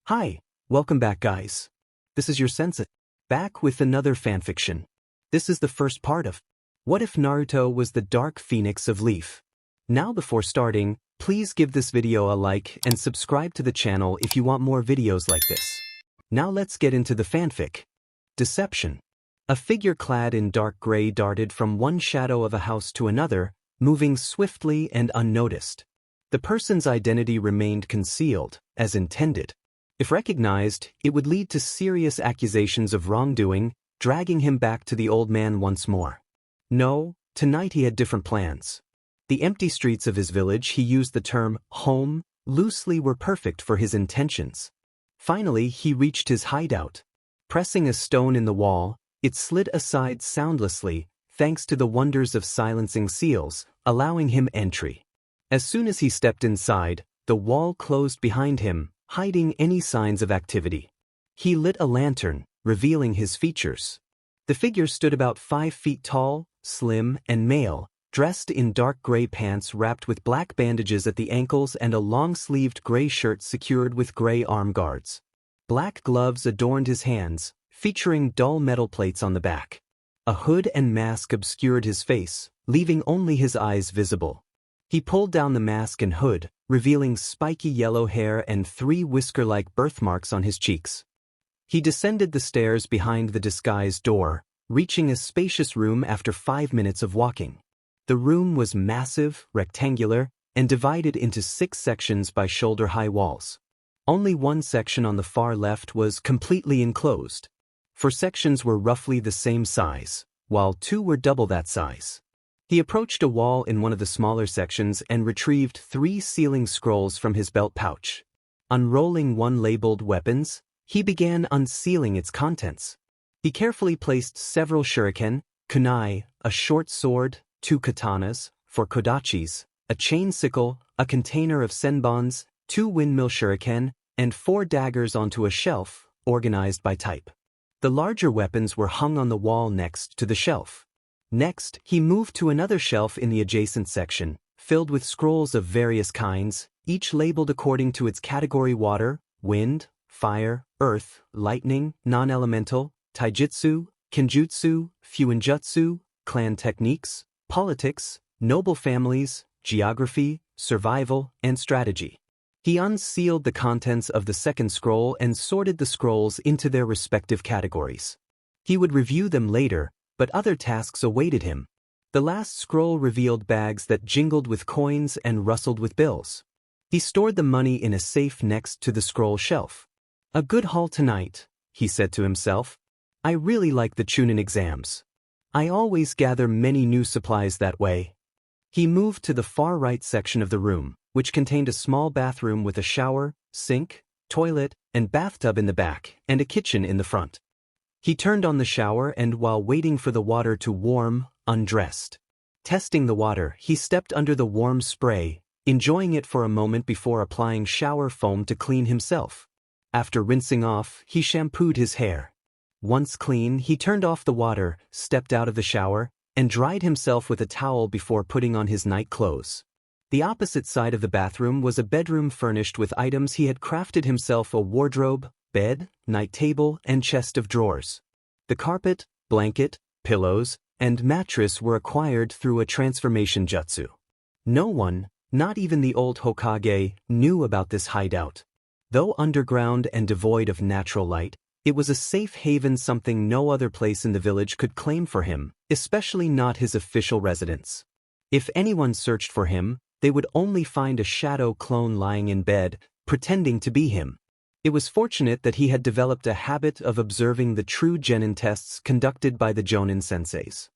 Hi, welcome back guys. This is your sensei, back with another fanfiction. This is the first part of What If Naruto Was the Dark Phoenix of Leaf? Now before starting, please give this video a like and subscribe to the channel if you want more videos like this. Now let's get into the fanfic. Deception. A figure clad in dark gray darted from one shadow of a house to another, moving swiftly and unnoticed. The person's identity remained concealed, as intended. If recognized, it would lead to serious accusations of wrongdoing, dragging him back to the old man once more. No, tonight he had different plans. The empty streets of his village he used the term home loosely were perfect for his intentions. Finally, he reached his hideout. Pressing a stone in the wall, it slid aside soundlessly, thanks to the wonders of silencing seals, allowing him entry. As soon as he stepped inside, the wall closed behind him, hiding any signs of activity. He lit a lantern, revealing his features. The figure stood about 5 feet tall, slim, and male, dressed in dark gray pants wrapped with black bandages at the ankles and a long-sleeved gray shirt secured with gray arm guards. Black gloves adorned his hands, featuring dull metal plates on the back. A hood and mask obscured his face, leaving only his eyes visible. He pulled down the mask and hood, revealing spiky yellow hair and 3 whisker-like birthmarks on his cheeks. He descended the stairs behind the disguised door, reaching a spacious room after 5 minutes of walking. The room was massive, rectangular, and divided into 6 sections by shoulder-high walls. Only one section on the far left was completely enclosed. 4 sections were roughly the same size, while 2 were double that size. He approached a wall in one of the smaller sections and retrieved 3 sealing scrolls from his belt pouch. Unrolling one labeled Weapons, he began unsealing its contents. He carefully placed several shuriken, kunai, a short sword, 2 katanas, 4 kodachis, a chain sickle, a container of senbons, 2 windmill shuriken, and 4 daggers onto a shelf, organized by type. The larger weapons were hung on the wall next to the shelf. Next, he moved to another shelf in the adjacent section, filled with scrolls of various kinds, each labeled according to its category: water, wind, fire, earth, lightning, non-elemental, taijutsu, genjutsu, fuinjutsu, clan techniques, politics, noble families, geography, survival, and strategy. He unsealed the contents of the second scroll and sorted the scrolls into their respective categories. He would review them later, but other tasks awaited him. The last scroll revealed bags that jingled with coins and rustled with bills. He stored the money in a safe next to the scroll shelf. A good haul tonight, he said to himself. I really like the Chunin exams. I always gather many new supplies that way. He moved to the far right section of the room, which contained a small bathroom with a shower, sink, toilet, and bathtub in the back, and a kitchen in the front. He turned on the shower and while waiting for the water to warm, undressed. Testing the water, he stepped under the warm spray, enjoying it for a moment before applying shower foam to clean himself. After rinsing off, he shampooed his hair. Once clean, he turned off the water, stepped out of the shower, and dried himself with a towel before putting on his night clothes. The opposite side of the bathroom was a bedroom furnished with items he had crafted himself: a wardrobe, bed, night table, and chest of drawers. The carpet, blanket, pillows, and mattress were acquired through a transformation jutsu. No one, not even the old Hokage, knew about this hideout. Though underground and devoid of natural light, it was a safe haven, something no other place in the village could claim for him, especially not his official residence. If anyone searched for him, they would only find a shadow clone lying in bed, pretending to be him. It was fortunate that he had developed a habit of observing the true genin tests conducted by the Jonin senseis.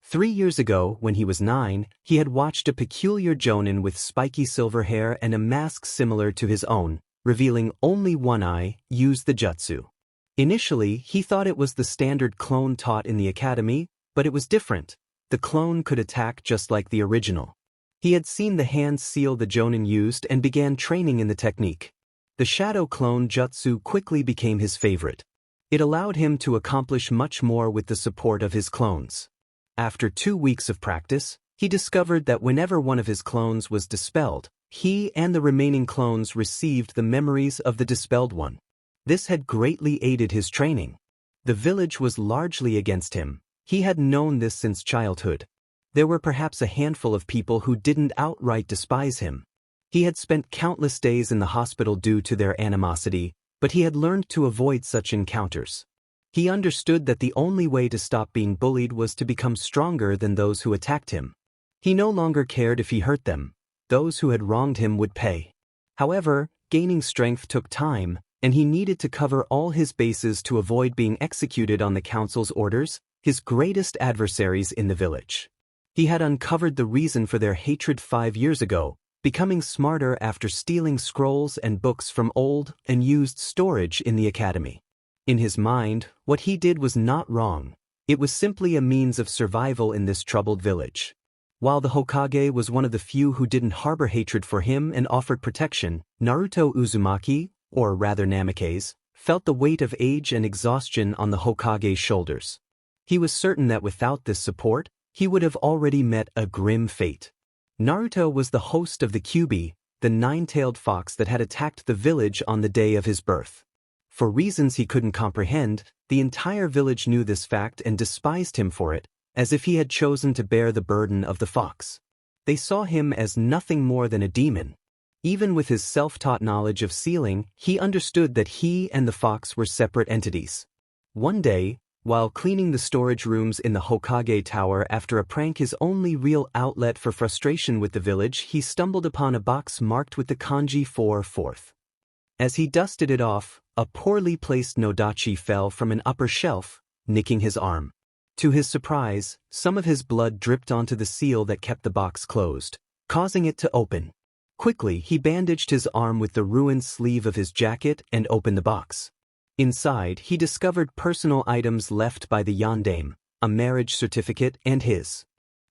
3 years ago, when he was 9, he had watched a peculiar Jonin with spiky silver hair and a mask similar to his own, revealing only one eye, use the jutsu. Initially, he thought it was the standard clone taught in the academy, but it was different. The clone could attack just like the original. He had seen the hand seal the Jonin used and began training in the technique. The shadow clone jutsu quickly became his favorite. It allowed him to accomplish much more with the support of his clones. After 2 weeks of practice, he discovered that whenever one of his clones was dispelled, he and the remaining clones received the memories of the dispelled one. This had greatly aided his training. The village was largely against him. He had known this since childhood. There were perhaps a handful of people who didn't outright despise him. He had spent countless days in the hospital due to their animosity, but he had learned to avoid such encounters. He understood that the only way to stop being bullied was to become stronger than those who attacked him. He no longer cared if he hurt them. Those who had wronged him would pay. However, gaining strength took time, and he needed to cover all his bases to avoid being executed on the council's orders, his greatest adversaries in the village. He had uncovered the reason for their hatred 5 years ago, becoming smarter after stealing scrolls and books from old and used storage in the academy. In his mind, what he did was not wrong. It was simply a means of survival in this troubled village. While the Hokage was one of the few who didn't harbor hatred for him and offered protection, Naruto Uzumaki, or rather Namikaze, felt the weight of age and exhaustion on the Hokage's shoulders. He was certain that without this support, he would have already met a grim fate. Naruto was the host of the Kyuubi, the nine-tailed fox that had attacked the village on the day of his birth. For reasons he couldn't comprehend, the entire village knew this fact and despised him for it, as if he had chosen to bear the burden of the fox. They saw him as nothing more than a demon. Even with his self-taught knowledge of sealing, he understood that he and the fox were separate entities. One day, while cleaning the storage rooms in the Hokage Tower after a prank, his only real outlet for frustration with the village, he stumbled upon a box marked with the kanji for fourth. As he dusted it off, a poorly placed nodachi fell from an upper shelf, nicking his arm. To his surprise, some of his blood dripped onto the seal that kept the box closed, causing it to open. Quickly, he bandaged his arm with the ruined sleeve of his jacket and opened the box. Inside, he discovered personal items left by the yondaime, a marriage certificate and his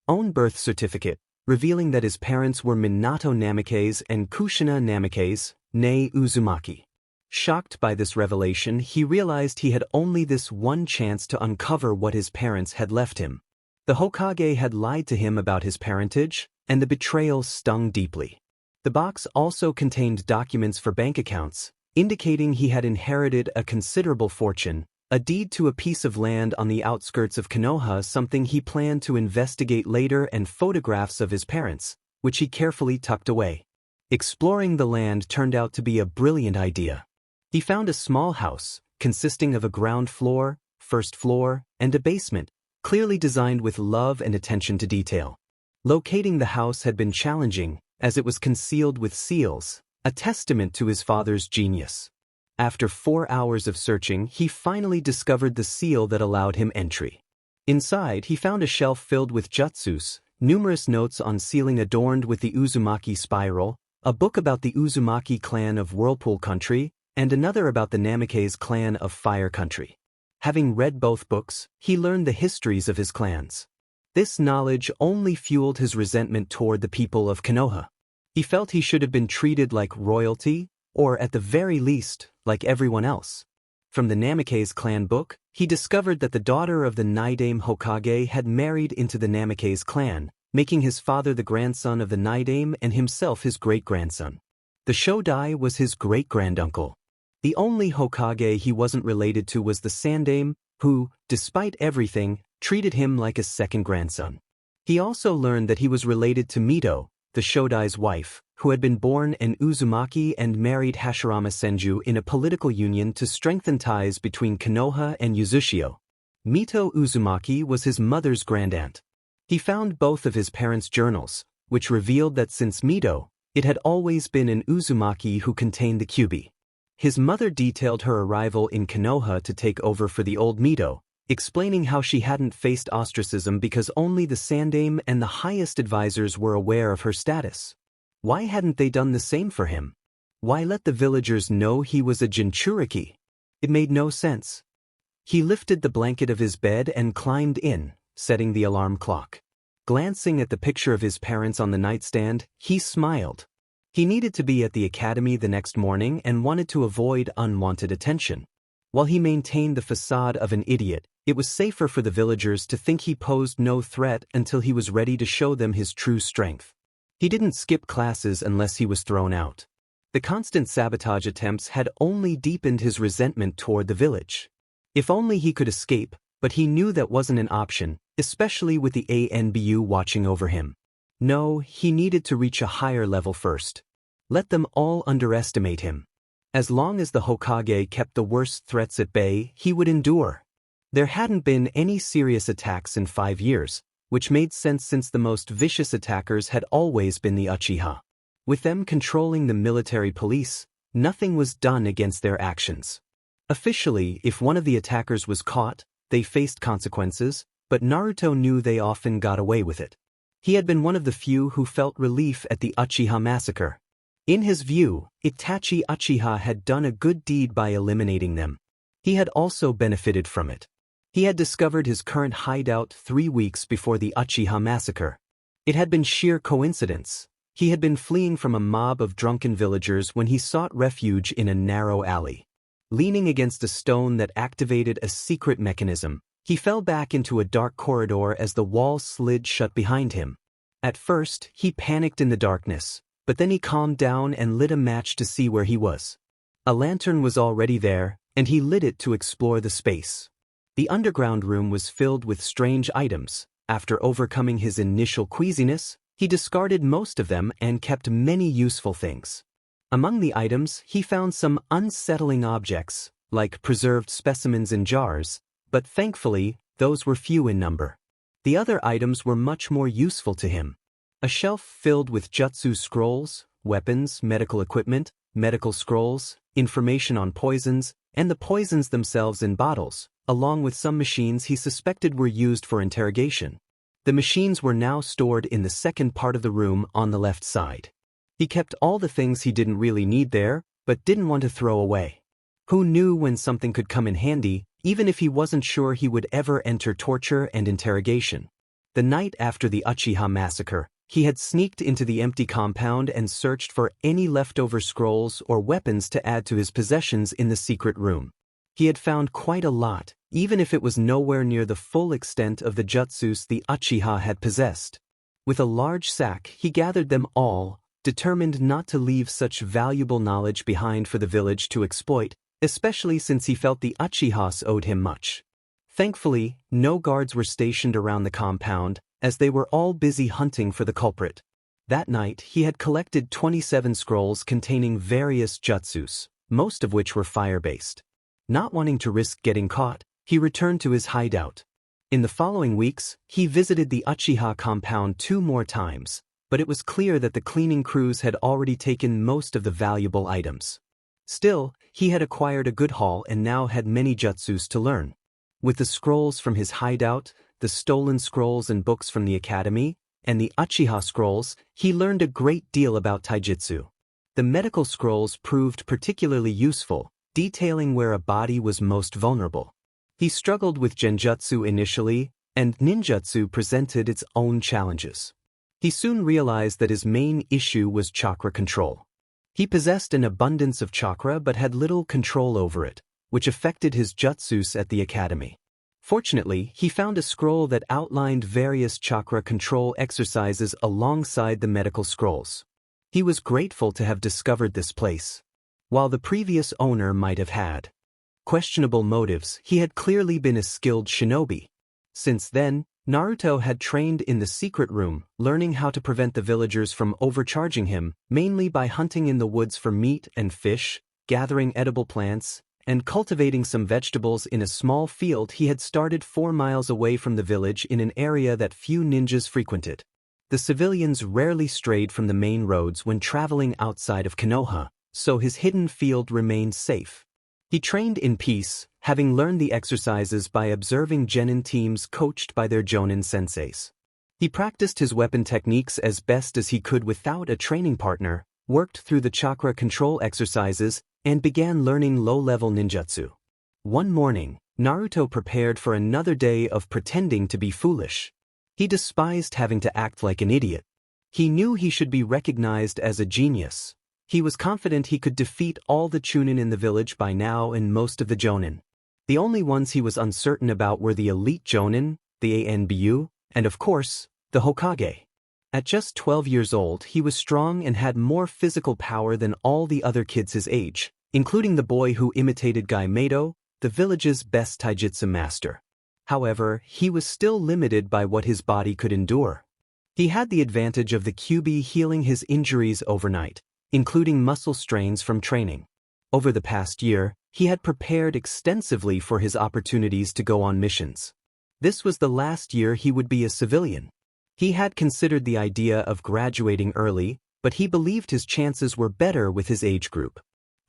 own birth certificate, revealing that his parents were Minato Namikaze and Kushina Namikaze, née Uzumaki. Shocked by this revelation, he realized he had only this one chance to uncover what his parents had left him. The Hokage had lied to him about his parentage, and the betrayal stung deeply. The box also contained documents for bank accounts, indicating he had inherited a considerable fortune, a deed to a piece of land on the outskirts of Konoha, something he planned to investigate later, and photographs of his parents, which he carefully tucked away. Exploring the land turned out to be a brilliant idea. He found a small house, consisting of a ground floor, first floor, and a basement, clearly designed with love and attention to detail. Locating the house had been challenging, as it was concealed with seals, a testament to his father's genius. After 4 hours of searching, he finally discovered the seal that allowed him entry. Inside, he found a shelf filled with jutsus, numerous notes on sealing adorned with the Uzumaki spiral, a book about the Uzumaki clan of Whirlpool Country, and another about the Namikaze clan of Fire Country. Having read both books, he learned the histories of his clans. This knowledge only fueled his resentment toward the people of Konoha. He felt he should have been treated like royalty, or at the very least, like everyone else. From the Namikaze clan book, he discovered that the daughter of the Nidaime Hokage had married into the Namikaze clan, making his father the grandson of the Nidaime and himself his great-grandson. The Shodai was his great-granduncle. The only Hokage he wasn't related to was the Sandaime, who, despite everything, treated him like a second grandson. He also learned that he was related to Mito, the Shodai's wife, who had been born an Uzumaki and married Hashirama Senju in a political union to strengthen ties between Konoha and Uchiha. Mito Uzumaki was his mother's grandaunt. He found both of his parents' journals, which revealed that since Mito, it had always been an Uzumaki who contained the Kyuubi. His mother detailed her arrival in Konoha to take over for the old Mito, explaining how she hadn't faced ostracism because only the Sandaime and the highest advisors were aware of her status. Why hadn't they done the same for him? Why let the villagers know he was a Jinchuriki? It made no sense. He lifted the blanket of his bed and climbed in, setting the alarm clock. Glancing at the picture of his parents on the nightstand, he smiled. He needed to be at the academy the next morning and wanted to avoid unwanted attention. While he maintained the facade of an idiot, it was safer for the villagers to think he posed no threat until he was ready to show them his true strength. He didn't skip classes unless he was thrown out. The constant sabotage attempts had only deepened his resentment toward the village. If only he could escape, but he knew that wasn't an option, especially with the ANBU watching over him. No, he needed to reach a higher level first. Let them all underestimate him. As long as the Hokage kept the worst threats at bay, he would endure. There hadn't been any serious attacks in 5 years, which made sense since the most vicious attackers had always been the Uchiha. With them controlling the military police, nothing was done against their actions. Officially, if one of the attackers was caught, they faced consequences, but Naruto knew they often got away with it. He had been one of the few who felt relief at the Uchiha massacre. In his view, Itachi Uchiha had done a good deed by eliminating them. He had also benefited from it. He had discovered his current hideout 3 weeks before the Uchiha massacre. It had been sheer coincidence. He had been fleeing from a mob of drunken villagers when he sought refuge in a narrow alley. Leaning against a stone that activated a secret mechanism, he fell back into a dark corridor as the wall slid shut behind him. At first, he panicked in the darkness, but then he calmed down and lit a match to see where he was. A lantern was already there, and he lit it to explore the space. The underground room was filled with strange items. After overcoming his initial queasiness, he discarded most of them and kept many useful things. Among the items, he found some unsettling objects, like preserved specimens in jars, but thankfully, those were few in number. The other items were much more useful to him. A shelf filled with jutsu scrolls, weapons, medical equipment, medical scrolls, information on poisons, and the poisons themselves in bottles, along with some machines he suspected were used for interrogation. The machines were now stored in the second part of the room on the left side. He kept all the things he didn't really need there, but didn't want to throw away. Who knew when something could come in handy, even if he wasn't sure he would ever enter torture and interrogation. The night after the Uchiha massacre, he had sneaked into the empty compound and searched for any leftover scrolls or weapons to add to his possessions in the secret room. He had found quite a lot, even if it was nowhere near the full extent of the jutsus the Uchiha had possessed. With a large sack, he gathered them all, determined not to leave such valuable knowledge behind for the village to exploit, especially since he felt the Uchihas owed him much. Thankfully, no guards were stationed around the compound, as they were all busy hunting for the culprit. That night, he had collected 27 scrolls containing various jutsus, most of which were fire-based. Not wanting to risk getting caught, he returned to his hideout. In the following weeks, he visited the Uchiha compound 2 more times, but it was clear that the cleaning crews had already taken most of the valuable items. Still, he had acquired a good haul and now had many jutsus to learn. With the scrolls from his hideout, the stolen scrolls and books from the academy, and the Uchiha scrolls, he learned a great deal about taijutsu. The medical scrolls proved particularly useful, detailing where a body was most vulnerable. He struggled with Genjutsu initially, and ninjutsu presented its own challenges. He soon realized that his main issue was chakra control. He possessed an abundance of chakra but had little control over it, which affected his jutsus at the academy. Fortunately, he found a scroll that outlined various chakra control exercises alongside the medical scrolls. He was grateful to have discovered this place. While the previous owner might have had questionable motives, he had clearly been a skilled shinobi. Since then, Naruto had trained in the secret room, learning how to prevent the villagers from overcharging him, mainly by hunting in the woods for meat and fish, gathering edible plants, and cultivating some vegetables in a small field he had started 4 miles away from the village in an area that few ninjas frequented. The civilians rarely strayed from the main roads when traveling outside of Konoha, so his hidden field remained safe. He trained in peace, having learned the exercises by observing genin teams coached by their jonin senseis. He practiced his weapon techniques as best as he could without a training partner, worked through the chakra control exercises, and began learning low-level ninjutsu. One morning, Naruto prepared for another day of pretending to be foolish. He despised having to act like an idiot. He knew he should be recognized as a genius. He was confident he could defeat all the chunin in the village by now and most of the jonin. The only ones he was uncertain about were the elite jonin, the ANBU, and of course, the Hokage. At just 12 years old, he was strong and had more physical power than all the other kids his age, including the boy who imitated Gai-Medo, the village's best taijutsu master. However, he was still limited by what his body could endure. He had the advantage of the Kyuubi healing his injuries overnight, including muscle strains from training. Over the past year, he had prepared extensively for his opportunities to go on missions. This was the last year he would be a civilian. He had considered the idea of graduating early, but he believed his chances were better with his age group.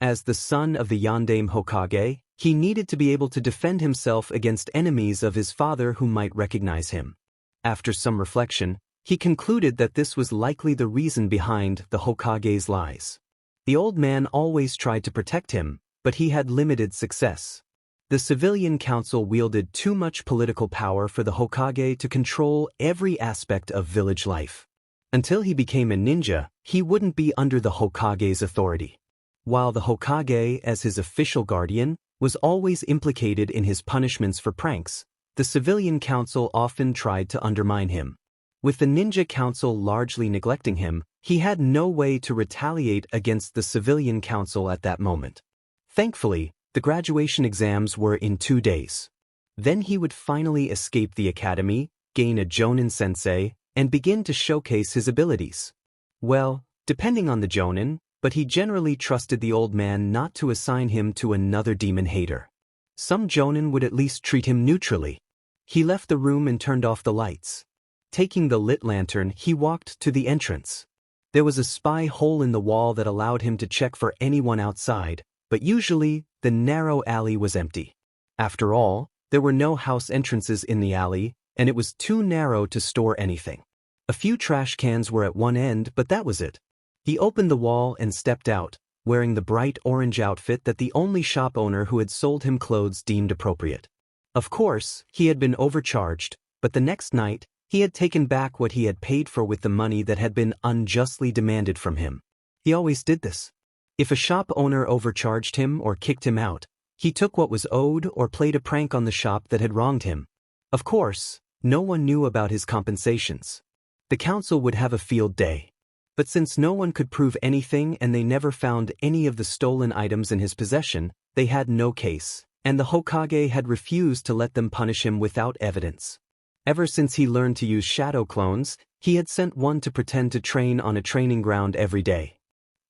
As the son of the Sandaime Hokage, he needed to be able to defend himself against enemies of his father who might recognize him. After some reflection, he concluded that this was likely the reason behind the Hokage's lies. The old man always tried to protect him, but he had limited success. The civilian council wielded too much political power for the Hokage to control every aspect of village life. Until he became a ninja, he wouldn't be under the Hokage's authority. While the Hokage, as his official guardian, was always implicated in his punishments for pranks, the civilian council often tried to undermine him. With the ninja council largely neglecting him, he had no way to retaliate against the civilian council at that moment. Thankfully, the graduation exams were in 2 days. Then he would finally escape the academy, gain a Jonin sensei, and begin to showcase his abilities. Well, depending on the Jonin, but he generally trusted the old man not to assign him to another demon hater. Some Jonin would at least treat him neutrally. He left the room and turned off the lights. Taking the lit lantern, he walked to the entrance. There was a spy hole in the wall that allowed him to check for anyone outside, but usually, the narrow alley was empty. After all, there were no house entrances in the alley, and it was too narrow to store anything. A few trash cans were at one end, but that was it. He opened the wall and stepped out, wearing the bright orange outfit that the only shop owner who had sold him clothes deemed appropriate. Of course, he had been overcharged, but the next night, he had taken back what he had paid for with the money that had been unjustly demanded from him. He always did this. If a shop owner overcharged him or kicked him out, he took what was owed or played a prank on the shop that had wronged him. Of course, no one knew about his compensations. The council would have a field day. But since no one could prove anything and they never found any of the stolen items in his possession, they had no case, and the Hokage had refused to let them punish him without evidence. Ever since he learned to use shadow clones, he had sent one to pretend to train on a training ground every day.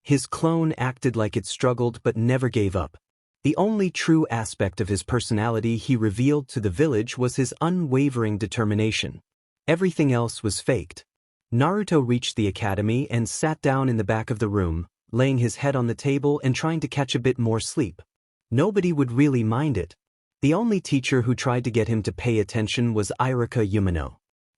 His clone acted like it struggled but never gave up. The only true aspect of his personality he revealed to the village was his unwavering determination. Everything else was faked. Naruto reached the academy and sat down in the back of the room, laying his head on the table and trying to catch a bit more sleep. Nobody would really mind it. The only teacher who tried to get him to pay attention was Irika Umino.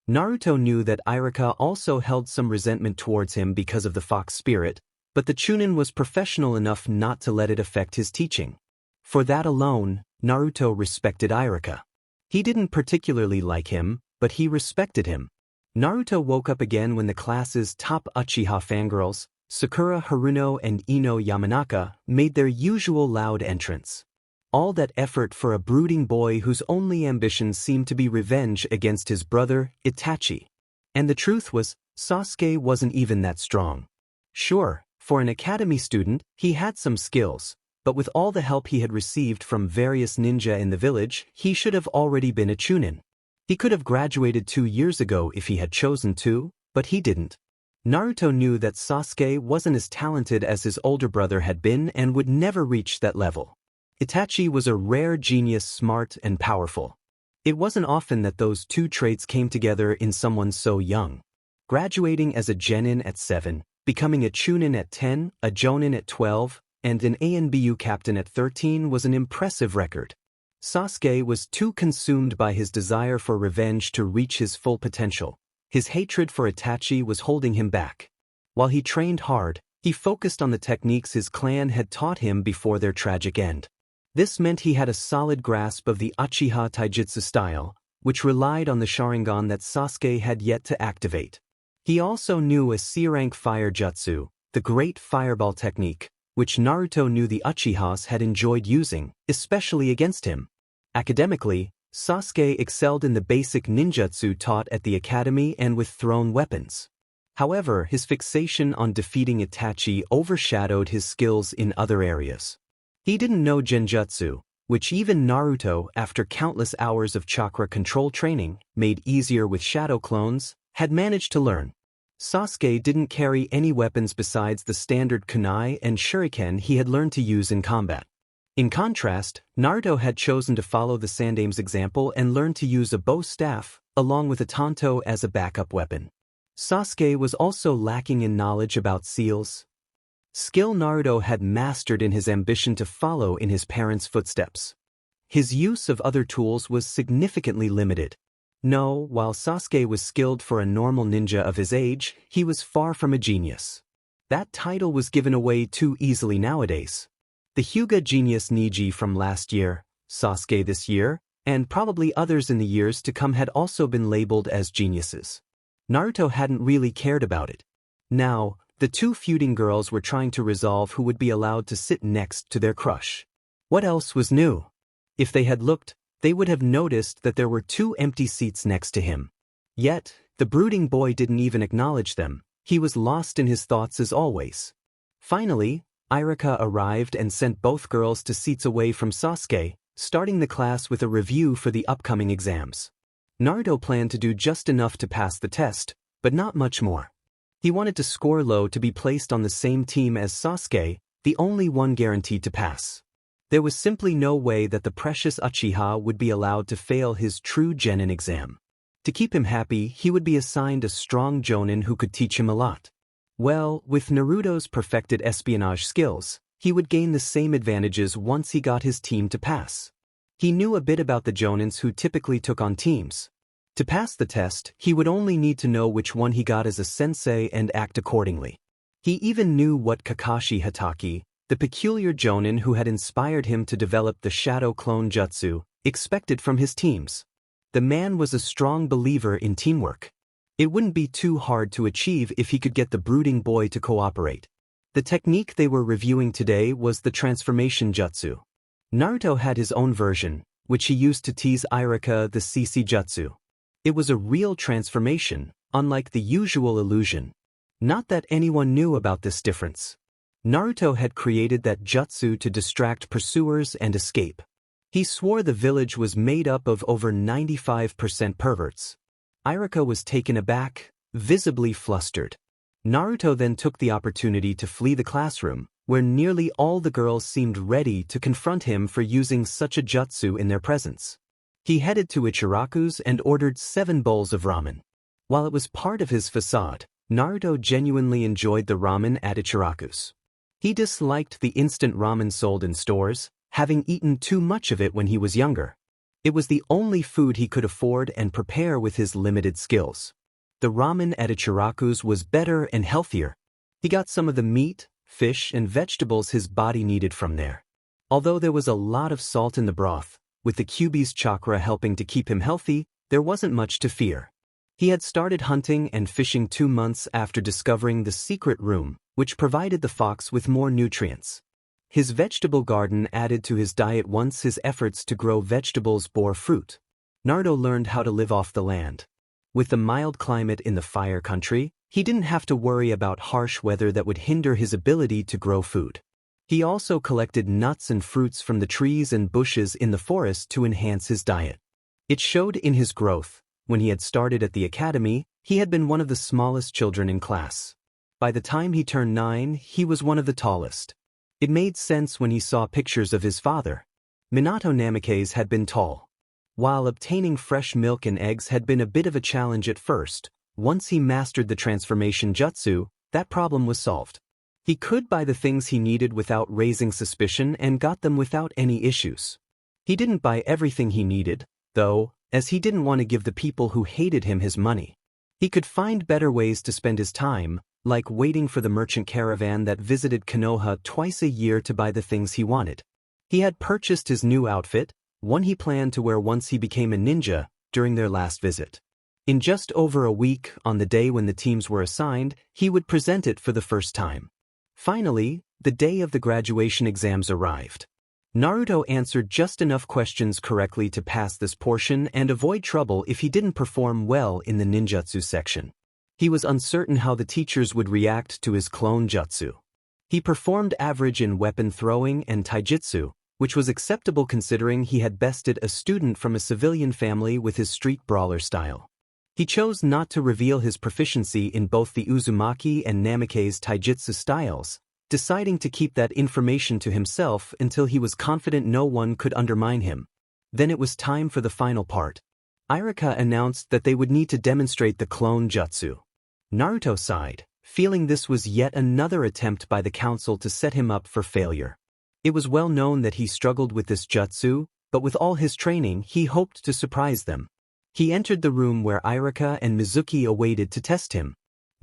Naruto knew that Irika also held some resentment towards him because of the fox spirit, but the Chunin was professional enough not to let it affect his teaching. For that alone, Naruto respected Irika. He didn't particularly like him, but he respected him. Naruto woke up again when the class's top Uchiha fangirls, Sakura Haruno and Ino Yamanaka, made their usual loud entrance. All that effort for a brooding boy whose only ambitions seemed to be revenge against his brother, Itachi. And the truth was, Sasuke wasn't even that strong. Sure, for an academy student, he had some skills, but with all the help he had received from various ninja in the village, he should have already been a Chunin. He could have graduated 2 years ago if he had chosen to, but he didn't. Naruto knew that Sasuke wasn't as talented as his older brother had been and would never reach that level. Itachi was a rare genius, smart and powerful. It wasn't often that those two traits came together in someone so young. Graduating as a genin at 7, becoming a chunin at 10, a jonin at 12, and an ANBU captain at 13 was an impressive record. Sasuke was too consumed by his desire for revenge to reach his full potential. His hatred for Itachi was holding him back. While he trained hard, he focused on the techniques his clan had taught him before their tragic end. This meant he had a solid grasp of the Uchiha taijutsu style, which relied on the Sharingan that Sasuke had yet to activate. He also knew a C-rank fire jutsu, the great fireball technique, which Naruto knew the Uchihas had enjoyed using, especially against him. Academically, Sasuke excelled in the basic ninjutsu taught at the academy and with thrown weapons. However, his fixation on defeating Itachi overshadowed his skills in other areas. He didn't know Genjutsu, which even Naruto, after countless hours of chakra control training, made easier with shadow clones, had managed to learn. Sasuke didn't carry any weapons besides the standard kunai and shuriken he had learned to use in combat. In contrast, Naruto had chosen to follow the Sandaime's example and learned to use a bow staff, along with a tanto as a backup weapon. Sasuke was also lacking in knowledge about seals, skill Naruto had mastered in his ambition to follow in his parents' footsteps. His use of other tools was significantly limited. No, while Sasuke was skilled for a normal ninja of his age, he was far from a genius. That title was given away too easily nowadays. The Hyuga genius Neji from last year, Sasuke this year, and probably others in the years to come had also been labeled as geniuses. Naruto hadn't really cared about it. Now, the two feuding girls were trying to resolve who would be allowed to sit next to their crush. What else was new? If they had looked, they would have noticed that there were 2 empty seats next to him. Yet, the brooding boy didn't even acknowledge them. He was lost in his thoughts as always. Finally, Irika arrived and sent both girls to seats away from Sasuke, starting the class with a review for the upcoming exams. Naruto planned to do just enough to pass the test, but not much more. He wanted to score low to be placed on the same team as Sasuke, the only one guaranteed to pass. There was simply no way that the precious Uchiha would be allowed to fail his true genin exam. To keep him happy, he would be assigned a strong jonin who could teach him a lot. Well, with Naruto's perfected espionage skills, he would gain the same advantages once he got his team to pass. He knew a bit about the jonins who typically took on teams. To pass the test, he would only need to know which one he got as a sensei and act accordingly. He even knew what Kakashi Hatake, the peculiar jonin who had inspired him to develop the shadow clone jutsu, expected from his teams. The man was a strong believer in teamwork. It wouldn't be too hard to achieve if he could get the brooding boy to cooperate. The technique they were reviewing today was the transformation jutsu. Naruto had his own version, which he used to tease Irika, the CC jutsu. It was a real transformation, unlike the usual illusion. Not that anyone knew about this difference. Naruto had created that jutsu to distract pursuers and escape. He swore the village was made up of over 95% perverts. Irika was taken aback, visibly flustered. Naruto then took the opportunity to flee the classroom, where nearly all the girls seemed ready to confront him for using such a jutsu in their presence. He headed to Ichiraku's and ordered 7 bowls of ramen. While it was part of his facade, Naruto genuinely enjoyed the ramen at Ichiraku's. He disliked the instant ramen sold in stores, having eaten too much of it when he was younger. It was the only food he could afford and prepare with his limited skills. The ramen at Ichiraku's was better and healthier. He got some of the meat, fish, and vegetables his body needed from there. Although there was a lot of salt in the broth, with the Kyuubi's chakra helping to keep him healthy, there wasn't much to fear. He had started hunting and fishing 2 months after discovering the secret room, which provided the fox with more nutrients. His vegetable garden added to his diet once his efforts to grow vegetables bore fruit. Naruto learned how to live off the land. With the mild climate in the fire country, he didn't have to worry about harsh weather that would hinder his ability to grow food. He also collected nuts and fruits from the trees and bushes in the forest to enhance his diet. It showed in his growth. When he had started at the academy, he had been one of the smallest children in class. By the time he turned 9, he was one of the tallest. It made sense when he saw pictures of his father. Minato Namikaze had been tall. While obtaining fresh milk and eggs had been a bit of a challenge at first, once he mastered the transformation jutsu, that problem was solved. He could buy the things he needed without raising suspicion and got them without any issues. He didn't buy everything he needed, though, as he didn't want to give the people who hated him his money. He could find better ways to spend his time, like waiting for the merchant caravan that visited Konoha twice a year to buy the things he wanted. He had purchased his new outfit, one he planned to wear once he became a ninja, during their last visit. In just over a week, on the day when the teams were assigned, he would present it for the first time. Finally, the day of the graduation exams arrived. Naruto answered just enough questions correctly to pass this portion and avoid trouble if he didn't perform well in the ninjutsu section. He was uncertain how the teachers would react to his clone jutsu. He performed average in weapon throwing and taijutsu, which was acceptable considering he had bested a student from a civilian family with his street brawler style. He chose not to reveal his proficiency in both the Uzumaki and Namikaze taijutsu styles, deciding to keep that information to himself until he was confident no one could undermine him. Then it was time for the final part. Irika announced that they would need to demonstrate the clone jutsu. Naruto sighed, feeling this was yet another attempt by the council to set him up for failure. It was well known that he struggled with this jutsu, but with all his training he hoped to surprise them. He entered the room where Irika and Mizuki awaited to test him.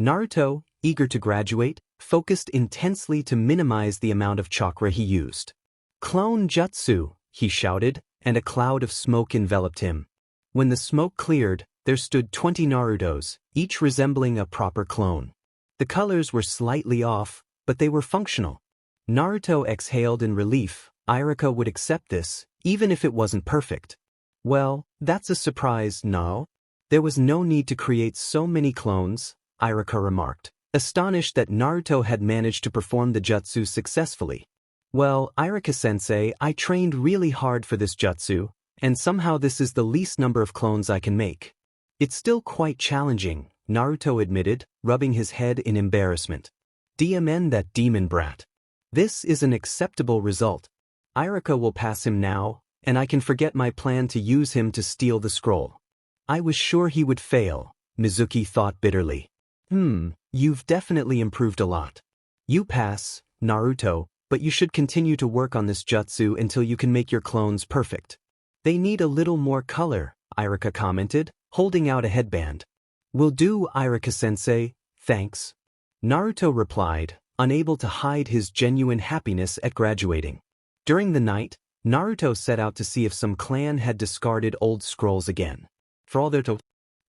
Naruto, eager to graduate, focused intensely to minimize the amount of chakra he used. "Clone jutsu," he shouted, and a cloud of smoke enveloped him. When the smoke cleared, there stood 20 Narutos, each resembling a proper clone. The colors were slightly off, but they were functional. Naruto exhaled in relief. Irika would accept this, even if it wasn't perfect. "Well, that's a surprise, no?" "There was no need to create so many clones," Irika remarked, astonished that Naruto had managed to perform the jutsu successfully. "Well, Irika-sensei, I trained really hard for this jutsu, and somehow this is the least number of clones I can make." "It's still quite challenging," Naruto admitted, rubbing his head in embarrassment. "DMN that demon brat. This is an acceptable result. Irika will pass him now, and I can forget my plan to use him to steal the scroll." "I was sure he would fail," Mizuki thought bitterly. You've definitely improved a lot. You pass, Naruto, but you should continue to work on this jutsu until you can make your clones perfect." "They need a little more color," Irika commented, holding out a headband. "Will do, Irika-sensei, thanks." Naruto replied, unable to hide his genuine happiness at graduating. During the night, Naruto set out to see if some clan had discarded old scrolls again. For all their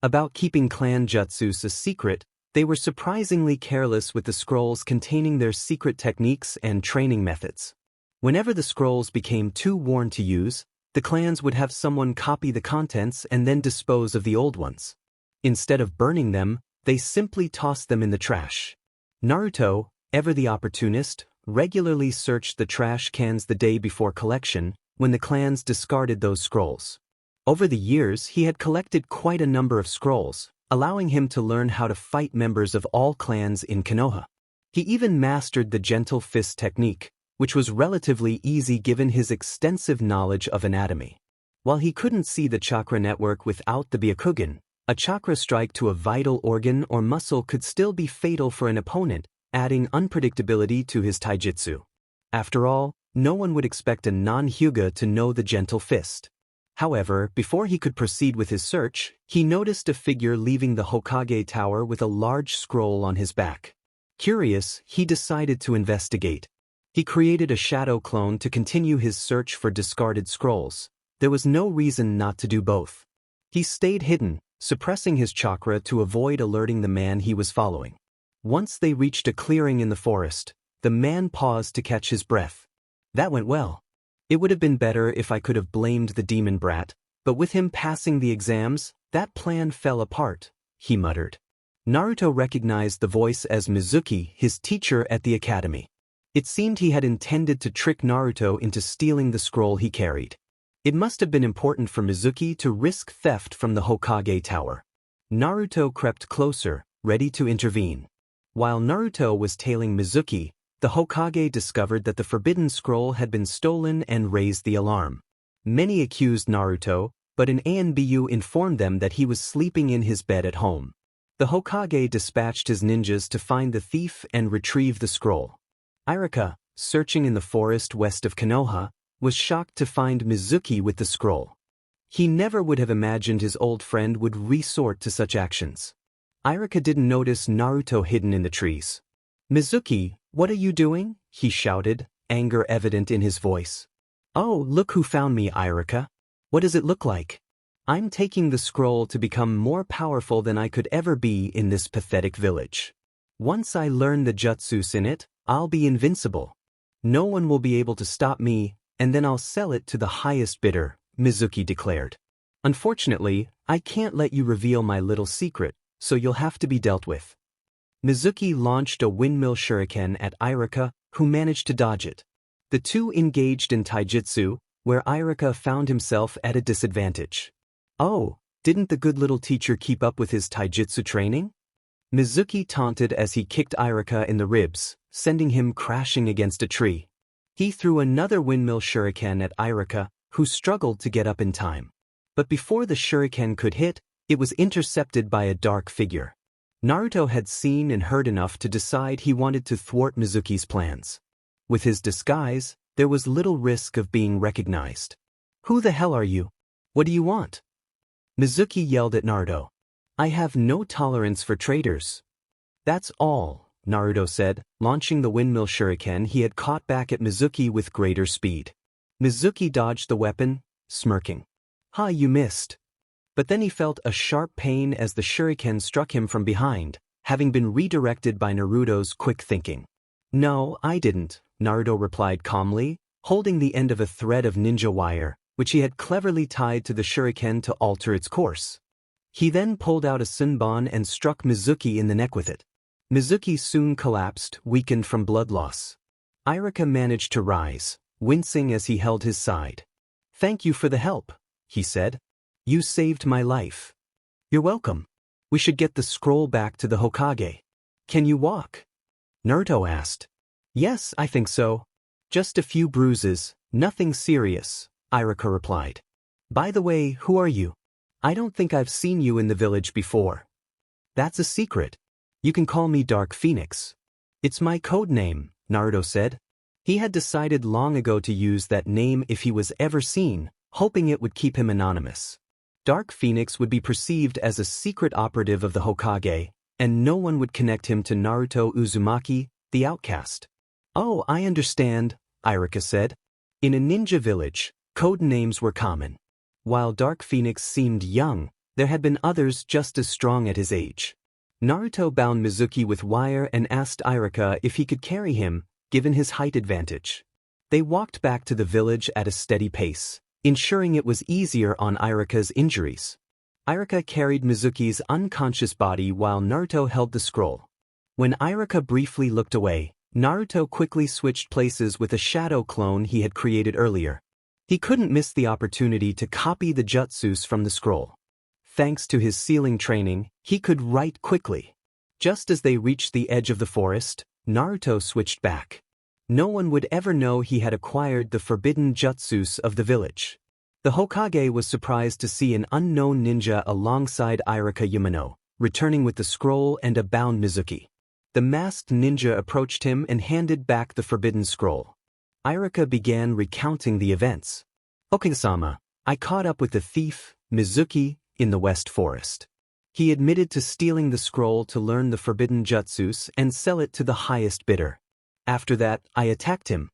about keeping clan jutsus a secret, they were surprisingly careless with the scrolls containing their secret techniques and training methods. Whenever the scrolls became too worn to use, the clans would have someone copy the contents and then dispose of the old ones. Instead of burning them, they simply tossed them in the trash. Naruto, ever the opportunist, regularly searched the trash cans the day before collection, when the clans discarded those scrolls. Over the years he had collected quite a number of scrolls, allowing him to learn how to fight members of all clans in Konoha. He even mastered the gentle fist technique, which was relatively easy given his extensive knowledge of anatomy. While he couldn't see the chakra network without the Byakugan, a chakra strike to a vital organ or muscle could still be fatal for an opponent, adding unpredictability to his taijutsu. After all, no one would expect a non-Hyuga to know the gentle fist. However, before he could proceed with his search, he noticed a figure leaving the Hokage tower with a large scroll on his back. Curious, he decided to investigate. He created a shadow clone to continue his search for discarded scrolls. There was no reason not to do both. He stayed hidden, suppressing his chakra to avoid alerting the man he was following. Once they reached a clearing in the forest, the man paused to catch his breath. That went well. It would have been better if I could have blamed the demon brat, but with him passing the exams, that plan fell apart, he muttered. Naruto recognized the voice as Mizuki, his teacher at the academy. It seemed he had intended to trick Naruto into stealing the scroll he carried. It must have been important for Mizuki to risk theft from the Hokage tower. Naruto crept closer, ready to intervene. While Naruto was tailing Mizuki, the Hokage discovered that the forbidden scroll had been stolen and raised the alarm. Many accused Naruto, but an ANBU informed them that he was sleeping in his bed at home. The Hokage dispatched his ninjas to find the thief and retrieve the scroll. Irika, searching in the forest west of Konoha, was shocked to find Mizuki with the scroll. He never would have imagined his old friend would resort to such actions. Irika didn't notice Naruto hidden in the trees. "Mizuki, what are you doing?" he shouted, anger evident in his voice. "Oh, look who found me, Irika. What does it look like?" "I'm taking the scroll to become more powerful than I could ever be in this pathetic village. Once I learn the jutsus in it, I'll be invincible. No one will be able to stop me, and then I'll sell it to the highest bidder," Mizuki declared. "Unfortunately, I can't let you reveal my little secret, so you'll have to be dealt with. Mizuki launched a windmill shuriken at Irika, who managed to dodge it. The two engaged in taijutsu, where Irika found himself at a disadvantage. Oh, didn't the good little teacher keep up with his taijutsu training? Mizuki taunted as he kicked Irika in the ribs, sending him crashing against a tree. He threw another windmill shuriken at Irika, who struggled to get up in time. But before the shuriken could hit, it was intercepted by a dark figure. Naruto had seen and heard enough to decide he wanted to thwart Mizuki's plans. With his disguise, there was little risk of being recognized. "Who the hell are you? What do you want?" Mizuki yelled at Naruto. "I have no tolerance for traitors." "That's all," Naruto said, launching the windmill shuriken he had caught back at Mizuki with greater speed. Mizuki dodged the weapon, smirking. "Ha, you missed." But then he felt a sharp pain as the shuriken struck him from behind, having been redirected by Naruto's quick thinking. "No, I didn't," Naruto replied calmly, holding the end of a thread of ninja wire, which he had cleverly tied to the shuriken to alter its course. He then pulled out a sunbon and struck Mizuki in the neck with it. Mizuki soon collapsed, weakened from blood loss. Irika managed to rise, wincing as he held his side. "Thank you for the help," he said. "You saved my life." "You're welcome. We should get the scroll back to the Hokage." "Can you walk?" Naruto asked. "Yes, I think so. Just a few bruises, nothing serious," Irika replied. "By the way, who are you? I don't think I've seen you in the village before." "That's a secret. You can call me Dark Phoenix." "It's my code name," Naruto said. He had decided long ago to use that name if he was ever seen, hoping it would keep him anonymous. Dark Phoenix would be perceived as a secret operative of the Hokage, and no one would connect him to Naruto Uzumaki, the outcast. "Oh, I understand," Irika said. In a ninja village, code names were common. While Dark Phoenix seemed young, there had been others just as strong at his age. Naruto bound Mizuki with wire and asked Irika if he could carry him, given his height advantage. They walked back to the village at a steady pace, ensuring it was easier on Irika's injuries. Irika carried Mizuki's unconscious body while Naruto held the scroll. When Irika briefly looked away, Naruto quickly switched places with a shadow clone he had created earlier. He couldn't miss the opportunity to copy the jutsus from the scroll. Thanks to his sealing training, he could write quickly. Just as they reached the edge of the forest, Naruto switched back. No one would ever know he had acquired the forbidden jutsus of the village. The Hokage was surprised to see an unknown ninja alongside Irika Yamano, returning with the scroll and a bound Mizuki. The masked ninja approached him and handed back the forbidden scroll. Irika began recounting the events. "Okage-sama, I caught up with the thief, Mizuki, in the West Forest. He admitted to stealing the scroll to learn the forbidden jutsus and sell it to the highest bidder. After that, I attacked him.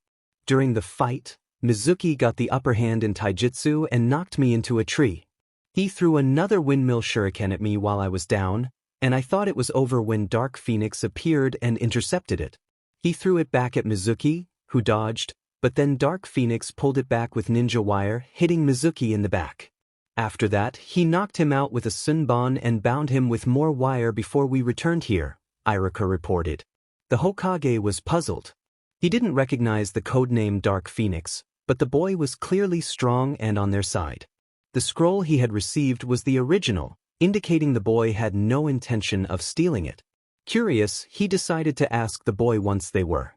During the fight, Mizuki got the upper hand in taijutsu and knocked me into a tree. He threw another windmill shuriken at me while I was down, and I thought it was over when Dark Phoenix appeared and intercepted it. He threw it back at Mizuki, who dodged, but then Dark Phoenix pulled it back with ninja wire, hitting Mizuki in the back. After that, he knocked him out with a sunbon and bound him with more wire before we returned here," Irika reported. The Hokage was puzzled. He didn't recognize the codename Dark Phoenix, but the boy was clearly strong and on their side. The scroll he had received was the original, indicating the boy had no intention of stealing it. Curious, he decided to ask the boy once they were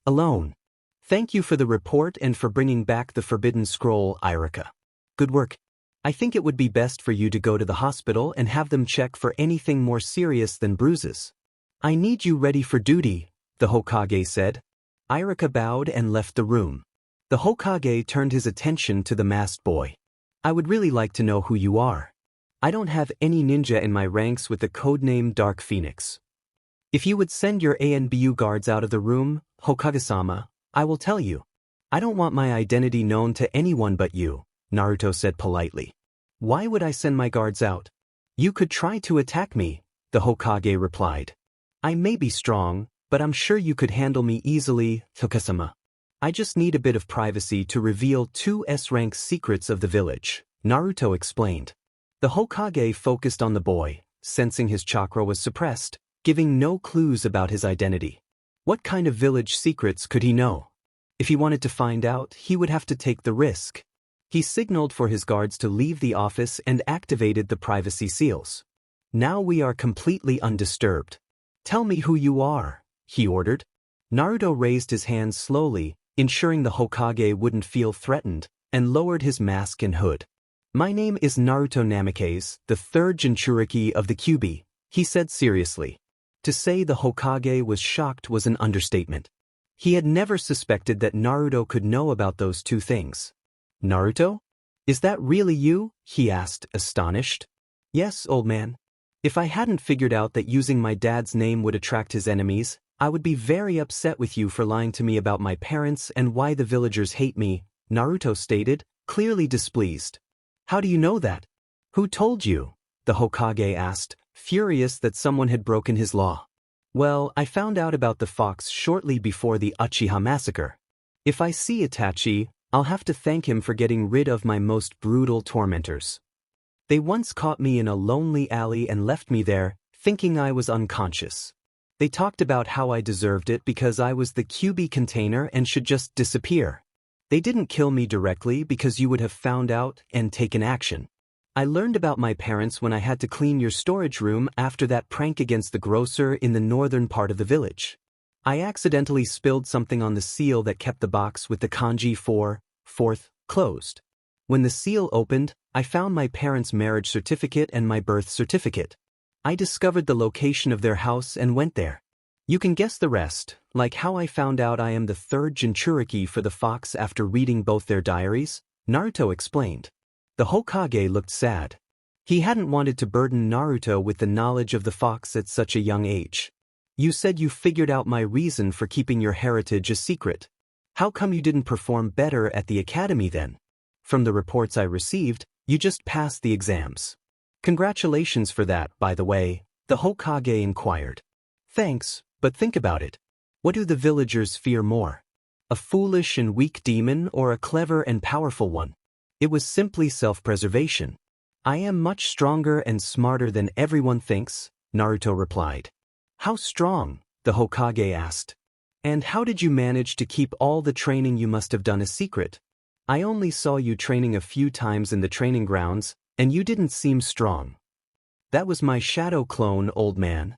alone. "Thank you for the report and for bringing back the forbidden scroll, Irika. Good work. I think it would be best for you to go to the hospital and have them check for anything more serious than bruises." "I need you ready for duty," the Hokage said. Irika bowed and left the room. The Hokage turned his attention to the masked boy. "I would really like to know who you are. I don't have any ninja in my ranks with the codename Dark Phoenix. If you would send your ANBU guards out of the room, Hokage-sama, I will tell you. I don't want my identity known to anyone but you," Naruto said politely. "Why would I send my guards out? You could try to attack me," the Hokage replied. "I may be strong, but I'm sure you could handle me easily, Hokage-sama. I just need a bit of privacy to reveal 2 S-rank secrets of the village," Naruto explained. The Hokage focused on the boy, sensing his chakra was suppressed, giving no clues about his identity. What kind of village secrets could he know? If he wanted to find out, he would have to take the risk. He signaled for his guards to leave the office and activated the privacy seals. Now we are completely undisturbed. Tell me who you are, he ordered. Naruto raised his hands slowly, ensuring the Hokage wouldn't feel threatened, and lowered his mask and hood. My name is Naruto Namikaze, the third Jinchuriki of the Kyuubi, he said seriously. To say the Hokage was shocked was an understatement. He had never suspected that Naruto could know about those two things. Naruto? Is that really you? He asked, astonished. Yes, old man. If I hadn't figured out that using my dad's name would attract his enemies, I would be very upset with you for lying to me about my parents and why the villagers hate me, Naruto stated, clearly displeased. How do you know that? Who told you? The Hokage asked, furious that someone had broken his law. Well, I found out about the fox shortly before the Uchiha massacre. If I see Itachi, I'll have to thank him for getting rid of my most brutal tormentors. They once caught me in a lonely alley and left me there, thinking I was unconscious. They talked about how I deserved it because I was the Kyuubi container and should just disappear. They didn't kill me directly because you would have found out and taken action. I learned about my parents when I had to clean your storage room after that prank against the grocer in the northern part of the village. I accidentally spilled something on the seal that kept the box with the kanji for fourth closed. When the seal opened, I found my parents' marriage certificate and my birth certificate. I discovered the location of their house and went there. You can guess the rest, like how I found out I am the third Jinchuriki for the fox after reading both their diaries, Naruto explained. The Hokage looked sad. He hadn't wanted to burden Naruto with the knowledge of the fox at such a young age. You said you figured out my reason for keeping your heritage a secret. How come you didn't perform better at the academy then? From the reports I received, you just passed the exams. Congratulations for that, by the way, the Hokage inquired. Thanks, but think about it. What do the villagers fear more? A foolish and weak demon or a clever and powerful one? It was simply self-preservation. I am much stronger and smarter than everyone thinks, Naruto replied. How strong? The Hokage asked. And how did you manage to keep all the training you must have done a secret? I only saw you training a few times in the training grounds, and you didn't seem strong. That was my shadow clone, old man.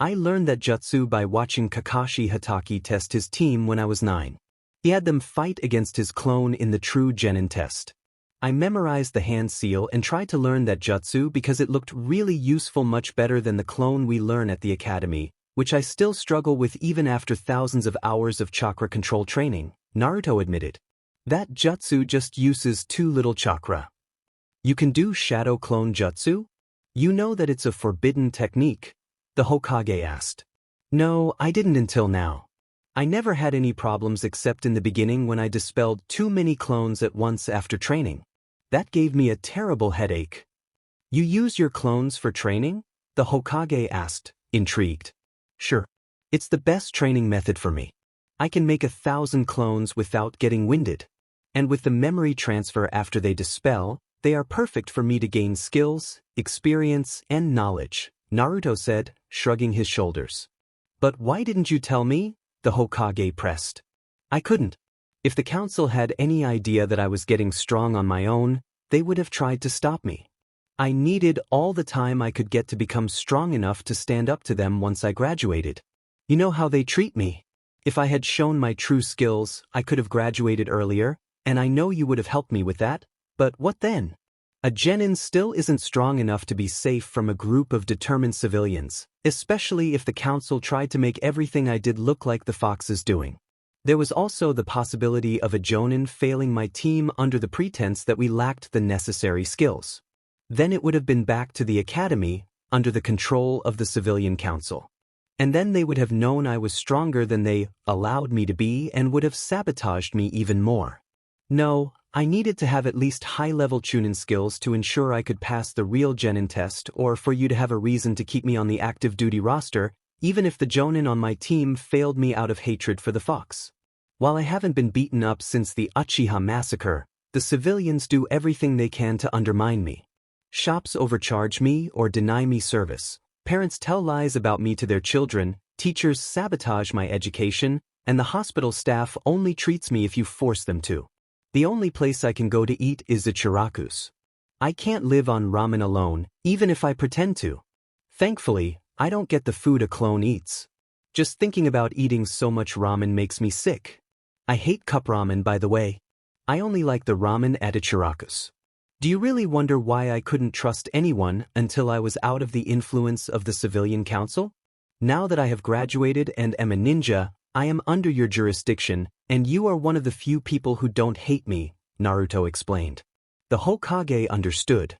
I learned that jutsu by watching Kakashi Hatake test his team when I was 9. He had them fight against his clone in the true Genin test. I memorized the hand seal and tried to learn that jutsu because it looked really useful, much better than the clone we learn at the academy, which I still struggle with even after thousands of hours of chakra control training, Naruto admitted. That jutsu just uses too little chakra. You can do shadow clone jutsu? You know that it's a forbidden technique, the Hokage asked. No, I didn't until now. I never had any problems except in the beginning when I dispelled too many clones at once after training. That gave me a terrible headache. You use your clones for training? The Hokage asked, intrigued. Sure. It's the best training method for me. I can make 1,000 clones without getting winded. And with the memory transfer after they dispel, they are perfect for me to gain skills, experience, and knowledge, Naruto said, shrugging his shoulders. But why didn't you tell me? The Hokage pressed. I couldn't. If the council had any idea that I was getting strong on my own, they would have tried to stop me. I needed all the time I could get to become strong enough to stand up to them once I graduated. You know how they treat me. If I had shown my true skills, I could have graduated earlier, and I know you would have helped me with that, but what then? A genin still isn't strong enough to be safe from a group of determined civilians, especially if the council tried to make everything I did look like the fox is doing. There was also the possibility of a jonin failing my team under the pretense that we lacked the necessary skills. Then it would have been back to the academy, under the control of the civilian council. And then they would have known I was stronger than they allowed me to be and would have sabotaged me even more. No, I needed to have at least high-level chunin skills to ensure I could pass the real genin test or for you to have a reason to keep me on the active duty roster, even if the jonin on my team failed me out of hatred for the fox. While I haven't been beaten up since the Uchiha massacre, the civilians do everything they can to undermine me. Shops overcharge me or deny me service. Parents tell lies about me to their children, teachers sabotage my education, and the hospital staff only treats me if you force them to. The only place I can go to eat is Ichiraku's. I can't live on ramen alone, even if I pretend to. Thankfully, I don't get the food a clone eats. Just thinking about eating so much ramen makes me sick. I hate cup ramen, by the way. I only like the ramen at Ichiraku's. Do you really wonder why I couldn't trust anyone until I was out of the influence of the civilian council? Now that I have graduated and am a ninja, I am under your jurisdiction, and you are one of the few people who don't hate me, Naruto explained. The Hokage understood.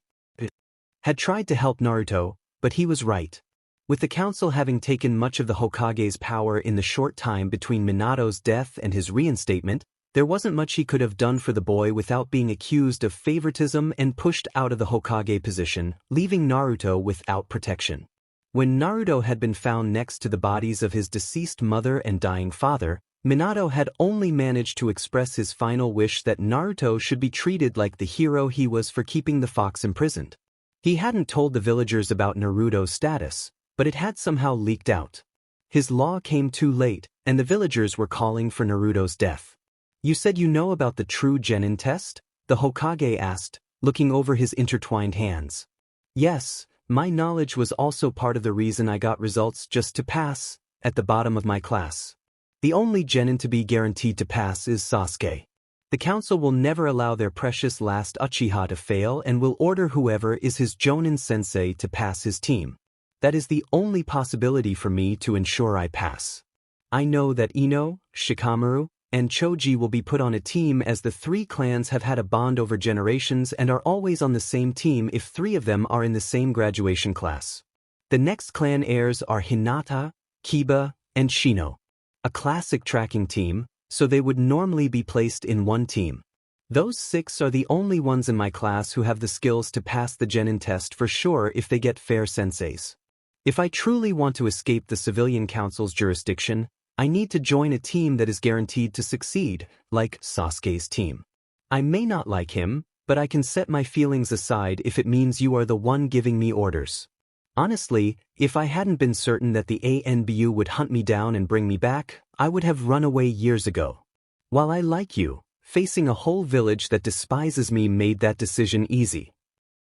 Had tried to help Naruto, but he was right. With the council having taken much of the Hokage's power in the short time between Minato's death and his reinstatement, there wasn't much he could have done for the boy without being accused of favoritism and pushed out of the Hokage position, leaving Naruto without protection. When Naruto had been found next to the bodies of his deceased mother and dying father, Minato had only managed to express his final wish that Naruto should be treated like the hero he was for keeping the fox imprisoned. He hadn't told the villagers about Naruto's status, but it had somehow leaked out. His law came too late, and the villagers were calling for Naruto's death. You said you know about the true genin test? The Hokage asked, looking over his intertwined hands. Yes, my knowledge was also part of the reason I got results just to pass, at the bottom of my class. The only genin to be guaranteed to pass is Sasuke. The council will never allow their precious last Uchiha to fail and will order whoever is his Jonin sensei to pass his team. That is the only possibility for me to ensure I pass. I know that Ino, Shikamaru, and Choji will be put on a team as the three clans have had a bond over generations and are always on the same team if three of them are in the same graduation class. The next clan heirs are Hinata, Kiba, and Shino. A classic tracking team, so they would normally be placed in one team. Those 6 are the only ones in my class who have the skills to pass the genin test for sure if they get fair senseis. If I truly want to escape the civilian council's jurisdiction, I need to join a team that is guaranteed to succeed, like Sasuke's team. I may not like him, but I can set my feelings aside if it means you are the one giving me orders. Honestly, if I hadn't been certain that the ANBU would hunt me down and bring me back, I would have run away years ago. While I like you, facing a whole village that despises me made that decision easy.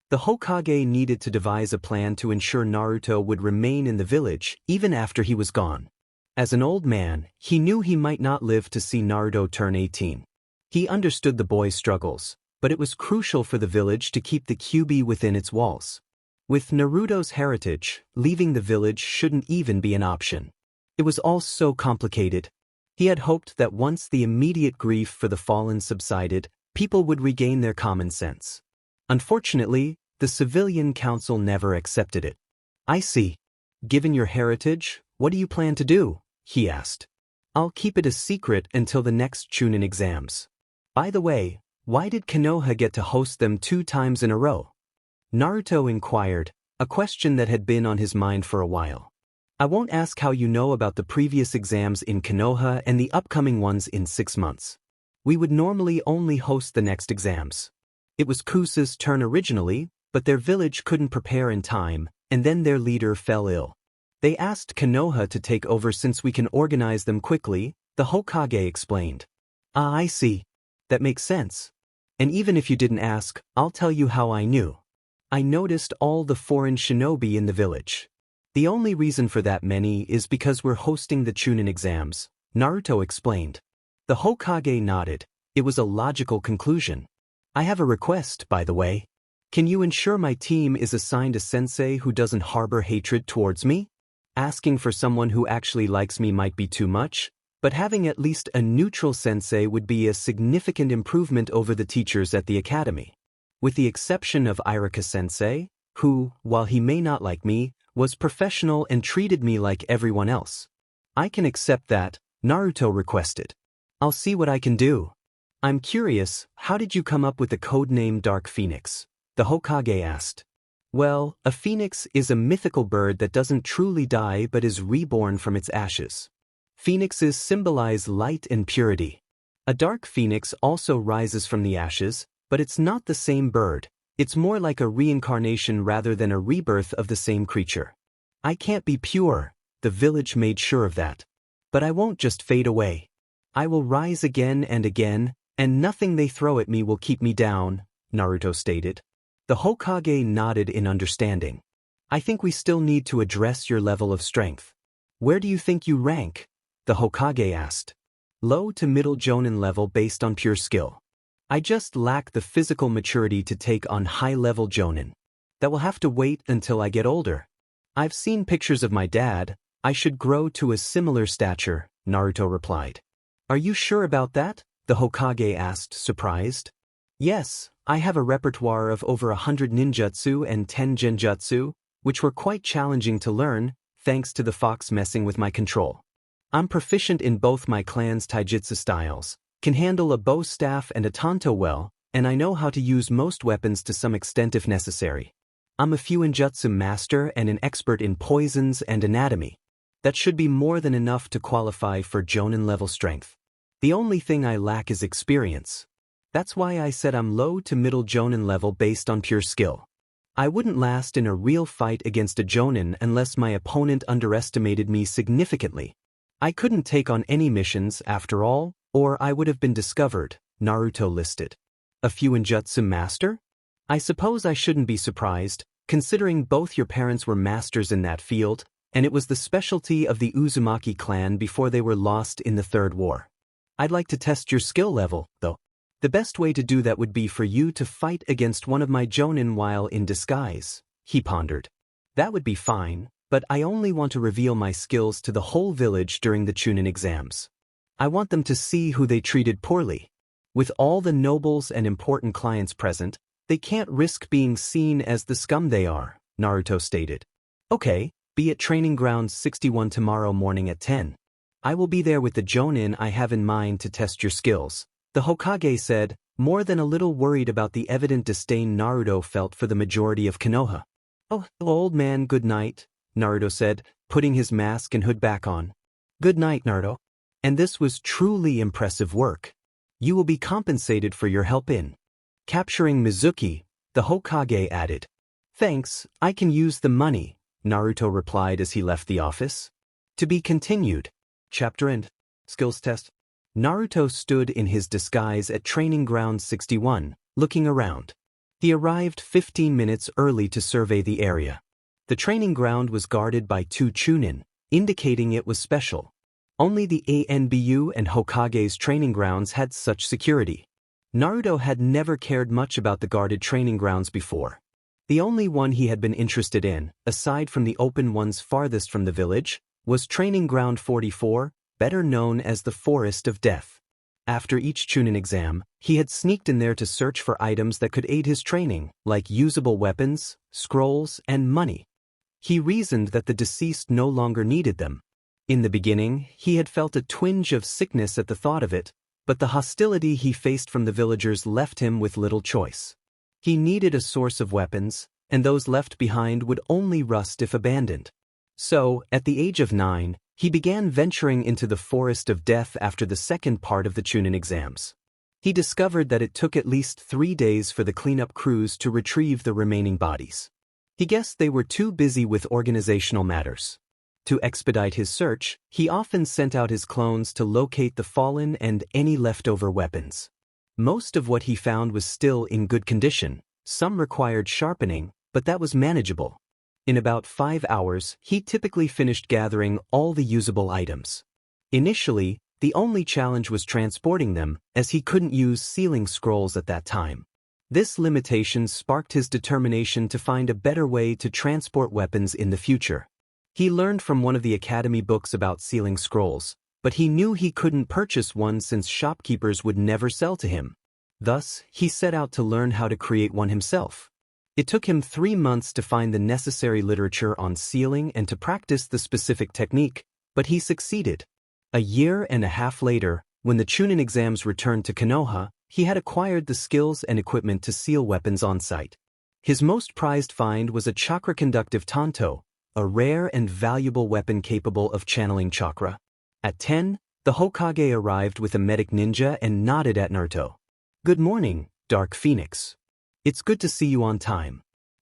The Hokage needed to devise a plan to ensure Naruto would remain in the village even after he was gone. As an old man, he knew he might not live to see Naruto turn 18. He understood the boy's struggles, but it was crucial for the village to keep the QB within its walls. With Naruto's heritage, leaving the village shouldn't even be an option. It was all so complicated. He had hoped that once the immediate grief for the fallen subsided, people would regain their common sense. Unfortunately, the civilian council never accepted it. I see. Given your heritage, what do you plan to do? He asked. I'll keep it a secret until the next Chunin exams. By the way, why did Konoha get to host them 2 times in a row? Naruto inquired, a question that had been on his mind for a while. I won't ask how you know about the previous exams in Konoha and the upcoming ones in 6 months. We would normally only host the next exams. It was Kusa's turn originally, but their village couldn't prepare in time, and then their leader fell ill. They asked Konoha to take over since we can organize them quickly, the Hokage explained. Ah, I see. That makes sense. And even if you didn't ask, I'll tell you how I knew. I noticed all the foreign shinobi in the village. The only reason for that many is because we're hosting the Chunin exams, Naruto explained. The Hokage nodded. It was a logical conclusion. I have a request, by the way. Can you ensure my team is assigned a sensei who doesn't harbor hatred towards me? Asking for someone who actually likes me might be too much, but having at least a neutral sensei would be a significant improvement over the teachers at the academy. With the exception of Irika-sensei, who, while he may not like me, was professional and treated me like everyone else. I can accept that, Naruto requested. I'll see what I can do. I'm curious, how did you come up with the codename Dark Phoenix? The Hokage asked. Well, a phoenix is a mythical bird that doesn't truly die but is reborn from its ashes. Phoenixes symbolize light and purity. A dark phoenix also rises from the ashes, but it's not the same bird. It's more like a reincarnation rather than a rebirth of the same creature. I can't be pure, the village made sure of that. But I won't just fade away. I will rise again, and nothing they throw at me will keep me down, Naruto stated. The Hokage nodded in understanding. I think we still need to address your level of strength. Where do you think you rank? The Hokage asked. Low to middle jonin level based on pure skill. I just lack the physical maturity to take on high-level jonin. That will have to wait until I get older. I've seen pictures of my dad. I should grow to a similar stature, Naruto replied. Are you sure about that? The Hokage asked, surprised. Yes, I have a repertoire of over 100 ninjutsu and 10 genjutsu, which were quite challenging to learn, thanks to the fox messing with my control. I'm proficient in both my clan's taijutsu styles, can handle a bow staff and a tanto well, and I know how to use most weapons to some extent if necessary. I'm a fuinjutsu master and an expert in poisons and anatomy. That should be more than enough to qualify for jonin level strength. The only thing I lack is experience. That's why I said I'm low to middle jonin level based on pure skill. I wouldn't last in a real fight against a jonin unless my opponent underestimated me significantly. I couldn't take on any missions after all, or I would have been discovered, Naruto listed. A fuinjutsu master? I suppose I shouldn't be surprised, considering both your parents were masters in that field, and it was the specialty of the Uzumaki clan before they were lost in the Third War. I'd like to test your skill level, though. The best way to do that would be for you to fight against one of my jonin while in disguise, he pondered. That would be fine, but I only want to reveal my skills to the whole village during the Chunin exams. I want them to see who they treated poorly. With all the nobles and important clients present, they can't risk being seen as the scum they are, Naruto stated. Okay, be at Training Ground 61 tomorrow morning at 10. I will be there with the jonin I have in mind to test your skills, the Hokage said, more than a little worried about the evident disdain Naruto felt for the majority of Konoha. Oh, old man, good night, Naruto said, putting his mask and hood back on. Good night, Naruto. And this was truly impressive work. You will be compensated for your help in capturing Mizuki, the Hokage added. Thanks, I can use the money, Naruto replied as he left the office. To be continued. Chapter End. Skills Test. Naruto stood in his disguise at Training Ground 61, looking around. He arrived 15 minutes early to survey the area. The training ground was guarded by 2 Chunin, indicating it was special. Only the ANBU and Hokage's training grounds had such security. Naruto had never cared much about the guarded training grounds before. The only one he had been interested in, aside from the open ones farthest from the village, was Training Ground 44, better known as the Forest of Death. After each Chunin exam, he had sneaked in there to search for items that could aid his training, like usable weapons, scrolls, and money. He reasoned that the deceased no longer needed them. In the beginning, he had felt a twinge of sickness at the thought of it, but the hostility he faced from the villagers left him with little choice. He needed a source of weapons, and those left behind would only rust if abandoned. So, at the age of 9, he began venturing into the Forest of Death after the second part of the Chunin exams. He discovered that it took at least 3 days for the cleanup crews to retrieve the remaining bodies. He guessed they were too busy with organizational matters. To expedite his search, he often sent out his clones to locate the fallen and any leftover weapons. Most of what he found was still in good condition. Some required sharpening, but that was manageable. In about 5 hours, he typically finished gathering all the usable items. Initially, the only challenge was transporting them, as he couldn't use sealing scrolls at that time. This limitation sparked his determination to find a better way to transport weapons in the future. He learned from one of the academy books about sealing scrolls, but he knew he couldn't purchase one since shopkeepers would never sell to him. Thus, he set out to learn how to create one himself. It took him 3 months to find the necessary literature on sealing and to practice the specific technique, but he succeeded. A year and a half later, when the Chunin exams returned to Konoha, he had acquired the skills and equipment to seal weapons on site. His most prized find was a chakra-conductive tanto, a rare and valuable weapon capable of channeling chakra. At 10, the Hokage arrived with a medic ninja and nodded at Naruto. Good morning, Dark Phoenix. It's good to see you on time.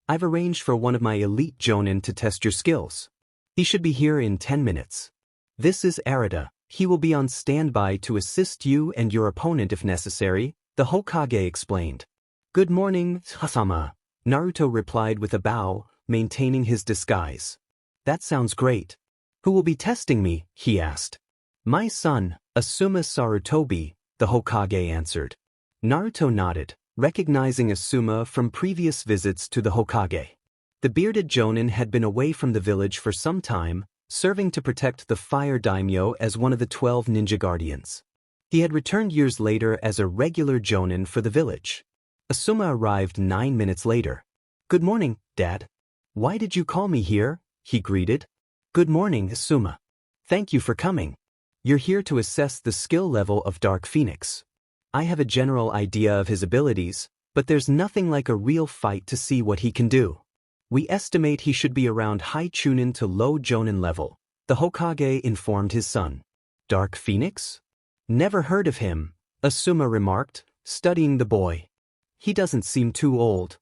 I've arranged for one of my elite jonin to test your skills. He should be here in 10 minutes. This is Arita. He will be on standby to assist you and your opponent if necessary, the Hokage explained. Good morning, Hasama. Naruto replied with a bow, maintaining his disguise. That sounds great. Who will be testing me? He asked. My son, Asuma Sarutobi, the Hokage answered. Naruto nodded, recognizing Asuma from previous visits to the Hokage. The bearded jonin had been away from the village for some time, serving to protect the fire daimyo as one of the 12 ninja guardians. He had returned years later as a regular jonin for the village. Asuma arrived 9 minutes later. Good morning, Dad. Why did you call me here? He greeted. Good morning, Asuma. Thank you for coming. You're here to assess the skill level of Dark Phoenix. I have a general idea of his abilities, but there's nothing like a real fight to see what he can do. We estimate he should be around high chunin to low jonin level, the Hokage informed his son. Dark Phoenix? Never heard of him, Asuma remarked, studying the boy. He doesn't seem too old.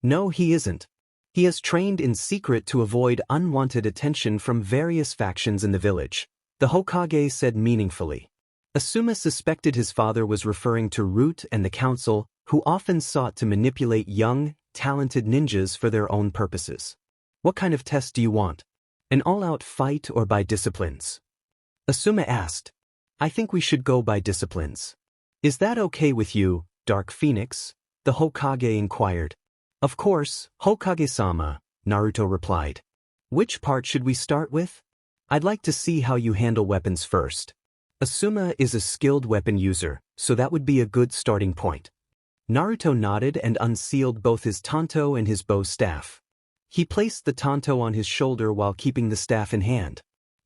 No, he isn't. He has trained in secret to avoid unwanted attention from various factions in the village, the Hokage said meaningfully. Asuma suspected his father was referring to Root and the council, who often sought to manipulate young, talented ninjas for their own purposes. What kind of test do you want? An all-out fight or by disciplines? Asuma asked. I think we should go by disciplines. Is that okay with you, Dark Phoenix? The Hokage inquired. Of course, Hokage-sama, Naruto replied. Which part should we start with? I'd like to see how you handle weapons first. Asuma is a skilled weapon user, so that would be a good starting point. Naruto nodded and unsealed both his tanto and his bow staff. He placed the tanto on his shoulder while keeping the staff in hand.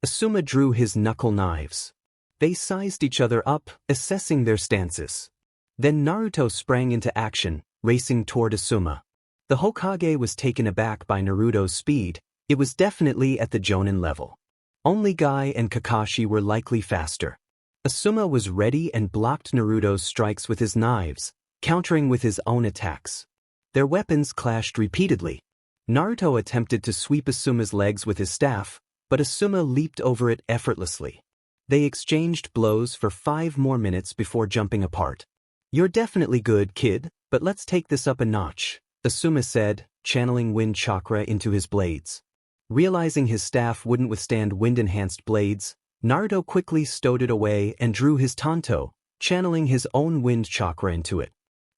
Asuma drew his knuckle knives. They sized each other up, assessing their stances. Then Naruto sprang into action, racing toward Asuma. The Hokage was taken aback by Naruto's speed. It was definitely at the jonin level. Only Guy and Kakashi were likely faster. Asuma was ready and blocked Naruto's strikes with his knives, countering with his own attacks. Their weapons clashed repeatedly. Naruto attempted to sweep Asuma's legs with his staff, but Asuma leaped over it effortlessly. They exchanged blows for 5 more minutes before jumping apart. You're definitely good, kid, but let's take this up a notch, Asuma said, channeling wind chakra into his blades. Realizing his staff wouldn't withstand wind-enhanced blades, Naruto quickly stowed it away and drew his tanto, channeling his own wind chakra into it.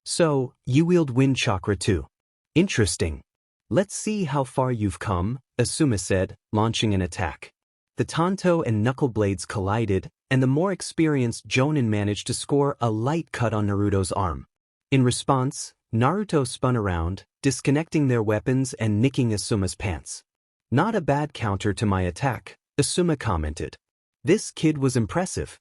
So, you wield wind chakra too. Interesting. Let's see how far you've come, Asuma said, launching an attack. The tanto and knuckle blades collided, and the more experienced jonin managed to score a light cut on Naruto's arm. In response, Naruto spun around, disconnecting their weapons and nicking Asuma's pants. Not a bad counter to my attack, Asuma commented. This kid was impressive.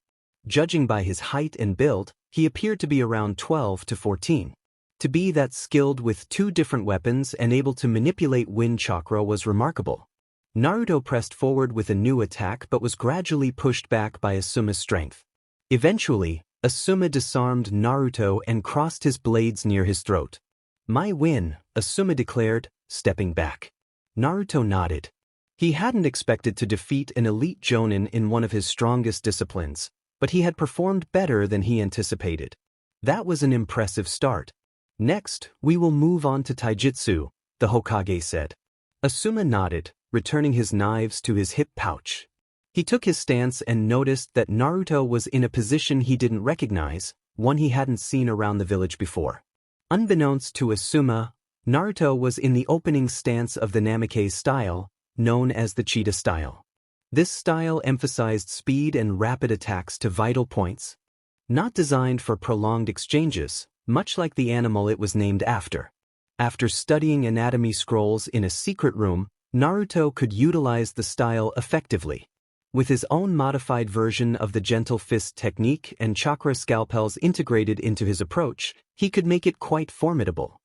Judging by his height and build, he appeared to be around 12 to 14. To be that skilled with 2 different weapons and able to manipulate wind chakra was remarkable. Naruto pressed forward with a new attack but was gradually pushed back by Asuma's strength. Eventually, Asuma disarmed Naruto and crossed his blades near his throat. My win, Asuma declared, stepping back. Naruto nodded. He hadn't expected to defeat an elite jonin in one of his strongest disciplines, but he had performed better than he anticipated. That was an impressive start. Next, we will move on to taijutsu, the Hokage said. Asuma nodded, returning his knives to his hip pouch. He took his stance and noticed that Naruto was in a position he didn't recognize, one he hadn't seen around the village before. Unbeknownst to Asuma, Naruto was in the opening stance of the Namikaze style, known as the cheetah style. This style emphasized speed and rapid attacks to vital points. Not designed for prolonged exchanges, much like the animal it was named after. After studying anatomy scrolls in a secret room, Naruto could utilize the style effectively. With his own modified version of the gentle fist technique and chakra scalpels integrated into his approach, he could make it quite formidable.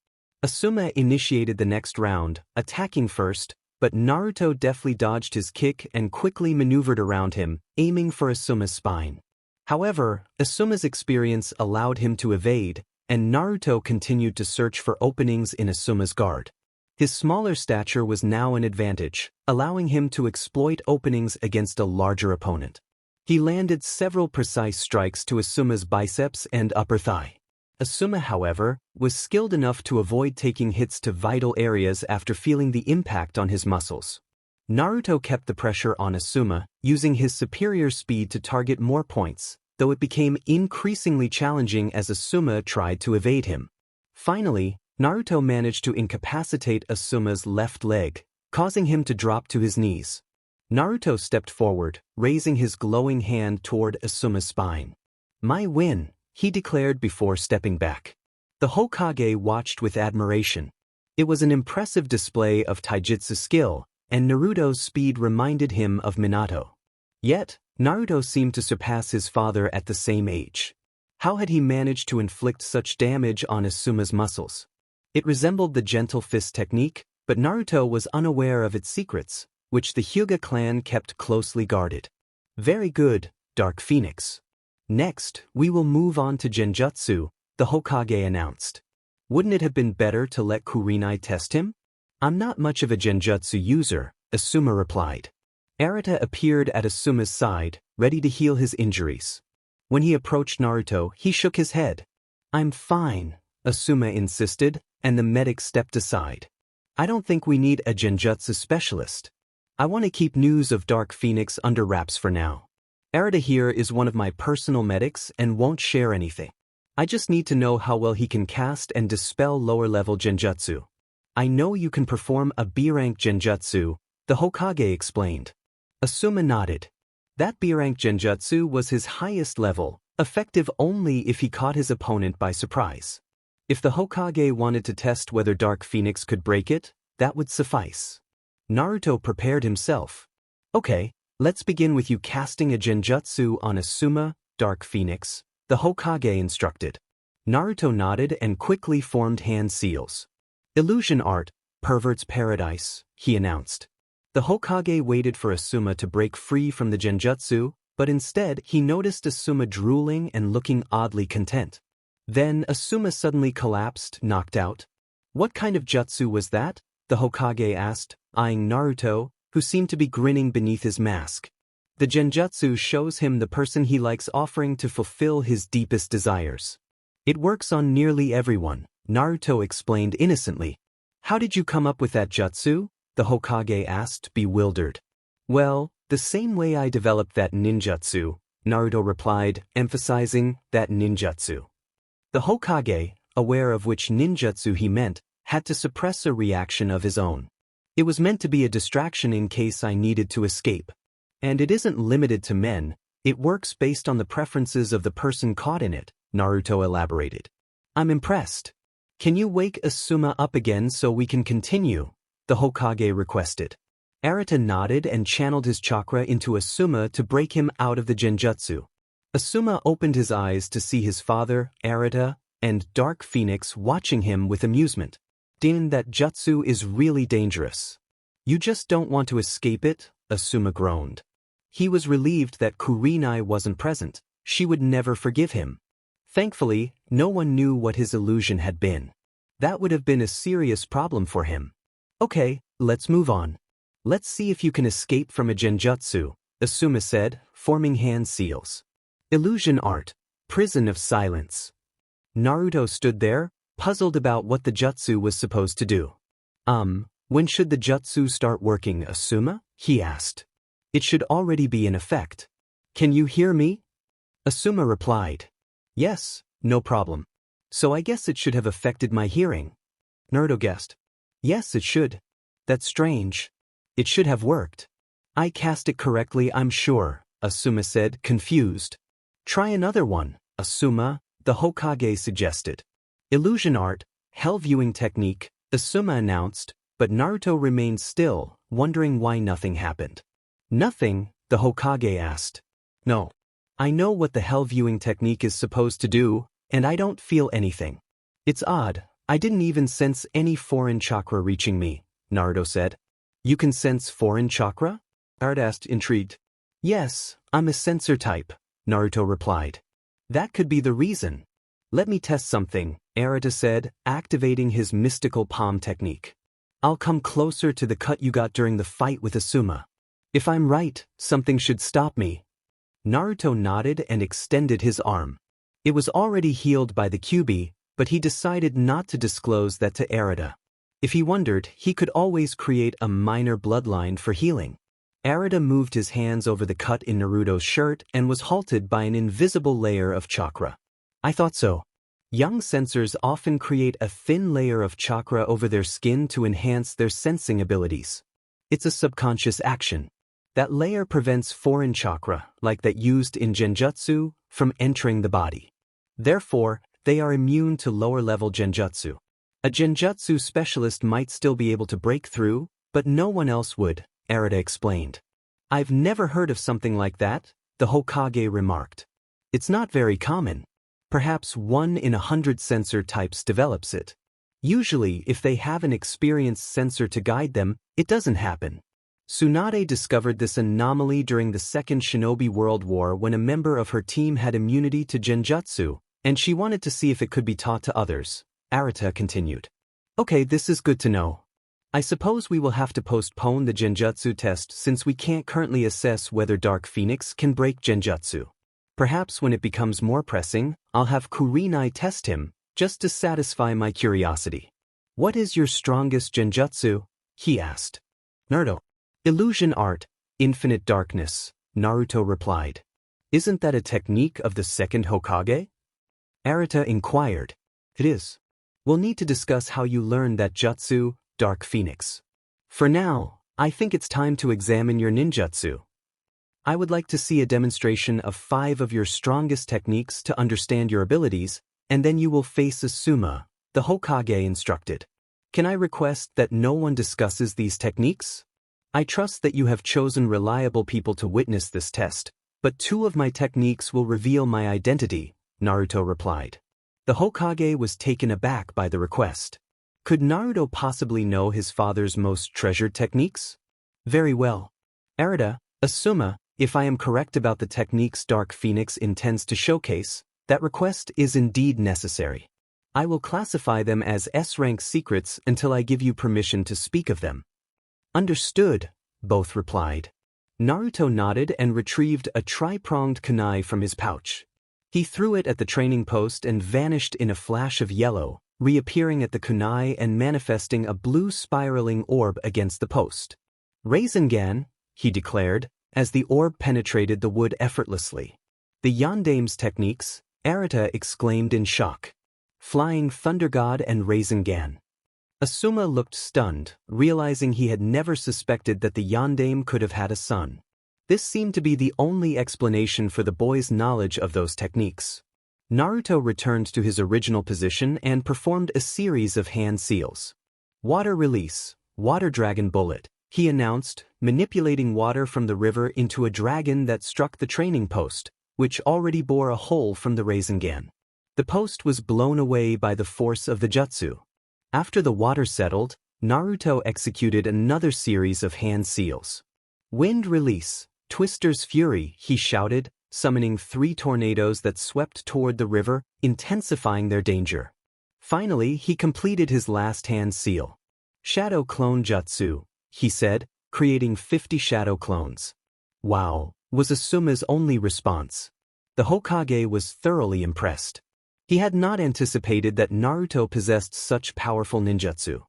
Asuma initiated the next round, attacking first, but Naruto deftly dodged his kick and quickly maneuvered around him, aiming for Asuma's spine. However, Asuma's experience allowed him to evade, and Naruto continued to search for openings in Asuma's guard. His smaller stature was now an advantage, allowing him to exploit openings against a larger opponent. He landed several precise strikes to Asuma's biceps and upper thigh. Asuma, however, was skilled enough to avoid taking hits to vital areas after feeling the impact on his muscles. Naruto kept the pressure on Asuma, using his superior speed to target more points, though it became increasingly challenging as Asuma tried to evade him. Finally, Naruto managed to incapacitate Asuma's left leg, causing him to drop to his knees. Naruto stepped forward, raising his glowing hand toward Asuma's spine. "My win," he declared before stepping back. The Hokage watched with admiration. It was an impressive display of taijutsu skill, and Naruto's speed reminded him of Minato. Yet, Naruto seemed to surpass his father at the same age. How had he managed to inflict such damage on Asuma's muscles? It resembled the gentle fist technique, but Naruto was unaware of its secrets, which the Hyuga clan kept closely guarded. "Very good, Dark Phoenix. Next, we will move on to Genjutsu," the Hokage announced. "Wouldn't it have been better to let Kurenai test him?" "I'm not much of a Genjutsu user," Asuma replied. Arata appeared at Asuma's side, ready to heal his injuries. When he approached Naruto, he shook his head. "I'm fine," Asuma insisted, and the medic stepped aside. "I don't think we need a Genjutsu specialist. I want to keep news of Dark Phoenix under wraps for now. Arata here is one of my personal medics and won't share anything. I just need to know how well he can cast and dispel lower-level Genjutsu. I know you can perform a B-rank Genjutsu," the Hokage explained. Asuma nodded. That B-rank Genjutsu was his highest level, effective only if he caught his opponent by surprise. If the Hokage wanted to test whether Dark Phoenix could break it, that would suffice. Naruto prepared himself. "Okay, let's begin with you casting a Genjutsu on Asuma, Dark Phoenix," the Hokage instructed. Naruto nodded and quickly formed hand seals. "Illusion art, pervert's paradise," he announced. The Hokage waited for Asuma to break free from the Genjutsu, but instead he noticed Asuma drooling and looking oddly content. Then Asuma suddenly collapsed, knocked out. "What kind of jutsu was that?" the Hokage asked, eyeing Naruto, who seemed to be grinning beneath his mask. "The Genjutsu shows him the person he likes offering to fulfill his deepest desires. It works on nearly everyone," Naruto explained innocently. "How did you come up with that jutsu?" the Hokage asked, bewildered. "Well, the same way I developed that ninjutsu," Naruto replied, emphasizing that ninjutsu. The Hokage, aware of which ninjutsu he meant, had to suppress a reaction of his own. "It was meant to be a distraction in case I needed to escape. And it isn't limited to men, it works based on the preferences of the person caught in it," Naruto elaborated. "I'm impressed. Can you wake Asuma up again so we can continue?" the Hokage requested. Arata nodded and channeled his chakra into Asuma to break him out of the Genjutsu. Asuma opened his eyes to see his father, Arata, and Dark Phoenix watching him with amusement. "Din, that jutsu is really dangerous. You just don't want to escape it," Asuma groaned. He was relieved that Kurenai wasn't present. She would never forgive him. Thankfully, no one knew what his illusion had been. That would have been a serious problem for him. "Okay, let's move on. Let's see if you can escape from a Genjutsu," Asuma said, forming hand seals. "Illusion art, prison of silence." Naruto stood there, puzzled about what the jutsu was supposed to do. When should the jutsu start working, Asuma?" he asked. "It should already be in effect. Can you hear me?" Asuma replied. "Yes, no problem. So I guess it should have affected my hearing." Naruto guessed. "Yes, it should. That's strange. It should have worked. I cast it correctly, I'm sure," Asuma said, confused. "Try another one, Asuma," the Hokage suggested. "Illusion art, hell viewing technique," Asuma announced, but Naruto remained still, wondering why nothing happened. "Nothing?" the Hokage asked. "No. I know what the hell viewing technique is supposed to do, and I don't feel anything. It's odd, I didn't even sense any foreign chakra reaching me," Naruto said. "You can sense foreign chakra?" Arata asked, intrigued. "Yes, I'm a sensor type," Naruto replied. "That could be the reason. Let me test something, Arata said, activating his mystical palm technique. I'll come closer to the cut you got during the fight with Asuma. If I'm right, something should stop me. Naruto nodded and extended his arm. It was already healed by the Kyuubi, but he decided not to disclose that to Arata. If he wondered, he could always create a minor bloodline for healing. Arata moved his hands over the cut in Naruto's shirt and was halted by an invisible layer of chakra. I thought so. Young sensors often create a thin layer of chakra over their skin to enhance their sensing abilities. It's a subconscious action. That layer prevents foreign chakra, like that used in Genjutsu, from entering the body. Therefore, they are immune to lower-level Genjutsu. A Genjutsu specialist might still be able to break through, but no one else would, Arata explained. I've never heard of something like that, the Hokage remarked. It's not very common. Perhaps 1 in 100 sensor types develops it. Usually, if they have an experienced sensor to guide them, it doesn't happen. Tsunade discovered this anomaly during the Second Shinobi World War when a member of her team had immunity to Genjutsu, and she wanted to see if it could be taught to others. Arata continued. Okay, this is good to know. I suppose we will have to postpone the Genjutsu test since we can't currently assess whether Dark Phoenix can break Genjutsu. Perhaps when it becomes more pressing, I'll have Kurenai test him, just to satisfy my curiosity. What is your strongest Genjutsu? He asked. Naruto. Illusion art, infinite darkness, Naruto replied. Isn't that a technique of the second Hokage? Arata inquired. It is. We'll need to discuss how you learned that jutsu, Dark Phoenix. For now, I think it's time to examine your ninjutsu. I would like to see a demonstration of 5 of your strongest techniques to understand your abilities, and then you will face Asuma, the Hokage instructed. Can I request that no one discusses these techniques? I trust that you have chosen reliable people to witness this test, but 2 of my techniques will reveal my identity, Naruto replied. The Hokage was taken aback by the request. Could Naruto possibly know his father's most treasured techniques? Very well. Arata, Asuma, if I am correct about the techniques Dark Phoenix intends to showcase, that request is indeed necessary. I will classify them as S-rank secrets until I give you permission to speak of them. Understood, both replied. Naruto nodded and retrieved a tri-pronged kunai from his pouch. He threw it at the training post and vanished in a flash of yellow, reappearing at the kunai and manifesting a blue spiraling orb against the post. Rasengan, he declared, as the orb penetrated the wood effortlessly. The Yandaime's techniques, Arata exclaimed in shock. Flying Thunder God and Rasengan. Asuma looked stunned, realizing he had never suspected that the Yandaime could have had a son. This seemed to be the only explanation for the boy's knowledge of those techniques. Naruto returned to his original position and performed a series of hand seals. Water release, Water Dragon Bullet, he announced, manipulating water from the river into a dragon that struck the training post, which already bore a hole from the Rasengan. The post was blown away by the force of the jutsu. After the water settled, Naruto executed another series of hand seals. Wind release, Twister's Fury, he shouted, summoning 3 tornadoes that swept toward the river, intensifying their danger. Finally, he completed his last hand seal. Shadow Clone Jutsu, he said, creating 50 shadow clones. Wow, was Asuma's only response. The Hokage was thoroughly impressed. He had not anticipated that Naruto possessed such powerful ninjutsu.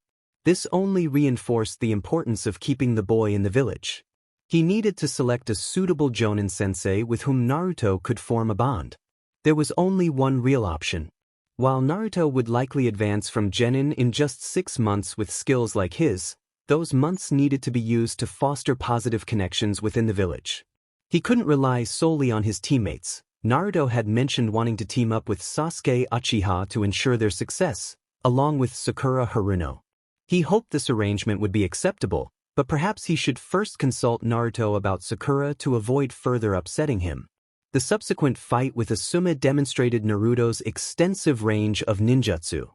This only reinforced the importance of keeping the boy in the village. He needed to select a suitable Jonin sensei with whom Naruto could form a bond. There was only one real option. While Naruto would likely advance from genin in just 6 months with skills like his, those months needed to be used to foster positive connections within the village. He couldn't rely solely on his teammates. Naruto had mentioned wanting to team up with Sasuke Uchiha to ensure their success, along with Sakura Haruno. He hoped this arrangement would be acceptable, but perhaps he should first consult Naruto about Sakura to avoid further upsetting him. The subsequent fight with Asuma demonstrated Naruto's extensive range of ninjutsu.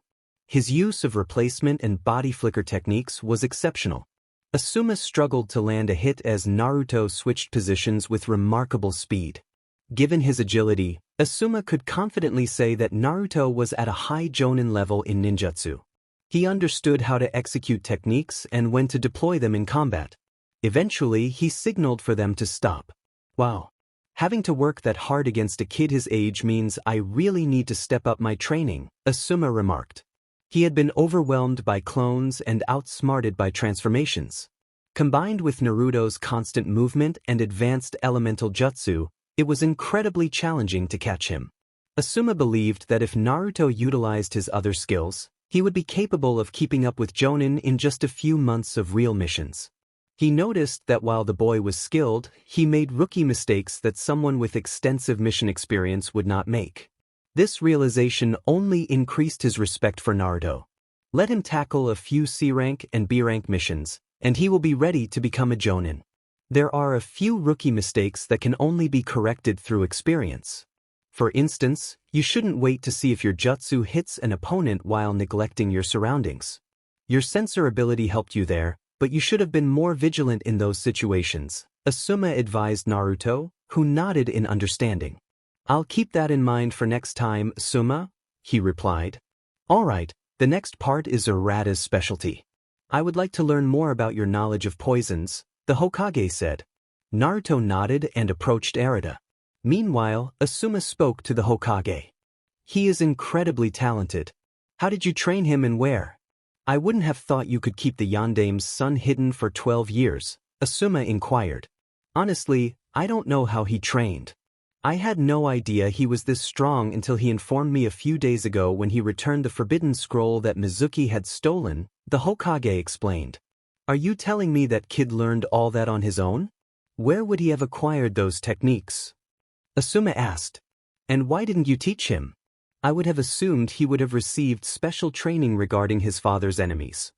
His use of replacement and body flicker techniques was exceptional. Asuma struggled to land a hit as Naruto switched positions with remarkable speed. Given his agility, Asuma could confidently say that Naruto was at a high Jonin level in ninjutsu. He understood how to execute techniques and when to deploy them in combat. Eventually, he signaled for them to stop. Wow. Having to work that hard against a kid his age means I really need to step up my training, Asuma remarked. He had been overwhelmed by clones and outsmarted by transformations. Combined with Naruto's constant movement and advanced elemental jutsu, it was incredibly challenging to catch him. Asuma believed that if Naruto utilized his other skills, he would be capable of keeping up with Jonin in just a few months of real missions. He noticed that while the boy was skilled, he made rookie mistakes that someone with extensive mission experience would not make. This realization only increased his respect for Naruto. Let him tackle a few C-rank and B-rank missions, and he will be ready to become a Jonin. There are a few rookie mistakes that can only be corrected through experience. For instance, you shouldn't wait to see if your jutsu hits an opponent while neglecting your surroundings. Your sensor ability helped you there, but you should have been more vigilant in those situations, Asuma advised Naruto, who nodded in understanding. I'll keep that in mind for next time, Asuma, he replied. Alright, the next part is Urata's specialty. I would like to learn more about your knowledge of poisons, the Hokage said. Naruto nodded and approached Urata. Meanwhile, Asuma spoke to the Hokage. He is incredibly talented. How did you train him and where? I wouldn't have thought you could keep the Yandame's son hidden for 12 years, Asuma inquired. Honestly, I don't know how he trained. I had no idea he was this strong until he informed me a few days ago when he returned the forbidden scroll that Mizuki had stolen, the Hokage explained. Are you telling me that kid learned all that on his own? Where would he have acquired those techniques? Asuma asked. And why didn't you teach him? I would have assumed he would have received special training regarding his father's enemies.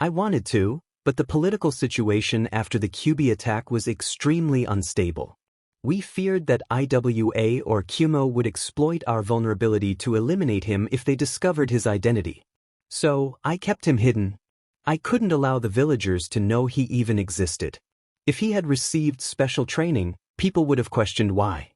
I wanted to, but the political situation after the QB attack was extremely unstable. We feared that IWA or Kumo would exploit our vulnerability to eliminate him if they discovered his identity. So, I kept him hidden. I couldn't allow the villagers to know he even existed. If he had received special training, people would have questioned why.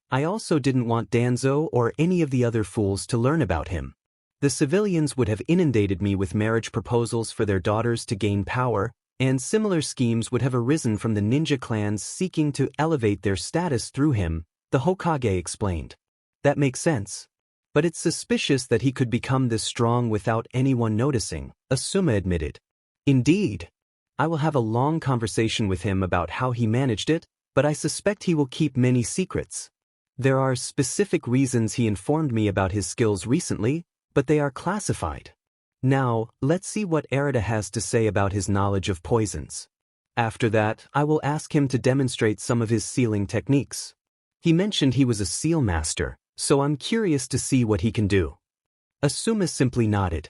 I also didn't want Danzo or any of the other fools to learn about him. The civilians would have inundated me with marriage proposals for their daughters to gain power, and similar schemes would have arisen from the ninja clans seeking to elevate their status through him, the Hokage explained. That makes sense. But it's suspicious that he could become this strong without anyone noticing, Asuma admitted. Indeed. I will have a long conversation with him about how he managed it, but I suspect he will keep many secrets. There are specific reasons he informed me about his skills recently, but they are classified. Now, let's see what Urata has to say about his knowledge of poisons. After that, I will ask him to demonstrate some of his sealing techniques. He mentioned he was a seal master, so I'm curious to see what he can do. Asuma simply nodded.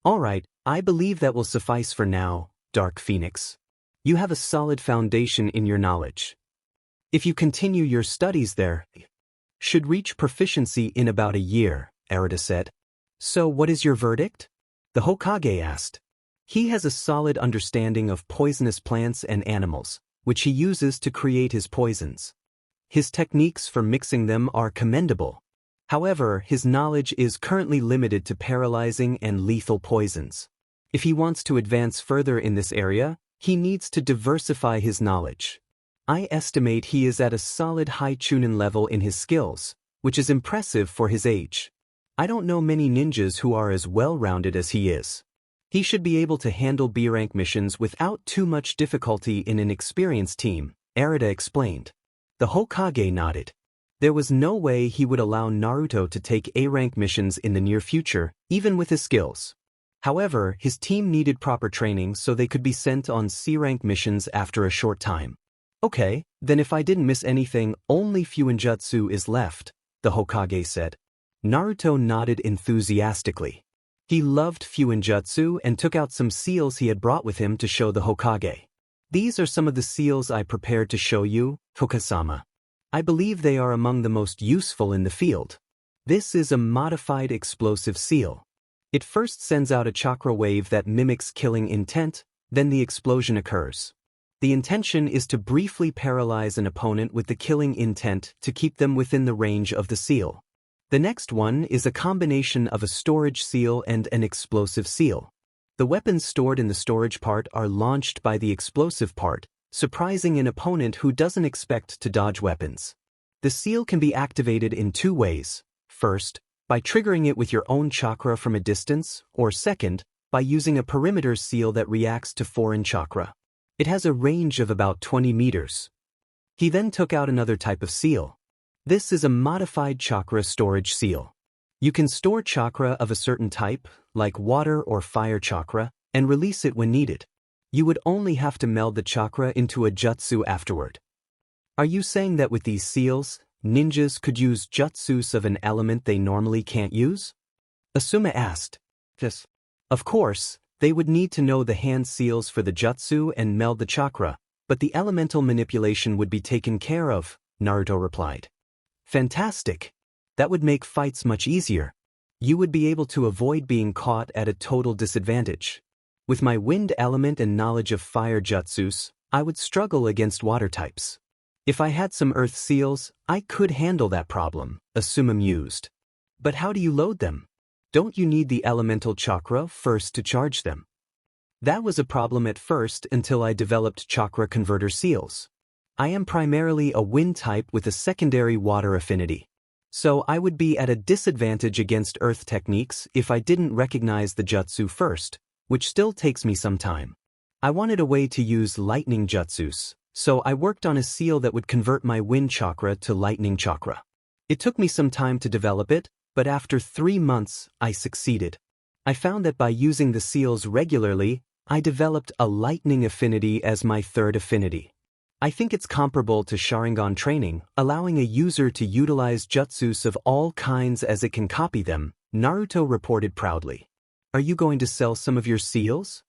Alright, I believe that will suffice for now, Dark Phoenix. You have a solid foundation in your knowledge. If you continue your studies there, should reach proficiency in about a year, Urata said. So what is your verdict? The Hokage asked. He has a solid understanding of poisonous plants and animals, which he uses to create his poisons. His techniques for mixing them are commendable. However, his knowledge is currently limited to paralyzing and lethal poisons. If he wants to advance further in this area, he needs to diversify his knowledge. I estimate he is at a solid high Chunin level in his skills, which is impressive for his age. I don't know many ninjas who are as well-rounded as he is. He should be able to handle B-rank missions without too much difficulty in an experienced team, Urata explained. The Hokage nodded. There was no way he would allow Naruto to take A-rank missions in the near future, even with his skills. However, his team needed proper training so they could be sent on C-rank missions after a short time. Okay, then if I didn't miss anything, only Finalizing is left, the Hokage said. Naruto nodded enthusiastically. He loved Finalizing and took out some seals he had brought with him to show the Hokage. These are some of the seals I prepared to show you, Hokage-sama. I believe they are among the most useful in the field. This is a modified explosive seal. It first sends out a chakra wave that mimics killing intent, then the explosion occurs. The intention is to briefly paralyze an opponent with the killing intent to keep them within the range of the seal. The next one is a combination of a storage seal and an explosive seal. The weapons stored in the storage part are launched by the explosive part, surprising an opponent who doesn't expect to dodge weapons. The seal can be activated in two ways. First, by triggering it with your own chakra from a distance, or second, by using a perimeter seal that reacts to foreign chakra. It has a range of about 20 meters. He then took out another type of seal. This is a modified chakra storage seal. You can store chakra of a certain type, like water or fire chakra, and release it when needed. You would only have to meld the chakra into a jutsu afterward. Are you saying that with these seals, ninjas could use jutsus of an element they normally can't use? Asuma asked. Yes. Of course, they would need to know the hand seals for the jutsu and meld the chakra, but the elemental manipulation would be taken care of, Naruto replied. Fantastic. That would make fights much easier. You would be able to avoid being caught at a total disadvantage. With my wind element and knowledge of fire jutsus, I would struggle against water types. If I had some earth seals, I could handle that problem, Asuma mused. But how do you load them? Don't you need the elemental chakra first to charge them? That was a problem at first until I developed chakra converter seals. I am primarily a wind type with a secondary water affinity. So I would be at a disadvantage against earth techniques if I didn't recognize the jutsu first, which still takes me some time. I wanted a way to use lightning jutsus, so I worked on a seal that would convert my wind chakra to lightning chakra. It took me some time to develop it, but after 3 months, I succeeded. I found that by using the seals regularly, I developed a lightning affinity as my third affinity. I think it's comparable to Sharingan training, allowing a user to utilize jutsus of all kinds as it can copy them, Naruto reported proudly. Are you going to sell some of your seals?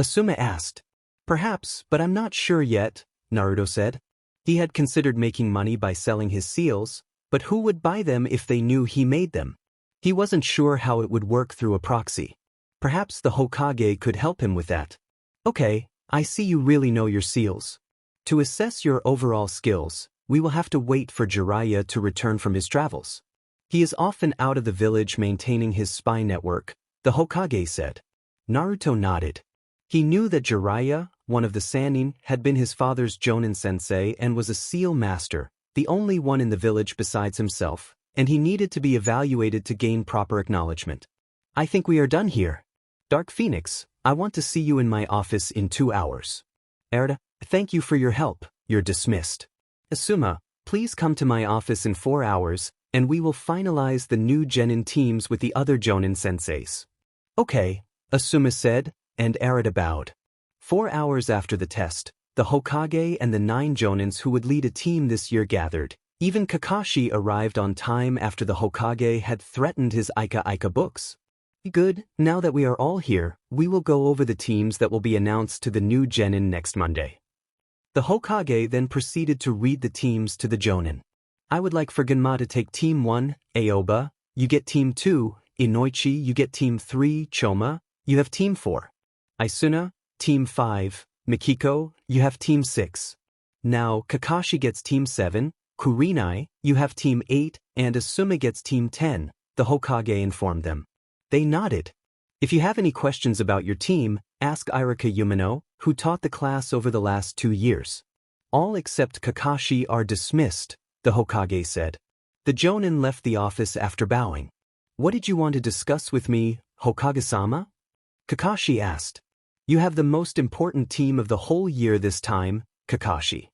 Asuma asked. Perhaps, but I'm not sure yet, Naruto said. He had considered making money by selling his seals, but who would buy them if they knew he made them? He wasn't sure how it would work through a proxy. Perhaps the Hokage could help him with that. Okay, I see you really know your seals. To assess your overall skills, we will have to wait for Jeriah to return from his travels. He is often out of the village maintaining his spy network, the Hokage said. Naruto nodded. He knew that Jeriah, one of the Sannin, had been his father's Jonin sensei and was a seal master, the only one in the village besides himself, and he needed to be evaluated to gain proper acknowledgement. I think we are done here. Dark Phoenix, I want to see you in my office in 2 hours. Erda, thank you for your help, you're dismissed. Asuma, please come to my office in 4 hours, and we will finalize the new Genin teams with the other Jonin senseis. Okay, Asuma said, and Arata bowed. 4 hours after the test, the Hokage and the 9 Jonins who would lead a team this year gathered. Even Kakashi arrived on time after the Hokage had threatened his Ika books. Good, now that we are all here, we will go over the teams that will be announced to the new Genin next Monday. The Hokage then proceeded to read the teams to the Jonin. I would like for Genma to take Team 1, Aoba, you get Team 2, Inoichi, you get Team 3, Choma, you have Team 4. Isuna, Team 5, Mikiko, you have Team 6. Now, Kakashi gets Team 7, Kurinai, you have Team 8, and Asuma gets Team 10, the Hokage informed them. They nodded. If you have any questions about your team, ask Irika Yumino, who taught the class over the last 2 years. All except Kakashi are dismissed, the Hokage said. The Jonin left the office after bowing. What did you want to discuss with me, Hokage-sama? Kakashi asked. You have the most important team of the whole year this time, Kakashi.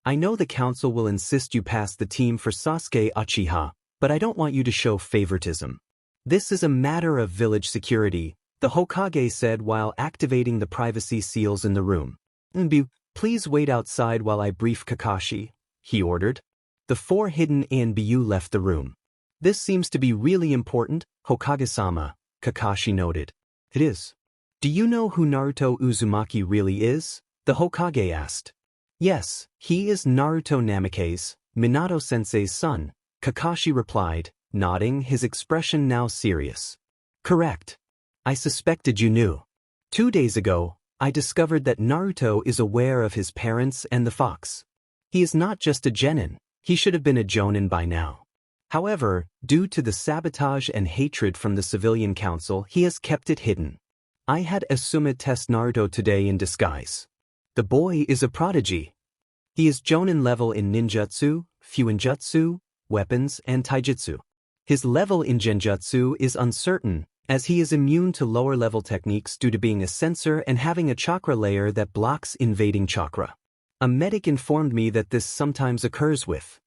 I know the council will insist you pass the team for Sasuke Uchiha, but I don't want you to show favoritism. This is a matter of village security, the Hokage said while activating the privacy seals in the room. Please wait outside while I brief Kakashi, he ordered. The 4 hidden Anbu left the room. This seems to be really important, Hokage-sama, Kakashi noted. It is. Do you know who Naruto Uzumaki really is? The Hokage asked. Yes, he is Naruto Namake's, Minato-sensei's son, Kakashi replied, nodding, his expression now serious. Correct. I suspected you knew. 2 days ago, I discovered that Naruto is aware of his parents and the fox. He is not just a genin, he should have been a jonin by now. However, due to the sabotage and hatred from the civilian council, he has kept it hidden. I had Asuma test Naruto today in disguise. The boy is a prodigy. He is Jonin level in ninjutsu, fuinjutsu, weapons, and taijutsu. His level in genjutsu is uncertain, as he is immune to lower-level techniques due to being a sensor and having a chakra layer that blocks invading chakra. A medic informed me that this sometimes occurs with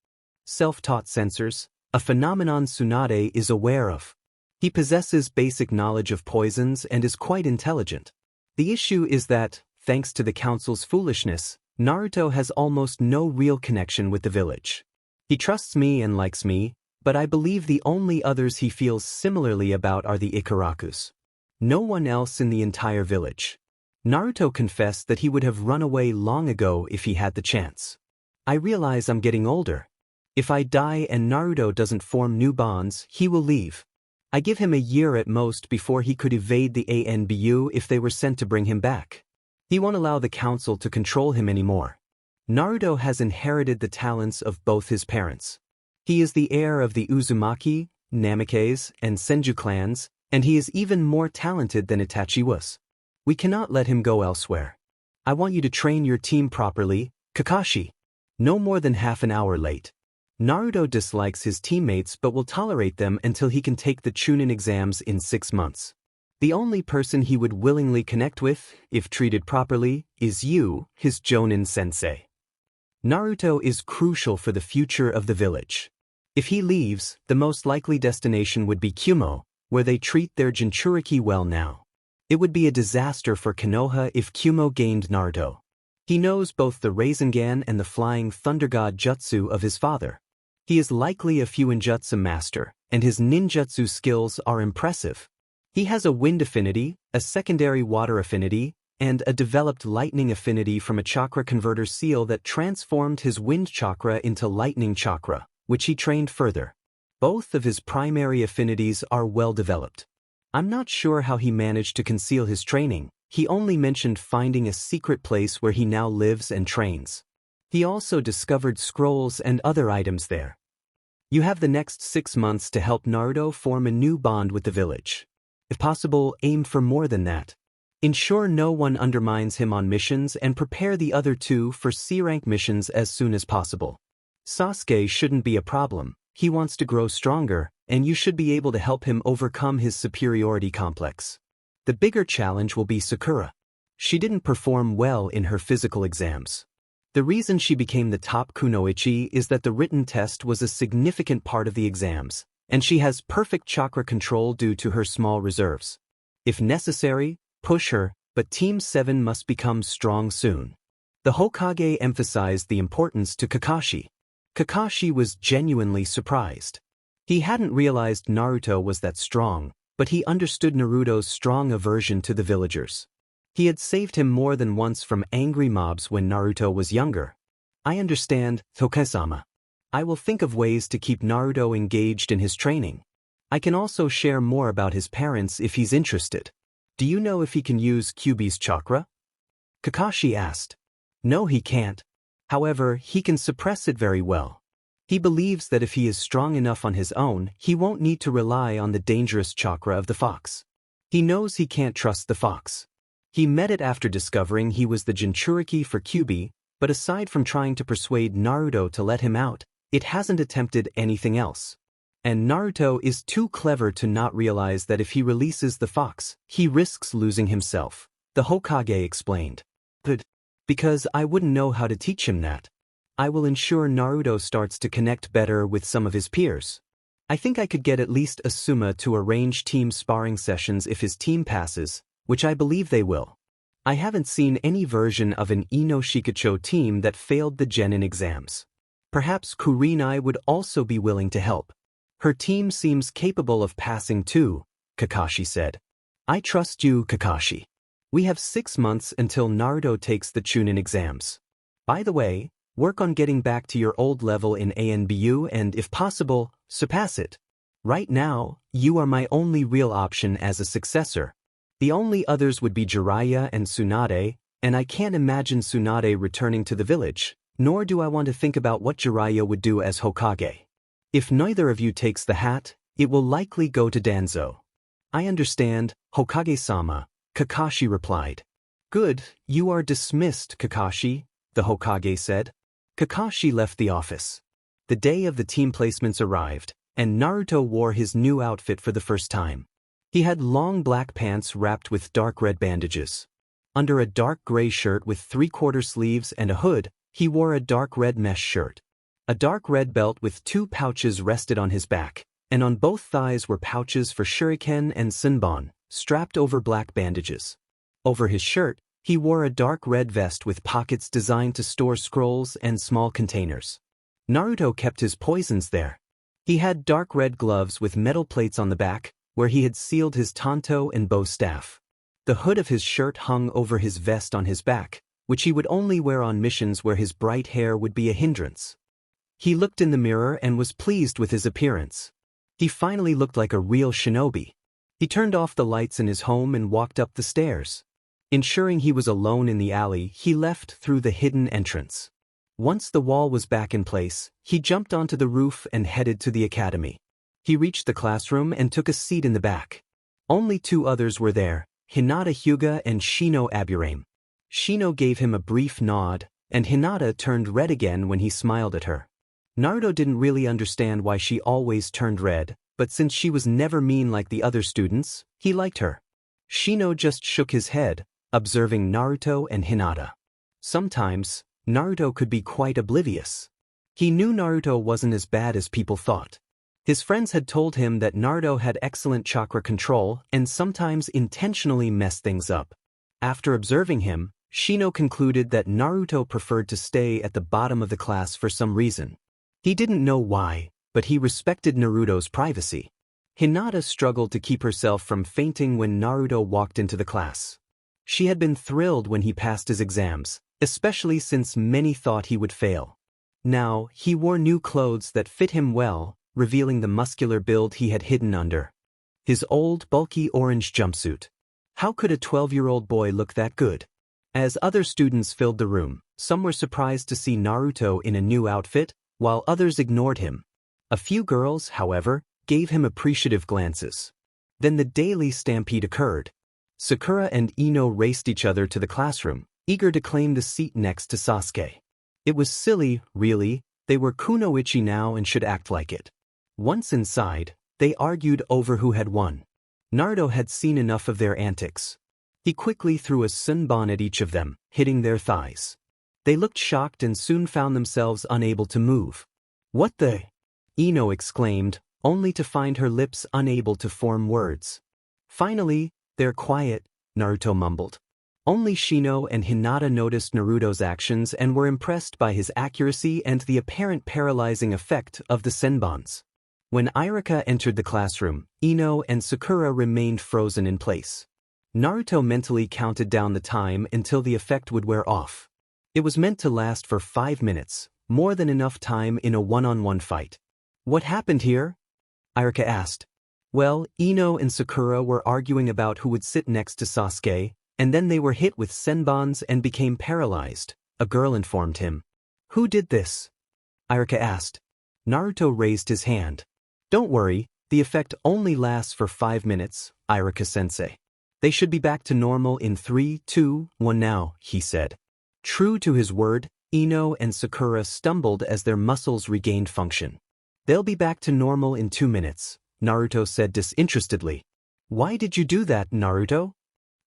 self-taught sensors, a phenomenon Tsunade is aware of. He possesses basic knowledge of poisons and is quite intelligent. The issue is that, thanks to the council's foolishness, Naruto has almost no real connection with the village. He trusts me and likes me, but I believe the only others he feels similarly about are the Ikarakus. No one else in the entire village. Naruto confessed that he would have run away long ago if he had the chance. I realize I'm getting older. If I die and Naruto doesn't form new bonds, he will leave. I give him a year at most before he could evade the ANBU if they were sent to bring him back. He won't allow the council to control him anymore. Naruto has inherited the talents of both his parents. He is the heir of the Uzumaki, Namikaze, and Senju clans, and he is even more talented than Itachi was. We cannot let him go elsewhere. I want you to train your team properly, Kakashi. No more than half an hour late. Naruto dislikes his teammates but will tolerate them until he can take the Chunin exams in 6 months. The only person he would willingly connect with, if treated properly, is you, his Jonin sensei. Naruto is crucial for the future of the village. If he leaves, the most likely destination would be Kumo, where they treat their Jinchuriki well now. It would be a disaster for Konoha if Kumo gained Naruto. He knows both the Rasengan and the Flying Thunder God Jutsu of his father. He is likely a fuinjutsu master, and his ninjutsu skills are impressive. He has a wind affinity, a secondary water affinity, and a developed lightning affinity from a chakra converter seal that transformed his wind chakra into lightning chakra, which he trained further. Both of his primary affinities are well developed. I'm not sure how he managed to conceal his training. He only mentioned finding a secret place where he now lives and trains. He also discovered scrolls and other items there. You have the next 6 months to help Naruto form a new bond with the village. If possible, aim for more than that. Ensure no one undermines him on missions and prepare the other two for C-rank missions as soon as possible. Sasuke shouldn't be a problem. He wants to grow stronger, and you should be able to help him overcome his superiority complex. The bigger challenge will be Sakura. She didn't perform well in her physical exams. The reason she became the top kunoichi is that the written test was a significant part of the exams, and she has perfect chakra control due to her small reserves. If necessary, push her, but Team 7 must become strong soon. The Hokage emphasized the importance to Kakashi. Kakashi was genuinely surprised. He hadn't realized Naruto was that strong, but he understood Naruto's strong aversion to the villagers. He had saved him more than once from angry mobs when Naruto was younger. I understand, Toke-sama. I will think of ways to keep Naruto engaged in his training. I can also share more about his parents if he's interested. Do you know if he can use Kyuubi's chakra? Kakashi asked. No, he can't. However, he can suppress it very well. He believes that if he is strong enough on his own, he won't need to rely on the dangerous chakra of the fox. He knows he can't trust the fox. He met it after discovering he was the Jinchuriki for Kyuubi, but aside from trying to persuade Naruto to let him out, it hasn't attempted anything else. And Naruto is too clever to not realize that if he releases the fox, he risks losing himself, the Hokage explained. But because I wouldn't know how to teach him that. I will ensure Naruto starts to connect better with some of his peers. I think I could get at least Asuma to arrange team sparring sessions if his team passes, which I believe they will. I haven't seen any version of an Ino Shikacho team that failed the Genin exams. Perhaps Kurenai would also be willing to help. Her team seems capable of passing too, Kakashi said. I trust you, Kakashi. We have 6 months until Naruto takes the Chunin exams. By the way, work on getting back to your old level in ANBU and, if possible, surpass it. Right now, you are my only real option as a successor. The only others would be Jeriah and Tsunade, and I can't imagine Tsunade returning to the village, nor do I want to think about what Jeriah would do as Hokage. If neither of you takes the hat, it will likely go to Danzo. I understand, Hokage-sama, Kakashi replied. Good, you are dismissed, Kakashi, the Hokage said. Kakashi left the office. The day of the team placements arrived, and Naruto wore his new outfit for the first time. He had long black pants wrapped with dark red bandages. Under a dark gray shirt with 3/4 sleeves and a hood, he wore a dark red mesh shirt. A dark red belt with 2 pouches rested on his back, and on both thighs were pouches for shuriken and senbon, strapped over black bandages. Over his shirt, he wore a dark red vest with pockets designed to store scrolls and small containers. Naruto kept his poisons there. He had dark red gloves with metal plates on the back, where he had sealed his tanto and bow staff. The hood of his shirt hung over his vest on his back, which he would only wear on missions where his bright hair would be a hindrance. He looked in the mirror and was pleased with his appearance. He finally looked like a real shinobi. He turned off the lights in his home and walked up the stairs. Ensuring he was alone in the alley, he left through the hidden entrance. Once the wall was back in place, he jumped onto the roof and headed to the academy. He reached the classroom and took a seat in the back. Only 2 others were there, Hinata Hyuga and Shino Aburame. Shino gave him a brief nod, and Hinata turned red again when he smiled at her. Naruto didn't really understand why she always turned red, but since she was never mean like the other students, he liked her. Shino just shook his head, observing Naruto and Hinata. Sometimes, Naruto could be quite oblivious. He knew Naruto wasn't as bad as people thought. His friends had told him that Naruto had excellent chakra control and sometimes intentionally messed things up. After observing him, Shino concluded that Naruto preferred to stay at the bottom of the class for some reason. He didn't know why, but he respected Naruto's privacy. Hinata struggled to keep herself from fainting when Naruto walked into the class. She had been thrilled when he passed his exams, especially since many thought he would fail. Now, he wore new clothes that fit him well, revealing the muscular build he had hidden under. His old, bulky orange jumpsuit. How could a 12-year-old boy look that good? As other students filled the room, some were surprised to see Naruto in a new outfit, while others ignored him. A few girls, however, gave him appreciative glances. Then the daily stampede occurred. Sakura and Ino raced each other to the classroom, eager to claim the seat next to Sasuke. It was silly, really. They were kunoichi now and should act like it. Once inside, they argued over who had won. Naruto had seen enough of their antics. He quickly threw a senbon at each of them, hitting their thighs. They looked shocked and soon found themselves unable to move. What the? Ino exclaimed, only to find her lips unable to form words. Finally, they're quiet, Naruto mumbled. Only Shino and Hinata noticed Naruto's actions and were impressed by his accuracy and the apparent paralyzing effect of the senbons. When Irika entered the classroom, Ino and Sakura remained frozen in place. Naruto mentally counted down the time until the effect would wear off. It was meant to last for 5 minutes, more than enough time in a one-on-one fight. What happened here? Irika asked. Well, Ino and Sakura were arguing about who would sit next to Sasuke, and then they were hit with senbons and became paralyzed, a girl informed him. Who did this? Irika asked. Naruto raised his hand. Don't worry, the effect only lasts for 5 minutes, Irika-sensei. They should be back to normal in 3, 2, 1 now, he said. True to his word, Ino and Sakura stumbled as their muscles regained function. They'll be back to normal in 2 minutes, Naruto said disinterestedly. Why did you do that, Naruto?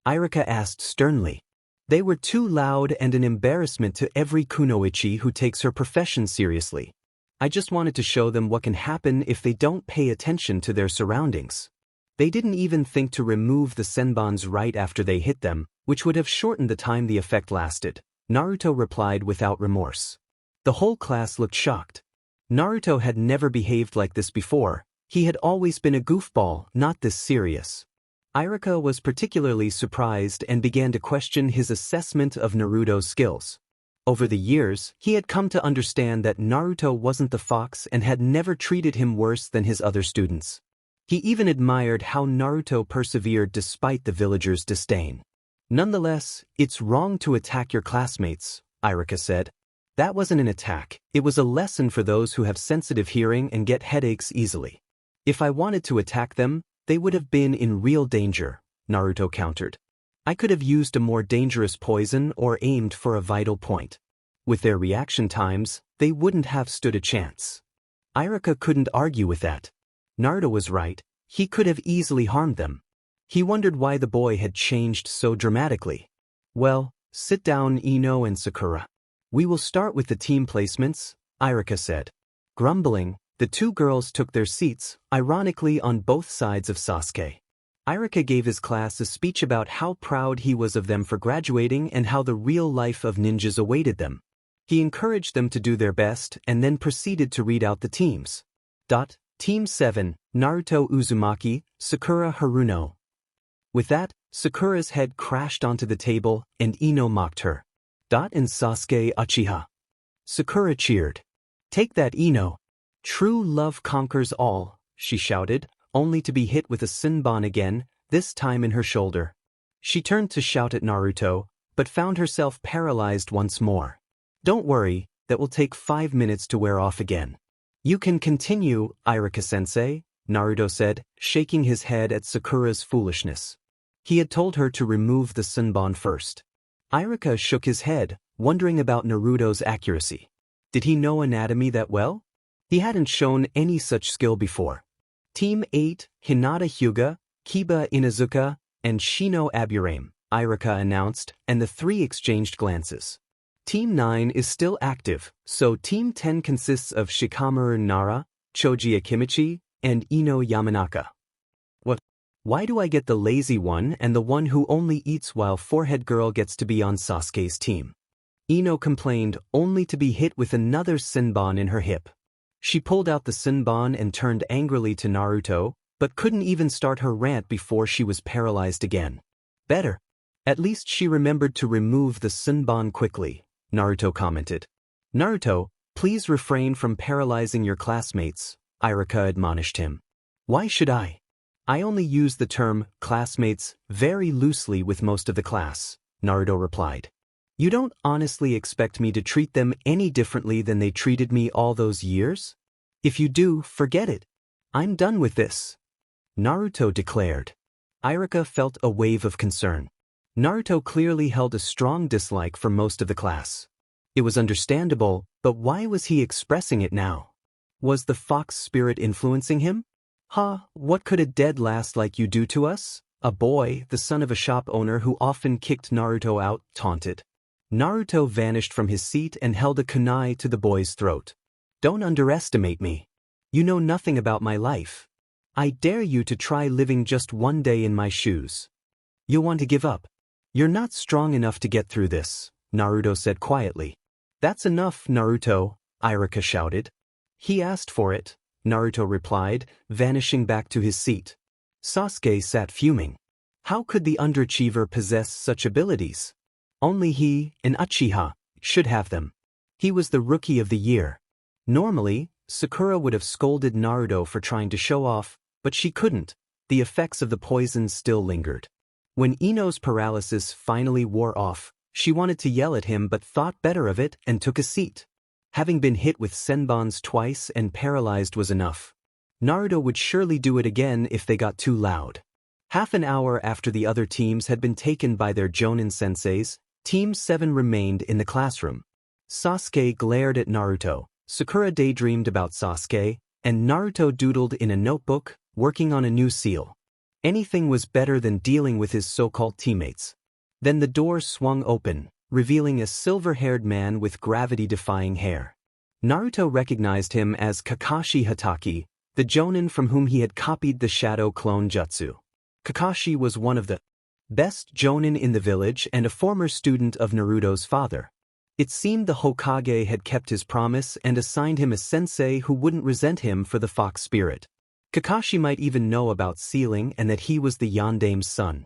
Irika asked sternly. They were too loud and an embarrassment to every kunoichi who takes her profession seriously. I just wanted to show them what can happen if they don't pay attention to their surroundings. They didn't even think to remove the senbons right after they hit them, which would have shortened the time the effect lasted, Naruto replied without remorse. The whole class looked shocked. Naruto had never behaved like this before. He had always been a goofball, not this serious. Irika was particularly surprised and began to question his assessment of Naruto's skills. Over the years, he had come to understand that Naruto wasn't the fox and had never treated him worse than his other students. He even admired how Naruto persevered despite the villagers' disdain. Nonetheless, it's wrong to attack your classmates, Irika said. That wasn't an attack, it was a lesson for those who have sensitive hearing and get headaches easily. If I wanted to attack them, they would have been in real danger, Naruto countered. I could have used a more dangerous poison or aimed for a vital point. With their reaction times, they wouldn't have stood a chance. Iruka couldn't argue with that. Naruto was right, he could have easily harmed them. He wondered why the boy had changed so dramatically. Well, sit down, Ino and Sakura. We will start with the team placements, Iruka said. Grumbling, the two girls took their seats, ironically on both sides of Sasuke. Iruka gave his class a speech about how proud he was of them for graduating and how the real life of ninjas awaited them. He encouraged them to do their best and then proceeded to read out the teams. Team 7, Naruto Uzumaki, Sakura Haruno. With that, Sakura's head crashed onto the table and Ino mocked her. And Sasuke Uchiha. Sakura cheered. Take that, Ino. True love conquers all, she shouted, only to be hit with a Senbon again, this time in her shoulder. She turned to shout at Naruto, but found herself paralyzed once more. Don't worry, that will take 5 minutes to wear off again. You can continue, Iruka-sensei, Naruto said, shaking his head at Sakura's foolishness. He had told her to remove the Senbon first. Iruka shook his head, wondering about Naruto's accuracy. Did he know anatomy that well? He hadn't shown any such skill before. Team 8, Hinata Hyuga, Kiba Inuzuka, and Shino Aburame, Iruka announced, and the three exchanged glances. Team 9 is still active, so Team 10 consists of Shikamaru Nara, Choji Akimichi, and Ino Yamanaka. What? Why do I get the lazy one and the one who only eats while Forehead Girl gets to be on Sasuke's team? Ino complained, only to be hit with another Senbon in her hip. She pulled out the Senbon and turned angrily to Naruto, but couldn't even start her rant before she was paralyzed again. Better. At least she remembered to remove the Senbon quickly, Naruto commented. Naruto, please refrain from paralyzing your classmates, Iruka admonished him. Why should I? I only use the term classmates very loosely with most of the class, Naruto replied. You don't honestly expect me to treat them any differently than they treated me all those years? If you do, forget it. I'm done with this, Naruto declared. Iruka felt a wave of concern. Naruto clearly held a strong dislike for most of the class. It was understandable, but why was he expressing it now? Was the fox spirit influencing him? What could a dead lass like you do to us? A boy, the son of a shop owner who often kicked Naruto out, taunted. Naruto vanished from his seat and held a kunai to the boy's throat. Don't underestimate me. You know nothing about my life. I dare you to try living just one day in my shoes. You'll want to give up. You're not strong enough to get through this, Naruto said quietly. That's enough, Naruto, Iruka shouted. He asked for it, Naruto replied, vanishing back to his seat. Sasuke sat fuming. How could the underachiever possess such abilities? Only he, an Uchiha, should have them. He was the rookie of the year. Normally, Sakura would have scolded Naruto for trying to show off, but she couldn't. The effects of the poison still lingered. When Ino's paralysis finally wore off, she wanted to yell at him but thought better of it and took a seat. Having been hit with Senbons twice and paralyzed was enough. Naruto would surely do it again if they got too loud. Half an hour after the other teams had been taken by their Jonin senseis, Team 7 remained in the classroom. Sasuke glared at Naruto, Sakura daydreamed about Sasuke, and Naruto doodled in a notebook, working on a new seal. Anything was better than dealing with his so-called teammates. Then the door swung open, revealing a silver-haired man with gravity-defying hair. Naruto recognized him as Kakashi Hatake, the Jonin from whom he had copied the Shadow Clone Jutsu. Kakashi was one of the best Jonin in the village and a former student of Naruto's father. It seemed the Hokage had kept his promise and assigned him a sensei who wouldn't resent him for the fox spirit. Kakashi might even know about sealing and that he was the Yandame's son.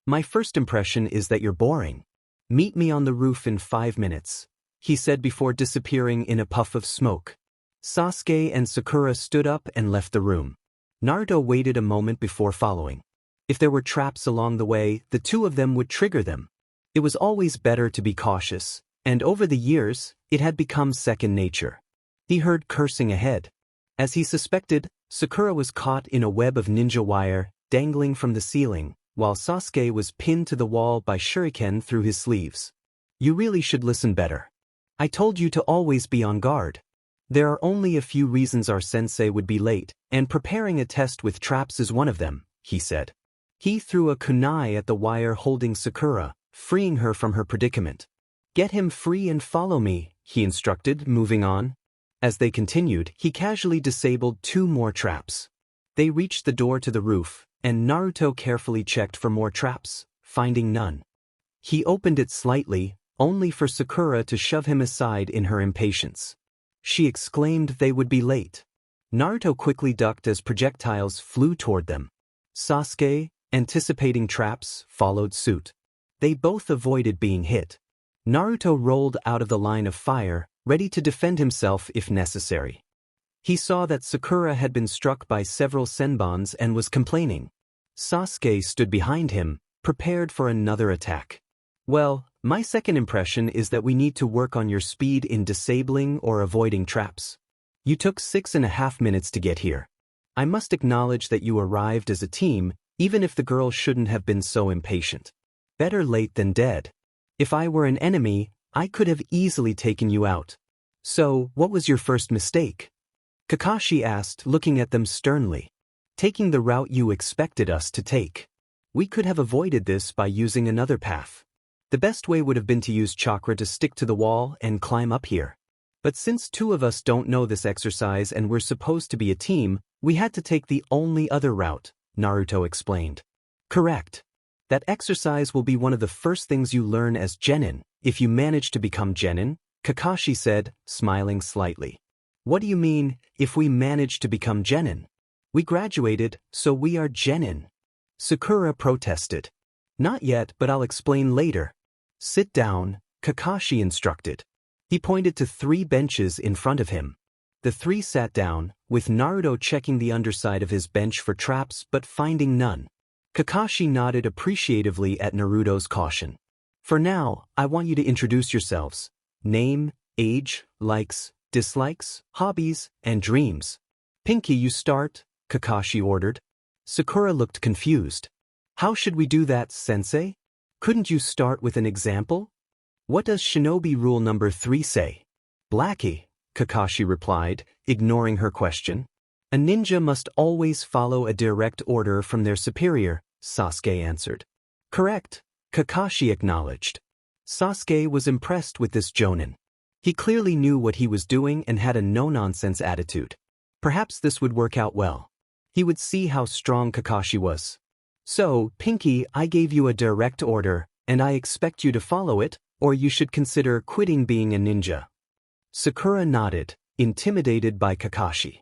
My first impression is that you're boring. Meet me on the roof in 5 minutes, he said before disappearing in a puff of smoke. Sasuke and Sakura stood up and left the room. Naruto waited a moment before following. If there were traps along the way, the two of them would trigger them. It was always better to be cautious, And over the years, it had become second nature. He heard cursing ahead. As he suspected, Sakura was caught in a web of ninja wire, dangling from the ceiling, while Sasuke was pinned to the wall by shuriken through his sleeves. You really should listen better. I told you to always be on guard. There are only a few reasons our sensei would be late, and preparing a test with traps is one of them, he said. He threw a kunai at the wire holding Sakura, freeing her from her predicament. Get him free and follow me, he instructed, moving on. As they continued, he casually disabled 2 more traps. They reached the door to the roof, and Naruto carefully checked for more traps, finding none. He opened it slightly, only for Sakura to shove him aside in her impatience. She exclaimed they would be late. Naruto quickly ducked as projectiles flew toward them. Sasuke, anticipating traps, followed suit. They both avoided being hit. Naruto rolled out of the line of fire, ready to defend himself if necessary. He saw that Sakura had been struck by several senbons and was complaining. Sasuke stood behind him, prepared for another attack. Well, my second impression is that we need to work on your speed in disabling or avoiding traps. You took 6.5 minutes to get here. I must acknowledge that you arrived as a team, even if the girl shouldn't have been so impatient. Better late than dead. If I were an enemy, I could have easily taken you out. So, what was your first mistake? Kakashi asked, looking at them sternly. Taking the route you expected us to take. We could have avoided this by using another path. The best way would have been to use chakra to stick to the wall and climb up here. But since 2 of us don't know this exercise and we're supposed to be a team, we had to take the only other route, Naruto explained. Correct. That exercise will be one of the first things you learn as genin, if you manage to become genin, Kakashi said, smiling slightly. What do you mean, if we manage to become genin? We graduated, so we are genin. Sakura protested. Not yet, but I'll explain later. Sit down, Kakashi instructed. He pointed to 3 benches in front of him. The 3 sat down, with Naruto checking the underside of his bench for traps but finding none. Kakashi nodded appreciatively at Naruto's caution. For now, I want you to introduce yourselves. Name, age, likes, dislikes, hobbies, and dreams. Pinky, you start, Kakashi ordered. Sakura looked confused. How should we do that, sensei? Couldn't you start with an example? What does shinobi rule number 3 say? Blackie, Kakashi replied, ignoring her question. A ninja must always follow a direct order from their superior, Sasuke answered. Correct, Kakashi acknowledged. Sasuke was impressed with this jonin. He clearly knew what he was doing and had a no-nonsense attitude. Perhaps this would work out well. He would see how strong Kakashi was. So, Pinky, I gave you a direct order, and I expect you to follow it, or you should consider quitting being a ninja. Sakura nodded, intimidated by Kakashi.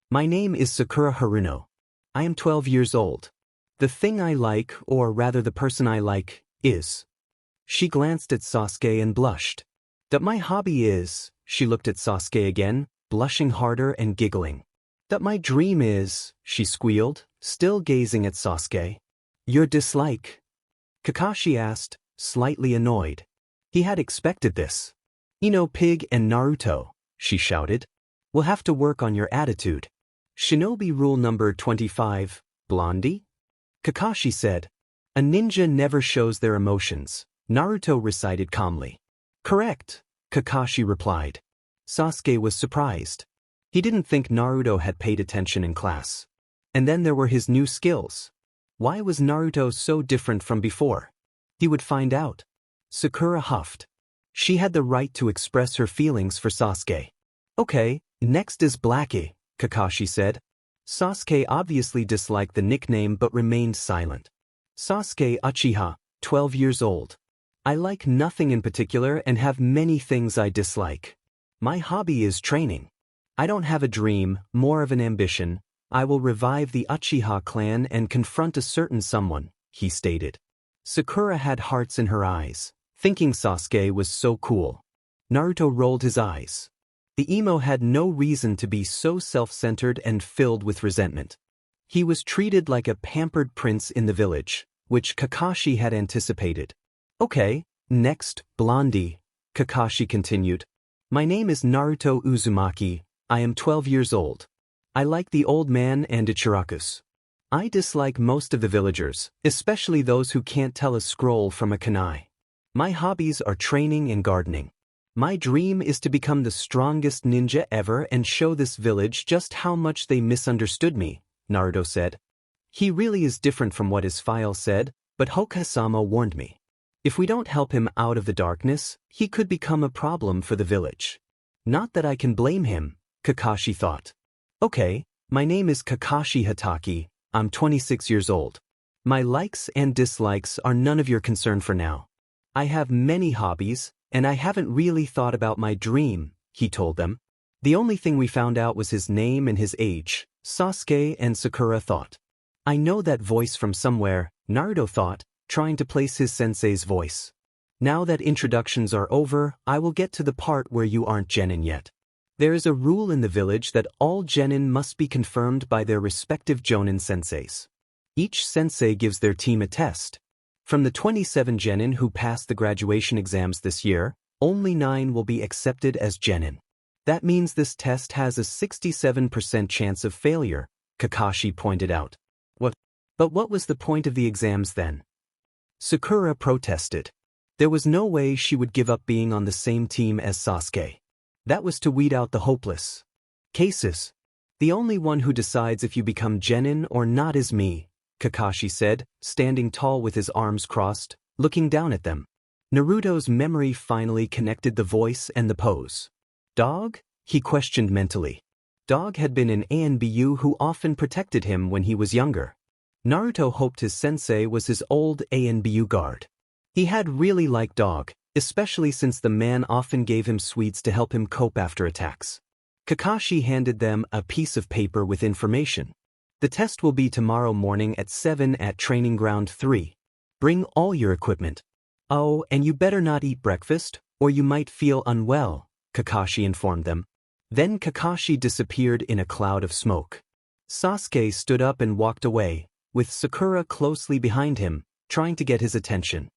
My name is Sakura Haruno. I am 12 years old. The thing I like, or rather the person I like, is. She glanced at Sasuke and blushed. That my hobby is, she looked at Sasuke again, blushing harder and giggling. That my dream is, she squealed, still gazing at Sasuke. Your dislike? Kakashi asked, slightly annoyed. He had expected this. Ino Pig and Naruto, she shouted. We'll have to work on your attitude. Shinobi rule number 25, Blondie? Kakashi said. A ninja never shows their emotions, Naruto recited calmly. Correct, Kakashi replied. Sasuke was surprised. He didn't think Naruto had paid attention in class. And then there were his new skills. Why was Naruto so different from before? He would find out. Sakura huffed. She had the right to express her feelings for Sasuke. Okay, next is Blackie, Kakashi said. Sasuke obviously disliked the nickname but remained silent. Sasuke Uchiha, 12 years old. I like nothing in particular and have many things I dislike. My hobby is training. I don't have a dream, more of an ambition. I will revive the Uchiha clan and confront a certain someone, he stated. Sakura had hearts in her eyes, thinking Sasuke was so cool. Naruto rolled his eyes. The emo had no reason to be so self-centered and filled with resentment. He was treated like a pampered prince in the village, which Kakashi had anticipated. Okay, Next, Blondie, Kakashi continued. My name is Naruto Uzumaki, I am 12 years old. I like the old man and Ichirakus. I dislike most of the villagers, especially those who can't tell a scroll from a kunai. My hobbies are training and gardening. My dream is to become the strongest ninja ever and show this village just how much they misunderstood me, Naruto said. He really is different from what his file said, but Hokage-sama warned me. If we don't help him out of the darkness, he could become a problem for the village. Not that I can blame him, Kakashi thought. Okay, my name is Kakashi Hatake, I'm 26 years old. My likes and dislikes are none of your concern for now. I have many hobbies, and I haven't really thought about my dream, he told them. The only thing we found out was his name and his age, Sasuke and Sakura thought. I know that voice from somewhere, Naruto thought, trying to place his sensei's voice. Now that introductions are over, I will get to the part where you aren't genin yet. There is a rule in the village that all genin must be confirmed by their respective jonin senseis. Each sensei gives their team a test. From the 27 genin who passed the graduation exams this year, only 9 will be accepted as genin. That means this test has a 67% chance of failure, Kakashi pointed out. But what was the point of the exams then? Sakura protested. There was no way she would give up being on the same team as Sasuke. That was to weed out the hopeless cases. The only one who decides if you become genin or not is me, Kakashi said, standing tall with his arms crossed, looking down at them. Naruto's memory finally connected the voice and the pose. Dog? He questioned mentally. Dog had been an ANBU who often protected him when he was younger. Naruto hoped his sensei was his old ANBU guard. He had really liked Dog, especially since the man often gave him sweets to help him cope after attacks. Kakashi handed them a piece of paper with information. The test will be tomorrow morning at 7 at Training Ground 3. Bring all your equipment. Oh, and you better not eat breakfast, or you might feel unwell, Kakashi informed them. Then Kakashi disappeared in a cloud of smoke. Sasuke stood up and walked away, with Sakura closely behind him, trying to get his attention.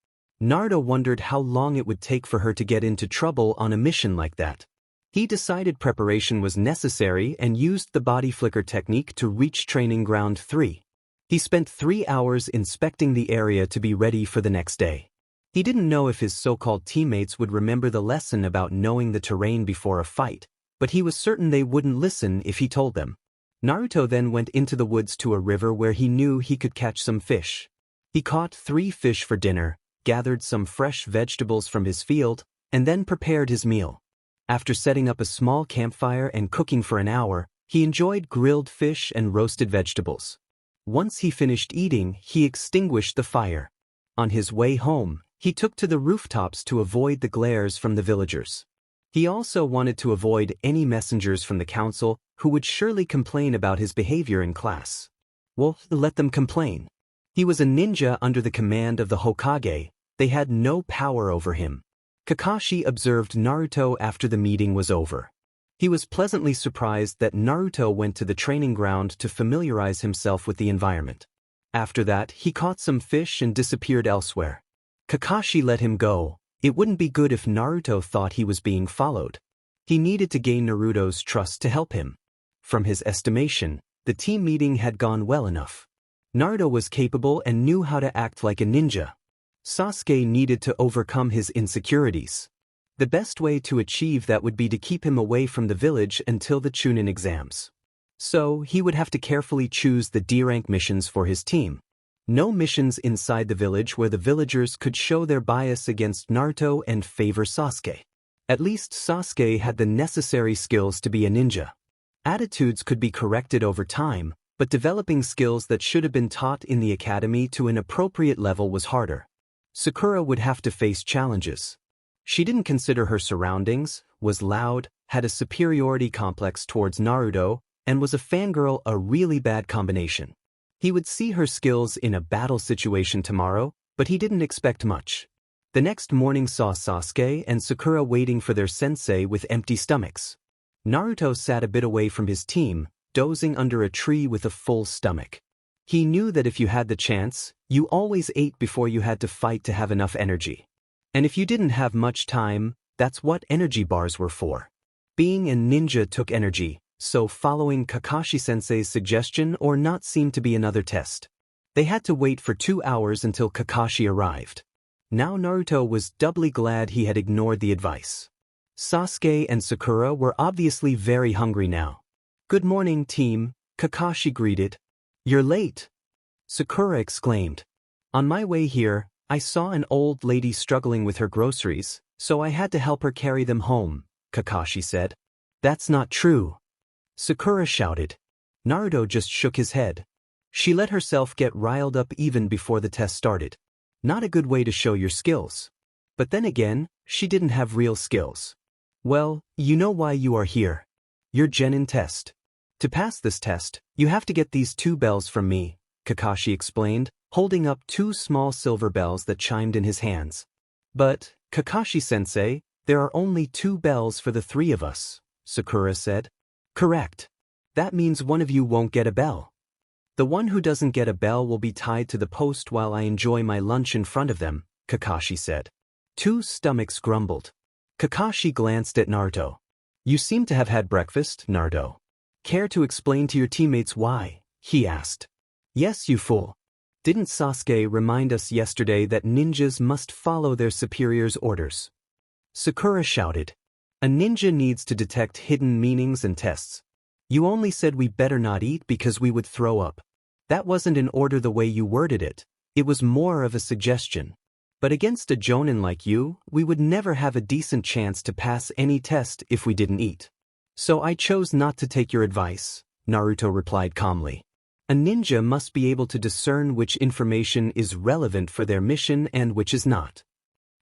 Naruto wondered how long it would take for her to get into trouble on a mission like that. He decided preparation was necessary and used the body flicker technique to reach Training Ground 3. He spent 3 hours inspecting the area to be ready for the next day. He didn't know if his so-called teammates would remember the lesson about knowing the terrain before a fight, but he was certain they wouldn't listen if he told them. Naruto then went into the woods to a river where he knew he could catch some fish. He caught 3 fish for dinner, gathered some fresh vegetables from his field, and then prepared his meal. After setting up a small campfire and cooking for an hour, he enjoyed grilled fish and roasted vegetables. Once he finished eating, he extinguished the fire. On his way home, he took to the rooftops to avoid the glares from the villagers. He also wanted to avoid any messengers from the council who would surely complain about his behavior in class. Well, let them complain. He was a ninja under the command of the Hokage. They had no power over him. Kakashi observed Naruto after the meeting was over. He was pleasantly surprised that Naruto went to the training ground to familiarize himself with the environment. After that, he caught some fish and disappeared elsewhere. Kakashi let him go. It wouldn't be good if Naruto thought he was being followed. He needed to gain Naruto's trust to help him. From his estimation, the team meeting had gone well enough. Naruto was capable and knew how to act like a ninja. Sasuke needed to overcome his insecurities. The best way to achieve that would be to keep him away from the village until the Chunin exams. So, he would have to carefully choose the D-rank missions for his team. No missions inside the village where the villagers could show their bias against Naruto and favor Sasuke. At least Sasuke had the necessary skills to be a ninja. Attitudes could be corrected over time, but developing skills that should have been taught in the academy to an appropriate level was harder. Sakura would have to face challenges. She didn't consider her surroundings, was loud, had a superiority complex towards Naruto, and was a fangirl, a really bad combination. He would see her skills in a battle situation tomorrow, but he didn't expect much. The next morning saw Sasuke and Sakura waiting for their sensei with empty stomachs. Naruto sat a bit away from his team, dozing under a tree with a full stomach. He knew that if you had the chance, you always ate before you had to fight to have enough energy. And if you didn't have much time, that's what energy bars were for. Being a ninja took energy, so following Kakashi-sensei's suggestion or not seemed to be another test. They had to wait for 2 hours until Kakashi arrived. Now Naruto was doubly glad he had ignored the advice. Sasuke and Sakura were obviously very hungry now. "Good morning, team," Kakashi greeted. "You're late," Sakura exclaimed. "On my way here, I saw an old lady struggling with her groceries, so I had to help her carry them home," Kakashi said. "That's not true," Sakura shouted. Naruto just shook his head. She let herself get riled up even before the test started. Not a good way to show your skills. But then again, she didn't have real skills. "Well, you know why you are here. Your Genin test. To pass this test, you have to get these 2 bells from me," Kakashi explained, holding up 2 small silver bells that chimed in his hands. "But, Kakashi-sensei, there are only 2 bells for the 3 of us," Sakura said. "Correct. That means one of you won't get a bell. The one who doesn't get a bell will be tied to the post while I enjoy my lunch in front of them," Kakashi said. 2 stomachs grumbled. Kakashi glanced at Naruto. "You seem to have had breakfast, Naruto. Care to explain to your teammates why?" he asked. "Yes, you fool. Didn't Sasuke remind us yesterday that ninjas must follow their superior's orders?" Sakura shouted. "A ninja needs to detect hidden meanings and tests. You only said we better not eat because we would throw up. That wasn't an order the way you worded it. It was more of a suggestion. But against a jonin like you, we would never have a decent chance to pass any test if we didn't eat. So I chose not to take your advice," Naruto replied calmly. "A ninja must be able to discern which information is relevant for their mission and which is not."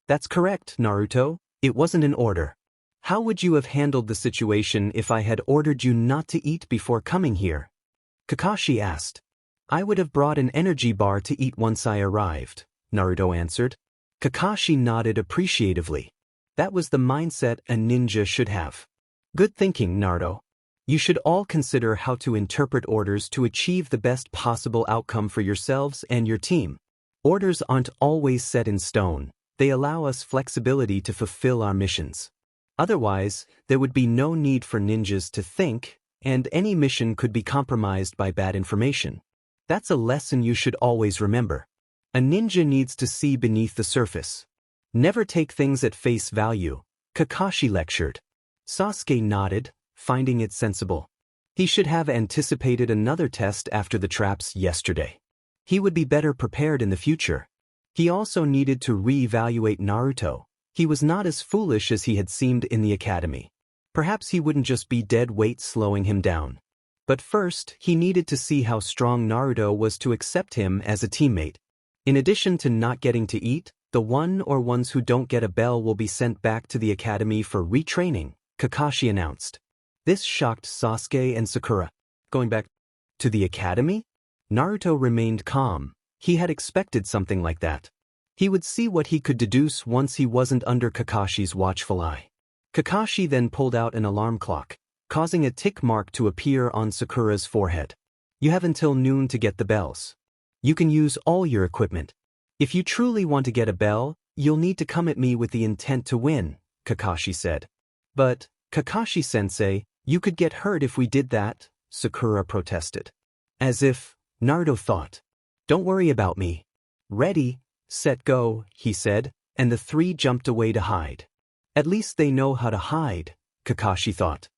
"That's correct, Naruto. It wasn't an order. How would you have handled the situation if I had ordered you not to eat before coming here?" Kakashi asked. "I would have brought an energy bar to eat once I arrived," Naruto answered. Kakashi nodded appreciatively. That was the mindset a ninja should have. "Good thinking, Naruto. You should all consider how to interpret orders to achieve the best possible outcome for yourselves and your team. Orders aren't always set in stone. They allow us flexibility to fulfill our missions. Otherwise, there would be no need for ninjas to think, and any mission could be compromised by bad information. That's a lesson you should always remember. A ninja needs to see beneath the surface. Never take things at face value," Kakashi lectured. Sasuke nodded, finding it sensible. He should have anticipated another test after the traps yesterday. He would be better prepared in the future. He also needed to re-evaluate Naruto. He was not as foolish as he had seemed in the academy. Perhaps he wouldn't just be dead weight slowing him down. But first, he needed to see how strong Naruto was to accept him as a teammate. In addition to not getting to eat, the one or ones who don't get a bell will be sent back to the academy for retraining, Kakashi announced. This shocked Sasuke and Sakura. Going back to the academy? Naruto remained calm. He had expected something like that. He would see what he could deduce once he wasn't under Kakashi's watchful eye. Kakashi then pulled out an alarm clock, causing a tick mark to appear on Sakura's forehead. "You have until noon to get the bells. You can use all your equipment. If you truly want to get a bell, you'll need to come at me with the intent to win," Kakashi said. "But, Kakashi-sensei, you could get hurt if we did that," Sakura protested. As if, Naruto thought. "Don't worry about me. Ready, set, go," he said, and the 3 jumped away to hide. At least they know how to hide, Kakashi thought.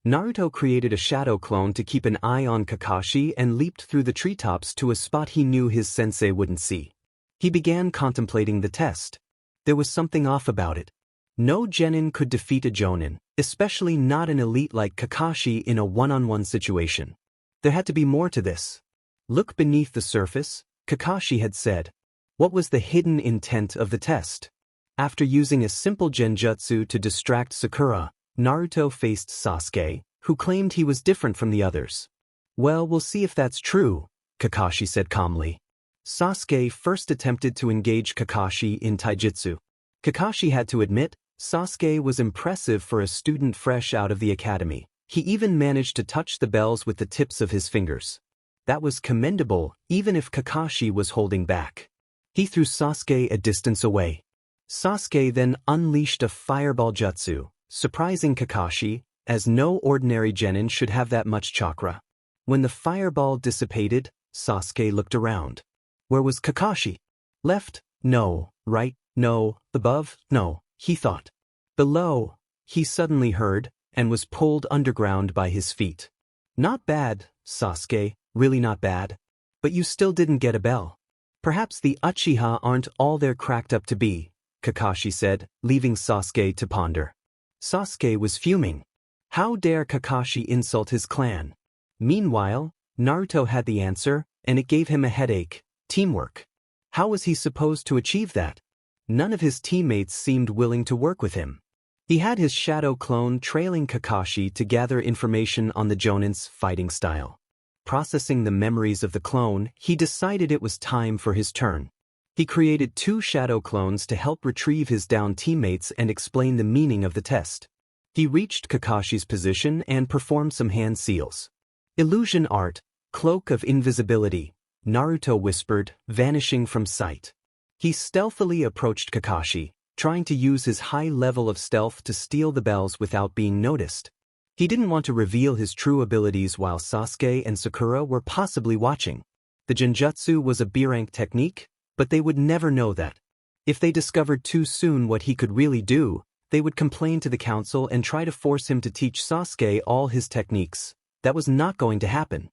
Naruto created a shadow clone to keep an eye on Kakashi and leaped through the treetops to a spot he knew his sensei wouldn't see. He began contemplating the test. There was something off about it. No genin could defeat a jonin, especially not an elite like Kakashi in a one-on-one situation. There had to be more to this. "Look beneath the surface," Kakashi had said. What was the hidden intent of the test? After using a simple genjutsu to distract Sakura, Naruto faced Sasuke, who claimed he was different from the others. "Well, we'll see if that's true," Kakashi said calmly. Sasuke first attempted to engage Kakashi in taijutsu. Kakashi had to admit, Sasuke was impressive for a student fresh out of the academy. He even managed to touch the bells with the tips of his fingers. That was commendable, even if Kakashi was holding back. He threw Sasuke a distance away. Sasuke then unleashed a fireball jutsu, surprising Kakashi, as no ordinary genin should have that much chakra. When the fireball dissipated, Sasuke looked around. Where was Kakashi? Left? No. Right? No. Above? No, he thought. Below, he suddenly heard, and was pulled underground by his feet. Not bad, Sasuke, really not bad. But you still didn't get a bell. Perhaps the Uchiha aren't all they're cracked up to be, Kakashi said, leaving Sasuke to ponder. Sasuke was fuming. How dare Kakashi insult his clan? Meanwhile, Naruto had the answer, and it gave him a headache: teamwork. How was he supposed to achieve that? None of his teammates seemed willing to work with him. He had his shadow clone trailing Kakashi to gather information on the Jonin's fighting style. Processing the memories of the clone, he decided it was time for his turn. He created 2 shadow clones to help retrieve his downed teammates and explain the meaning of the test. He reached Kakashi's position and performed some hand seals. Illusion art, cloak of invisibility, Naruto whispered, vanishing from sight. He stealthily approached Kakashi, trying to use his high level of stealth to steal the bells without being noticed. He didn't want to reveal his true abilities while Sasuke and Sakura were possibly watching. The Genjutsu was a B-rank technique, but they would never know that. If they discovered too soon what he could really do, they would complain to the council and try to force him to teach Sasuke all his techniques. That was not going to happen.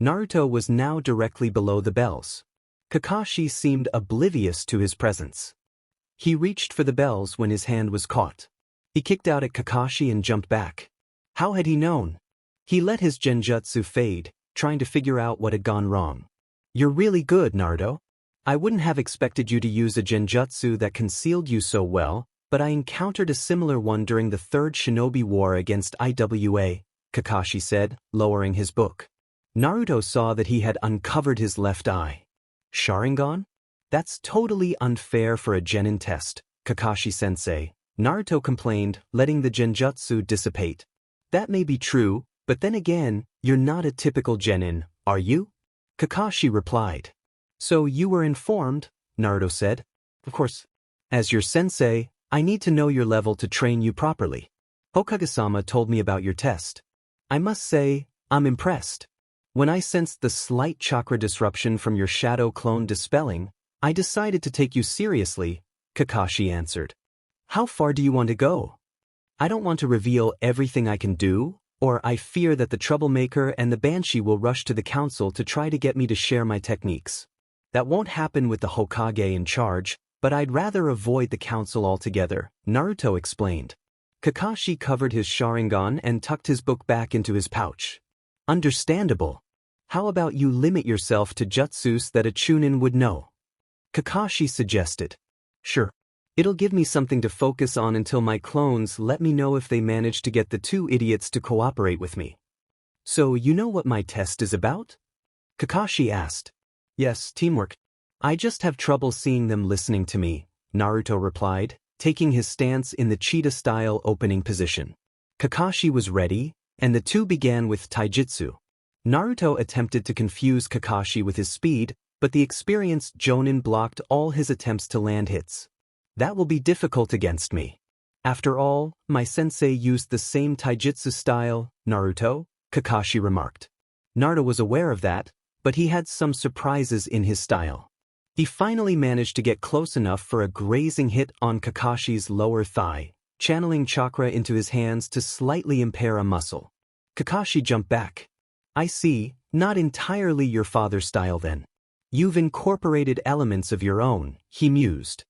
Naruto was now directly below the bells. Kakashi seemed oblivious to his presence. He reached for the bells when his hand was caught. He kicked out at Kakashi and jumped back. How had he known? He let his Genjutsu fade, trying to figure out what had gone wrong. You're really good, Naruto. I wouldn't have expected you to use a Genjutsu that concealed you so well, but I encountered a similar one during the Third Shinobi War against Iwa, Kakashi said, lowering his book. Naruto saw that he had uncovered his left eye. Sharingan? That's totally unfair for a genin test, Kakashi-sensei, Naruto complained, letting the Genjutsu dissipate. That may be true, but then again, you're not a typical genin, are you? Kakashi replied. So you were informed, Naruto said. Of course. As your sensei, I need to know your level to train you properly. Hokage-sama told me about your test. I must say, I'm impressed. When I sensed the slight chakra disruption from your shadow clone dispelling, I decided to take you seriously, Kakashi answered. How far do you want to go? I don't want to reveal everything I can do, or I fear that the troublemaker and the Banshee will rush to the council to try to get me to share my techniques. That won't happen with the Hokage in charge, but I'd rather avoid the council altogether, Naruto explained. Kakashi covered his Sharingan and tucked his book back into his pouch. Understandable. How about you limit yourself to jutsus that a Chunin would know? Kakashi suggested. Sure. It'll give me something to focus on until my clones let me know if they manage to get the 2 idiots to cooperate with me. So you know what my test is about? Kakashi asked. Yes, teamwork. I just have trouble seeing them listening to me, Naruto replied, taking his stance in the cheetah-style opening position. Kakashi was ready, and the 2 began with taijutsu. Naruto attempted to confuse Kakashi with his speed, but the experienced Jonin blocked all his attempts to land hits. That will be difficult against me. After all, my sensei used the same taijutsu style, Naruto, Kakashi remarked. Naruto was aware of that, but he had some surprises in his style. He finally managed to get close enough for a grazing hit on Kakashi's lower thigh, channeling chakra into his hands to slightly impair a muscle. Kakashi jumped back. I see, not entirely your father's style then. You've incorporated elements of your own, he mused.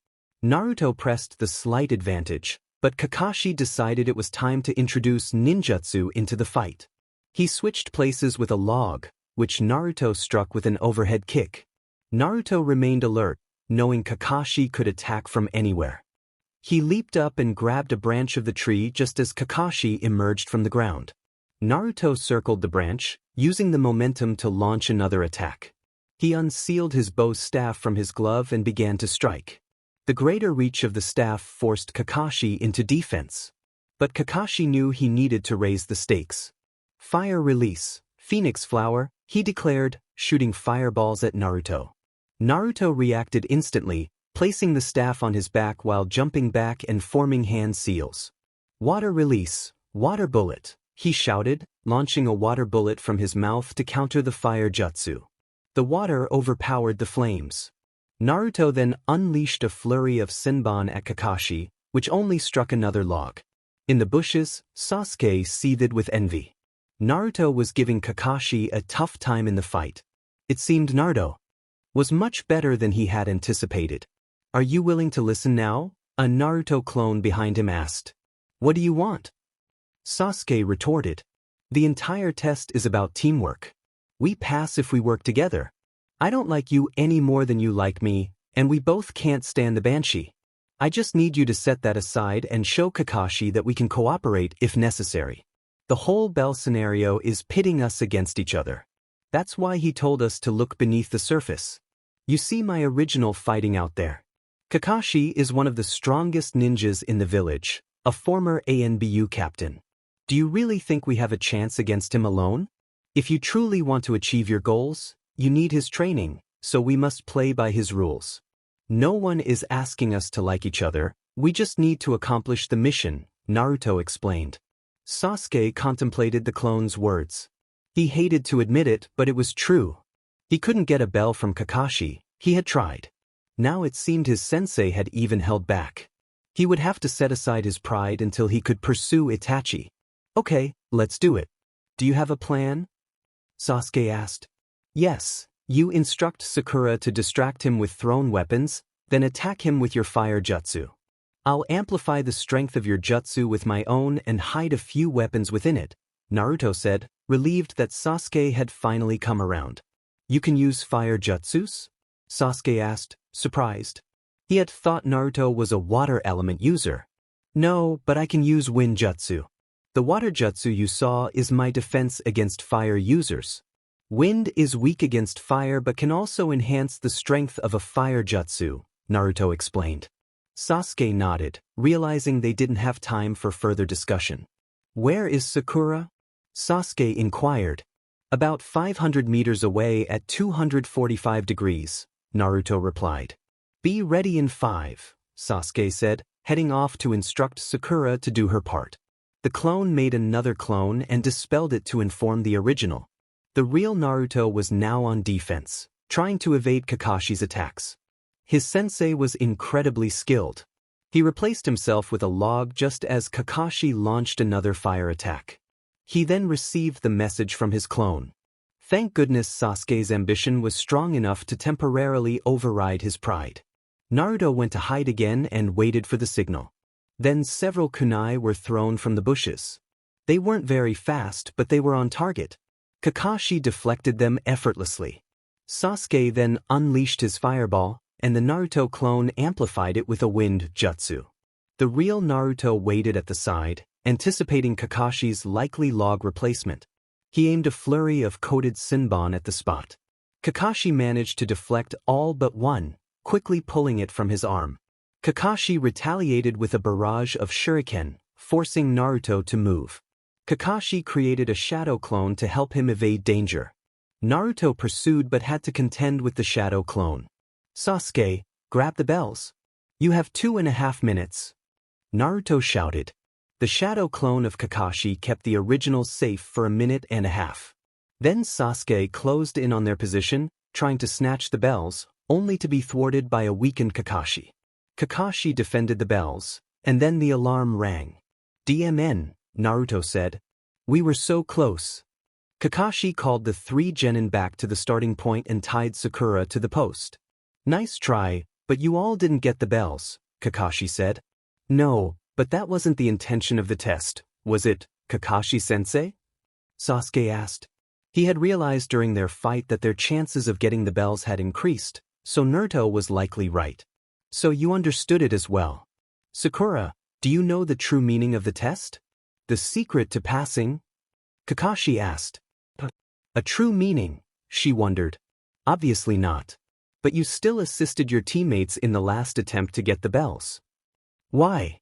Naruto pressed the slight advantage, but Kakashi decided it was time to introduce ninjutsu into the fight. He switched places with a log, which Naruto struck with an overhead kick. Naruto remained alert, knowing Kakashi could attack from anywhere. He leaped up and grabbed a branch of the tree just as Kakashi emerged from the ground. Naruto circled the branch, using the momentum to launch another attack. He unsealed his bow staff from his glove and began to strike. The greater reach of the staff forced Kakashi into defense. But Kakashi knew he needed to raise the stakes. Fire release, Phoenix Flower, he declared, shooting fireballs at Naruto. Naruto reacted instantly, placing the staff on his back while jumping back and forming hand seals. Water release, water bullet, he shouted, launching a water bullet from his mouth to counter the fire jutsu. The water overpowered the flames. Naruto then unleashed a flurry of Senbon at Kakashi, which only struck another log. In the bushes, Sasuke seethed with envy. Naruto was giving Kakashi a tough time in the fight. It seemed Naruto was much better than he had anticipated. "Are you willing to listen now?" a Naruto clone behind him asked. "What do you want?" Sasuke retorted. "The entire test is about teamwork. We pass if we work together. I don't like you any more than you like me, and we both can't stand the Banshee. I just need you to set that aside and show Kakashi that we can cooperate if necessary. The whole Bell scenario is pitting us against each other. That's why he told us to look beneath the surface. You see my original fighting out there. Kakashi is one of the strongest ninjas in the village, a former ANBU captain. Do you really think we have a chance against him alone? If you truly want to achieve your goals, you need his training, so we must play by his rules. No one is asking us to like each other, we just need to accomplish the mission," Naruto explained. Sasuke contemplated the clone's words. He hated to admit it, but it was true. He couldn't get a bell from Kakashi, he had tried. Now it seemed his sensei had even held back. He would have to set aside his pride until he could pursue Itachi. "Okay, let's do it. Do you have a plan?" Sasuke asked. "Yes, you instruct Sakura to distract him with thrown weapons, then attack him with your fire jutsu. I'll amplify the strength of your jutsu with my own and hide a few weapons within it," Naruto said, relieved that Sasuke had finally come around. "You can use fire jutsus?" Sasuke asked, surprised. He had thought Naruto was a water element user. "No, but I can use wind jutsu. The water jutsu you saw is my defense against fire users. Wind is weak against fire but can also enhance the strength of a fire jutsu," Naruto explained. Sasuke nodded, realizing they didn't have time for further discussion. "Where is Sakura?" Sasuke inquired. "About 500 meters away at 245 degrees, Naruto replied. "Be ready in 5, Sasuke said, heading off to instruct Sakura to do her part. The clone made another clone and dispelled it to inform the original. The real Naruto was now on defense, trying to evade Kakashi's attacks. His sensei was incredibly skilled. He replaced himself with a log just as Kakashi launched another fire attack. He then received the message from his clone. Thank goodness Sasuke's ambition was strong enough to temporarily override his pride. Naruto went to hide again and waited for the signal. Then several kunai were thrown from the bushes. They weren't very fast, but they were on target. Kakashi deflected them effortlessly. Sasuke then unleashed his fireball, and the Naruto clone amplified it with a wind jutsu. The real Naruto waited at the side, anticipating Kakashi's likely log replacement. He aimed a flurry of coated Senbon at the spot. Kakashi managed to deflect all but one, quickly pulling it from his arm. Kakashi retaliated with a barrage of shuriken, forcing Naruto to move. Kakashi created a shadow clone to help him evade danger. Naruto pursued but had to contend with the shadow clone. "Sasuke, grab the bells. You have 2.5 minutes." Naruto shouted. The shadow clone of Kakashi kept the original safe for 1.5 minutes. Then Sasuke closed in on their position, trying to snatch the bells, only to be thwarted by a weakened Kakashi. Kakashi defended the bells, and then the alarm rang. "DMN," Naruto said. "We were so close." Kakashi called the 3 genin back to the starting point and tied Sakura to the post. "Nice try, but you all didn't get the bells," Kakashi said. "No, but that wasn't the intention of the test, was it, Kakashi-sensei?" Sasuke asked. He had realized during their fight that their chances of getting the bells had increased, so Naruto was likely right. "So you understood it as well. Sakura, do you know the true meaning of the test? The secret to passing?" Kakashi asked. "A true meaning?" she wondered. "Obviously not. But you still assisted your teammates in the last attempt to get the bells." "Why?"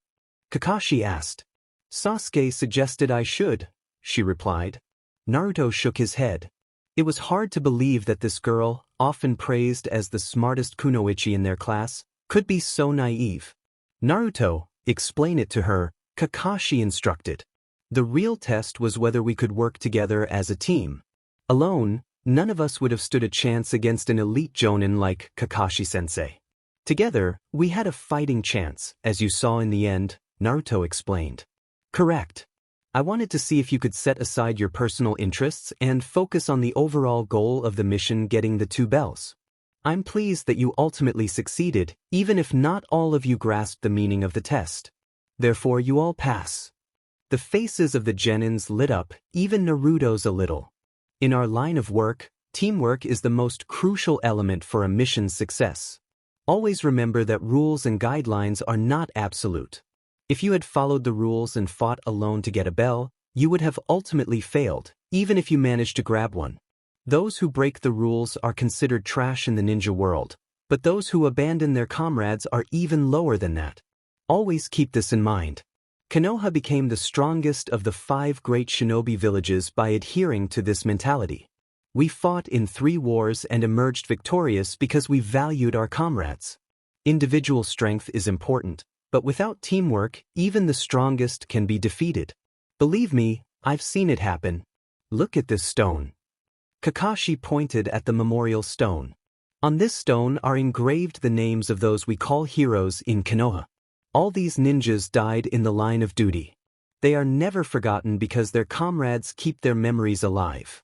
Kakashi asked. "Sasuke suggested I should," she replied. Naruto shook his head. It was hard to believe that this girl, often praised as the smartest kunoichi in their class, Could be so naive. Naruto, explain it to her, Kakashi instructed. The real test was whether we could work together as a team. Alone, none of us would have stood a chance against an elite jonin like Kakashi-sensei. Together, we had a fighting chance, as you saw in the end, Naruto explained. Correct. I wanted to see if you could set aside your personal interests and focus on the overall goal of the mission, getting the 2 bells. I'm pleased that you ultimately succeeded, even if not all of you grasped the meaning of the test. Therefore you all pass. The faces of the genins lit up, even Naruto's a little. In our line of work, teamwork is the most crucial element for a mission's success. Always remember that rules and guidelines are not absolute. If you had followed the rules and fought alone to get a bell, you would have ultimately failed, even if you managed to grab one. Those who break the rules are considered trash in the ninja world, but those who abandon their comrades are even lower than that. Always keep this in mind. Konoha became the strongest of the 5 great shinobi villages by adhering to this mentality. We fought in 3 wars and emerged victorious because we valued our comrades. Individual strength is important, but without teamwork, even the strongest can be defeated. Believe me, I've seen it happen. Look at this stone. Kakashi pointed at the memorial stone. On this stone are engraved the names of those we call heroes in Konoha. All these ninjas died in the line of duty. They are never forgotten because their comrades keep their memories alive.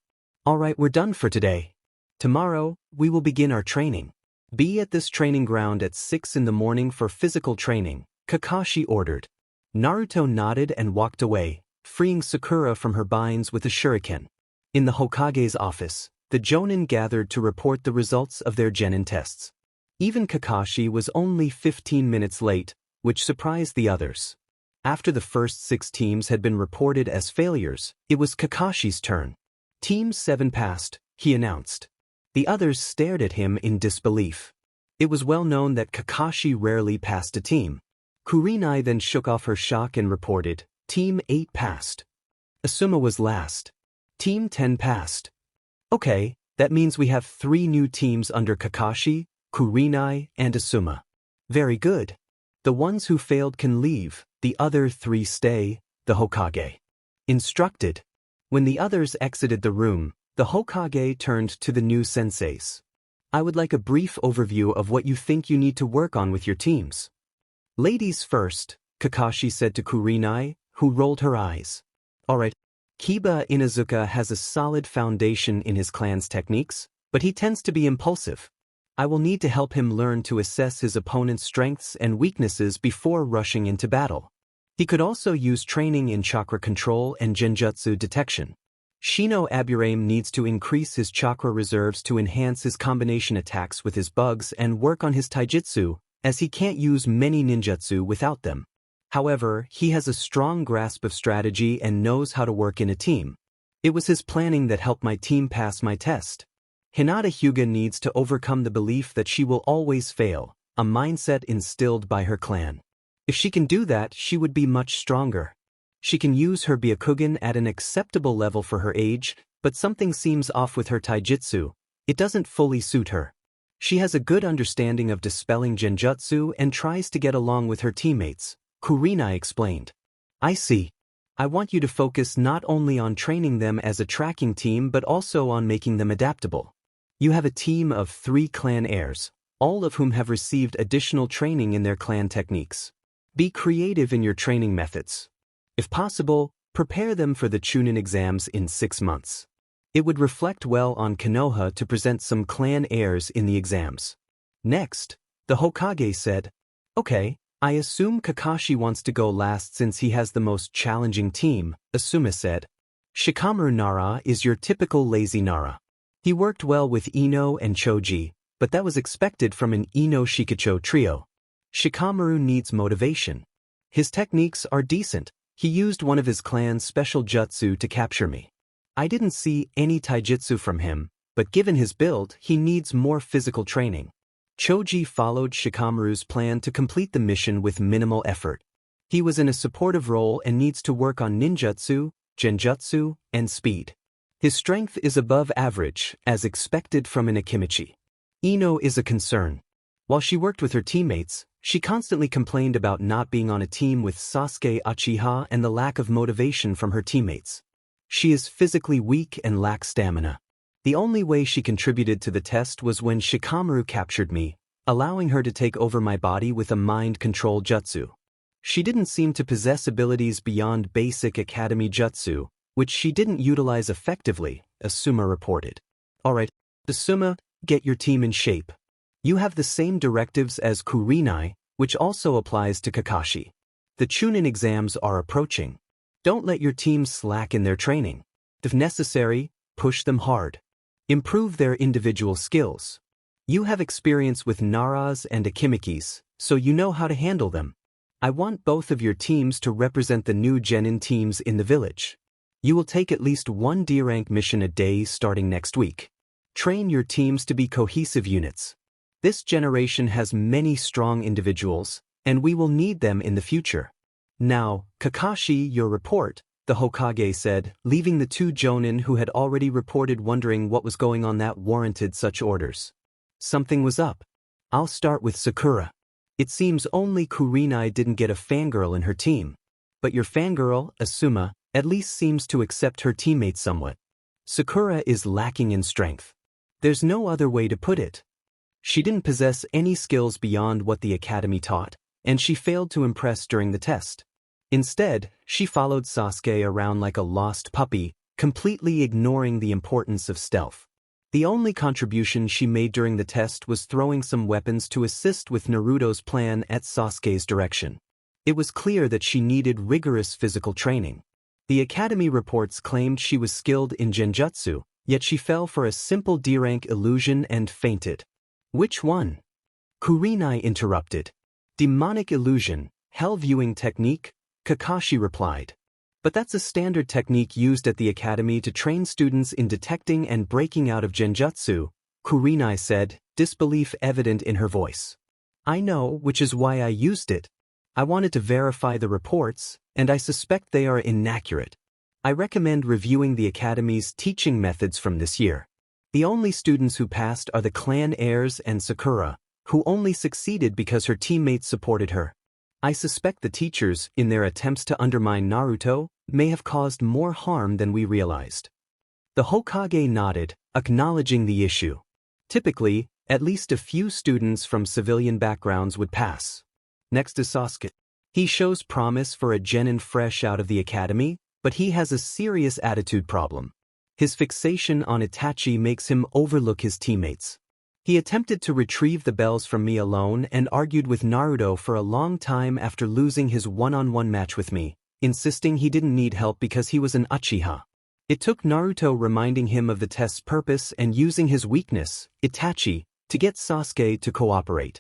Alright, we're done for today. Tomorrow, we will begin our training. Be at this training ground at 6 in the morning for physical training, Kakashi ordered. Naruto nodded and walked away, freeing Sakura from her binds with a shuriken. In the Hokage's office, the Jonin gathered to report the results of their genin tests. Even Kakashi was only 15 minutes late, which surprised the others. After the first 6 teams had been reported as failures, it was Kakashi's turn. Team 7 passed, he announced. The others stared at him in disbelief. It was well known that Kakashi rarely passed a team. Kurenai then shook off her shock and reported, Team 8 passed. Asuma was last. Team 10 passed. Okay, that means we have 3 new teams under Kakashi, Kurenai, and Asuma. Very good. The ones who failed can leave, the other 3 stay, the Hokage instructed. When the others exited the room, the Hokage turned to the new senseis. I would like a brief overview of what you think you need to work on with your teams. Ladies first, Kakashi said to Kurenai, who rolled her eyes. Alright, Kiba Inuzuka has a solid foundation in his clan's techniques, but he tends to be impulsive. I will need to help him learn to assess his opponent's strengths and weaknesses before rushing into battle. He could also use training in chakra control and genjutsu detection. Shino Aburame needs to increase his chakra reserves to enhance his combination attacks with his bugs and work on his taijutsu, as he can't use many ninjutsu without them. However, he has a strong grasp of strategy and knows how to work in a team. It was his planning that helped my team pass my test. Hinata Hyuga needs to overcome the belief that she will always fail, a mindset instilled by her clan. If she can do that, she would be much stronger. She can use her Byakugan at an acceptable level for her age, but something seems off with her taijutsu. It doesn't fully suit her. She has a good understanding of dispelling genjutsu and tries to get along with her teammates, Kurenai explained. I see. I want you to focus not only on training them as a tracking team but also on making them adaptable. You have a team of 3 clan heirs, all of whom have received additional training in their clan techniques. Be creative in your training methods. If possible, prepare them for the Chunin exams in 6 months. It would reflect well on Konoha to present some clan heirs in the exams. Next, the Hokage said, Okay, I assume Kakashi wants to go last since he has the most challenging team, Asuma said. Shikamaru Nara is your typical lazy Nara. He worked well with Ino and Choji, but that was expected from an Ino-Shikacho trio. Shikamaru needs motivation. His techniques are decent. He used one of his clan's special jutsu to capture me. I didn't see any taijutsu from him, but given his build, he needs more physical training. Choji followed Shikamaru's plan to complete the mission with minimal effort. He was in a supportive role and needs to work on ninjutsu, genjutsu, and speed. His strength is above average, as expected from an Akimichi. Ino is a concern. While she worked with her teammates, she constantly complained about not being on a team with Sasuke Uchiha and the lack of motivation from her teammates. She is physically weak and lacks stamina. The only way she contributed to the test was when Shikamaru captured me, allowing her to take over my body with a mind control jutsu. She didn't seem to possess abilities beyond basic academy jutsu, which she didn't utilize effectively, Asuma reported. Alright, Asuma, get your team in shape. You have the same directives as Kurenai, which also applies to Kakashi. The Chunin exams are approaching. Don't let your team slack in their training. If necessary, push them hard. Improve their individual skills. You have experience with Naras and Akimikis, so you know how to handle them. I want both of your teams to represent the new genin teams in the village. You will take at least one D-rank mission a day starting next week. Train your teams to be cohesive units. This generation has many strong individuals, and we will need them in the future. Now, Kakashi, your report, the Hokage said, leaving the two jonin who had already reported wondering what was going on that warranted such orders. Something was up. I'll start with Sakura. It seems only Kurenai didn't get a fangirl in her team. But your fangirl, Asuma, at least seems to accept her teammates somewhat. Sakura is lacking in strength. There's no other way to put it. She didn't possess any skills beyond what the academy taught, and she failed to impress during the test. Instead, she followed Sasuke around like a lost puppy, completely ignoring the importance of stealth. The only contribution she made during the test was throwing some weapons to assist with Naruto's plan at Sasuke's direction. It was clear that she needed rigorous physical training. The academy reports claimed she was skilled in Genjutsu, yet she fell for a simple D-rank illusion and fainted. Which one? Kurenai interrupted. Demonic illusion, hell viewing technique, Kakashi replied. But that's a standard technique used at the academy to train students in detecting and breaking out of Genjutsu, Kurenai said, disbelief evident in her voice. I know, which is why I used it. I wanted to verify the reports, and I suspect they are inaccurate. I recommend reviewing the academy's teaching methods from this year. The only students who passed are the clan heirs and Sakura, who only succeeded because her teammates supported her. I suspect the teachers, in their attempts to undermine Naruto, may have caused more harm than we realized. The Hokage nodded, acknowledging the issue. Typically, at least a few students from civilian backgrounds would pass. Next is Sasuke. He shows promise for a genin fresh out of the academy, but he has a serious attitude problem. His fixation on Itachi makes him overlook his teammates. He attempted to retrieve the bells from me alone and argued with Naruto for a long time after losing his one-on-one match with me, insisting he didn't need help because he was an Uchiha. It took Naruto reminding him of the test's purpose and using his weakness, Itachi, to get Sasuke to cooperate.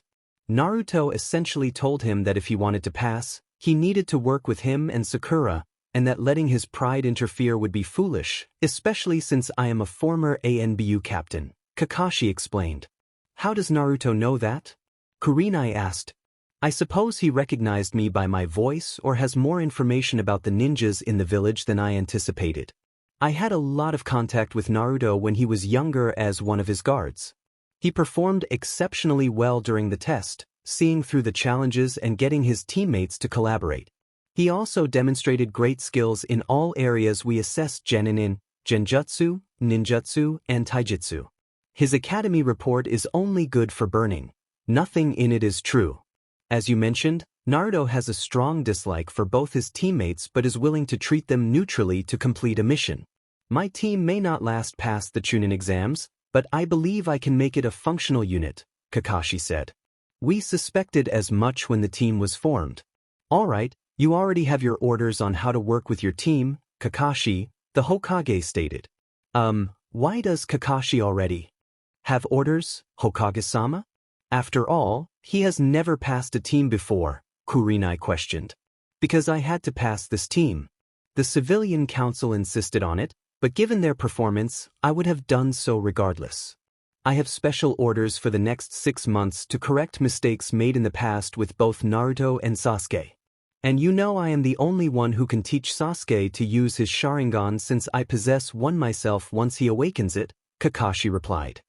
Naruto essentially told him that if he wanted to pass, he needed to work with him and Sakura, and that letting his pride interfere would be foolish, especially since I am a former ANBU captain, Kakashi explained. How does Naruto know that? Kurenai asked. I suppose he recognized me by my voice or has more information about the ninjas in the village than I anticipated. I had a lot of contact with Naruto when he was younger as one of his guards. He performed exceptionally well during the test, seeing through the challenges and getting his teammates to collaborate. He also demonstrated great skills in all areas we assessed genin in, Genjutsu, ninjutsu, and taijutsu. His academy report is only good for burning. Nothing in it is true. As you mentioned, Naruto has a strong dislike for both his teammates but is willing to treat them neutrally to complete a mission. My team may not last past the Chunin exams, but I believe I can make it a functional unit, Kakashi said. We suspected as much when the team was formed. All right, you already have your orders on how to work with your team, Kakashi, the Hokage stated. Why does Kakashi already have orders, Hokage-sama? After all, he has never passed a team before, Kurenai questioned. Because I had to pass this team. The civilian council insisted on it, but given their performance, I would have done so regardless. I have special orders for the next 6 months to correct mistakes made in the past with both Naruto and Sasuke. And you know I am the only one who can teach Sasuke to use his Sharingan since I possess one myself once he awakens it, Kakashi replied.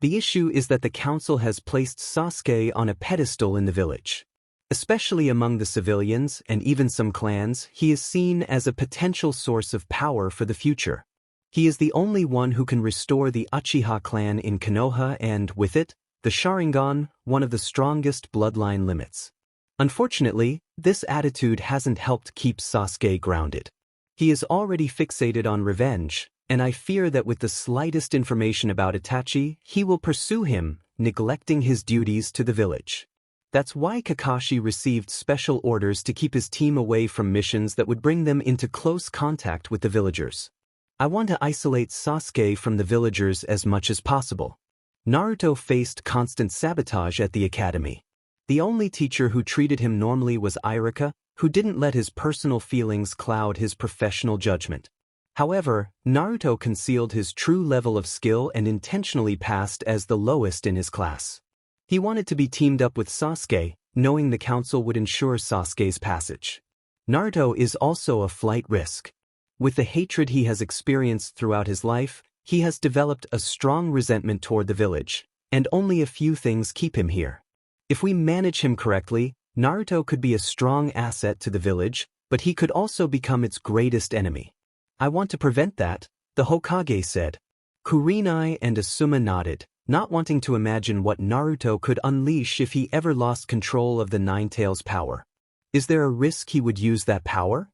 The issue is that the council has placed Sasuke on a pedestal in the village. Especially among the civilians and even some clans, he is seen as a potential source of power for the future. He is the only one who can restore the Uchiha clan in Konoha and, with it, the Sharingan, one of the strongest bloodline limits. Unfortunately, this attitude hasn't helped keep Sasuke grounded. He is already fixated on revenge, and I fear that with the slightest information about Itachi, he will pursue him, neglecting his duties to the village. That's why Kakashi received special orders to keep his team away from missions that would bring them into close contact with the villagers. I want to isolate Sasuke from the villagers as much as possible. Naruto faced constant sabotage at the academy. The only teacher who treated him normally was Iruka, who didn't let his personal feelings cloud his professional judgment. However, Naruto concealed his true level of skill and intentionally passed as the lowest in his class. He wanted to be teamed up with Sasuke, knowing the council would ensure Sasuke's passage. Naruto is also a flight risk. With the hatred he has experienced throughout his life, he has developed a strong resentment toward the village, and only a few things keep him here. If we manage him correctly, Naruto could be a strong asset to the village, but he could also become its greatest enemy. I want to prevent that, the Hokage said. Kurenai and Asuma nodded, not wanting to imagine what Naruto could unleash if he ever lost control of the Nine Tails' power. Is there a risk he would use that power?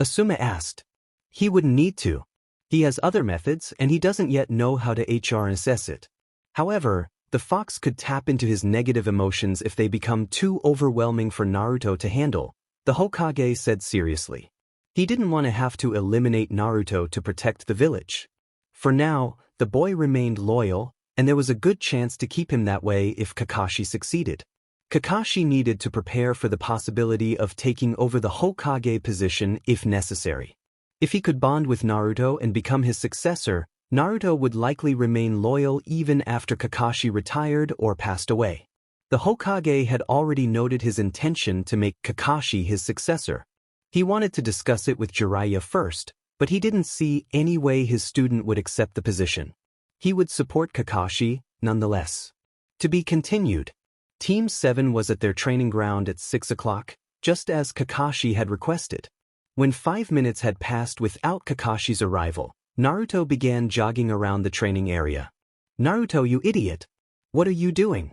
Asuma asked. He wouldn't need to. He has other methods and he doesn't yet know how to assess it. However, the fox could tap into his negative emotions if they become too overwhelming for Naruto to handle, the Hokage said seriously. He didn't want to have to eliminate Naruto to protect the village. For now, the boy remained loyal, and there was a good chance to keep him that way if Kakashi succeeded. Kakashi needed to prepare for the possibility of taking over the Hokage position if necessary. If he could bond with Naruto and become his successor, Naruto would likely remain loyal even after Kakashi retired or passed away. The Hokage had already noted his intention to make Kakashi his successor. He wanted to discuss it with Jeriah first, but he didn't see any way his student would accept the position. He would support Kakashi, nonetheless. To be continued. Team 7 was at their training ground at 6 o'clock, just as Kakashi had requested. When 5 minutes had passed without Kakashi's arrival, Naruto began jogging around the training area. "Naruto, you idiot! What are you doing?"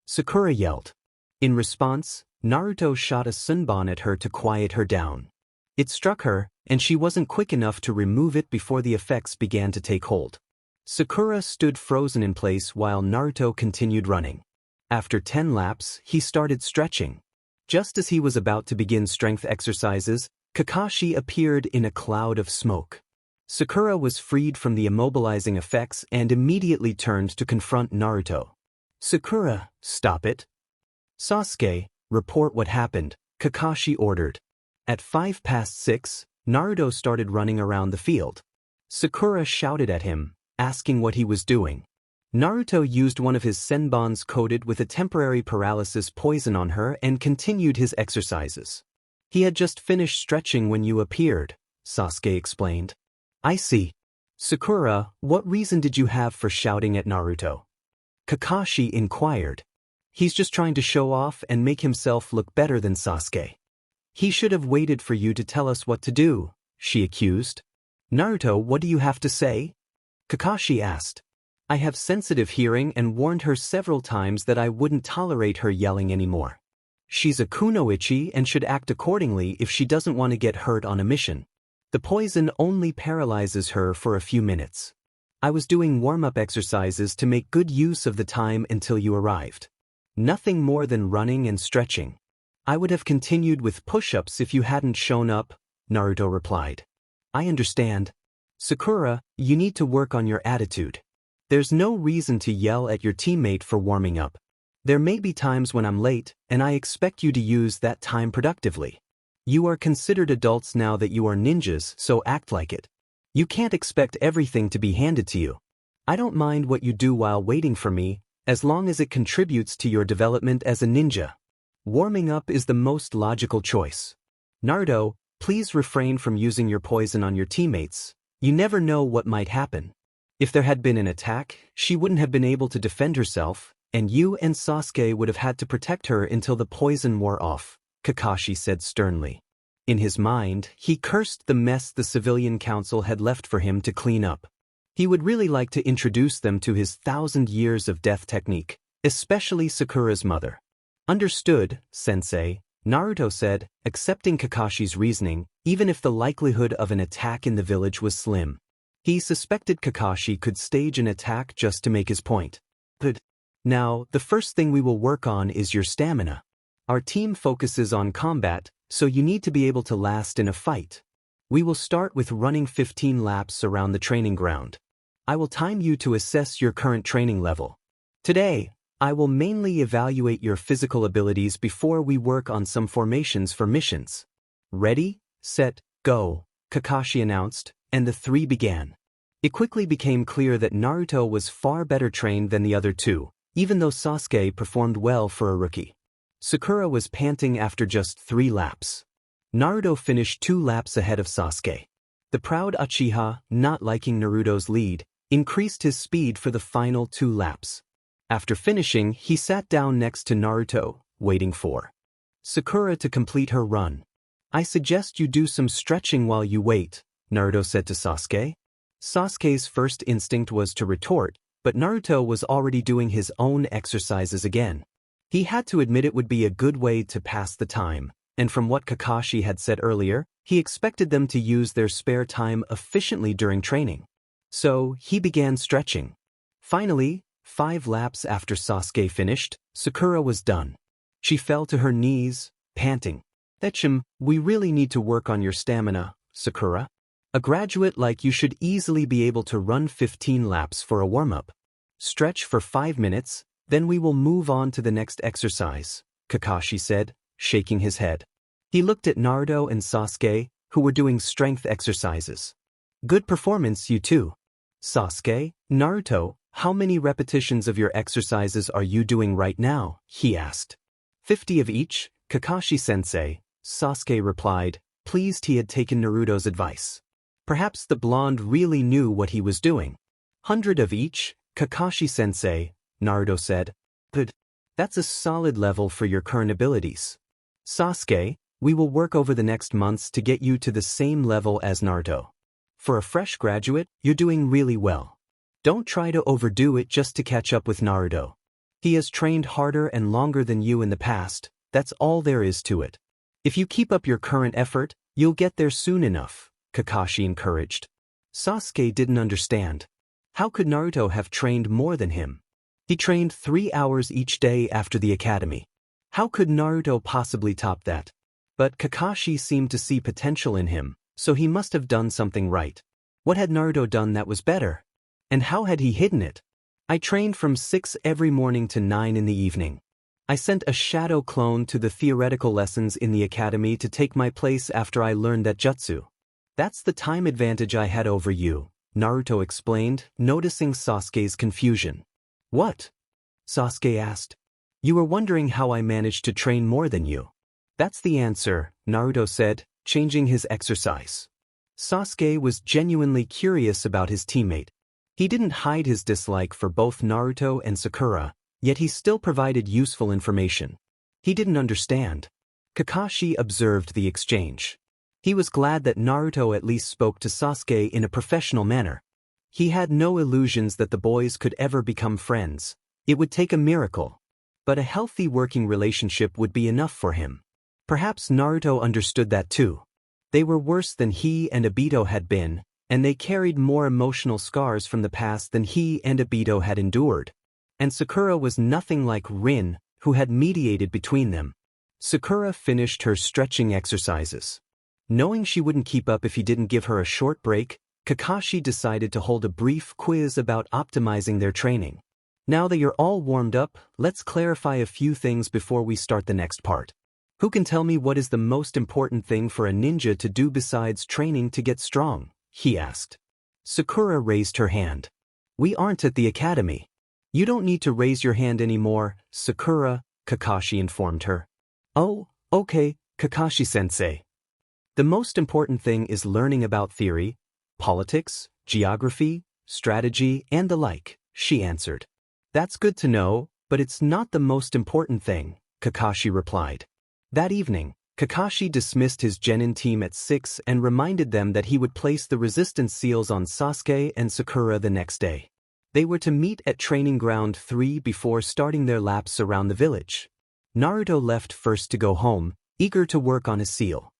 Sakura yelled. In response, Naruto shot a sunbon at her to quiet her down. It struck her, and she wasn't quick enough to remove it before the effects began to take hold. Sakura stood frozen in place while Naruto continued running. After 10 laps, he started stretching. Just as he was about to begin strength exercises, Kakashi appeared in a cloud of smoke. Sakura was freed from the immobilizing effects and immediately turned to confront Naruto. "Sakura, stop it." "Sasuke, report what happened," Kakashi ordered. At 6:05, Naruto started running around the field. Sakura shouted at him, asking what he was doing. Naruto used one of his senbons coated with a temporary paralysis poison on her and continued his exercises. "He had just finished stretching when you appeared," Sasuke explained. "I see. Sakura, what reason did you have for shouting at Naruto?" Kakashi inquired. "He's just trying to show off and make himself look better than Sasuke." "He should have waited for you to tell us what to do," she accused. "Naruto, what do you have to say?" Kakashi asked. "I have sensitive hearing and warned her several times that I wouldn't tolerate her yelling anymore. She's a kunoichi and should act accordingly if she doesn't want to get hurt on a mission. The poison only paralyzes her for a few minutes. I was doing warm-up exercises to make good use of the time until you arrived. Nothing more than running and stretching. I would have continued with push-ups if you hadn't shown up," Naruto replied. "I understand. Sakura, you need to work on your attitude. There's no reason to yell at your teammate for warming up. There may be times when I'm late, and I expect you to use that time productively. You are considered adults now that you are ninjas, so act like it. You can't expect everything to be handed to you. I don't mind what you do while waiting for me, as long as it contributes to your development as a ninja. Warming up is the most logical choice. Naruto, please refrain from using your poison on your teammates. You never know what might happen." If there had been an attack, she wouldn't have been able to defend herself, and you and Sasuke would have had to protect her until the poison wore off, Kakashi said sternly. In his mind, he cursed the mess the civilian council had left for him to clean up. He would really like to introduce them to his 1,000 years of death technique, especially Sakura's mother. Understood, sensei, Naruto said, accepting Kakashi's reasoning, even if the likelihood of an attack in the village was slim. He suspected Kakashi could stage an attack just to make his point. But now, the first thing we will work on is your stamina. Our team focuses on combat, so you need to be able to last in a fight. We will start with running 15 laps around the training ground. I will time you to assess your current training level. Today, I will mainly evaluate your physical abilities before we work on some formations for missions. Ready, set, go, Kakashi announced, and the three began. It quickly became clear that Naruto was far better trained than the other two, even though Sasuke performed well for a rookie. Sakura was panting after just 3 laps. Naruto finished 2 laps ahead of Sasuke. The proud Uchiha, not liking Naruto's lead, increased his speed for the final 2 laps. After finishing, he sat down next to Naruto, waiting for Sakura to complete her run. I suggest you do some stretching while you wait, Naruto said to Sasuke. Sasuke's first instinct was to retort, but Naruto was already doing his own exercises again. He had to admit it would be a good way to pass the time, and from what Kakashi had said earlier, he expected them to use their spare time efficiently during training. So, he began stretching. Finally, 5 laps after Sasuke finished, Sakura was done. She fell to her knees, panting. We really need to work on your stamina, Sakura. A graduate like you should easily be able to run 15 laps for a warm-up. Stretch for 5 minutes, then we will move on to the next exercise, Kakashi said, shaking his head. He looked at Naruto and Sasuke, who were doing strength exercises. Good performance, you two. Sasuke, Naruto, how many repetitions of your exercises are you doing right now? He asked. 50 of each, Kakashi-sensei, Sasuke replied, pleased he had taken Naruto's advice. Perhaps the blonde really knew what he was doing. 100 of each, Kakashi-sensei, Naruto said. Good. That's a solid level for your current abilities. Sasuke, we will work over the next months to get you to the same level as Naruto. For a fresh graduate, you're doing really well. Don't try to overdo it just to catch up with Naruto. He has trained harder and longer than you in the past, that's all there is to it. If you keep up your current effort, you'll get there soon enough, Kakashi encouraged. Sasuke didn't understand. How could Naruto have trained more than him? He trained 3 hours each day after the academy. How could Naruto possibly top that? But Kakashi seemed to see potential in him, so he must have done something right. What had Naruto done that was better? And how had he hidden it? I trained from 6 every morning to 9 in the evening. I sent a shadow clone to the theoretical lessons in the academy to take my place after I learned that jutsu. That's the time advantage I had over you, Naruto explained, noticing Sasuke's confusion. What? Sasuke asked. You were wondering how I managed to train more than you. That's the answer, Naruto said, changing his exercise. Sasuke was genuinely curious about his teammate. He didn't hide his dislike for both Naruto and Sakura, yet he still provided useful information. He didn't understand. Kakashi observed the exchange. He was glad that Naruto at least spoke to Sasuke in a professional manner. He had no illusions that the boys could ever become friends. It would take a miracle. But a healthy working relationship would be enough for him. Perhaps Naruto understood that too. They were worse than he and Obito had been, and they carried more emotional scars from the past than he and Obito had endured. And Sakura was nothing like Rin, who had mediated between them. Sakura finished her stretching exercises. Knowing she wouldn't keep up if he didn't give her a short break, Kakashi decided to hold a brief quiz about optimizing their training. Now that you're all warmed up, let's clarify a few things before we start the next part. Who can tell me what is the most important thing for a ninja to do besides training to get strong? He asked. Sakura raised her hand. We aren't at the academy. You don't need to raise your hand anymore, Sakura, Kakashi informed her. Oh, okay, Kakashi-sensei. The most important thing is learning about theory, politics, geography, strategy, and the like, she answered. That's good to know, but it's not the most important thing, Kakashi replied. That evening, Kakashi dismissed his genin team at 6 and reminded them that he would place the resistance seals on Sasuke and Sakura the next day. They were to meet at Training Ground 3 before starting their laps around the village. Naruto left first to go home, eager to work on his seal.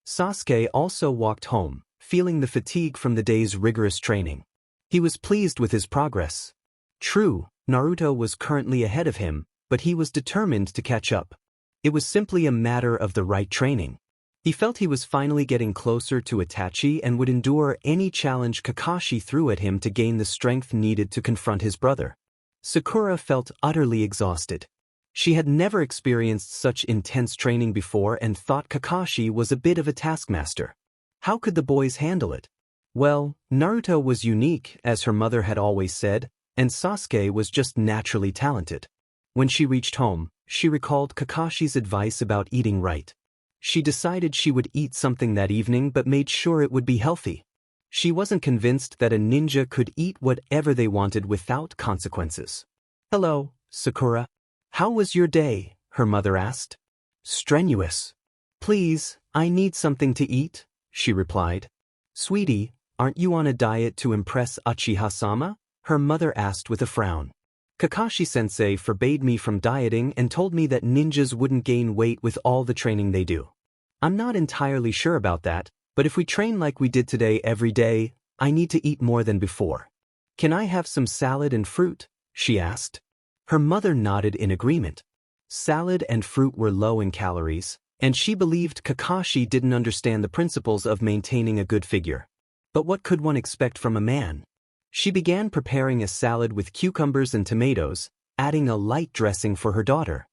Sasuke also walked home, feeling the fatigue from the day's rigorous training. He was pleased with his progress. True, Naruto was currently ahead of him, but he was determined to catch up. It was simply a matter of the right training. He felt he was finally getting closer to Itachi and would endure any challenge Kakashi threw at him to gain the strength needed to confront his brother. Sakura felt utterly exhausted. She had never experienced such intense training before and thought Kakashi was a bit of a taskmaster. How could the boys handle it? Well, Naruto was unique, as her mother had always said, and Sasuke was just naturally talented. When she reached home, she recalled Kakashi's advice about eating right. She decided she would eat something that evening but made sure it would be healthy. She wasn't convinced that a ninja could eat whatever they wanted without consequences. "Hello, Sakura. How was your day?" her mother asked. "Strenuous. Please, I need something to eat," she replied. "Sweetie, aren't you on a diet to impress Uchiha-sama?" her mother asked with a frown. "Kakashi-sensei forbade me from dieting and told me that ninjas wouldn't gain weight with all the training they do. I'm not entirely sure about that, but if we train like we did today every day, I need to eat more than before. Can I have some salad and fruit?" she asked. Her mother nodded in agreement. Salad and fruit were low in calories, and she believed Kakashi didn't understand the principles of maintaining a good figure. But what could one expect from a man? She began preparing a salad with cucumbers and tomatoes, adding a light dressing for her daughter.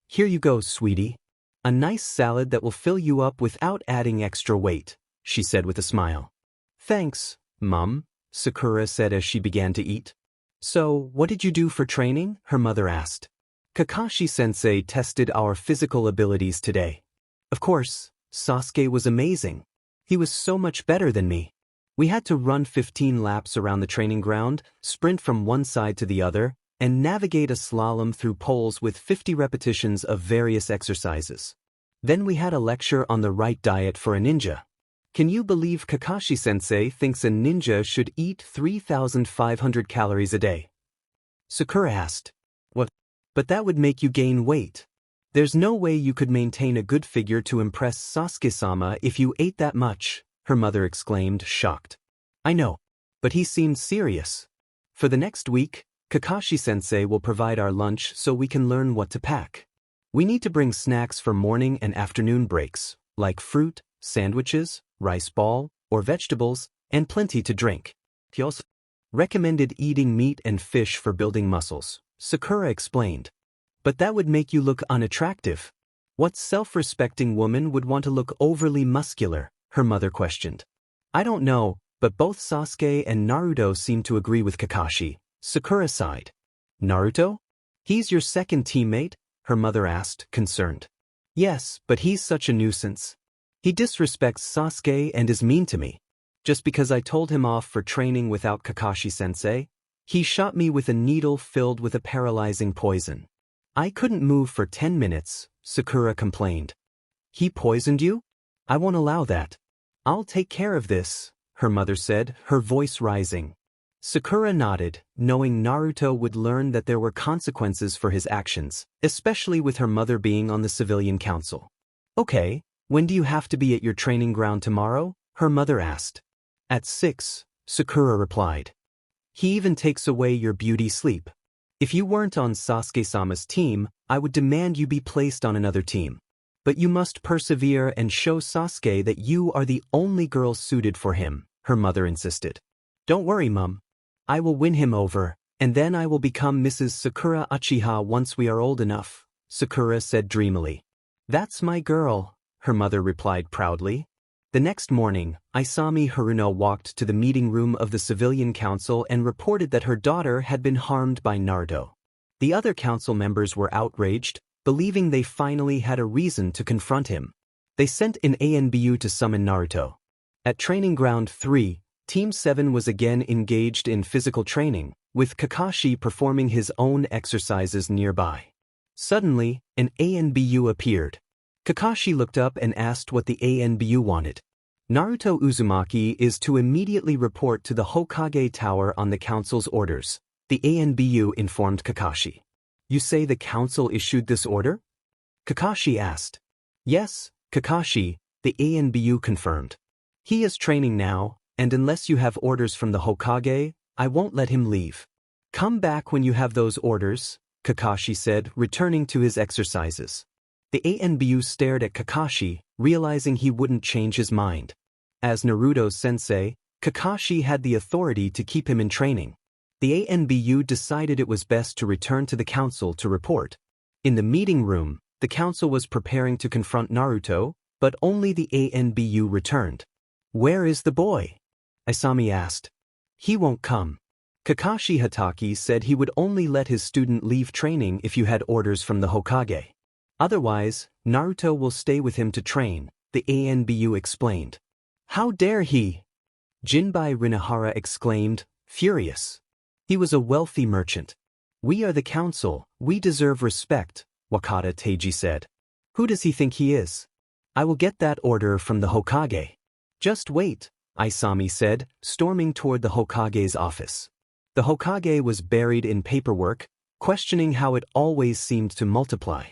"Here you go, sweetie. A nice salad that will fill you up without adding extra weight," she said with a smile. "Thanks, Mum," Sakura said as she began to eat. "So, what did you do for training?" her mother asked. "Kakashi-sensei tested our physical abilities today. Of course, Sasuke was amazing. He was so much better than me. We had to run 15 laps around the training ground, sprint from one side to the other, and navigate a slalom through poles with 50 repetitions of various exercises. Then we had a lecture on the right diet for a ninja. Can you believe Kakashi-sensei thinks a ninja should eat 3,500 calories a day?" Sakura asked. "What? But that would make you gain weight. There's no way you could maintain a good figure to impress Sasuke-sama if you ate that much," her mother exclaimed, shocked. "I know, but he seemed serious. For the next week, Kakashi-sensei will provide our lunch so we can learn what to pack. We need to bring snacks for morning and afternoon breaks, like fruit, sandwiches, rice ball, or vegetables, and plenty to drink. He also recommended eating meat and fish for building muscles," Sakura explained. "But that would make you look unattractive. What self-respecting woman would want to look overly muscular?" her mother questioned. "I don't know, but both Sasuke and Naruto seem to agree with Kakashi," Sakura sighed. "Naruto? He's your second teammate?" her mother asked, concerned. "Yes, but he's such a nuisance. He disrespects Sasuke and is mean to me. Just because I told him off for training without Kakashi-sensei, he shot me with a needle filled with a paralyzing poison. I couldn't move for 10 minutes, Sakura complained. "He poisoned you? I won't allow that. I'll take care of this," her mother said, her voice rising. Sakura nodded, knowing Naruto would learn that there were consequences for his actions, especially with her mother being on the civilian council. "Okay, when do you have to be at your training ground tomorrow?" her mother asked. "At 6, Sakura replied. "He even takes away your beauty sleep. If you weren't on Sasuke-sama's team, I would demand you be placed on another team. But you must persevere and show Sasuke that you are the only girl suited for him," her mother insisted. "Don't worry, Mum. I will win him over, and then I will become Mrs. Sakura Uchiha once we are old enough," Sakura said dreamily. "That's my girl," her mother replied proudly. The next morning, Isami Haruno walked to the meeting room of the civilian council and reported that her daughter had been harmed by Naruto. The other council members were outraged, believing they finally had a reason to confront him. They sent an ANBU to summon Naruto. At Training Ground 3, Team 7 was again engaged in physical training, with Kakashi performing his own exercises nearby. Suddenly, an ANBU appeared. Kakashi looked up and asked what the ANBU wanted. Naruto Uzumaki is to immediately report to the Hokage Tower on the council's orders, the ANBU informed Kakashi. You say the council issued this order? Kakashi asked. Yes, Kakashi, the ANBU confirmed. He is training now, and unless you have orders from the Hokage, I won't let him leave. Come back when you have those orders, Kakashi said, returning to his exercises. The ANBU stared at Kakashi, realizing he wouldn't change his mind. As Naruto's sensei, Kakashi had the authority to keep him in training. The ANBU decided it was best to return to the council to report. In the meeting room, the council was preparing to confront Naruto, but only the ANBU returned. Where is the boy? Asami asked. He won't come. Kakashi Hatake said he would only let his student leave training if you had orders from the Hokage. Otherwise, Naruto will stay with him to train, the ANBU explained. How dare he? Jinbai Rinahara exclaimed, furious. He was a wealthy merchant. We are the council, we deserve respect, Wakata Teiji said. Who does he think he is? I will get that order from the Hokage. Just wait, Asami said, storming toward the Hokage's office. The Hokage was buried in paperwork, questioning how it always seemed to multiply.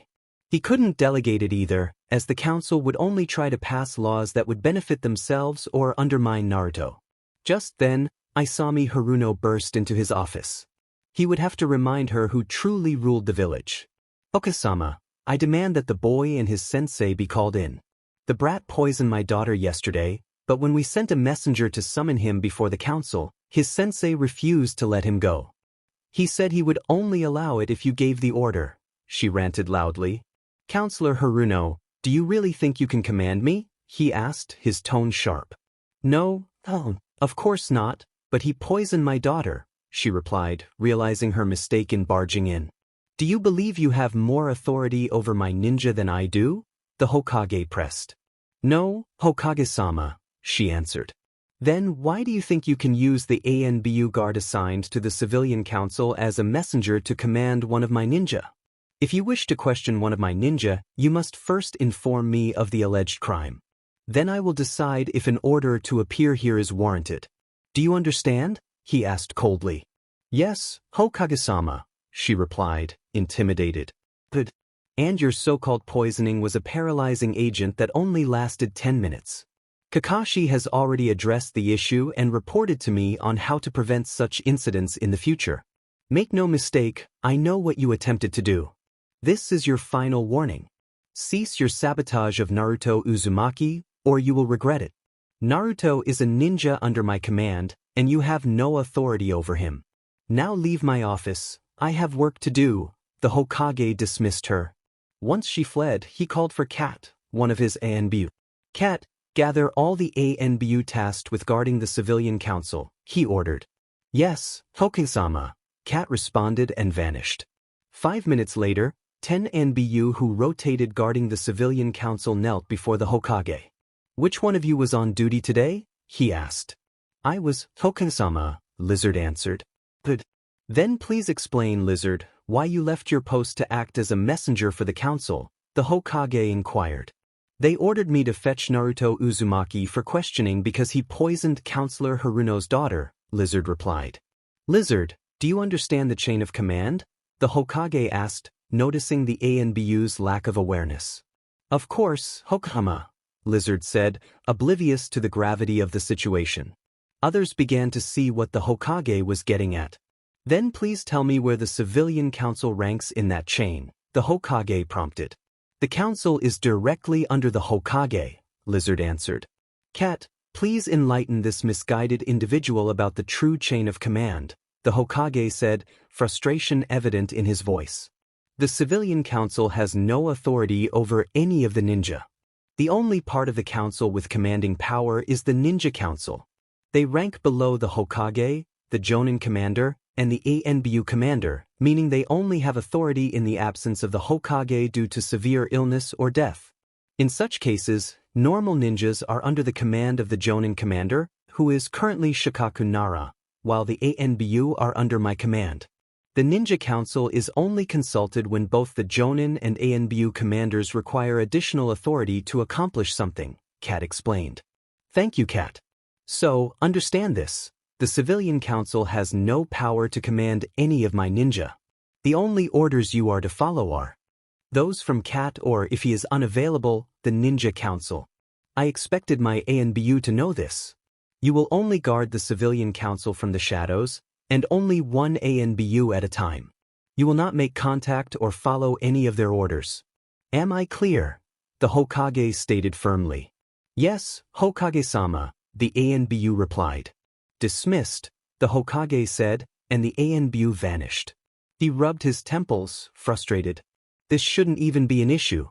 He couldn't delegate it either, as the council would only try to pass laws that would benefit themselves or undermine Naruto. Just then, Asami Haruno burst into his office. He would have to remind her who truly ruled the village. Okasama, I demand that the boy and his sensei be called in. The brat poisoned my daughter yesterday, but when we sent a messenger to summon him before the council, his sensei refused to let him go. He said he would only allow it if you gave the order, she ranted loudly. Counselor Haruno, do you really think you can command me? He asked, his tone sharp. No, of course not, but he poisoned my daughter, she replied, realizing her mistake in barging in. Do you believe you have more authority over my ninja than I do? The Hokage pressed. No, Hokage-sama, she answered. Then why do you think you can use the ANBU guard assigned to the civilian council as a messenger to command one of my ninja? If you wish to question one of my ninja, you must first inform me of the alleged crime. Then I will decide if an order to appear here is warranted. Do you understand? He asked coldly. Yes, Hokage-sama, she replied, intimidated. But, and your so-called poisoning was a paralyzing agent that only lasted 10 minutes. Kakashi has already addressed the issue and reported to me on how to prevent such incidents in the future. Make no mistake, I know what you attempted to do. This is your final warning. Cease your sabotage of Naruto Uzumaki, or you will regret it. Naruto is a ninja under my command, and you have no authority over him. Now leave my office, I have work to do, the Hokage dismissed her. Once she fled, he called for Kat, one of his ANBU. Kat, gather all the ANBU tasked with guarding the civilian council, he ordered. Yes, Hokage-sama, Kat responded and vanished. 5 minutes later, 10 ANBU who rotated guarding the civilian council knelt before the Hokage. Which one of you was on duty today? He asked. I was, Hokage-sama, Lizard answered. Good. Then please explain, Lizard, why you left your post to act as a messenger for the council, the Hokage inquired. They ordered me to fetch Naruto Uzumaki for questioning because he poisoned Counselor Haruno's daughter, Lizard replied. Lizard, do you understand the chain of command? The Hokage asked, noticing the ANBU's lack of awareness. Of course, Hokage-sama, Lizard said, oblivious to the gravity of the situation. Others began to see what the Hokage was getting at. Then please tell me where the civilian council ranks in that chain, the Hokage prompted. The council is directly under the Hokage, Lizard answered. Kat, please enlighten this misguided individual about the true chain of command, the Hokage said, frustration evident in his voice. The civilian council has no authority over any of the ninja. The only part of the council with commanding power is the ninja council. They rank below the Hokage, the Jonin commander, and the ANBU commander, meaning they only have authority in the absence of the Hokage due to severe illness or death. In such cases, normal ninjas are under the command of the Jonin commander, who is currently Shikaku Nara, while the ANBU are under my command. The Ninja Council is only consulted when both the Jonin and ANBU commanders require additional authority to accomplish something, Kat explained. Thank you, Kat. So, understand this. The Civilian Council has no power to command any of my ninja. The only orders you are to follow are those from Kat, or if he is unavailable, the Ninja Council. I expected my ANBU to know this. You will only guard the Civilian Council from the shadows, and only one ANBU at a time. You will not make contact or follow any of their orders. Am I clear? The Hokage stated firmly. Yes, Hokage-sama, the ANBU replied. Dismissed, the Hokage said, and the ANBU vanished. He rubbed his temples, frustrated. This shouldn't even be an issue.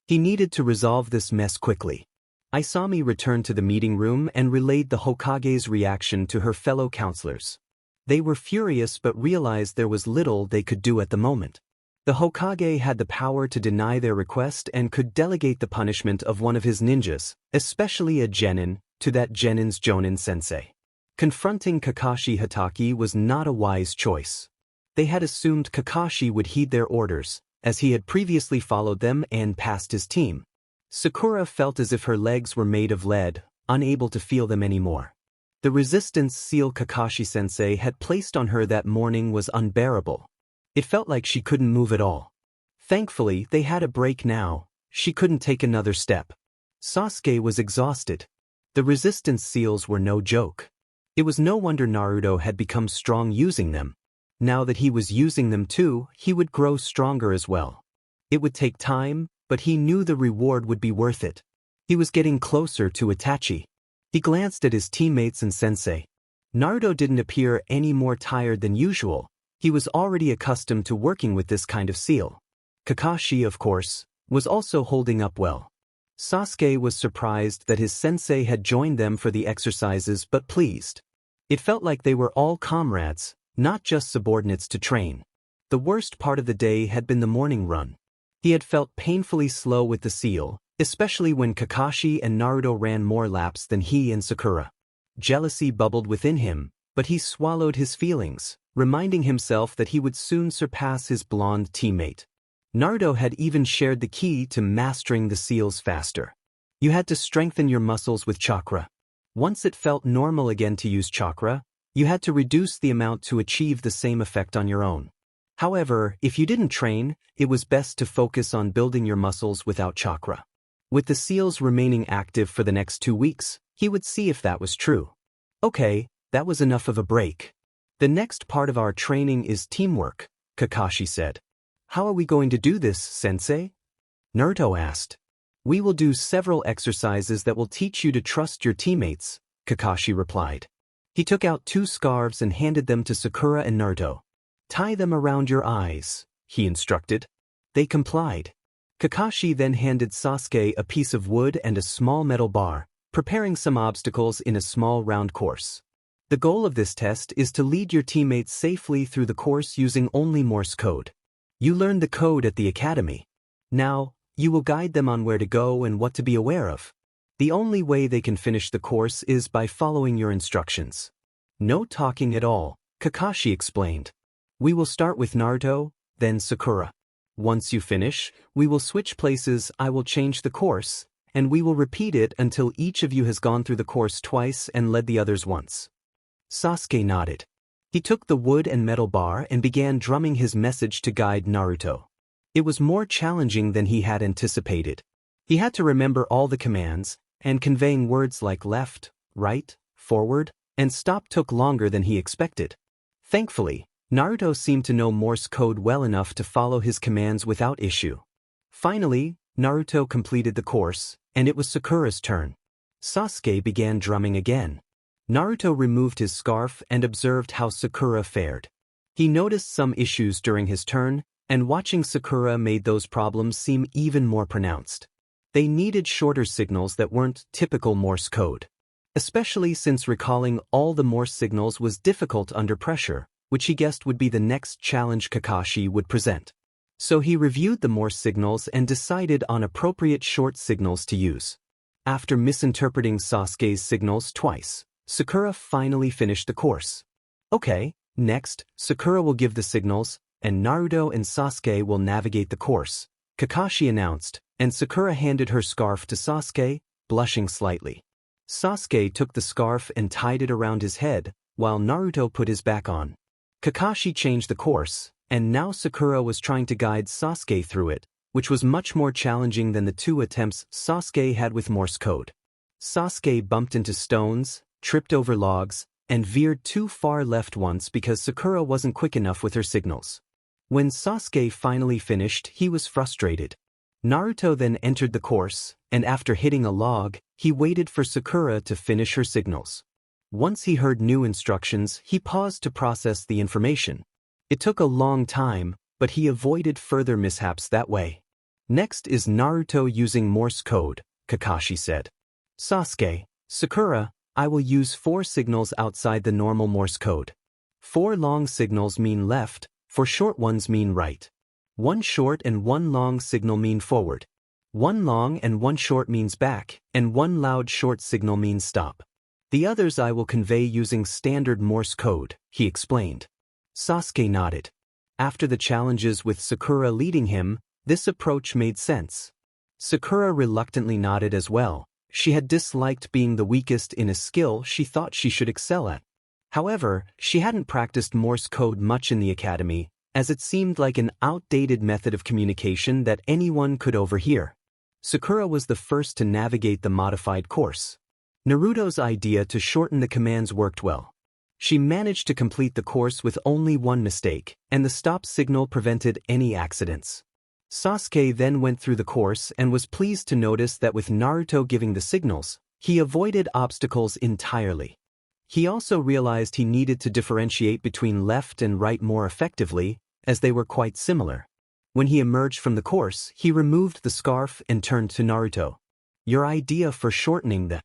He needed to resolve this mess quickly. Isami returned to the meeting room and relayed the Hokage's reaction to her fellow counselors. They were furious but realized there was little they could do at the moment. The Hokage had the power to deny their request and could delegate the punishment of one of his ninjas, especially a genin, to that genin's Jonin sensei. Confronting Kakashi Hatake was not a wise choice. They had assumed Kakashi would heed their orders, as he had previously followed them and passed his team. Sakura felt as if her legs were made of lead, unable to feel them anymore. The resistance seal Kakashi-sensei had placed on her that morning was unbearable. It felt like she couldn't move at all. Thankfully, they had a break now. She couldn't take another step. Sasuke was exhausted. The resistance seals were no joke. It was no wonder Naruto had become strong using them. Now that he was using them too, he would grow stronger as well. It would take time, but he knew the reward would be worth it. He was getting closer to Itachi. He glanced at his teammates and sensei. Naruto didn't appear any more tired than usual. He was already accustomed to working with this kind of seal. Kakashi, of course, was also holding up well. Sasuke was surprised that his sensei had joined them for the exercises but pleased. It felt like they were all comrades, not just subordinates to train. The worst part of the day had been the morning run. He had felt painfully slow with the seal, especially when Kakashi and Naruto ran more laps than he and Sakura. Jealousy bubbled within him, but he swallowed his feelings, reminding himself that he would soon surpass his blonde teammate. Naruto had even shared the key to mastering the seals faster. You had to strengthen your muscles with chakra. Once it felt normal again to use chakra, you had to reduce the amount to achieve the same effect on your own. However, if you didn't train, it was best to focus on building your muscles without chakra. With the seals remaining active for the next 2 weeks, he would see if that was true. Okay, that was enough of a break. The next part of our training is teamwork, Kakashi said. How are we going to do this, sensei? Naruto asked. We will do several exercises that will teach you to trust your teammates, Kakashi replied. He took out 2 scarves and handed them to Sakura and Naruto. Tie them around your eyes, he instructed. They complied. Kakashi then handed Sasuke a piece of wood and a small metal bar, preparing some obstacles in a small round course. The goal of this test is to lead your teammates safely through the course using only Morse code. You learned the code at the academy. Now, you will guide them on where to go and what to be aware of. The only way they can finish the course is by following your instructions. No talking at all, Kakashi explained. We will start with Naruto, then Sakura. Once you finish, we will switch places, I will change the course, and we will repeat it until each of you has gone through the course twice and led the others once. Sasuke nodded. He took the wood and metal bar and began drumming his message to guide Naruto. It was more challenging than he had anticipated. He had to remember all the commands, and conveying words like left, right, forward, and stop took longer than he expected. Thankfully, Naruto seemed to know Morse code well enough to follow his commands without issue. Finally, Naruto completed the course, and it was Sakura's turn. Sasuke began drumming again. Naruto removed his scarf and observed how Sakura fared. He noticed some issues during his turn, and watching Sakura made those problems seem even more pronounced. They needed shorter signals that weren't typical Morse code. Especially since recalling all the Morse signals was difficult under pressure, which he guessed would be the next challenge Kakashi would present. So he reviewed the Morse signals and decided on appropriate short signals to use. After misinterpreting Sasuke's signals twice, Sakura finally finished the course. Okay, next, Sakura will give the signals, and Naruto and Sasuke will navigate the course, Kakashi announced, and Sakura handed her scarf to Sasuke, blushing slightly. Sasuke took the scarf and tied it around his head, while Naruto put his back on. Kakashi changed the course, and now Sakura was trying to guide Sasuke through it, which was much more challenging than the 2 attempts Sasuke had with Morse code. Sasuke bumped into stones, tripped over logs, and veered too far left once because Sakura wasn't quick enough with her signals. When Sasuke finally finished, he was frustrated. Naruto then entered the course, and after hitting a log, he waited for Sakura to finish her signals. Once he heard new instructions, he paused to process the information. It took a long time, but he avoided further mishaps that way. Next is Naruto using Morse code, Kakashi said. Sasuke, Sakura, I will use 4 signals outside the normal Morse code. 4 long signals mean left, 4 short ones mean right. 1 short and 1 long signal mean forward. 1 long and 1 short means back, and 1 loud short signal means stop. The others I will convey using standard Morse code, he explained. Sasuke nodded. After the challenges with Sakura leading him, this approach made sense. Sakura reluctantly nodded as well. She had disliked being the weakest in a skill she thought she should excel at. However, she hadn't practiced Morse code much in the academy, as it seemed like an outdated method of communication that anyone could overhear. Sakura was the first to navigate the modified course. Naruto's idea to shorten the commands worked well. She managed to complete the course with only 1 mistake, and the stop signal prevented any accidents. Sasuke then went through the course and was pleased to notice that with Naruto giving the signals, he avoided obstacles entirely. He also realized he needed to differentiate between left and right more effectively, as they were quite similar. When he emerged from the course, he removed the scarf and turned to Naruto. Your idea for shortening the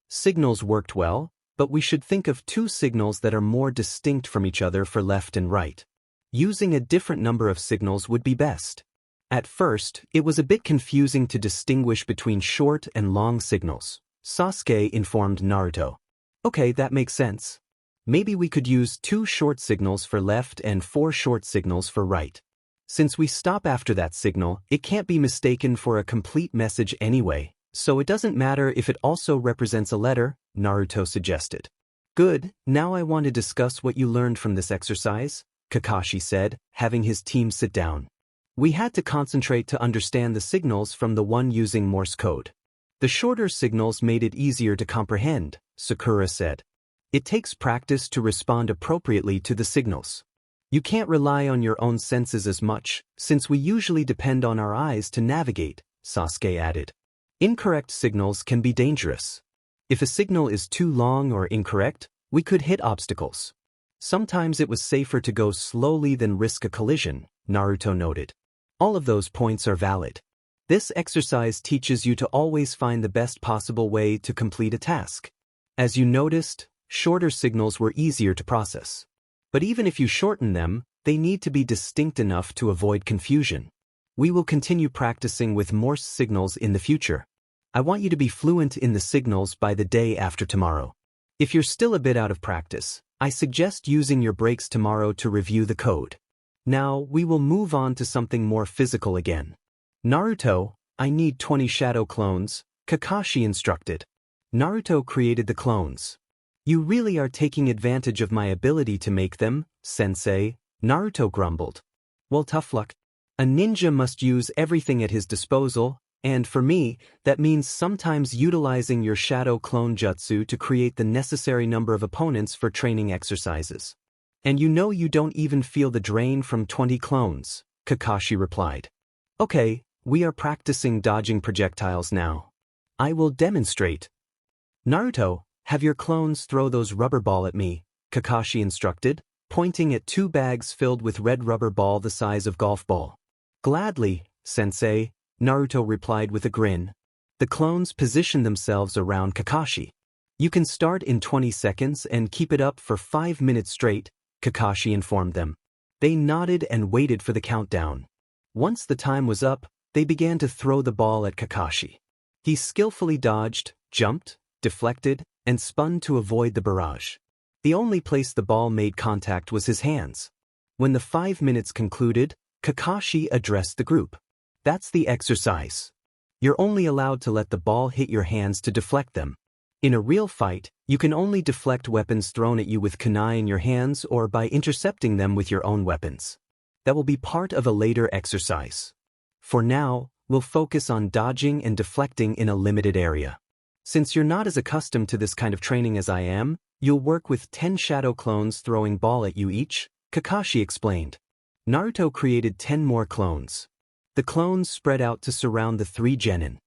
signals worked well, but we should think of 2 signals that are more distinct from each other for left and right. Using a different number of signals would be best. At first, it was a bit confusing to distinguish between short and long signals, Sasuke informed Naruto. Okay, that makes sense. Maybe we could use 2 short signals for left and 4 short signals for right. Since we stop after that signal, it can't be mistaken for a complete message anyway, so it doesn't matter if it also represents a letter, Naruto suggested. Good, now I want to discuss what you learned from this exercise, Kakashi said, having his team sit down. We had to concentrate to understand the signals from the one using Morse code. The shorter signals made it easier to comprehend, Sakura said. It takes practice to respond appropriately to the signals. You can't rely on your own senses as much, since we usually depend on our eyes to navigate, Sasuke added. Incorrect signals can be dangerous. If a signal is too long or incorrect, we could hit obstacles. Sometimes it was safer to go slowly than risk a collision, Naruto noted. All of those points are valid. This exercise teaches you to always find the best possible way to complete a task. As you noticed, shorter signals were easier to process. But even if you shorten them, they need to be distinct enough to avoid confusion. We will continue practicing with Morse signals in the future. I want you to be fluent in the signals by the day after tomorrow. If you're still a bit out of practice, I suggest using your breaks tomorrow to review the code. Now, we will move on to something more physical again. Naruto, I need 20 shadow clones, Kakashi instructed. Naruto created the clones. You really are taking advantage of my ability to make them, sensei, Naruto grumbled. Well, tough luck. A ninja must use everything at his disposal, and for me, that means sometimes utilizing your shadow clone jutsu to create the necessary number of opponents for training exercises. And you know you don't even feel the drain from 20 clones, Kakashi replied. Okay, we are practicing dodging projectiles now. I will demonstrate. Naruto, have your clones throw those rubber ball at me, Kakashi instructed, pointing at 2 bags filled with red rubber ball the size of golf ball. Gladly, sensei, Naruto replied with a grin. The clones positioned themselves around Kakashi. You can start in 20 seconds and keep it up for 5 minutes straight, Kakashi informed them. They nodded and waited for the countdown. Once the time was up, they began to throw the ball at Kakashi. He skillfully dodged, jumped, deflected, and spun to avoid the barrage. The only place the ball made contact was his hands. When the 5 minutes concluded, Kakashi addressed the group. That's the exercise. You're only allowed to let the ball hit your hands to deflect them. In a real fight, you can only deflect weapons thrown at you with kunai in your hands or by intercepting them with your own weapons. That will be part of a later exercise. For now, we'll focus on dodging and deflecting in a limited area. Since you're not as accustomed to this kind of training as I am, you'll work with 10 shadow clones throwing ball at you each, Kakashi explained. Naruto created 10 more clones. The clones spread out to surround the 3 genin.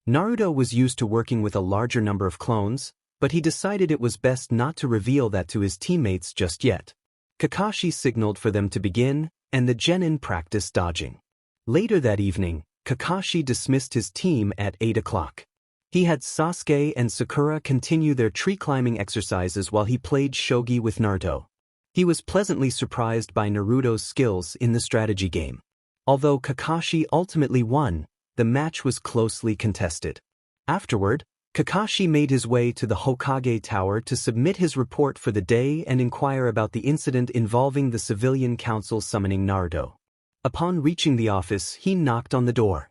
Naruto was used to working with a larger number of clones, but he decided it was best not to reveal that to his teammates just yet. Kakashi signaled for them to begin, and the genin practiced dodging. Later that evening, Kakashi dismissed his team at 8 o'clock. He had Sasuke and Sakura continue their tree-climbing exercises while he played shogi with Naruto. He was pleasantly surprised by Naruto's skills in the strategy game. Although Kakashi ultimately won, the match was closely contested. Afterward, Kakashi made his way to the Hokage Tower to submit his report for the day and inquire about the incident involving the civilian council summoning Naruto. Upon reaching the office, he knocked on the door.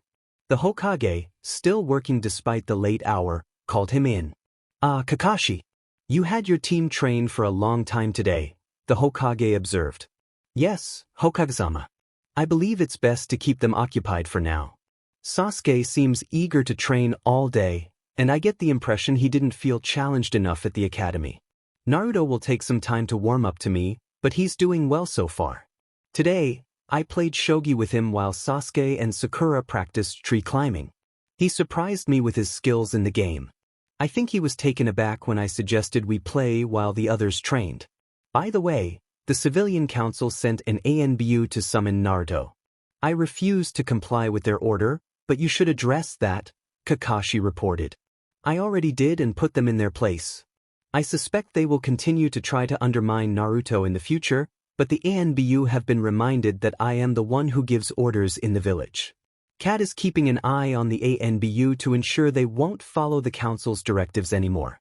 The Hokage, still working despite the late hour, called him in. Kakashi. You had your team train for a long time today, the Hokage observed. Yes, Hokage-sama. I believe it's best to keep them occupied for now. Sasuke seems eager to train all day, and I get the impression he didn't feel challenged enough at the academy. Naruto will take some time to warm up to me, but he's doing well so far. Today, I played shogi with him while Sasuke and Sakura practiced tree climbing. He surprised me with his skills in the game. I think he was taken aback when I suggested we play while the others trained. By the way, the civilian council sent an ANBU to summon Naruto. I refused to comply with their order, but you should address that, Kakashi reported. I already did and put them in their place. I suspect they will continue to try to undermine Naruto in the future, but the ANBU have been reminded that I am the one who gives orders in the village. Cat is keeping an eye on the ANBU to ensure they won't follow the council's directives anymore.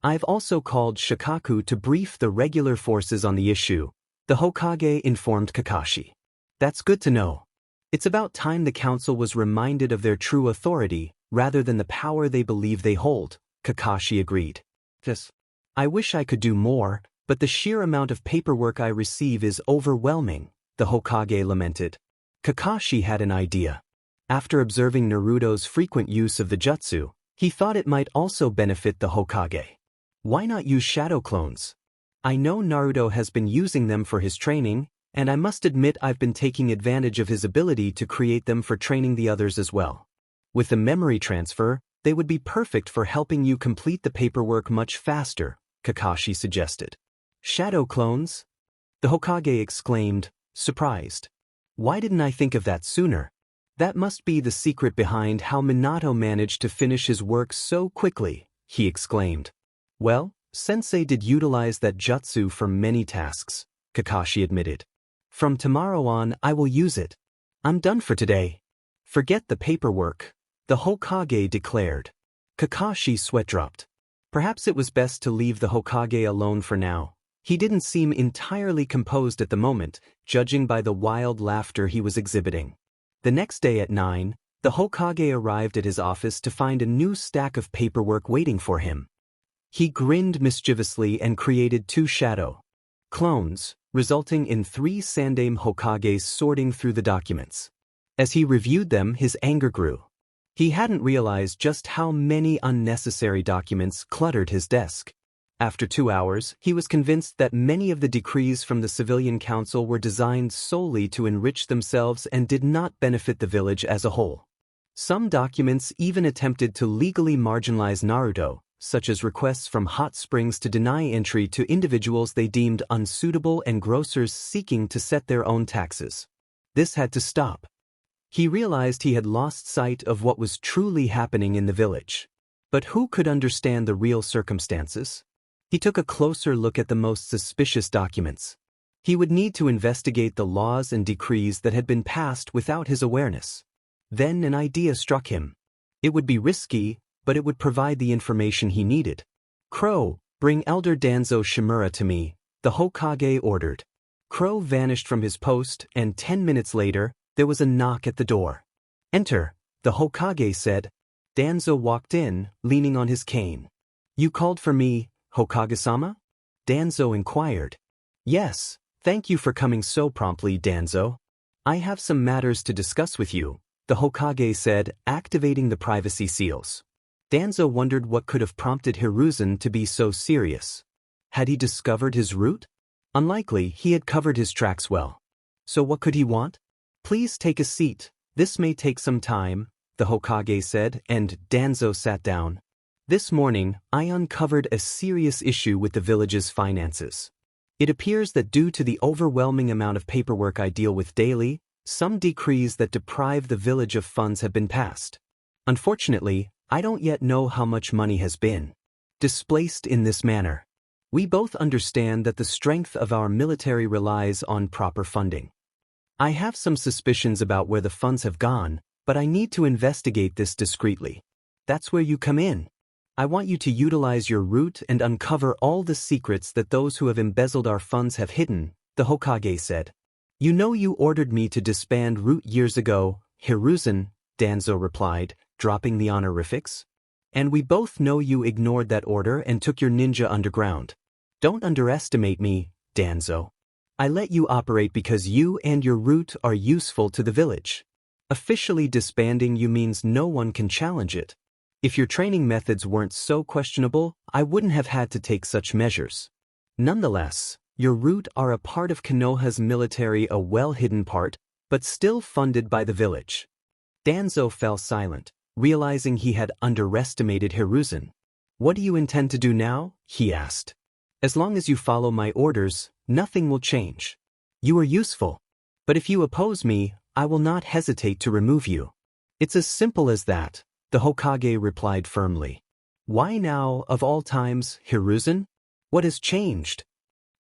I've also called Shikaku to brief the regular forces on the issue, the Hokage informed Kakashi. That's good to know. It's about time the council was reminded of their true authority, rather than the power they believe they hold, Kakashi agreed. Yes. I wish I could do more, but the sheer amount of paperwork I receive is overwhelming, the Hokage lamented. Kakashi had an idea. After observing Naruto's frequent use of the jutsu, he thought it might also benefit the Hokage. Why not use shadow clones? I know Naruto has been using them for his training, and I must admit I've been taking advantage of his ability to create them for training the others as well. With the memory transfer, they would be perfect for helping you complete the paperwork much faster, Kakashi suggested. Shadow clones? The Hokage exclaimed, surprised. Why didn't I think of that sooner? That must be the secret behind how Minato managed to finish his work so quickly, he exclaimed. Well, Sensei did utilize that jutsu for many tasks, Kakashi admitted. From tomorrow on, I will use it. I'm done for today. Forget the paperwork, the Hokage declared. Kakashi's sweat dropped. Perhaps it was best to leave the Hokage alone for now. He didn't seem entirely composed at the moment, judging by the wild laughter he was exhibiting. The next day at 9, the Hokage arrived at his office to find a new stack of paperwork waiting for him. He grinned mischievously and created 2 shadow clones, resulting in 3 Sandaime Hokages sorting through the documents. As he reviewed them, his anger grew. He hadn't realized just how many unnecessary documents cluttered his desk. After 2 hours, he was convinced that many of the decrees from the civilian council were designed solely to enrich themselves and did not benefit the village as a whole. Some documents even attempted to legally marginalize Naruto, such as requests from Hot Springs to deny entry to individuals they deemed unsuitable and grocers seeking to set their own taxes. This had to stop. He realized he had lost sight of what was truly happening in the village. But who could understand the real circumstances? He took a closer look at the most suspicious documents. He would need to investigate the laws and decrees that had been passed without his awareness. Then an idea struck him. It would be risky, but it would provide the information he needed. Crow, bring Elder Danzo Shimura to me, the Hokage ordered. Crow vanished from his post, and 10 minutes later, there was a knock at the door. Enter, the Hokage said. Danzo walked in, leaning on his cane. You called for me, Hokage-sama? Danzo inquired. Yes, thank you for coming so promptly, Danzo. I have some matters to discuss with you, the Hokage said, activating the privacy seals. Danzo wondered what could have prompted Hiruzen to be so serious. Had he discovered his route? Unlikely, he had covered his tracks well. So what could he want? Please take a seat, this may take some time, the Hokage said, and Danzo sat down. This morning, I uncovered a serious issue with the village's finances. It appears that due to the overwhelming amount of paperwork I deal with daily, some decrees that deprive the village of funds have been passed. Unfortunately, I don't yet know how much money has been displaced in this manner. We both understand that the strength of our military relies on proper funding. I have some suspicions about where the funds have gone, but I need to investigate this discreetly. That's where you come in. I want you to utilize your route and uncover all the secrets that those who have embezzled our funds have hidden, the Hokage said. You know you ordered me to disband route years ago, Hiruzen, Danzo replied, dropping the honorifics. And we both know you ignored that order and took your ninja underground. Don't underestimate me, Danzo. I let you operate because you and your route are useful to the village. Officially disbanding you means no one can challenge it. If your training methods weren't so questionable, I wouldn't have had to take such measures. Nonetheless, your route are a part of Konoha's military, a well-hidden part, but still funded by the village. Danzo fell silent, realizing he had underestimated Hiruzen. What do you intend to do now? He asked. As long as you follow my orders, nothing will change. You are useful. But if you oppose me, I will not hesitate to remove you. It's as simple as that, the Hokage replied firmly. Why now, of all times, Hiruzen? What has changed?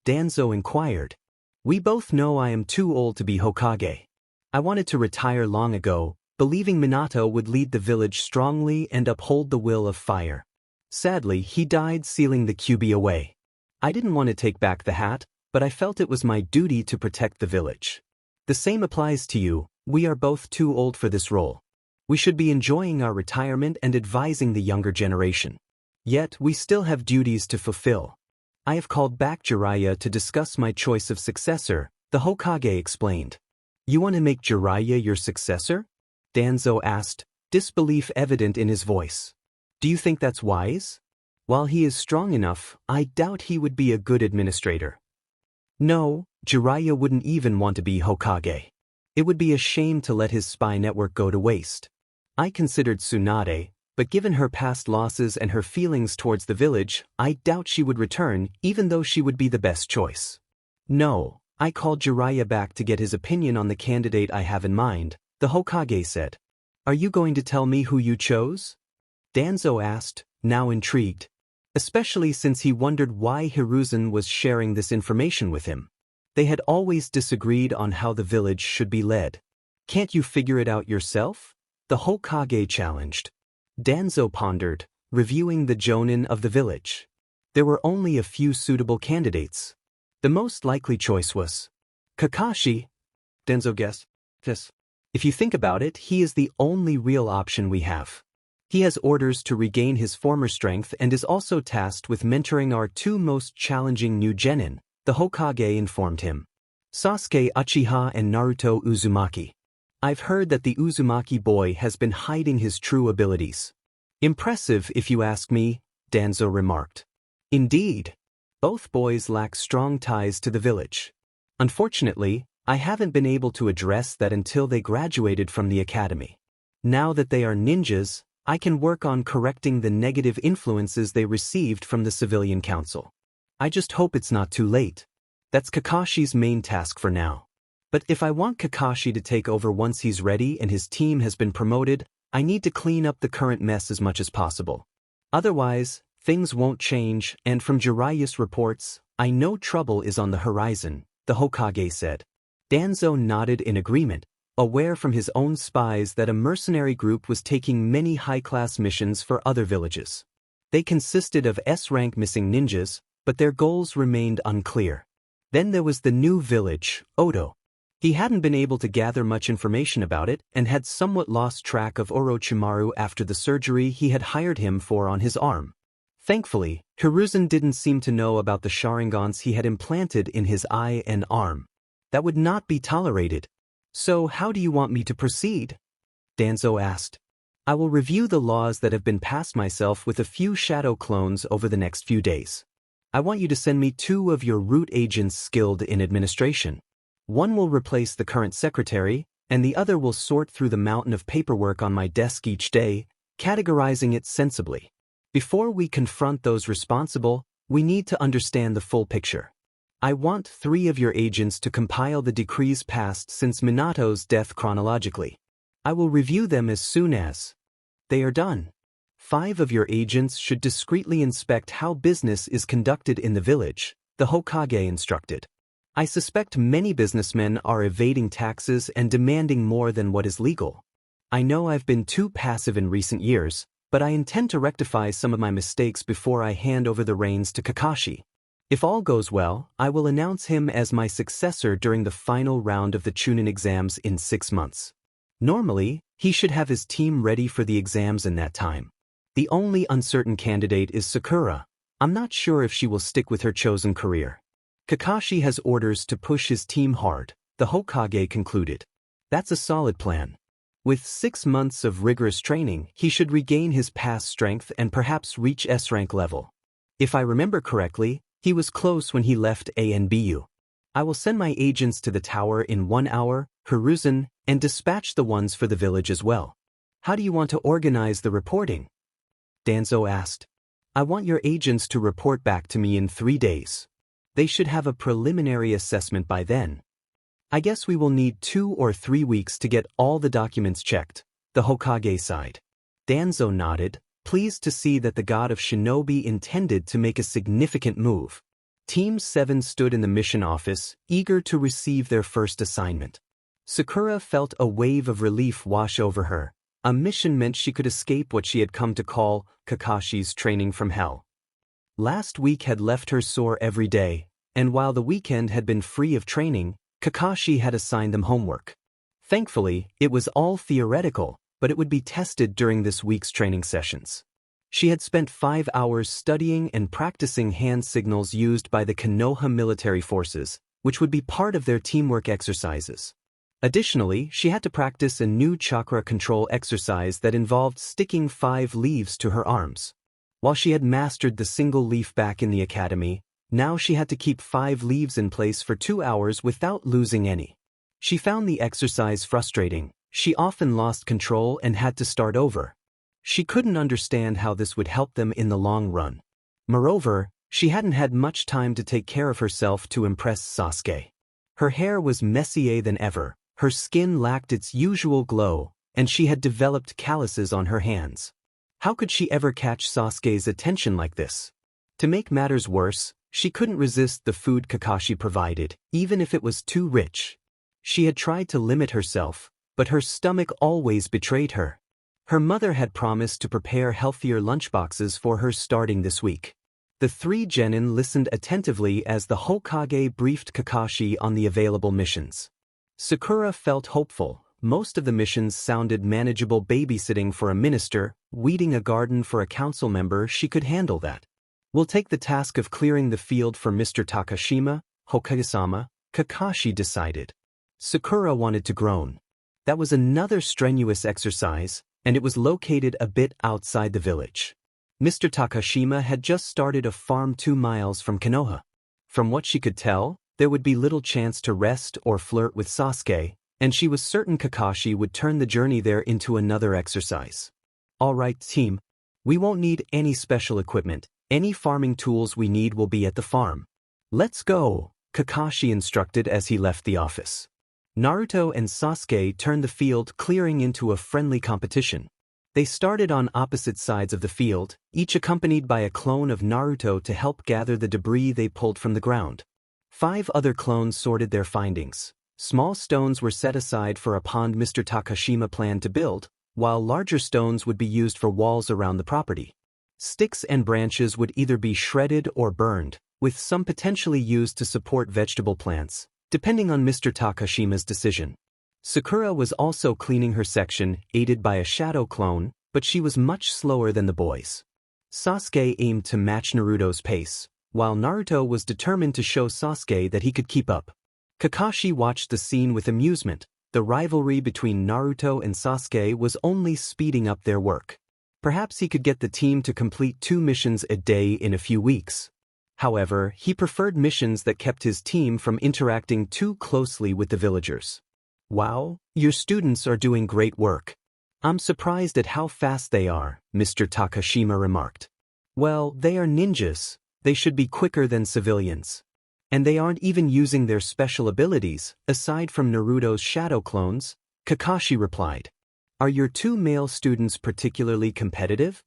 Danzo inquired. We both know I am too old to be Hokage. I wanted to retire long ago, believing Minato would lead the village strongly and uphold the will of fire. Sadly, he died sealing the Kyuubi away. I didn't want to take back the hat, but I felt it was my duty to protect the village. The same applies to you, we are both too old for this role. We should be enjoying our retirement and advising the younger generation. Yet, we still have duties to fulfill. I have called back Jeriah to discuss my choice of successor, the Hokage explained. You want to make Jeriah your successor? Danzo asked, disbelief evident in his voice. Do you think that's wise? While he is strong enough, I doubt he would be a good administrator. No, Jeriah wouldn't even want to be Hokage. It would be a shame to let his spy network go to waste. I considered Tsunade, but given her past losses and her feelings towards the village, I doubt she would return even though she would be the best choice. No, I called Jeriah back to get his opinion on the candidate I have in mind, the Hokage said. Are you going to tell me who you chose? Danzo asked, now intrigued. Especially since he wondered why Hiruzen was sharing this information with him. They had always disagreed on how the village should be led. Can't you figure it out yourself? The Hokage challenged. Danzo pondered, reviewing the jonin of the village. There were only a few suitable candidates. The most likely choice was Kakashi. Danzo guessed. Yes. If you think about it, he is the only real option we have. He has orders to regain his former strength and is also tasked with mentoring our two most challenging new genin, the Hokage informed him. Sasuke Uchiha and Naruto Uzumaki. I've heard that the Uzumaki boy has been hiding his true abilities. Impressive if you ask me, Danzo remarked. Indeed. Both boys lack strong ties to the village. Unfortunately, I haven't been able to address that until they graduated from the academy. Now that they are ninjas, I can work on correcting the negative influences they received from the civilian council. I just hope it's not too late. That's Kakashi's main task for now. But if I want Kakashi to take over once he's ready and his team has been promoted, I need to clean up the current mess as much as possible. Otherwise, things won't change, and from Jeriah's reports, I know trouble is on the horizon, the Hokage said. Danzo nodded in agreement, aware from his own spies that a mercenary group was taking many high-class missions for other villages. They consisted of S-rank missing ninjas, but their goals remained unclear. Then there was the new village, Odo. He hadn't been able to gather much information about it and had somewhat lost track of Orochimaru after the surgery he had hired him for on his arm. Thankfully, Hiruzen didn't seem to know about the Sharingans he had implanted in his eye and arm. That would not be tolerated. So how do you want me to proceed? Danzo asked. I will review the laws that have been passed myself with a few shadow clones over the next few days. I want you to send me 2 of your root agents skilled in administration. One will replace the current secretary, and the other will sort through the mountain of paperwork on my desk each day, categorizing it sensibly. Before we confront those responsible, we need to understand the full picture. I want 3 of your agents to compile the decrees passed since Minato's death chronologically. I will review them as soon as they are done. 5 of your agents should discreetly inspect how business is conducted in the village, the Hokage instructed. I suspect many businessmen are evading taxes and demanding more than what is legal. I know I've been too passive in recent years, but I intend to rectify some of my mistakes before I hand over the reins to Kakashi. If all goes well, I will announce him as my successor during the final round of the Chunin exams in 6 months. Normally, he should have his team ready for the exams in that time. The only uncertain candidate is Sakura. I'm not sure if she will stick with her chosen career. Kakashi has orders to push his team hard, the Hokage concluded. That's a solid plan. With 6 months of rigorous training, he should regain his past strength and perhaps reach S-rank level. If I remember correctly, he was close when he left ANBU. I will send my agents to the tower in 1 hour, Hiruzen, and dispatch the ones for the village as well. How do you want to organize the reporting? Danzo asked. I want your agents to report back to me in 3 days. They should have a preliminary assessment by then. I guess we will need 2 or 3 weeks to get all the documents checked, the Hokage sighed. Danzo nodded, pleased to see that the god of shinobi intended to make a significant move. Team 7 stood in the mission office, eager to receive their first assignment. Sakura felt a wave of relief wash over her. A mission meant she could escape what she had come to call Kakashi's training from hell. Last week had left her sore every day, and while the weekend had been free of training, Kakashi had assigned them homework. Thankfully, it was all theoretical, but it would be tested during this week's training sessions. She had spent 5 hours studying and practicing hand signals used by the Konoha military forces, which would be part of their teamwork exercises. Additionally, she had to practice a new chakra control exercise that involved sticking 5 leaves to her arms. While she had mastered the single leaf back in the academy, now she had to keep 5 leaves in place for 2 hours without losing any. She found the exercise frustrating. She often lost control and had to start over. She couldn't understand how this would help them in the long run. Moreover, she hadn't had much time to take care of herself to impress Sasuke. Her hair was messier than ever, her skin lacked its usual glow, and she had developed calluses on her hands. How could she ever catch Sasuke's attention like this? To make matters worse, she couldn't resist the food Kakashi provided, even if it was too rich. She had tried to limit herself, but her stomach always betrayed her. Her mother had promised to prepare healthier lunchboxes for her starting this week. The 3 genin listened attentively as the Hokage briefed Kakashi on the available missions. Sakura felt hopeful. Most of the missions sounded manageable. Babysitting for a minister, weeding a garden for a council member, she could handle that. We'll take the task of clearing the field for Mr. Takashima, Hokage-sama, Kakashi decided. Sakura wanted to groan. That was another strenuous exercise, and it was located a bit outside the village. Mr. Takashima had just started a farm 2 miles from Konoha. From what she could tell, there would be little chance to rest or flirt with Sasuke, and she was certain Kakashi would turn the journey there into another exercise. All right, team. We won't need any special equipment. Any farming tools we need will be at the farm. Let's go, Kakashi instructed as he left the office. Naruto and Sasuke turned the field clearing into a friendly competition. They started on opposite sides of the field, each accompanied by a clone of Naruto to help gather the debris they pulled from the ground. 5 other clones sorted their findings. Small stones were set aside for a pond Mr. Takashima planned to build, while larger stones would be used for walls around the property. Sticks and branches would either be shredded or burned, with some potentially used to support vegetable plants, depending on Mr. Takashima's decision. Sakura was also cleaning her section, aided by a shadow clone, but she was much slower than the boys. Sasuke aimed to match Naruto's pace, while Naruto was determined to show Sasuke that he could keep up. Kakashi watched the scene with amusement. The rivalry between Naruto and Sasuke was only speeding up their work. Perhaps he could get the team to complete 2 missions a day in a few weeks. However, he preferred missions that kept his team from interacting too closely with the villagers. Wow, your students are doing great work. I'm surprised at how fast they are, Mr. Takashima remarked. Well, they are ninjas. They should be quicker than civilians. And they aren't even using their special abilities, aside from Naruto's shadow clones, Kakashi replied. Are your 2 male students particularly competitive?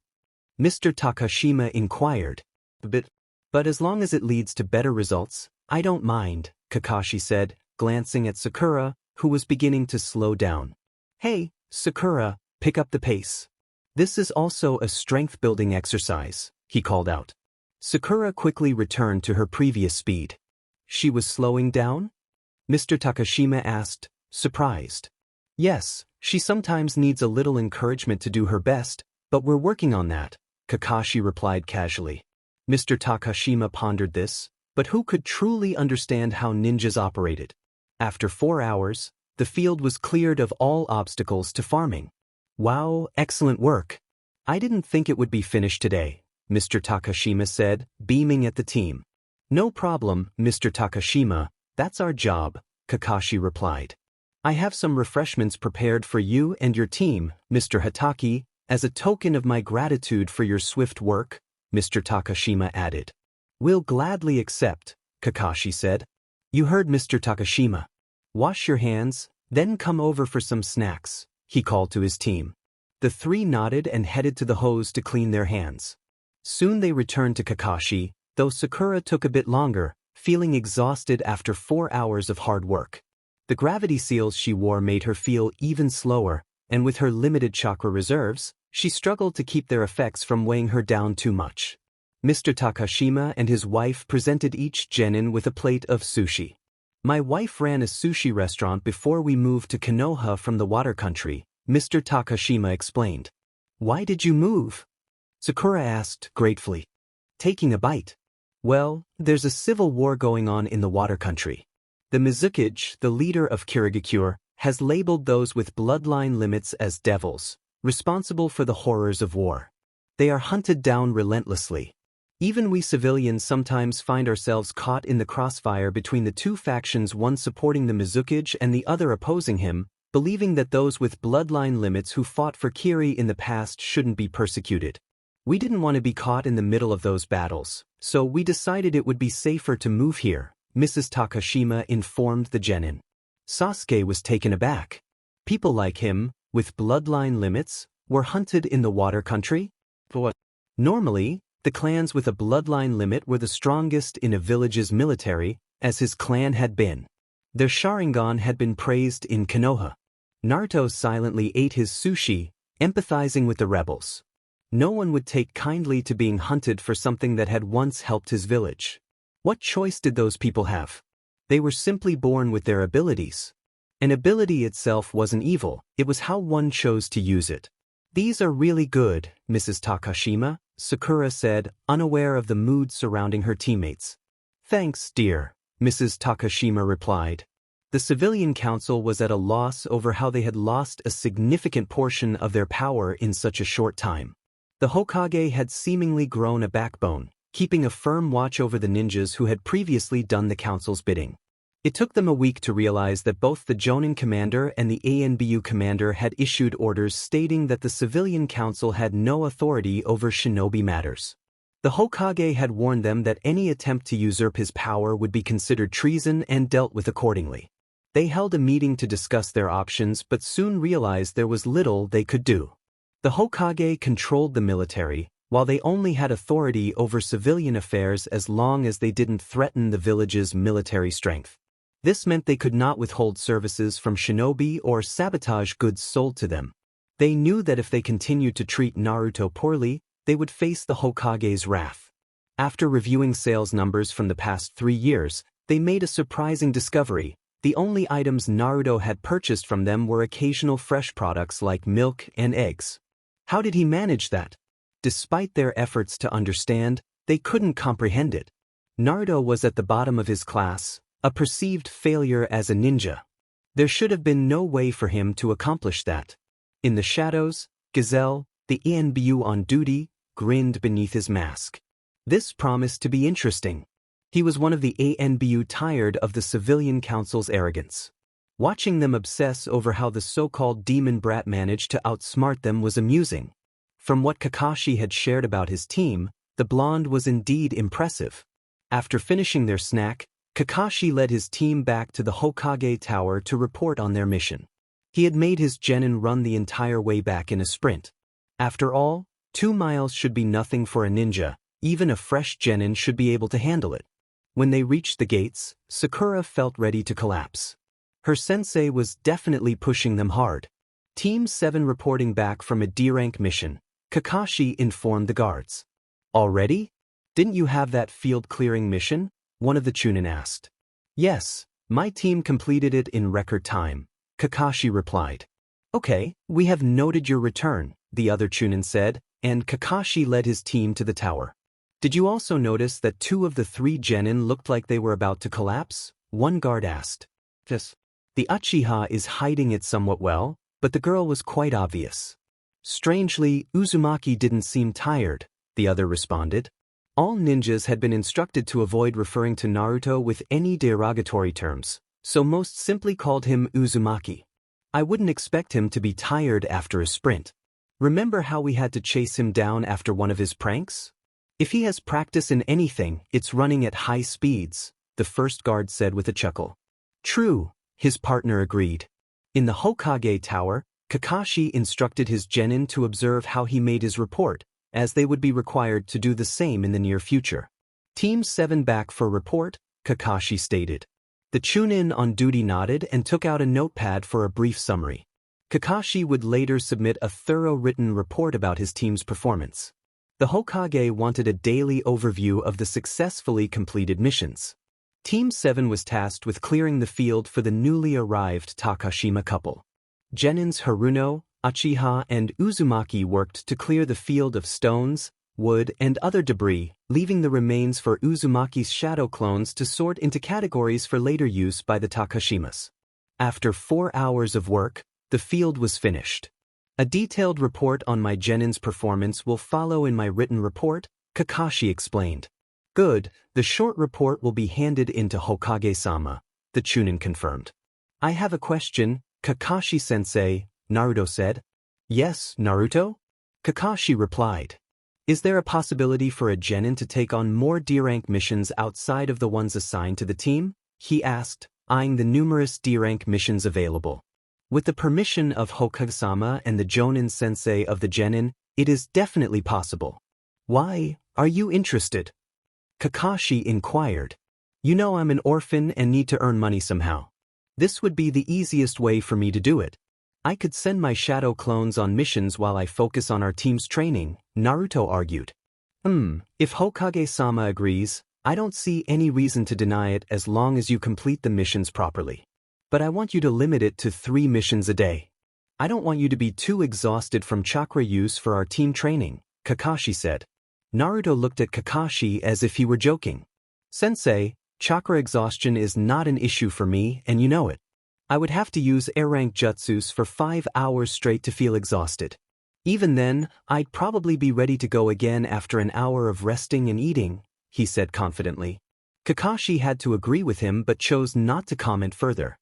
Mr. Takashima inquired. But as long as it leads to better results, I don't mind, Kakashi said, glancing at Sakura, who was beginning to slow down. Hey, Sakura, pick up the pace. This is also a strength-building exercise, he called out. Sakura quickly returned to her previous speed. She was slowing down? Mr. Takashima asked, surprised. Yes, she sometimes needs a little encouragement to do her best, but we're working on that, Kakashi replied casually. Mr. Takashima pondered this, but who could truly understand how ninjas operated? After 4 hours, the field was cleared of all obstacles to farming. Wow, excellent work. I didn't think it would be finished today, Mr. Takashima said, beaming at the team. No problem, Mr. Takashima, that's our job, Kakashi replied. I have some refreshments prepared for you and your team, Mr. Hatake, as a token of my gratitude for your swift work, Mr. Takashima added. We'll gladly accept, Kakashi said. You heard Mr. Takashima. Wash your hands, then come over for some snacks, he called to his team. The 3 nodded and headed to the hose to clean their hands. Soon they returned to Kakashi, though Sakura took a bit longer, feeling exhausted after 4 hours of hard work. The gravity seals she wore made her feel even slower, and with her limited chakra reserves, she struggled to keep their effects from weighing her down too much. Mr. Takashima and his wife presented each genin with a plate of sushi. My wife ran a sushi restaurant before we moved to Konoha from the water country, Mr. Takashima explained. Why did you move? Sakura asked gratefully. Taking a bite. Well, there's a civil war going on in the water country. The Mizuki, the leader of Kirigakure, has labeled those with bloodline limits as devils, responsible for the horrors of war. They are hunted down relentlessly. Even we civilians sometimes find ourselves caught in the crossfire between the 2 factions, one supporting the Mizuki and the other opposing him, believing that those with bloodline limits who fought for Kiri in the past shouldn't be persecuted. We didn't want to be caught in the middle of those battles, so we decided it would be safer to move here, Mrs. Takashima informed the genin. Sasuke was taken aback. People like him, with bloodline limits, were hunted in the water country? For what? Normally, the clans with a bloodline limit were the strongest in a village's military, as his clan had been. Their Sharingan had been praised in Konoha. Naruto silently ate his sushi, empathizing with the rebels. No one would take kindly to being hunted for something that had once helped his village. What choice did those people have? They were simply born with their abilities. An ability itself wasn't evil, it was how one chose to use it. These are really good, Mrs. Takashima, Sakura said, unaware of the mood surrounding her teammates. Thanks, dear, Mrs. Takashima replied. The civilian council was at a loss over how they had lost a significant portion of their power in such a short time. The Hokage had seemingly grown a backbone, keeping a firm watch over the ninjas who had previously done the council's bidding. It took them a week to realize that both the Jonin commander and the ANBU commander had issued orders stating that the civilian council had no authority over shinobi matters. The Hokage had warned them that any attempt to usurp his power would be considered treason and dealt with accordingly. They held a meeting to discuss their options but soon realized there was little they could do. The Hokage controlled the military, while they only had authority over civilian affairs as long as they didn't threaten the village's military strength. This meant they could not withhold services from shinobi or sabotage goods sold to them. They knew that if they continued to treat Naruto poorly, they would face the Hokage's wrath. After reviewing sales numbers from the past 3 years, they made a surprising discovery. The only items Naruto had purchased from them were occasional fresh products like milk and eggs. How did he manage that? Despite their efforts to understand, they couldn't comprehend it. Naruto was at the bottom of his class, a perceived failure as a ninja. There should have been no way for him to accomplish that. In the shadows, Gazelle, the ENBU on duty, grinned beneath his mask. This promised to be interesting. He was one of the ANBU tired of the civilian council's arrogance. Watching them obsess over how the so-called demon brat managed to outsmart them was amusing. From what Kakashi had shared about his team, the blonde was indeed impressive. After finishing their snack, Kakashi led his team back to the Hokage Tower to report on their mission. He had made his genin run the entire way back in a sprint. After all, 2 miles should be nothing for a ninja. Even a fresh genin should be able to handle it. When they reached the gates, Sakura felt ready to collapse. Her sensei was definitely pushing them hard. Team 7 reporting back from a D-rank mission, Kakashi informed the guards. Already? Didn't you have that field-clearing mission? One of the Chunin asked. Yes, my team completed it in record time, Kakashi replied. Okay, we have noted your return, the other Chunin said, and Kakashi led his team to the tower. Did you also notice that 2 of the 3 genin looked like they were about to collapse? One guard asked. Yes. The Uchiha is hiding it somewhat well, but the girl was quite obvious. Strangely, Uzumaki didn't seem tired, the other responded. All ninjas had been instructed to avoid referring to Naruto with any derogatory terms, so most simply called him Uzumaki. I wouldn't expect him to be tired after a sprint. Remember how we had to chase him down after one of his pranks? If he has practice in anything, it's running at high speeds, the first guard said with a chuckle. True, his partner agreed. In the Hokage Tower, Kakashi instructed his genin to observe how he made his report, as they would be required to do the same in the near future. Team 7 back for report, Kakashi stated. The Chunin on duty nodded and took out a notepad for a brief summary. Kakashi would later submit a thorough written report about his team's performance. The Hokage wanted a daily overview of the successfully completed missions. Team 7 was tasked with clearing the field for the newly arrived Takashima couple. Genins Haruno, Uchiha, and Uzumaki worked to clear the field of stones, wood, and other debris, leaving the remains for Uzumaki's shadow clones to sort into categories for later use by the Takashimas. After 4 hours of work, the field was finished. A detailed report on my genin's performance will follow in my written report, Kakashi explained. Good, the short report will be handed in to Hokage-sama, the Chunin confirmed. I have a question, Kakashi-sensei, Naruto said. Yes, Naruto? Kakashi replied. Is there a possibility for a genin to take on more D-rank missions outside of the ones assigned to the team? He asked, eyeing the numerous D-rank missions available. With the permission of Hokage-sama and the Jonin sensei of the genin, it is definitely possible. Why, are you interested? Kakashi inquired. You know I'm an orphan and need to earn money somehow. This would be the easiest way for me to do it. I could send my shadow clones on missions while I focus on our team's training, Naruto argued. If Hokage-sama agrees, I don't see any reason to deny it as long as you complete the missions properly. But I want you to limit it to 3 missions a day. I don't want you to be too exhausted from chakra use for our team training, Kakashi said. Naruto looked at Kakashi as if he were joking. Sensei, chakra exhaustion is not an issue for me and you know it. I would have to use air-rank jutsus for 5 hours straight to feel exhausted. Even then, I'd probably be ready to go again after an hour of resting and eating, he said confidently. Kakashi had to agree with him but chose not to comment further.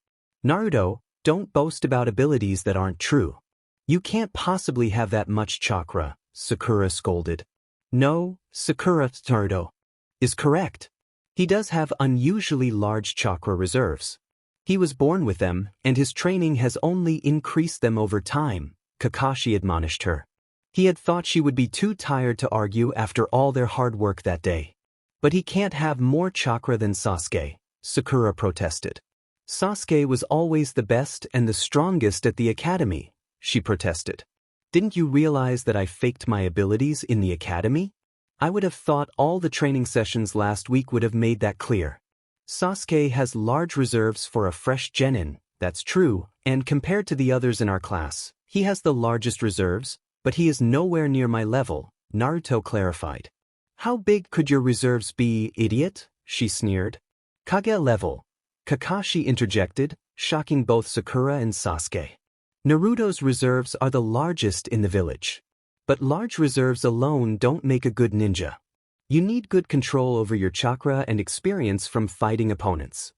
Naruto, don't boast about abilities that aren't true. You can't possibly have that much chakra, Sakura scolded. No, Sakura, Naruto is correct. He does have unusually large chakra reserves. He was born with them, and his training has only increased them over time, Kakashi admonished her. He had thought she would be too tired to argue after all their hard work that day. But he can't have more chakra than Sasuke, Sakura protested. Sasuke was always the best and the strongest at the academy, she protested. Didn't you realize that I faked my abilities in the academy? I would have thought all the training sessions last week would have made that clear. Sasuke has large reserves for a fresh genin, that's true, and compared to the others in our class, he has the largest reserves, but he is nowhere near my level, Naruto clarified. How big could your reserves be, idiot? She sneered. Kage level. Kakashi interjected, shocking both Sakura and Sasuke. Naruto's reserves are the largest in the village. But large reserves alone don't make a good ninja. You need good control over your chakra and experience from fighting opponents.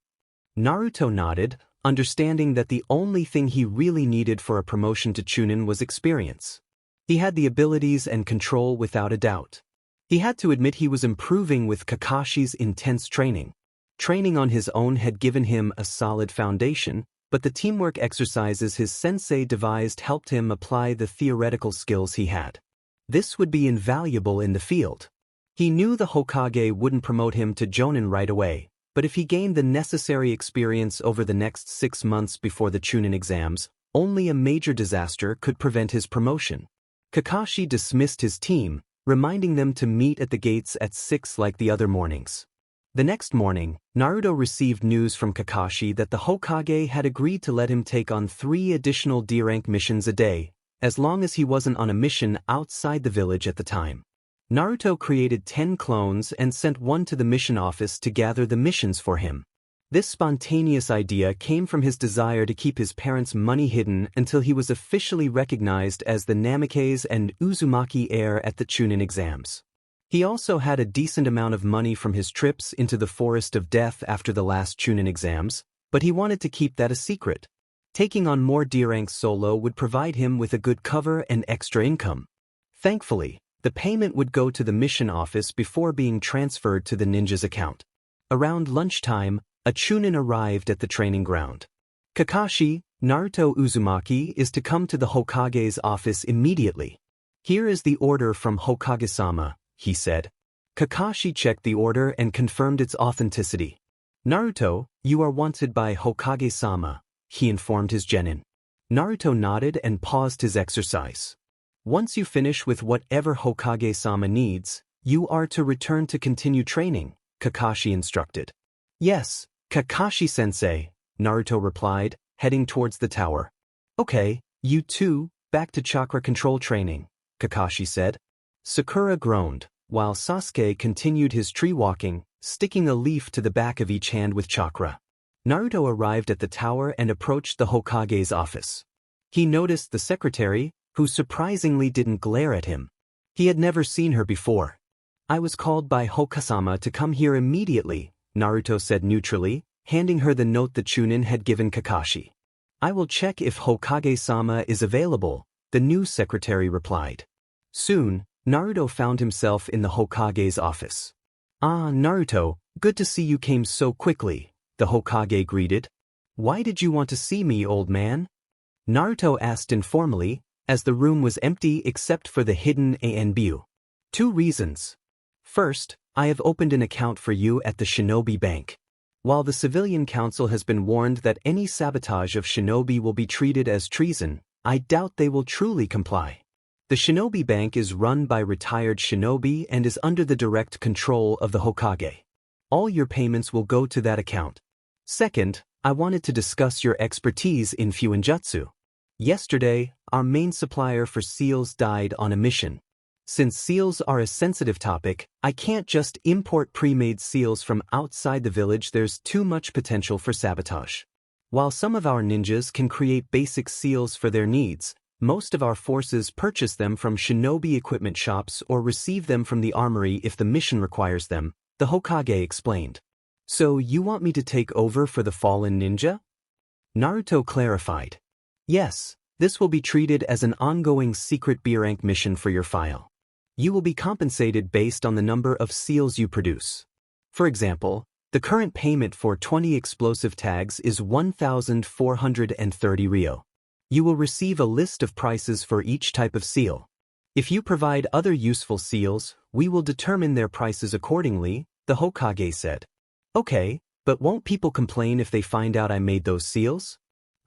Naruto nodded, understanding that the only thing he really needed for a promotion to Chunin was experience. He had the abilities and control without a doubt. He had to admit he was improving with Kakashi's intense training. Training on his own had given him a solid foundation, but the teamwork exercises his sensei devised helped him apply the theoretical skills he had. This would be invaluable in the field. He knew the Hokage wouldn't promote him to Jonin right away, but if he gained the necessary experience over the next 6 months before the Chunin exams, only a major disaster could prevent his promotion. Kakashi dismissed his team, reminding them to meet at the gates at 6 like the other mornings. The next morning, Naruto received news from Kakashi that the Hokage had agreed to let him take on 3 additional D-rank missions a day, as long as he wasn't on a mission outside the village at the time. Naruto created 10 clones and sent one to the mission office to gather the missions for him. This spontaneous idea came from his desire to keep his parents' money hidden until he was officially recognized as the Namikaze and Uzumaki heir at the Chunin exams. He also had a decent amount of money from his trips into the Forest of Death after the last Chunin exams, but he wanted to keep that a secret. Taking on more D-rank solo would provide him with a good cover and extra income. Thankfully, the payment would go to the mission office before being transferred to the ninja's account. Around lunchtime, a Chunin arrived at the training ground. Kakashi, Naruto Uzumaki is to come to the Hokage's office immediately. Here is the order from Hokage-sama, he said. Kakashi checked the order and confirmed its authenticity. Naruto, you are wanted by Hokage-sama, he informed his genin. Naruto nodded and paused his exercise. Once you finish with whatever Hokage-sama needs, you are to return to continue training, Kakashi instructed. Yes, Kakashi-sensei, Naruto replied, heading towards the tower. Okay, you two, back to chakra control training, Kakashi said. Sakura groaned, while Sasuke continued his tree walking, sticking a leaf to the back of each hand with chakra. Naruto arrived at the tower and approached the Hokage's office. He noticed the secretary, who surprisingly didn't glare at him. He had never seen her before. I was called by Hokage-sama to come here immediately, Naruto said neutrally, handing her the note the Chunin had given Kakashi. I will check if Hokage-sama is available, the new secretary replied. Soon, Naruto found himself in the Hokage's office. Ah, Naruto, good to see you came so quickly, the Hokage greeted. Why did you want to see me, old man? Naruto asked informally, as the room was empty except for the hidden Anbu. 2 reasons. First, I have opened an account for you at the Shinobi Bank. While the Civilian Council has been warned that any sabotage of Shinobi will be treated as treason, I doubt they will truly comply. The Shinobi Bank is run by retired shinobi and is under the direct control of the Hokage. All your payments will go to that account. Second, I wanted to discuss your expertise in Fuinjutsu. Yesterday, our main supplier for seals died on a mission. Since seals are a sensitive topic, I can't just import pre-made seals from outside the village. There's too much potential for sabotage. While some of our ninjas can create basic seals for their needs, most of our forces purchase them from shinobi equipment shops or receive them from the armory if the mission requires them, the Hokage explained. So you want me to take over for the fallen ninja? Naruto clarified. Yes, this will be treated as an ongoing secret B-rank mission for your file. You will be compensated based on the number of seals you produce. For example, the current payment for 20 explosive tags is 1,430 ryo. You will receive a list of prices for each type of seal. If you provide other useful seals, we will determine their prices accordingly, the Hokage said. Okay, but won't people complain if they find out I made those seals?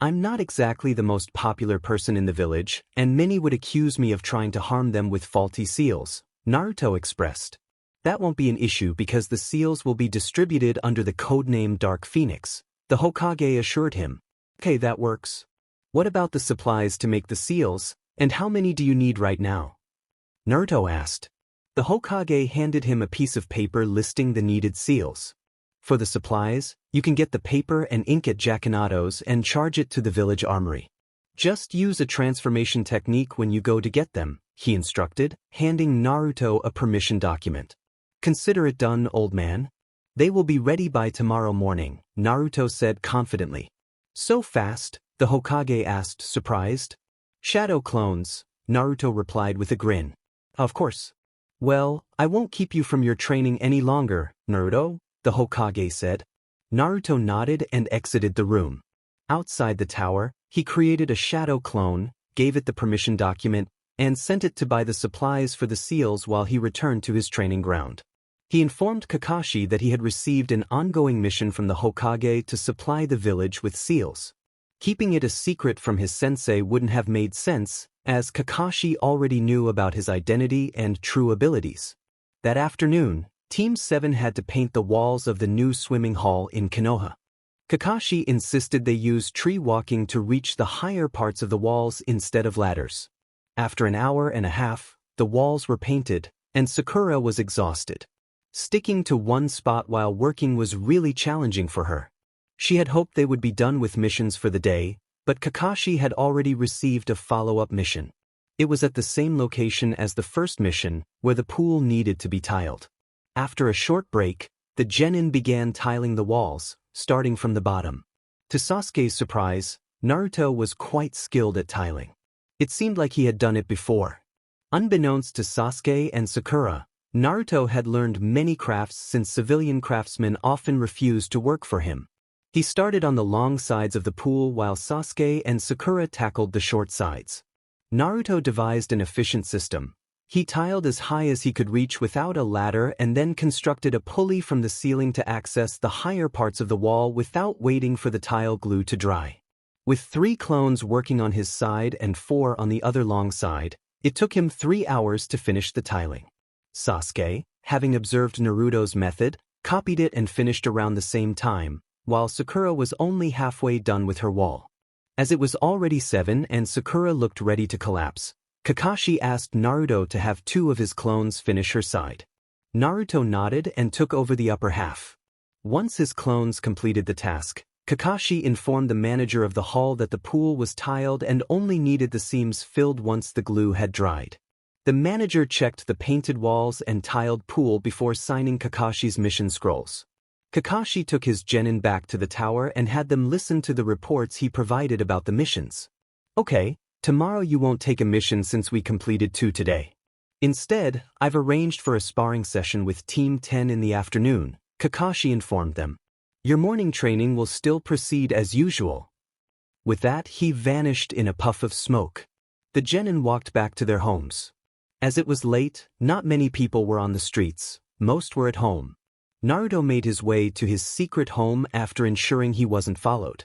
I'm not exactly the most popular person in the village, and many would accuse me of trying to harm them with faulty seals, Naruto expressed. That won't be an issue because the seals will be distributed under the codename Dark Phoenix, the Hokage assured him. Okay, that works. What about the supplies to make the seals, and how many do you need right now? Naruto asked. The Hokage handed him a piece of paper listing the needed seals. For the supplies, you can get the paper and ink at Jakinato's and charge it to the village armory. Just use a transformation technique when you go to get them, he instructed, handing Naruto a permission document. Consider it done, old man. They will be ready by tomorrow morning, Naruto said confidently. So fast? The Hokage asked, surprised. Shadow clones, Naruto replied with a grin. Of course. Well, I won't keep you from your training any longer, Naruto, the Hokage said. Naruto nodded and exited the room. Outside the tower, he created a shadow clone, gave it the permission document, and sent it to buy the supplies for the seals while he returned to his training ground. He informed Kakashi that he had received an ongoing mission from the Hokage to supply the village with seals. Keeping it a secret from his sensei wouldn't have made sense, as Kakashi already knew about his identity and true abilities. That afternoon, Team 7 had to paint the walls of the new swimming hall in Konoha. Kakashi insisted they use tree walking to reach the higher parts of the walls instead of ladders. After an hour and a half, the walls were painted, and Sakura was exhausted. Sticking to one spot while working was really challenging for her. She had hoped they would be done with missions for the day, but Kakashi had already received a follow-up mission. It was at the same location as the first mission, where the pool needed to be tiled. After a short break, the genin began tiling the walls, starting from the bottom. To Sasuke's surprise, Naruto was quite skilled at tiling. It seemed like he had done it before. Unbeknownst to Sasuke and Sakura, Naruto had learned many crafts since civilian craftsmen often refused to work for him. He started on the long sides of the pool while Sasuke and Sakura tackled the short sides. Naruto devised an efficient system. He tiled as high as he could reach without a ladder and then constructed a pulley from the ceiling to access the higher parts of the wall without waiting for the tile glue to dry. With 3 clones working on his side and 4 on the other long side, it took him 3 hours to finish the tiling. Sasuke, having observed Naruto's method, copied it and finished around the same time, while Sakura was only halfway done with her wall. As it was already 7 and Sakura looked ready to collapse, Kakashi asked Naruto to have 2 of his clones finish her side. Naruto nodded and took over the upper half. Once his clones completed the task, Kakashi informed the manager of the hall that the pool was tiled and only needed the seams filled once the glue had dried. The manager checked the painted walls and tiled pool before signing Kakashi's mission scrolls. Kakashi took his genin back to the tower and had them listen to the reports he provided about the missions. Okay, tomorrow you won't take a mission since we completed 2 today. Instead, I've arranged for a sparring session with Team 10 in the afternoon, Kakashi informed them. Your morning training will still proceed as usual. With that, he vanished in a puff of smoke. The genin walked back to their homes. As it was late, not many people were on the streets, most were at home. Naruto made his way to his secret home after ensuring he wasn't followed.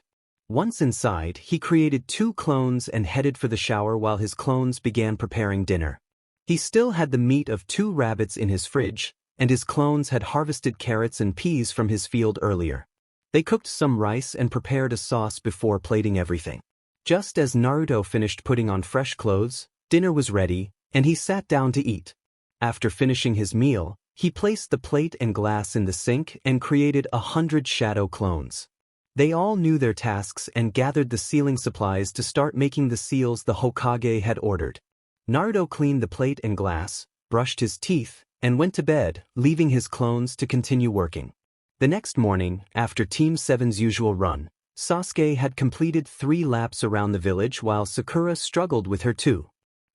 Once inside, he created 2 clones and headed for the shower while his clones began preparing dinner. He still had the meat of 2 rabbits in his fridge, and his clones had harvested carrots and peas from his field earlier. They cooked some rice and prepared a sauce before plating everything. Just as Naruto finished putting on fresh clothes, dinner was ready, and he sat down to eat. After finishing his meal, he placed the plate and glass in the sink and created 100 shadow clones. They all knew their tasks and gathered the sealing supplies to start making the seals the Hokage had ordered. Naruto cleaned the plate and glass, brushed his teeth, and went to bed, leaving his clones to continue working. The next morning, after Team 7's usual run, Sasuke had completed 3 laps around the village while Sakura struggled with her 2.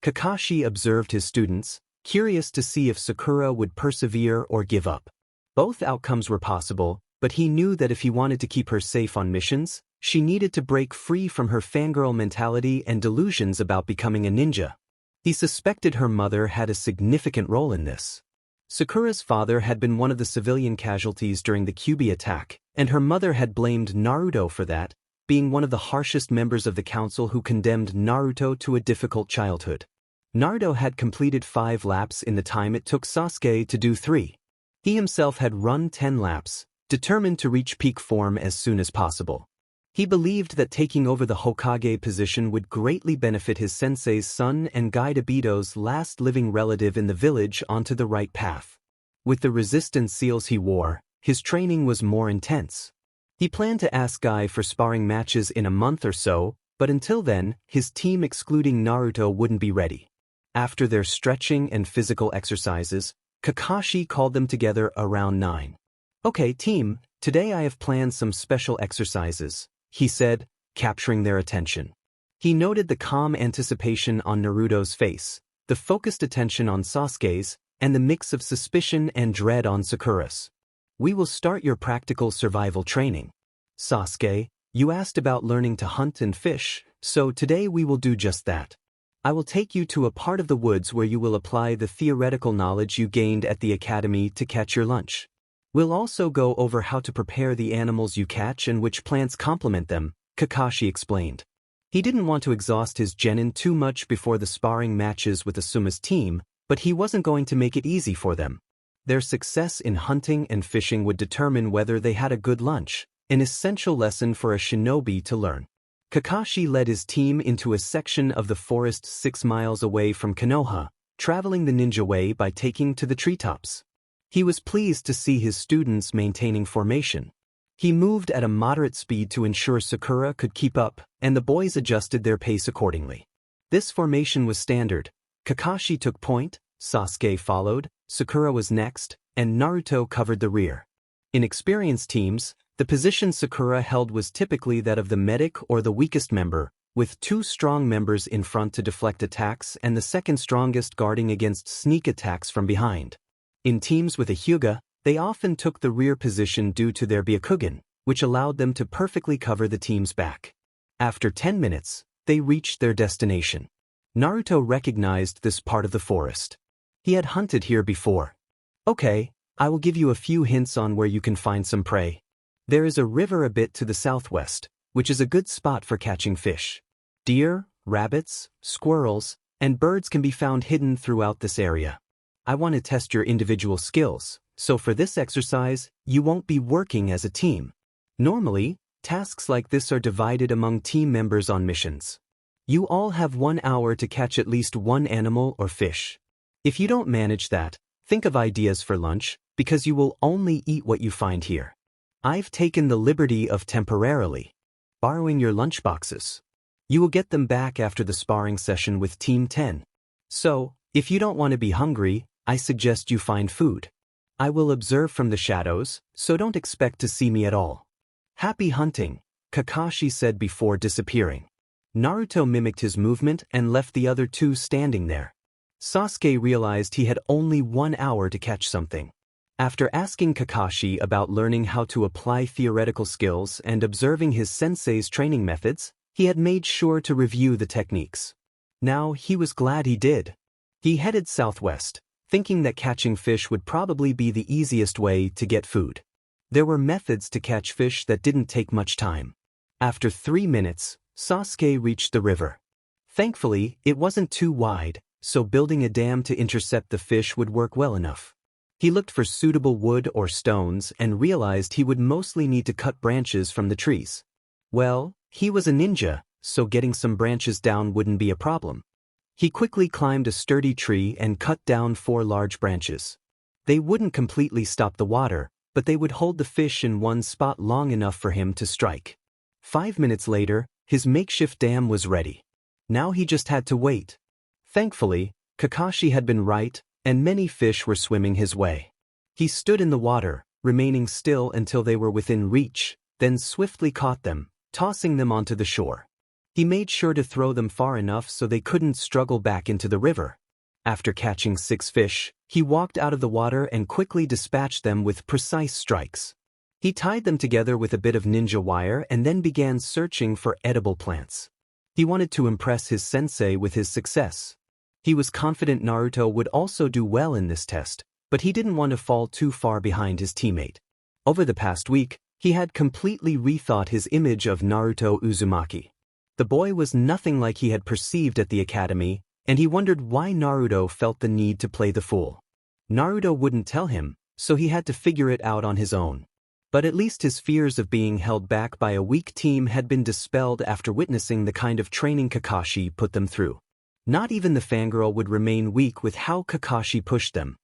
Kakashi observed his students, curious to see if Sakura would persevere or give up. Both outcomes were possible, but he knew that if he wanted to keep her safe on missions, she needed to break free from her fangirl mentality and delusions about becoming a ninja. He suspected her mother had a significant role in this. Sakura's father had been one of the civilian casualties during the Kyuubi attack, and her mother had blamed Naruto for that, being one of the harshest members of the council who condemned Naruto to a difficult childhood. Naruto had completed 5 laps in the time it took Sasuke to do 3. He himself had run 10 laps, determined to reach peak form as soon as possible. He believed that taking over the Hokage position would greatly benefit his sensei's son and guide Obito's last living relative in the village onto the right path. With the resistance seals he wore, his training was more intense. He planned to ask Guy for sparring matches in a month or so, but until then, his team excluding Naruto wouldn't be ready. After their stretching and physical exercises, Kakashi called them together around 9. "Okay, team, today I have planned some special exercises," he said, capturing their attention. He noted the calm anticipation on Naruto's face, the focused attention on Sasuke's, and the mix of suspicion and dread on Sakura's. "We will start your practical survival training. Sasuke, you asked about learning to hunt and fish, so today we will do just that. I will take you to a part of the woods where you will apply the theoretical knowledge you gained at the academy to catch your lunch. We'll also go over how to prepare the animals you catch and which plants complement them," Kakashi explained. He didn't want to exhaust his genin too much before the sparring matches with Asuma's team, but he wasn't going to make it easy for them. Their success in hunting and fishing would determine whether they had a good lunch, an essential lesson for a shinobi to learn. Kakashi led his team into a section of the forest 6 miles away from Konoha, traveling the ninja way by taking to the treetops. He was pleased to see his students maintaining formation. He moved at a moderate speed to ensure Sakura could keep up, and the boys adjusted their pace accordingly. This formation was standard. Kakashi took point, Sasuke followed, Sakura was next, and Naruto covered the rear. In experienced teams, the position Sakura held was typically that of the medic or the weakest member, with 2 strong members in front to deflect attacks and the second strongest guarding against sneak attacks from behind. In teams with a Hyuga, they often took the rear position due to their Byakugan, which allowed them to perfectly cover the team's back. After 10 minutes, they reached their destination. Naruto recognized this part of the forest. He had hunted here before. "Okay, I will give you a few hints on where you can find some prey. There is a river a bit to the southwest, which is a good spot for catching fish. Deer, rabbits, squirrels, and birds can be found hidden throughout this area. I want to test your individual skills, so for this exercise, you won't be working as a team. Normally, tasks like this are divided among team members on missions. You all have 1 hour to catch at least 1 animal or fish. If you don't manage that, think of ideas for lunch, because you will only eat what you find here. I've taken the liberty of temporarily borrowing your lunchboxes. You will get them back after the sparring session with Team 10. So, if you don't want to be hungry, I suggest you find food. I will observe from the shadows, so don't expect to see me at all. Happy hunting," Kakashi said before disappearing. Naruto mimicked his movement and left the other 2 standing there. Sasuke realized he had only 1 hour to catch something. After asking Kakashi about learning how to apply theoretical skills and observing his sensei's training methods, he had made sure to review the techniques. Now he was glad he did. He headed southwest, thinking that catching fish would probably be the easiest way to get food. There were methods to catch fish that didn't take much time. After 3 minutes, Sasuke reached the river. Thankfully, it wasn't too wide, so building a dam to intercept the fish would work well enough. He looked for suitable wood or stones and realized he would mostly need to cut branches from the trees. Well, he was a ninja, so getting some branches down wouldn't be a problem. He quickly climbed a sturdy tree and cut down 4 large branches. They wouldn't completely stop the water, but they would hold the fish in one spot long enough for him to strike. 5 minutes later, his makeshift dam was ready. Now he just had to wait. Thankfully, Kakashi had been right, and many fish were swimming his way. He stood in the water, remaining still until they were within reach, then swiftly caught them, tossing them onto the shore. He made sure to throw them far enough so they couldn't struggle back into the river. After catching 6 fish, he walked out of the water and quickly dispatched them with precise strikes. He tied them together with a bit of ninja wire and then began searching for edible plants. He wanted to impress his sensei with his success. He was confident Naruto would also do well in this test, but he didn't want to fall too far behind his teammate. Over the past week, He had completely rethought his image of Naruto Uzumaki. The boy was nothing like he had perceived at the academy, and he wondered why Naruto felt the need to play the fool. Naruto wouldn't tell him, so he had to figure it out on his own. But at least his fears of being held back by a weak team had been dispelled after witnessing the kind of training Kakashi put them through. Not even the fangirl would remain weak with how Kakashi pushed them.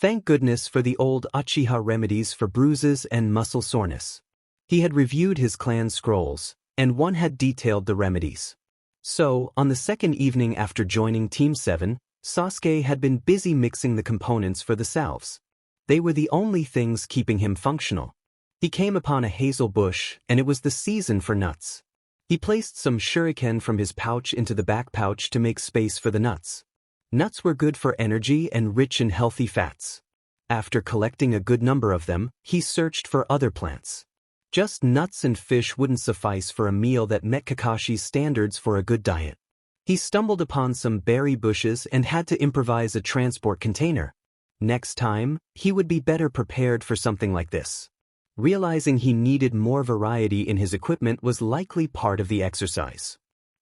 Thank goodness for the old Uchiha remedies for bruises and muscle soreness. He had reviewed his clan scrolls, and one had detailed the remedies. So, on the second evening after joining Team 7, Sasuke had been busy mixing the components for the salves. They were the only things keeping him functional. He came upon a hazel bush, and it was the season for nuts. He placed some shuriken from his pouch into the back pouch to make space for the nuts. Nuts were good for energy and rich in healthy fats. After collecting a good number of them, he searched for other plants. Just nuts and fish wouldn't suffice for a meal that met Kakashi's standards for a good diet. He stumbled upon some berry bushes and had to improvise a transport container. Next time, he would be better prepared for something like this. Realizing he needed more variety in his equipment was likely part of the exercise.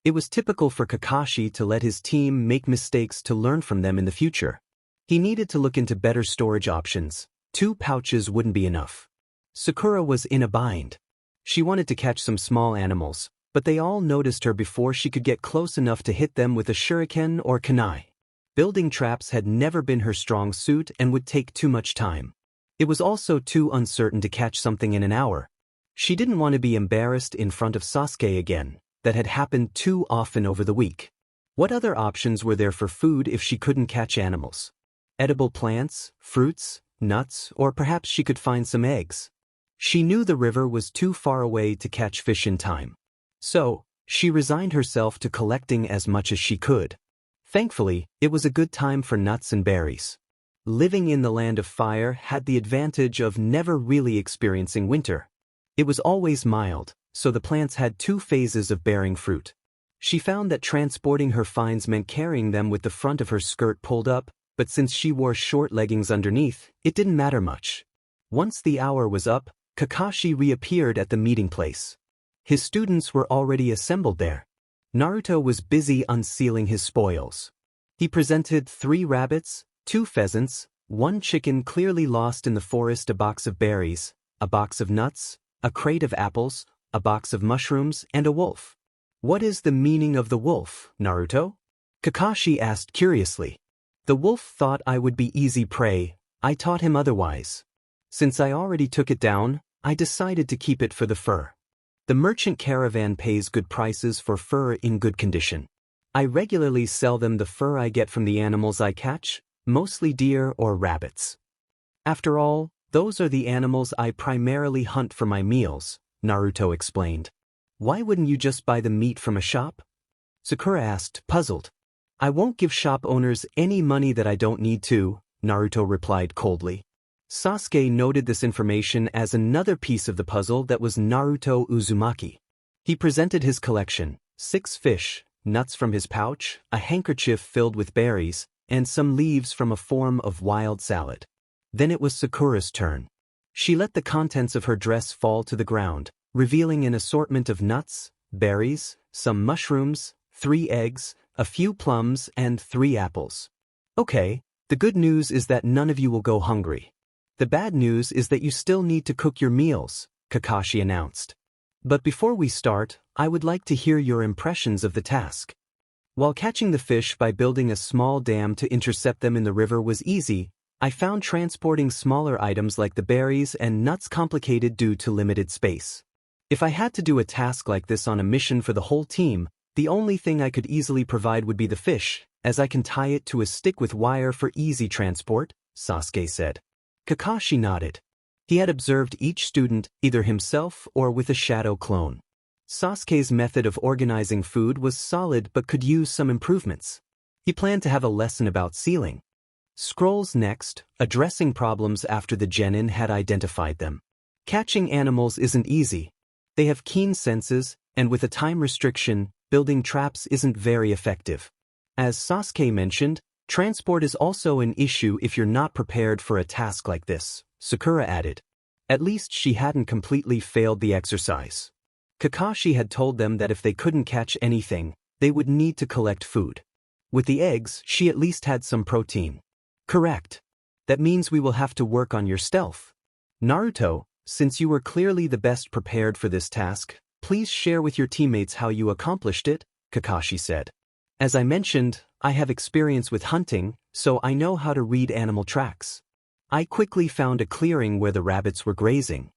It was typical for Kakashi to let his team make mistakes to learn from them in the future. He needed to look into better storage options. 2 pouches wouldn't be enough. Sakura was in a bind. She wanted to catch some small animals, but they all noticed her before she could get close enough to hit them with a shuriken or kunai. Building traps had never been her strong suit and would take too much time. It was also too uncertain to catch something in an hour. She didn't want to be embarrassed in front of Sasuke again. That had happened too often over the week. What other options were there for food if she couldn't catch animals? Edible plants, fruits, nuts, or perhaps she could find some eggs. She knew the river was too far away to catch fish in time. So, she resigned herself to collecting as much as she could. Thankfully, it was a good time for nuts and berries. Living in the land of fire had the advantage of never really experiencing winter. It was always mild, so the plants had 2 phases of bearing fruit. She found that transporting her finds meant carrying them with the front of her skirt pulled up, but since she wore short leggings underneath, it didn't matter much. Once the hour was up, Kakashi reappeared at the meeting place. His students were already assembled there. Naruto was busy unsealing his spoils. He presented 3 rabbits, 2 pheasants, 1 chicken clearly lost in the forest, a box of berries, a box of nuts, a crate of apples, a box of mushrooms, and a wolf. What is the meaning of the wolf, Naruto? Kakashi asked curiously. The wolf thought I would be easy prey. I taught him otherwise. Since I already took it down, I decided to keep it for the fur. The merchant caravan pays good prices for fur in good condition. I regularly sell them the fur I get from the animals I catch, mostly deer or rabbits. After all, those are the animals I primarily hunt for my meals, Naruto explained. Why wouldn't you just buy the meat from a shop? Sakura asked, puzzled. I won't give shop owners any money that I don't need to, Naruto replied coldly. Sasuke noted this information as another piece of the puzzle that was Naruto Uzumaki. He presented his collection, 6 fish, nuts from his pouch, a handkerchief filled with berries, and some leaves from a form of wild salad. Then it was Sakura's turn. She let the contents of her dress fall to the ground, revealing an assortment of nuts, berries, some mushrooms, 3 eggs, a few plums, and 3 apples. Okay, the good news is that none of you will go hungry. The bad news is that you still need to cook your meals, Kakashi announced. But before we start, I would like to hear your impressions of the task. While catching the fish by building a small dam to intercept them in the river was easy, I found transporting smaller items like the berries and nuts complicated due to limited space. If I had to do a task like this on a mission for the whole team, the only thing I could easily provide would be the fish, as I can tie it to a stick with wire for easy transport, Sasuke said. Kakashi nodded. He had observed each student, either himself or with a shadow clone. Sasuke's method of organizing food was solid but could use some improvements. He planned to have a lesson about sealing scrolls next, addressing problems after the genin had identified them. Catching animals isn't easy. They have keen senses, and with a time restriction, building traps isn't very effective. As Sasuke mentioned, transport is also an issue if you're not prepared for a task like this, Sakura added. At least she hadn't completely failed the exercise. Kakashi had told them that if they couldn't catch anything, they would need to collect food. With the eggs, she at least had some protein. Correct. That means we will have to work on your stealth. Naruto, since you were clearly the best prepared for this task, please share with your teammates how you accomplished it, Kakashi said. As I mentioned, I have experience with hunting, so I know how to read animal tracks. I quickly found a clearing where the rabbits were grazing.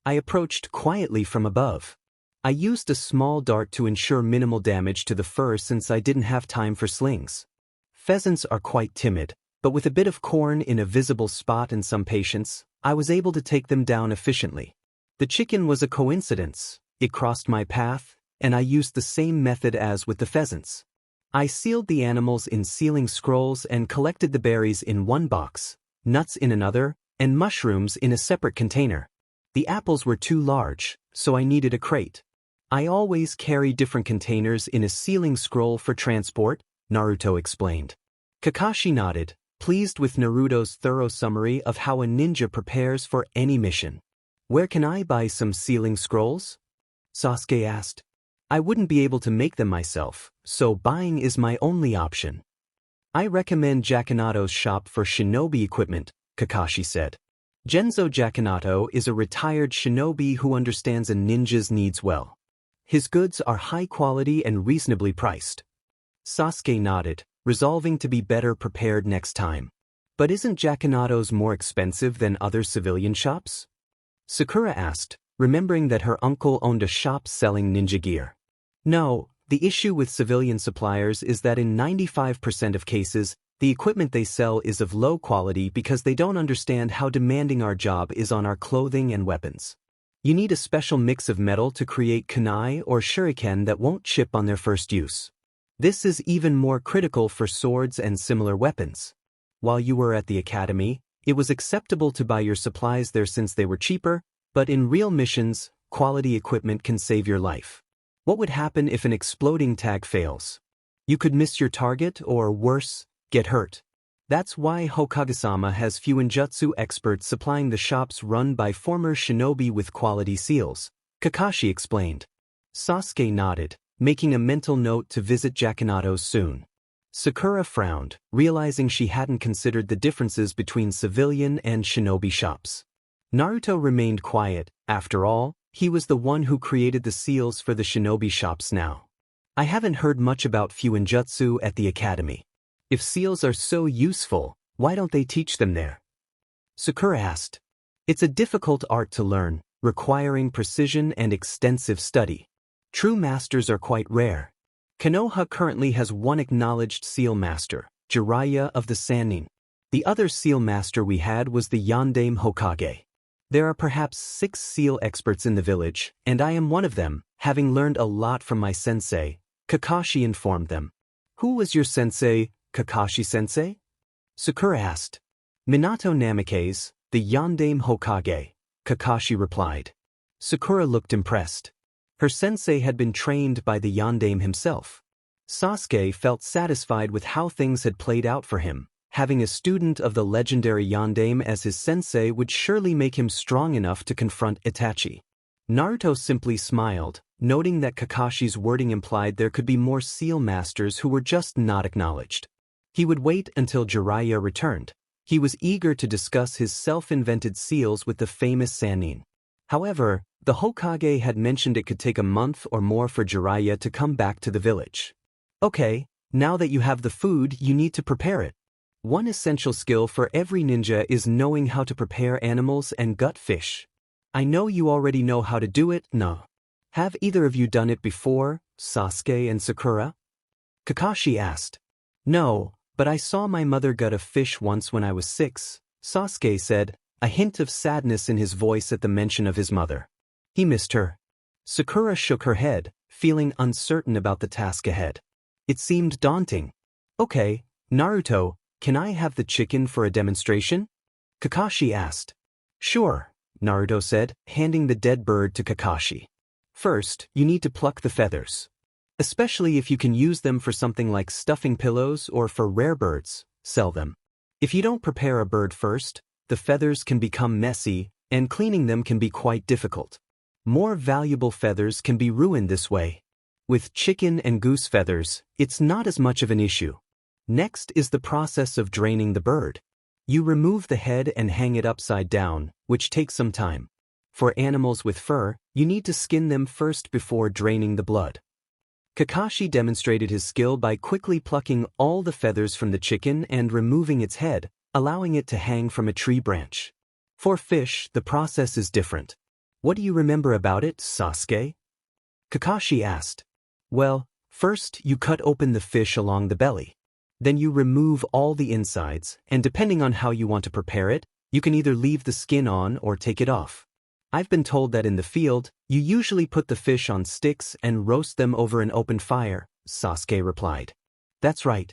I approached quietly from above. I used a small dart to ensure minimal damage to the fur since I didn't have time for slings. Pheasants are quite timid, but with a bit of corn in a visible spot and some patience, I was able to take them down efficiently. The chicken was a coincidence. It crossed my path, and I used the same method as with the pheasants. I sealed the animals in sealing scrolls and collected the berries in one box, nuts in another, and mushrooms in a separate container. The apples were too large, so I needed a crate. I always carry different containers in a sealing scroll for transport, Naruto explained. Kakashi nodded, pleased with Naruto's thorough summary of how a ninja prepares for any mission. Where can I buy some sealing scrolls? Sasuke asked. I wouldn't be able to make them myself, so buying is my only option. I recommend Jakinato's shop for shinobi equipment, Kakashi said. Genzo Jakinato is a retired shinobi who understands a ninja's needs well. His goods are high quality and reasonably priced. Sasuke nodded, resolving to be better prepared next time. But isn't Jakinato's more expensive than other civilian shops? Sakura asked, remembering that her uncle owned a shop selling ninja gear. No, the issue with civilian suppliers is that in 95% of cases, the equipment they sell is of low quality because they don't understand how demanding our job is on our clothing and weapons. You need a special mix of metal to create kunai or shuriken that won't chip on their first use. This is even more critical for swords and similar weapons. While you were at the academy, it was acceptable to buy your supplies there since they were cheaper, but in real missions, quality equipment can save your life. What would happen if an exploding tag fails? You could miss your target or, worse, get hurt. That's why Hokage-sama has few ninjutsu experts supplying the shops run by former shinobi with quality seals, Kakashi explained. Sasuke nodded, making a mental note to visit Jakinato's soon. Sakura frowned, realizing she hadn't considered the differences between civilian and shinobi shops. Naruto remained quiet. After all, he was the one who created the seals for the shinobi shops now. I haven't heard much about ninjutsu at the academy. If seals are so useful, why don't they teach them there? Sakura asked. It's a difficult art to learn, requiring precision and extensive study. True masters are quite rare. Konoha currently has one acknowledged seal master, Jeriah of the Sannin. The other seal master we had was the Sandaime Hokage. There are perhaps 6 seal experts in the village, and I am one of them, having learned a lot from my sensei, Kakashi informed them. Who was your sensei, Kakashi-sensei? Sakura asked. Minato Namikaze, the Sandaime Hokage, Kakashi replied. Sakura looked impressed. Her sensei had been trained by the Sandaime himself. Sasuke felt satisfied with how things had played out for him. Having a student of the legendary Sandaime as his sensei would surely make him strong enough to confront Itachi. Naruto simply smiled, noting that Kakashi's wording implied there could be more seal masters who were just not acknowledged. He would wait until Jeriah returned. He was eager to discuss his self-invented seals with the famous Sannin. However, the Hokage had mentioned it could take a month or more for Jeriah to come back to the village. Okay, now that you have the food, you need to prepare it. One essential skill for every ninja is knowing how to prepare animals and gut fish. I know you already know how to do it, no? Have either of you done it before, Sasuke and Sakura? Kakashi asked. No, but I saw my mother gut a fish once when I was 6, Sasuke said, a hint of sadness in his voice at the mention of his mother. He missed her. Sakura shook her head, feeling uncertain about the task ahead. It seemed daunting. Okay, Naruto, can I have the chicken for a demonstration? Kakashi asked. Sure, Naruto said, handing the dead bird to Kakashi. First, you need to pluck the feathers. Especially if you can use them for something like stuffing pillows or for rare birds, sell them. If you don't prepare a bird first, the feathers can become messy, and cleaning them can be quite difficult. More valuable feathers can be ruined this way. With chicken and goose feathers, it's not as much of an issue. Next is the process of draining the bird. You remove the head and hang it upside down, which takes some time. For animals with fur, you need to skin them first before draining the blood. Kakashi demonstrated his skill by quickly plucking all the feathers from the chicken and removing its head, allowing it to hang from a tree branch. For fish, the process is different. What do you remember about it, Sasuke? Kakashi asked. Well, first you cut open the fish along the belly. Then you remove all the insides, and depending on how you want to prepare it, you can either leave the skin on or take it off. I've been told that in the field, you usually put the fish on sticks and roast them over an open fire, Sasuke replied. That's right.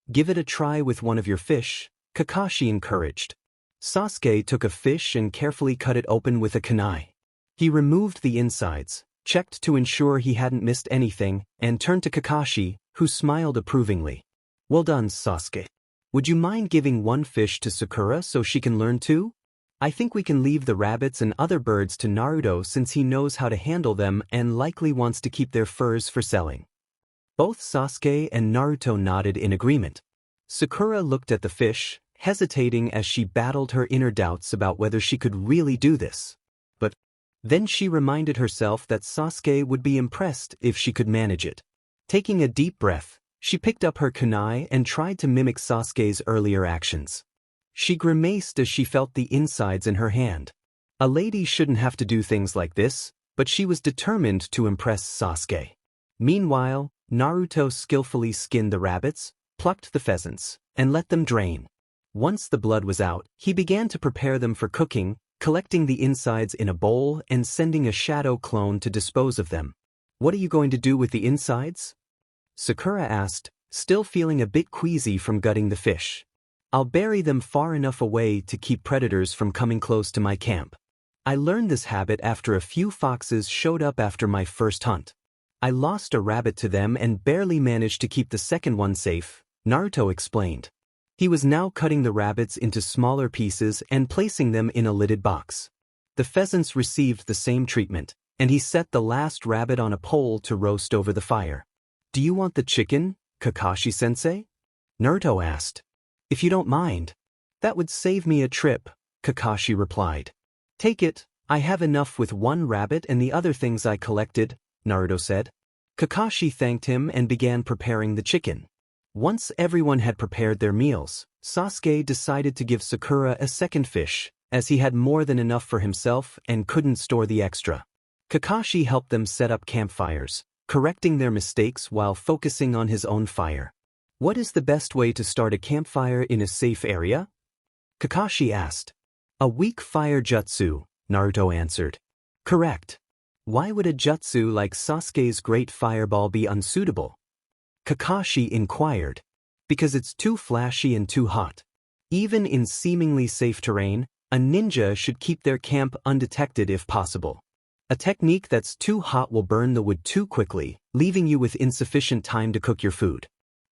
Give it a try with one of your fish, Kakashi encouraged. Sasuke took a fish and carefully cut it open with a kunai. He removed the insides, checked to ensure he hadn't missed anything, and turned to Kakashi, who smiled approvingly. Well done, Sasuke. Would you mind giving one fish to Sakura so she can learn too? I think we can leave the rabbits and other birds to Naruto since he knows how to handle them and likely wants to keep their furs for selling. Both Sasuke and Naruto nodded in agreement. Sakura looked at the fish, hesitating as she battled her inner doubts about whether she could really do this. But then she reminded herself that Sasuke would be impressed if she could manage it. Taking a deep breath, she picked up her kunai and tried to mimic Sasuke's earlier actions. She grimaced as she felt the insides in her hand. A lady shouldn't have to do things like this, but she was determined to impress Sasuke. Meanwhile, Naruto skillfully skinned the rabbits, plucked the pheasants, and let them drain. Once the blood was out, he began to prepare them for cooking, collecting the insides in a bowl and sending a shadow clone to dispose of them. What are you going to do with the insides? Sakura asked, still feeling a bit queasy from gutting the fish. I'll bury them far enough away to keep predators from coming close to my camp. I learned this habit after a few foxes showed up after my first hunt. I lost a rabbit to them and barely managed to keep the second one safe, Naruto explained. He was now cutting the rabbits into smaller pieces and placing them in a lidded box. The pheasants received the same treatment, and he set the last rabbit on a pole to roast over the fire. Do you want the chicken, Kakashi-sensei? Naruto asked. If you don't mind. That would save me a trip, Kakashi replied. Take it, I have enough with one rabbit and the other things I collected, Naruto said. Kakashi thanked him and began preparing the chicken. Once everyone had prepared their meals, Sasuke decided to give Sakura a second fish, as he had more than enough for himself and couldn't store the extra. Kakashi helped them set up campfires, correcting their mistakes while focusing on his own fire. What is the best way to start a campfire in a safe area? Kakashi asked. A weak fire jutsu, Naruto answered. Correct. Why would a jutsu like Sasuke's great fireball be unsuitable? Kakashi inquired. Because it's too flashy and too hot. Even in seemingly safe terrain, a ninja should keep their camp undetected if possible. A technique that's too hot will burn the wood too quickly, leaving you with insufficient time to cook your food.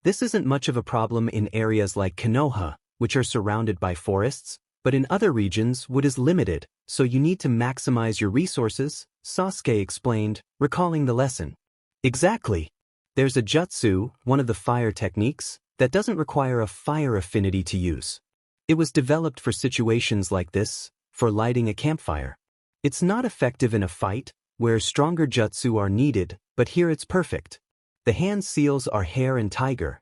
This isn't much of a problem in areas like Konoha, which are surrounded by forests, but in other regions wood is limited, so you need to maximize your resources, Sasuke explained, recalling the lesson. Exactly. There's a jutsu, one of the fire techniques, that doesn't require a fire affinity to use. It was developed for situations like this, for lighting a campfire. It's not effective in a fight, where stronger jutsu are needed, but here it's perfect. The hand seals are hare and tiger.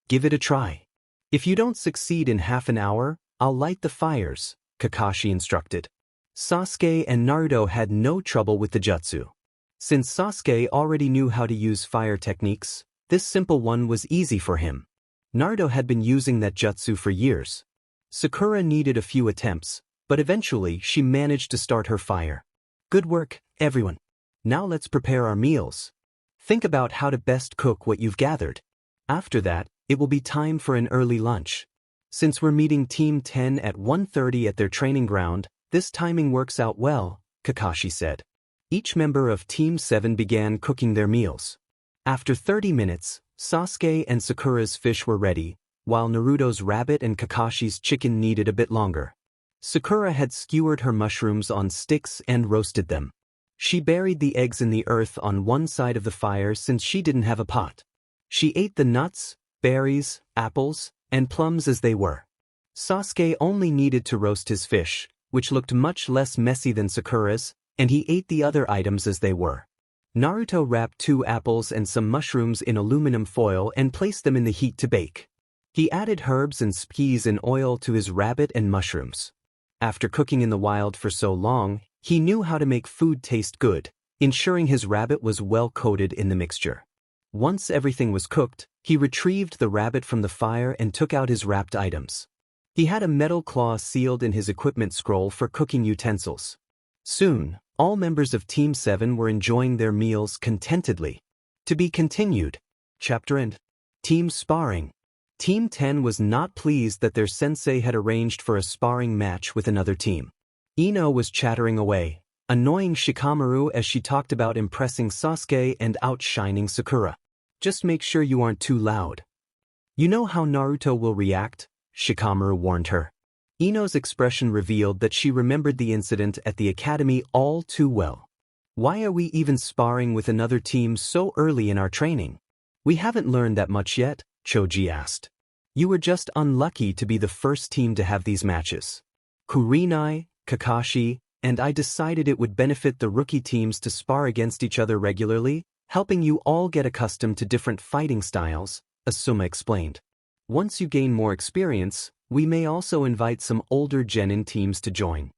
Give it a try. If you don't succeed in half an hour, I'll light the fires, Kakashi instructed. Sasuke and Naruto had no trouble with the jutsu. Since Sasuke already knew how to use fire techniques, this simple one was easy for him. Naruto had been using that jutsu for years. Sakura needed a few attempts, but eventually she managed to start her fire. Good work, everyone. Now let's prepare our meals. Think about how to best cook what you've gathered. After that, it will be time for an early lunch. Since we're meeting Team 10 at 1:30 at their training ground, this timing works out well, Kakashi said. Each member of Team 7 began cooking their meals. After 30 minutes, Sasuke and Sakura's fish were ready, while Naruto's rabbit and Kakashi's chicken needed a bit longer. Sakura had skewered her mushrooms on sticks and roasted them. She buried the eggs in the earth on one side of the fire since she didn't have a pot. She ate the nuts, berries, apples, and plums as they were. Sasuke only needed to roast his fish, which looked much less messy than Sakura's, and he ate the other items as they were. Naruto wrapped 2 apples and some mushrooms in aluminum foil and placed them in the heat to bake. He added herbs and spices and oil to his rabbit and mushrooms. After cooking in the wild for so long, he knew how to make food taste good, ensuring his rabbit was well coated in the mixture. Once everything was cooked, he retrieved the rabbit from the fire and took out his wrapped items. He had a metal claw sealed in his equipment scroll for cooking utensils. Soon, all members of Team 7 were enjoying their meals contentedly. To be continued. Chapter End. Team Sparring. Team 10 was not pleased that their sensei had arranged for a sparring match with another team. Ino was chattering away, annoying Shikamaru as she talked about impressing Sasuke and outshining Sakura. Just make sure you aren't too loud. You know how Naruto will react, Shikamaru warned her. Ino's expression revealed that she remembered the incident at the academy all too well. Why are we even sparring with another team so early in our training? We haven't learned that much yet, Choji asked. You were just unlucky to be the first team to have these matches. Kurenai, Kakashi, and I decided it would benefit the rookie teams to spar against each other regularly, helping you all get accustomed to different fighting styles, Asuma explained. Once you gain more experience, we may also invite some older genin teams to join.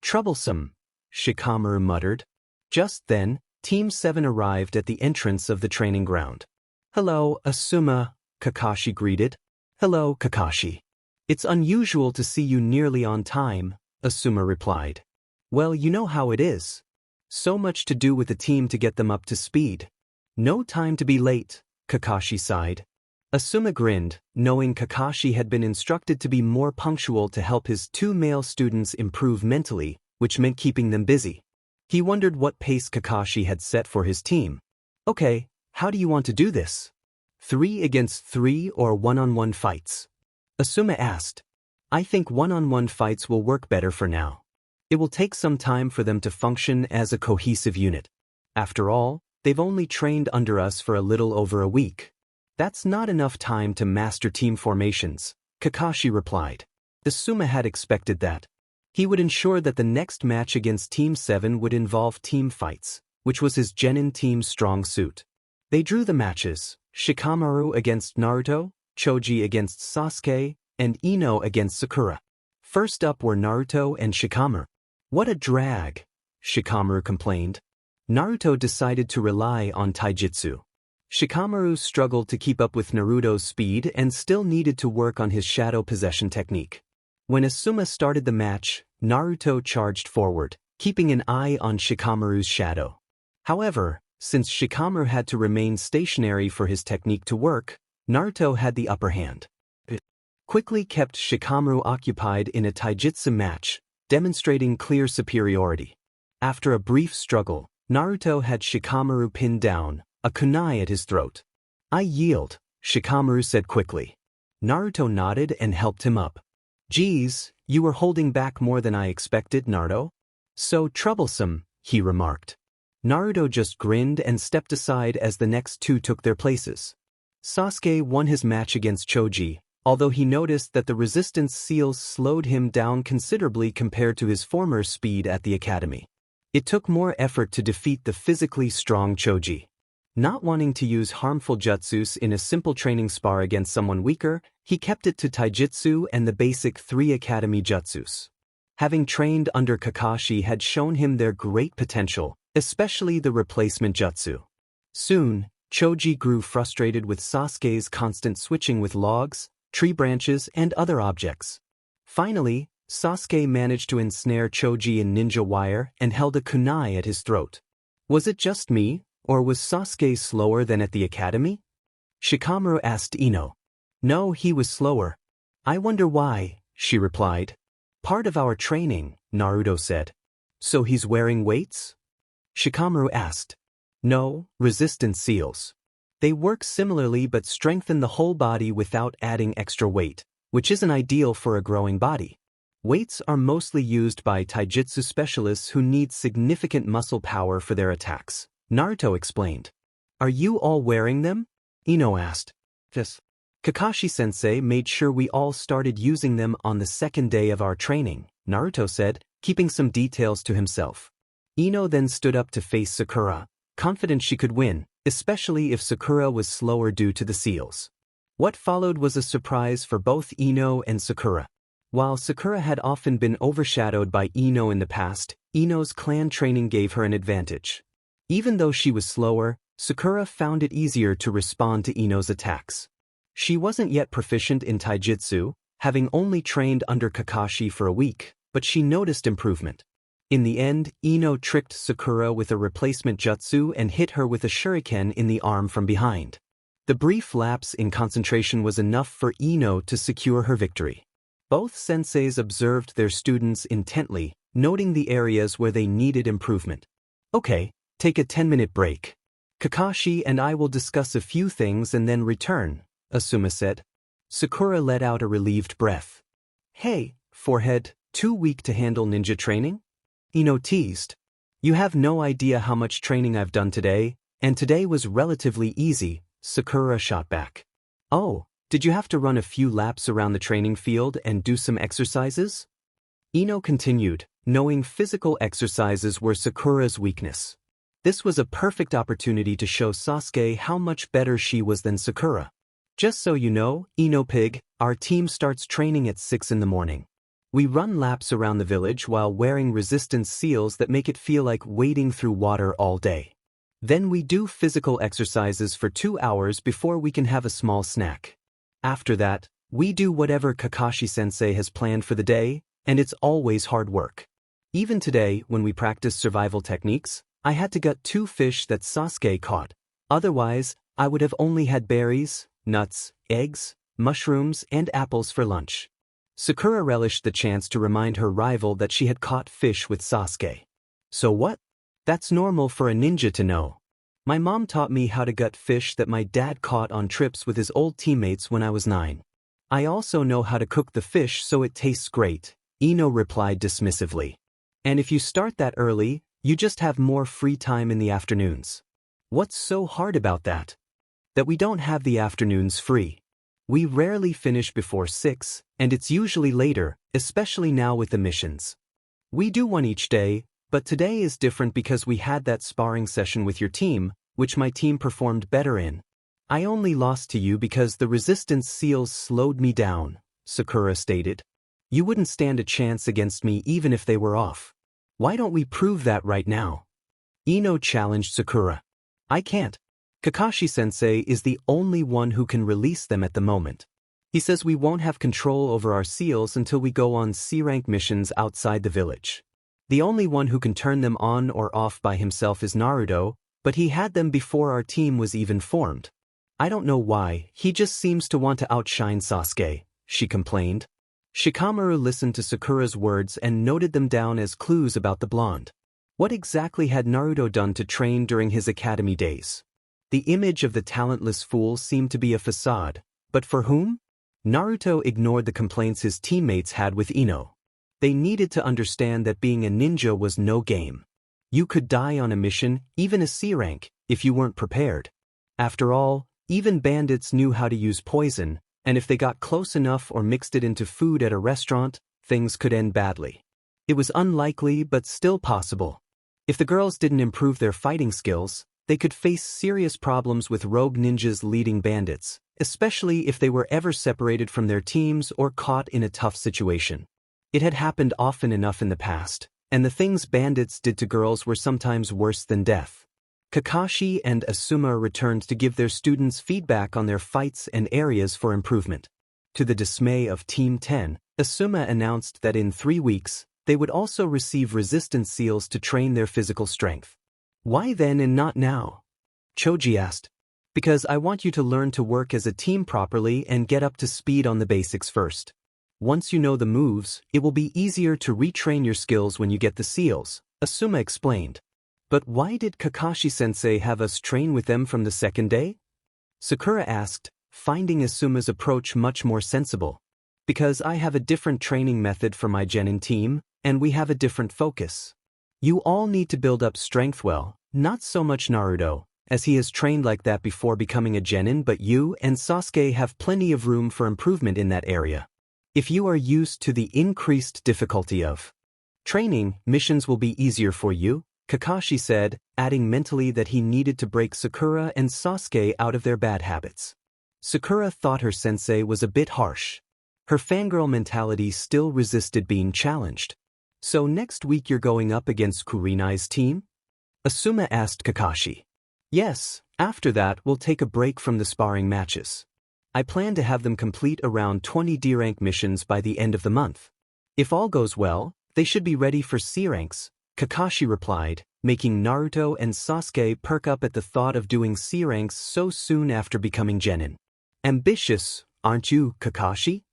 Troublesome, Shikamaru muttered. Just then, Team 7 arrived at the entrance of the training ground. Hello, Asuma, Kakashi greeted. Hello, Kakashi. It's unusual to see you nearly on time, Asuma replied. Well, you know how it is. So much to do with the team to get them up to speed. No time to be late, Kakashi sighed. Asuma grinned, knowing Kakashi had been instructed to be more punctual to help his 2 male students improve mentally, which meant keeping them busy. He wondered what pace Kakashi had set for his team. Okay, how do you want to do this? 3 against 3 or one-on-one fights? Asuma asked. I think one-on-one fights will work better for now. It will take some time for them to function as a cohesive unit. After all, they've only trained under us for a little over a week. That's not enough time to master team formations, Kakashi replied. Asuma had expected that. He would ensure that the next match against Team 7 would involve team fights, which was his genin team's strong suit. They drew the matches, Shikamaru against Naruto, Choji against Sasuke, and Ino against Sakura. First up were Naruto and Shikamaru. What a drag, Shikamaru complained. Naruto decided to rely on taijutsu. Shikamaru struggled to keep up with Naruto's speed and still needed to work on his shadow possession technique. When Asuma started the match, Naruto charged forward, keeping an eye on Shikamaru's shadow. However, since Shikamaru had to remain stationary for his technique to work, Naruto had the upper hand. It quickly kept Shikamaru occupied in a taijutsu match, demonstrating clear superiority. After a brief struggle, Naruto had Shikamaru pinned down, a kunai at his throat. I yield, Shikamaru said quickly. Naruto nodded and helped him up. Geez, you were holding back more than I expected, Naruto. So troublesome, he remarked. Naruto just grinned and stepped aside as the next 2 took their places. Sasuke won his match against Choji, although he noticed that the resistance seals slowed him down considerably compared to his former speed at the academy. It took more effort to defeat the physically strong Choji. Not wanting to use harmful jutsus in a simple training spar against someone weaker, he kept it to taijutsu and the basic 3 academy jutsus. Having trained under Kakashi had shown him their great potential, especially the replacement jutsu. Soon, Choji grew frustrated with Sasuke's constant switching with logs, tree branches, and other objects. Finally, Sasuke managed to ensnare Choji in ninja wire and held a kunai at his throat. Was it just me, or was Sasuke slower than at the academy? Shikamaru asked Ino. No, he was slower. I wonder why, she replied. Part of our training, Naruto said. So he's wearing weights? Shikamaru asked. No, resistance seals. They work similarly but strengthen the whole body without adding extra weight, which isn't ideal for a growing body. Weights are mostly used by taijutsu specialists who need significant muscle power for their attacks, Naruto explained. Are you all wearing them? Ino asked. Yes. Kakashi-sensei made sure we all started using them on the second day of our training, Naruto said, keeping some details to himself. Ino then stood up to face Sakura, confident she could win, especially if Sakura was slower due to the seals. What followed was a surprise for both Ino and Sakura. While Sakura had often been overshadowed by Ino in the past, Ino's clan training gave her an advantage. Even though she was slower, Sakura found it easier to respond to Ino's attacks. She wasn't yet proficient in taijutsu, having only trained under Kakashi for a week, but she noticed improvement. In the end, Ino tricked Sakura with a replacement jutsu and hit her with a shuriken in the arm from behind. The brief lapse in concentration was enough for Ino to secure her victory. Both senseis observed their students intently, noting the areas where they needed improvement. Okay, take a 10-minute break. Kakashi and I will discuss a few things and then return, Asuma said. Sakura let out a relieved breath. Hey, forehead, too weak to handle ninja training? Ino teased. You have no idea how much training I've done today, and today was relatively easy, Sakura shot back. Oh, did you have to run a few laps around the training field and do some exercises? Ino continued, knowing physical exercises were Sakura's weakness. This was a perfect opportunity to show Sasuke how much better she was than Sakura. Just so you know, Ino Pig, our team starts training at 6 in the morning. We run laps around the village while wearing resistance seals that make it feel like wading through water all day. Then we do physical exercises for 2 hours before we can have a small snack. After that, we do whatever Kakashi-sensei has planned for the day, and it's always hard work. Even today, when we practice survival techniques, I had to gut 2 fish that Sasuke caught. Otherwise, I would have only had berries, nuts, eggs, mushrooms, and apples for lunch. Sakura relished the chance to remind her rival that she had caught fish with Sasuke. So what? That's normal for a ninja to know. My mom taught me how to gut fish that my dad caught on trips with his old teammates when I was 9. I also know how to cook the fish so it tastes great, Ino replied dismissively. And if you start that early, you just have more free time in the afternoons. What's so hard about that? That we don't have the afternoons free. We rarely finish before 6, and it's usually later, especially now with the missions. We do one each day, but today is different because we had that sparring session with your team, which my team performed better in. I only lost to you because the resistance seals slowed me down, Sakura stated. You wouldn't stand a chance against me even if they were off. Why don't we prove that right now? Ino challenged Sakura. I can't. Kakashi-sensei is the only one who can release them at the moment. He says we won't have control over our seals until we go on C-rank missions outside the village. The only one who can turn them on or off by himself is Naruto, but he had them before our team was even formed. I don't know why, he just seems to want to outshine Sasuke, she complained. Shikamaru listened to Sakura's words and noted them down as clues about the blonde. What exactly had Naruto done to train during his academy days? The image of the talentless fool seemed to be a facade, but for whom? Naruto ignored the complaints his teammates had with Ino. They needed to understand that being a ninja was no game. You could die on a mission, even a C rank, if you weren't prepared. After all, even bandits knew how to use poison, and if they got close enough or mixed it into food at a restaurant, things could end badly. It was unlikely but still possible. If the girls didn't improve their fighting skills, they could face serious problems with rogue ninjas leading bandits, especially if they were ever separated from their teams or caught in a tough situation. It had happened often enough in the past, and the things bandits did to girls were sometimes worse than death. Kakashi and Asuma returned to give their students feedback on their fights and areas for improvement. To the dismay of Team 10, Asuma announced that in 3 weeks, they would also receive resistance seals to train their physical strength. Why then and not now? Choji asked. Because I want you to learn to work as a team properly and get up to speed on the basics first. Once you know the moves, it will be easier to retrain your skills when you get the seals, Asuma explained. But why did Kakashi-sensei have us train with them from the second day? Sakura asked, finding Asuma's approach much more sensible. Because I have a different training method for my genin team, and we have a different focus. You all need to build up strength well, not so much Naruto, as he has trained like that before becoming a genin, but you and Sasuke have plenty of room for improvement in that area. If you are used to the increased difficulty of training, missions will be easier for you, Kakashi said, adding mentally that he needed to break Sakura and Sasuke out of their bad habits. Sakura thought her sensei was a bit harsh. Her fangirl mentality still resisted being challenged. So next week you're going up against Kurenai's team? Asuma asked Kakashi. Yes, after that we'll take a break from the sparring matches. I plan to have them complete around 20 D-rank missions by the end of the month. If all goes well, they should be ready for C-ranks, Kakashi replied, making Naruto and Sasuke perk up at the thought of doing C-ranks so soon after becoming genin. Ambitious, aren't you, Kakashi?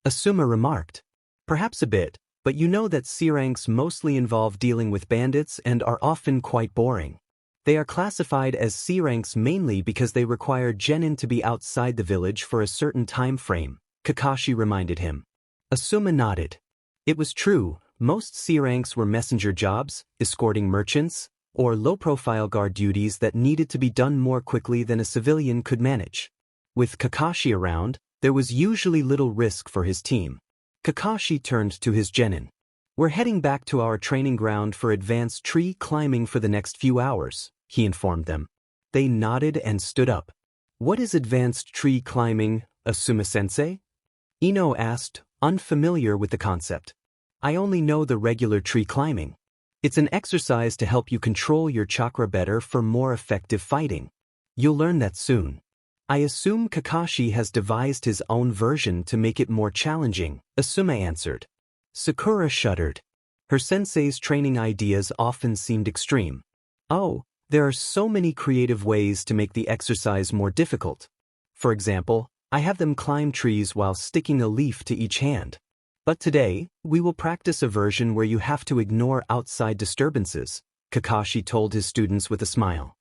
Asuma remarked. Perhaps a bit, but you know that C-ranks mostly involve dealing with bandits and are often quite boring. They are classified as C-ranks mainly because they require genin to be outside the village for a certain time frame, Kakashi reminded him. Asuma nodded. It was true, most C-ranks were messenger jobs, escorting merchants, or low-profile guard duties that needed to be done more quickly than a civilian could manage. With Kakashi around, there was usually little risk for his team. Kakashi turned to his genin. We're heading back to our training ground for advanced tree climbing for the next few hours, he informed them. They nodded and stood up. What is advanced tree climbing, Asuma-sensei? Ino asked, unfamiliar with the concept. I only know the regular tree climbing. It's an exercise to help you control your chakra better for more effective fighting. You'll learn that soon. I assume Kakashi has devised his own version to make it more challenging, Asuma answered. Sakura shuddered. Her sensei's training ideas often seemed extreme. Oh, there are so many creative ways to make the exercise more difficult. For example, I have them climb trees while sticking a leaf to each hand. But today, we will practice a version where you have to ignore outside disturbances, Kakashi told his students with a smile.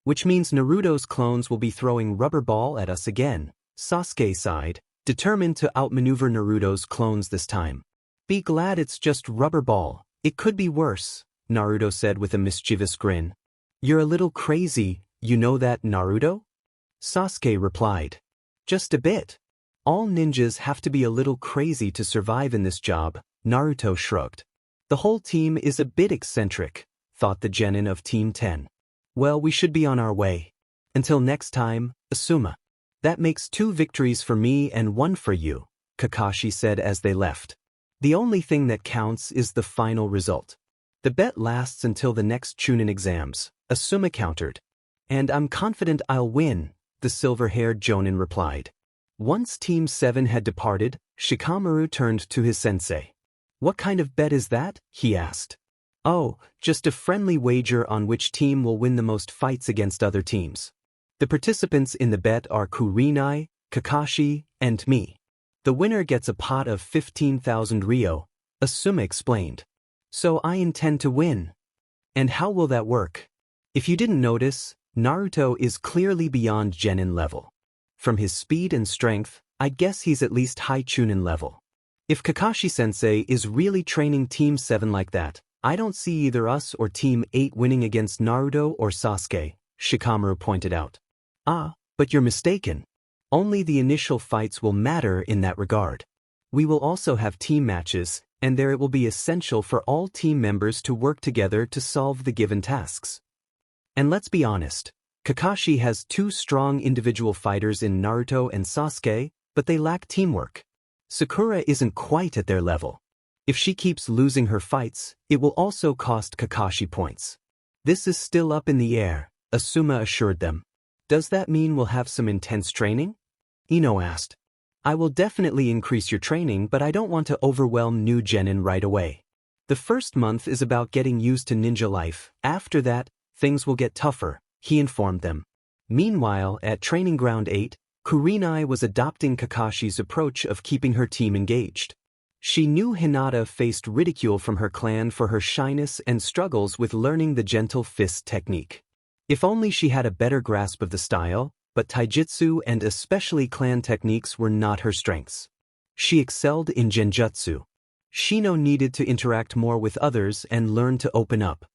Which means Naruto's clones will be throwing rubber ball at us again, Sasuke sighed, determined to outmaneuver Naruto's clones this time. Be glad it's just rubber ball, it could be worse, Naruto said with a mischievous grin. You're a little crazy, you know that, Naruto? Sasuke replied. Just a bit. All ninjas have to be a little crazy to survive in this job, Naruto shrugged. The whole team is a bit eccentric, thought the genin of Team 10. Well, we should be on our way. Until next time, Asuma. That makes 2 victories for me and 1 for you, Kakashi said as they left. The only thing that counts is the final result. The bet lasts until the next Chunin exams, Asuma countered. And I'm confident I'll win, the silver-haired Jonin replied. Once Team 7 had departed, Shikamaru turned to his sensei. What kind of bet is that? He asked. Oh, just a friendly wager on which team will win the most fights against other teams. The participants in the bet are Kurenai, Kakashi, and me. The winner gets a pot of 15,000 ryo, Asuma explained. So I intend to win. And how will that work? If you didn't notice, Naruto is clearly beyond genin level. From his speed and strength, I guess he's at least high Chunin level. If Kakashi-sensei is really training Team 7 like that, I don't see either us or Team 8 winning against Naruto or Sasuke, Shikamaru pointed out. Ah, but you're mistaken. Only the initial fights will matter in that regard. We will also have team matches, and there it will be essential for all team members to work together to solve the given tasks. And let's be honest, Kakashi has 2 strong individual fighters in Naruto and Sasuke, but they lack teamwork. Sakura isn't quite at their level. If she keeps losing her fights, it will also cost Kakashi points. This is still up in the air, Asuma assured them. Does that mean we'll have some intense training? Ino asked. I will definitely increase your training, but I don't want to overwhelm new genin right away. The first month is about getting used to ninja life. After that, things will get tougher, he informed them. Meanwhile, at Training Ground 8, Kurenai was adopting Kakashi's approach of keeping her team engaged. She knew Hinata faced ridicule from her clan for her shyness and struggles with learning the gentle fist technique. If only she had a better grasp of the style, but taijutsu and especially clan techniques were not her strengths. She excelled in Genjutsu. Shino needed to interact more with others and learn to open up.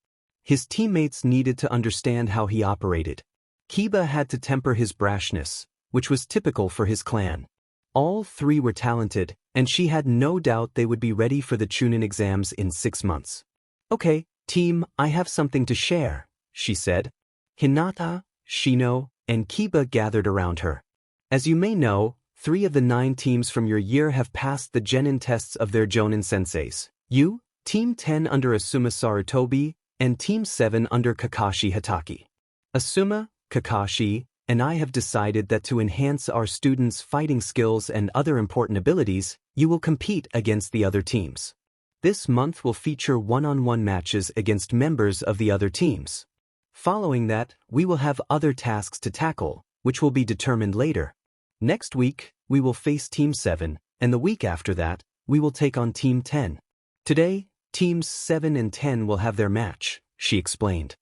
His teammates needed to understand how he operated. Kiba had to temper his brashness, which was typical for his clan. All three were talented, and she had no doubt they would be ready for the Chunin exams in 6 months. "Okay, team, I have something to share," she said. Hinata, Shino, and Kiba gathered around her. "As you may know, 3 of the 9 teams from your year have passed the genin tests of their Jonin senseis. You, Team 10 under Asuma Sarutobi, and Team 7 under Kakashi Hatake. Asuma, Kakashi, and I have decided that to enhance our students' fighting skills and other important abilities, you will compete against the other teams. This month will feature one-on-one matches against members of the other teams. Following that, we will have other tasks to tackle, which will be determined later. Next week, we will face Team 7, and the week after that, we will take on Team 10. Today, Teams 7 and 10 will have their match," she explained.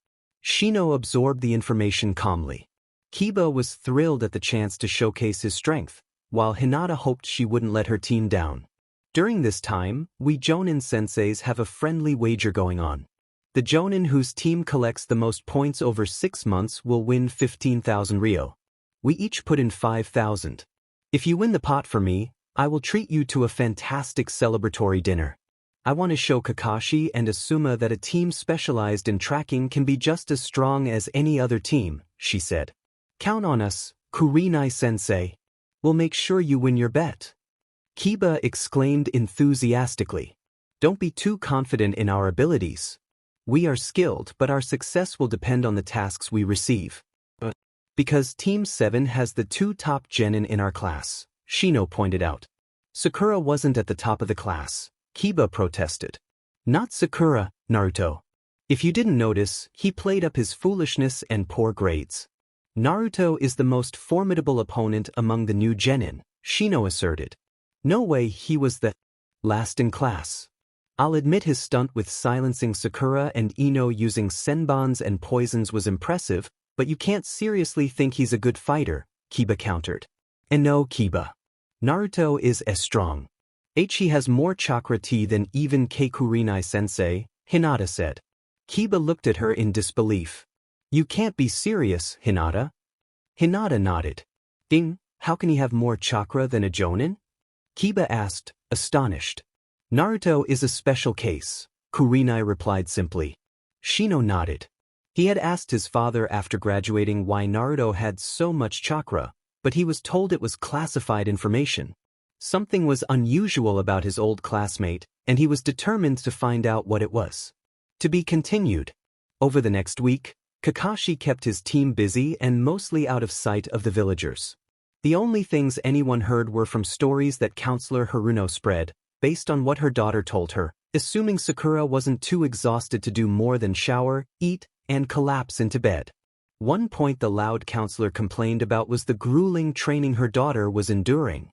Shino absorbed the information calmly. Kiba was thrilled at the chance to showcase his strength, while Hinata hoped she wouldn't let her team down. During this time, we Jonin senseis have a friendly wager going on. The Jonin whose team collects the most points over 6 months will win 15,000 ryo. We each put in 5,000. If you win the pot for me, I will treat you to a fantastic celebratory dinner. I want to show Kakashi and Asuma that a team specialized in tracking can be just as strong as any other team, she said. Count on us, Kurenai-sensei. We'll make sure you win your bet. Kiba exclaimed enthusiastically. Don't be too confident in our abilities. We are skilled, but our success will depend on the tasks we receive. Because Team 7 has the 2 top genin in our class, Shino pointed out. Sakura wasn't at the top of the class, Kiba protested. Not Sakura, Naruto. If you didn't notice, he played up his foolishness and poor grades. Naruto is the most formidable opponent among the new genin, Shino asserted. No way he was the last in class. I'll admit his stunt with silencing Sakura and Ino using senbons and poisons was impressive, but you can't seriously think he's a good fighter, Kiba countered. And no, Kiba. Naruto is as strong. He has more chakra T than even Kurenai-sensei, Hinata said. Kiba looked at her in disbelief. You can't be serious, Hinata. Hinata nodded. Ding, how can he have more chakra than a Jonin? Kiba asked, astonished. Naruto is a special case, Kurenai replied simply. Shino nodded. He had asked his father after graduating why Naruto had so much chakra, but he was told it was classified information. Something was unusual about his old classmate, and he was determined to find out what it was. To be continued. Over the next week, Kakashi kept his team busy and mostly out of sight of the villagers. The only things anyone heard were from stories that Counselor Haruno spread, based on what her daughter told her, assuming Sakura wasn't too exhausted to do more than shower, eat, and collapse into bed. One point the loud counselor complained about was the grueling training her daughter was enduring.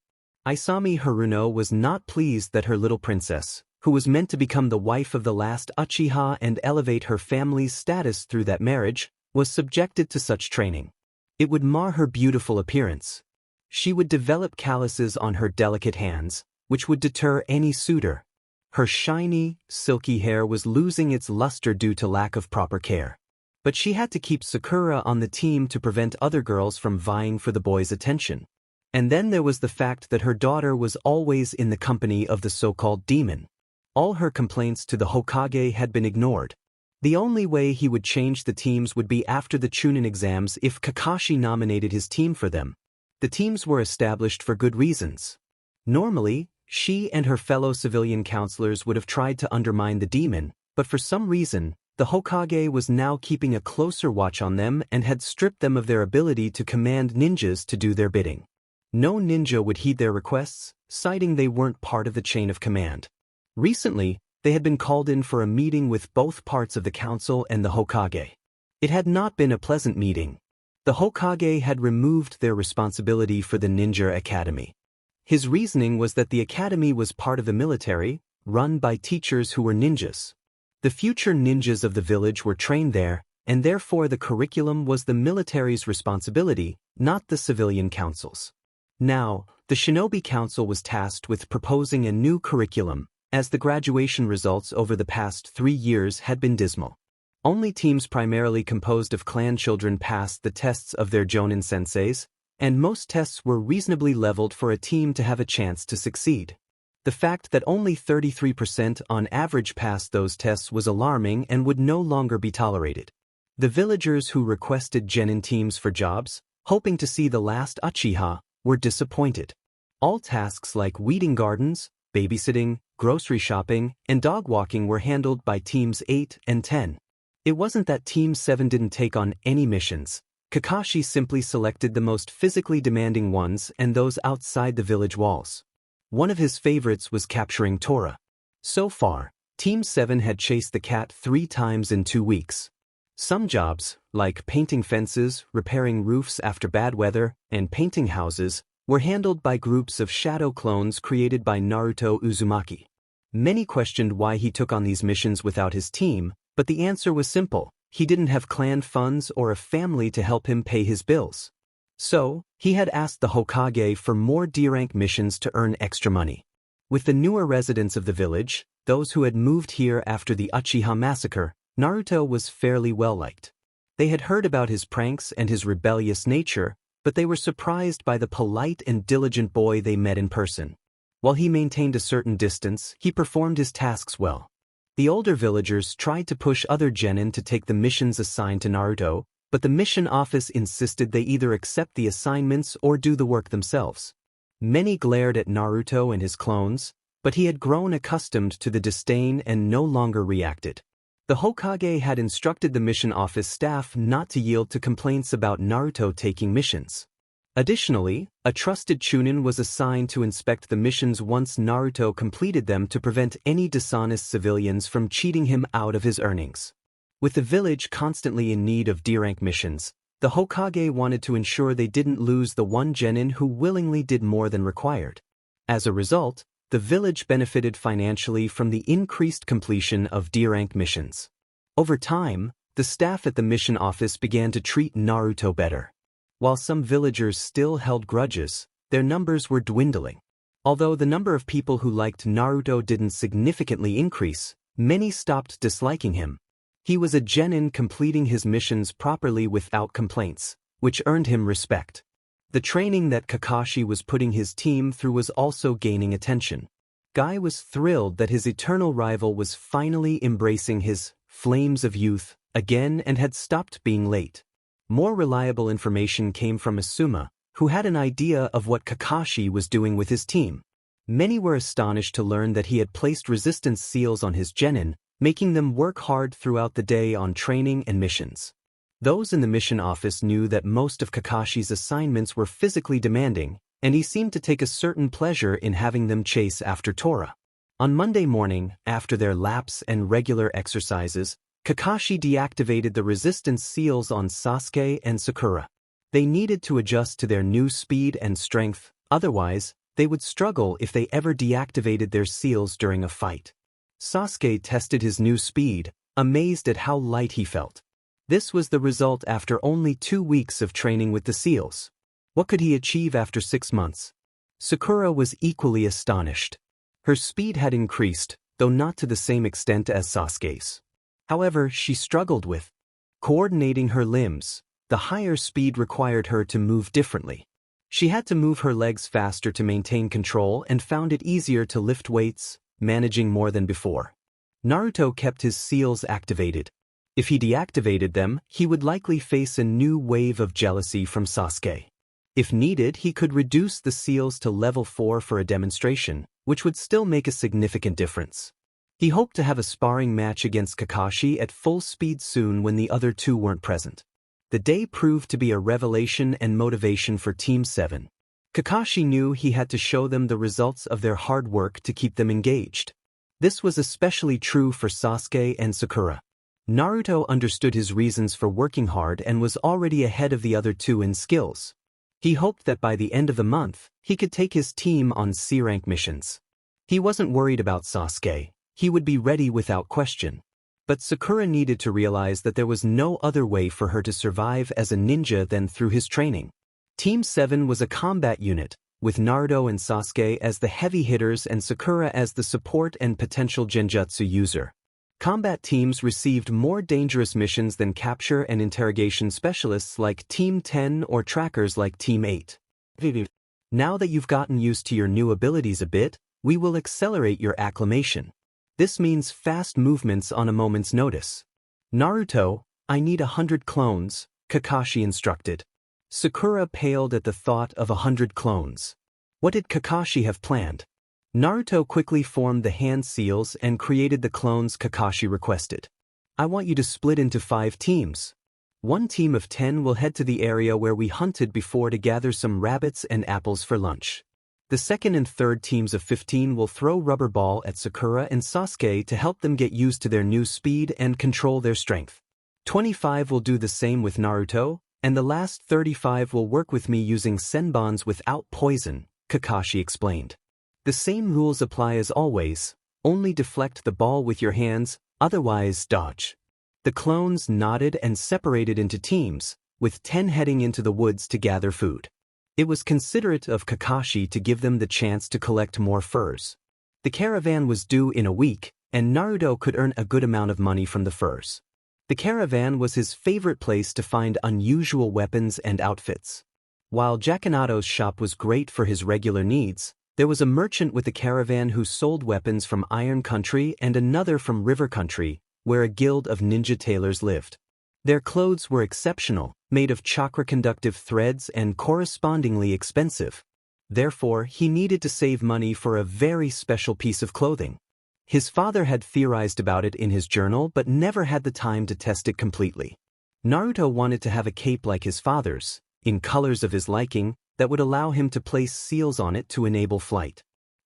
Isami Haruno was not pleased that her little princess, who was meant to become the wife of the last Uchiha and elevate her family's status through that marriage, was subjected to such training. It would mar her beautiful appearance. She would develop calluses on her delicate hands, which would deter any suitor. Her shiny, silky hair was losing its luster due to lack of proper care. But she had to keep Sakura on the team to prevent other girls from vying for the boys' attention. And then there was the fact that her daughter was always in the company of the so-called demon. All her complaints to the Hokage had been ignored. The only way he would change the teams would be after the Chunin exams if Kakashi nominated his team for them. The teams were established for good reasons. Normally, she and her fellow civilian counselors would have tried to undermine the demon, but for some reason, the Hokage was now keeping a closer watch on them and had stripped them of their ability to command ninjas to do their bidding. No ninja would heed their requests, citing they weren't part of the chain of command. Recently, they had been called in for a meeting with both parts of the council and the Hokage. It had not been a pleasant meeting. The Hokage had removed their responsibility for the ninja academy. His reasoning was that the academy was part of the military, run by teachers who were ninjas. The future ninjas of the village were trained there, and therefore the curriculum was the military's responsibility, not the civilian council's. Now, The Shinobi Council was tasked with proposing a new curriculum, as the graduation results over the past 3 years had been dismal. Only teams primarily composed of clan children passed the tests of their Jonin senseis, and most tests were reasonably leveled for a team to have a chance to succeed. The fact that only 33% on average passed those tests was alarming and would no longer be tolerated. The villagers who requested genin teams for jobs, hoping to see the last Uchiha, were disappointed. All tasks like weeding gardens, babysitting, grocery shopping, and dog walking were handled by Teams 8 and 10. It wasn't that Team 7 didn't take on any missions. Kakashi simply selected the most physically demanding ones and those outside the village walls. One of his favorites was capturing Tora. So far, Team 7 had chased the cat 3 times in 2 weeks. Some jobs, like painting fences, repairing roofs after bad weather, and painting houses, were handled by groups of shadow clones created by Naruto Uzumaki. Many questioned why he took on these missions without his team, but the answer was simple: he didn't have clan funds or a family to help him pay his bills. So, he had asked the Hokage for more D-rank missions to earn extra money. With the newer residents of the village, those who had moved here after the Uchiha massacre, Naruto was fairly well-liked. They had heard about his pranks and his rebellious nature, but they were surprised by the polite and diligent boy they met in person. While he maintained a certain distance, he performed his tasks well. The older villagers tried to push other genin to take the missions assigned to Naruto, but the mission office insisted they either accept the assignments or do the work themselves. Many glared at Naruto and his clones, but he had grown accustomed to the disdain and no longer reacted. The Hokage had instructed the mission office staff not to yield to complaints about Naruto taking missions. Additionally, a trusted Chunin was assigned to inspect the missions once Naruto completed them to prevent any dishonest civilians from cheating him out of his earnings. With the village constantly in need of D-rank missions, the Hokage wanted to ensure they didn't lose the one genin who willingly did more than required. As a result, the village benefited financially from the increased completion of D-rank missions. Over time, the staff at the mission office began to treat Naruto better. While some villagers still held grudges, their numbers were dwindling. Although the number of people who liked Naruto didn't significantly increase, many stopped disliking him. He was a genin completing his missions properly without complaints, which earned him respect. The training that Kakashi was putting his team through was also gaining attention. Guy was thrilled that his eternal rival was finally embracing his flames of youth again and had stopped being late. More reliable information came from Asuma, who had an idea of what Kakashi was doing with his team. Many were astonished to learn that he had placed resistance seals on his genin, making them work hard throughout the day on training and missions. Those in the mission office knew that most of Kakashi's assignments were physically demanding, and he seemed to take a certain pleasure in having them chase after Tora. On Monday morning, after their laps and regular exercises, Kakashi deactivated the resistance seals on Sasuke and Sakura. They needed to adjust to their new speed and strength, otherwise, they would struggle if they ever deactivated their seals during a fight. Sasuke tested his new speed, amazed at how light he felt. This was the result after only 2 weeks of training with the seals. What could he achieve after 6 months? Sakura was equally astonished. Her speed had increased, though not to the same extent as Sasuke's. However, she struggled with coordinating her limbs. The higher speed required her to move differently. She had to move her legs faster to maintain control and found it easier to lift weights, managing more than before. Naruto kept his seals activated. If he deactivated them, he would likely face a new wave of jealousy from Sasuke. If needed, he could reduce the seals to level 4 for a demonstration, which would still make a significant difference. He hoped to have a sparring match against Kakashi at full speed soon when the other two weren't present. The day proved to be a revelation and motivation for Team 7. Kakashi knew he had to show them the results of their hard work to keep them engaged. This was especially true for Sasuke and Sakura. Naruto understood his reasons for working hard and was already ahead of the other two in skills. He hoped that by the end of the month, he could take his team on C-rank missions. He wasn't worried about Sasuke. He would be ready without question. But Sakura needed to realize that there was no other way for her to survive as a ninja than through his training. Team 7 was a combat unit, with Naruto and Sasuke as the heavy hitters and Sakura as the support and potential Genjutsu user. Combat teams received more dangerous missions than capture and interrogation specialists like Team 10 or trackers like Team 8. Now that you've gotten used to your new abilities a bit, we will accelerate your acclimation. This means fast movements on a moment's notice. Naruto, I need 100 clones, Kakashi instructed. Sakura paled at the thought of 100 clones. What did Kakashi have planned? Naruto quickly formed the hand seals and created the clones Kakashi requested. I want you to split into 5 teams. One team of 10 will head to the area where we hunted before to gather some rabbits and apples for lunch. The second and third teams of 15 will throw rubber ball at Sakura and Sasuke to help them get used to their new speed and control their strength. 25 will do the same with Naruto, and the last 35 will work with me using senbons without poison, Kakashi explained. The same rules apply as always, only deflect the ball with your hands, otherwise dodge. The clones nodded and separated into teams, with 10 heading into the woods to gather food. It was considerate of Kakashi to give them the chance to collect more furs. The caravan was due in a week, and Naruto could earn a good amount of money from the furs. The caravan was his favorite place to find unusual weapons and outfits. While Jakanato's shop was great for his regular needs, there was a merchant with a caravan who sold weapons from Iron Country and another from River Country, where a guild of ninja tailors lived. Their clothes were exceptional, made of chakra-conductive threads and correspondingly expensive. Therefore, he needed to save money for a very special piece of clothing. His father had theorized about it in his journal but never had the time to test it completely. Naruto wanted to have a cape like his father's, in colors of his liking, that would allow him to place seals on it to enable flight.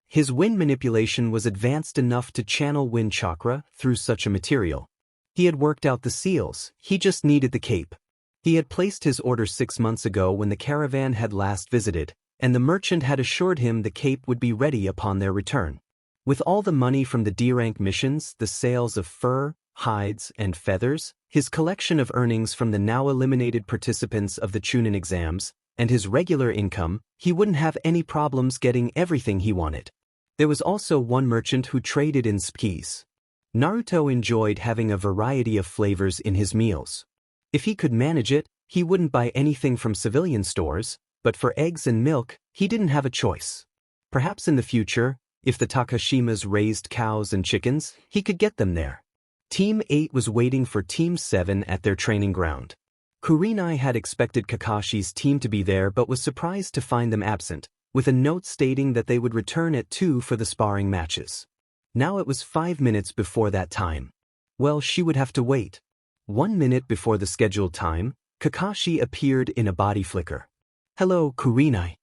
His wind manipulation was advanced enough to channel wind chakra through such a material. He had worked out the seals, he just needed the cape. He had placed his order 6 months ago when the caravan had last visited, and the merchant had assured him the cape would be ready upon their return. With all the money from the D-rank missions, the sales of fur, hides, and feathers, his collection of earnings from the now eliminated participants of the Chunin exams, and his regular income, he wouldn't have any problems getting everything he wanted. There was also one merchant who traded in skis. Naruto enjoyed having a variety of flavors in his meals. If he could manage it, he wouldn't buy anything from civilian stores, but for eggs and milk, he didn't have a choice. Perhaps in the future, if the Takashimas raised cows and chickens, he could get them there. Team 8 was waiting for Team 7 at their training ground. Kurenai had expected Kakashi's team to be there but was surprised to find them absent, with a note stating that they would return at 2 for the sparring matches. Now it was 5 minutes before that time. Well, she would have to wait. 1 minute before the scheduled time, Kakashi appeared in a body flicker. Hello, Kurenai.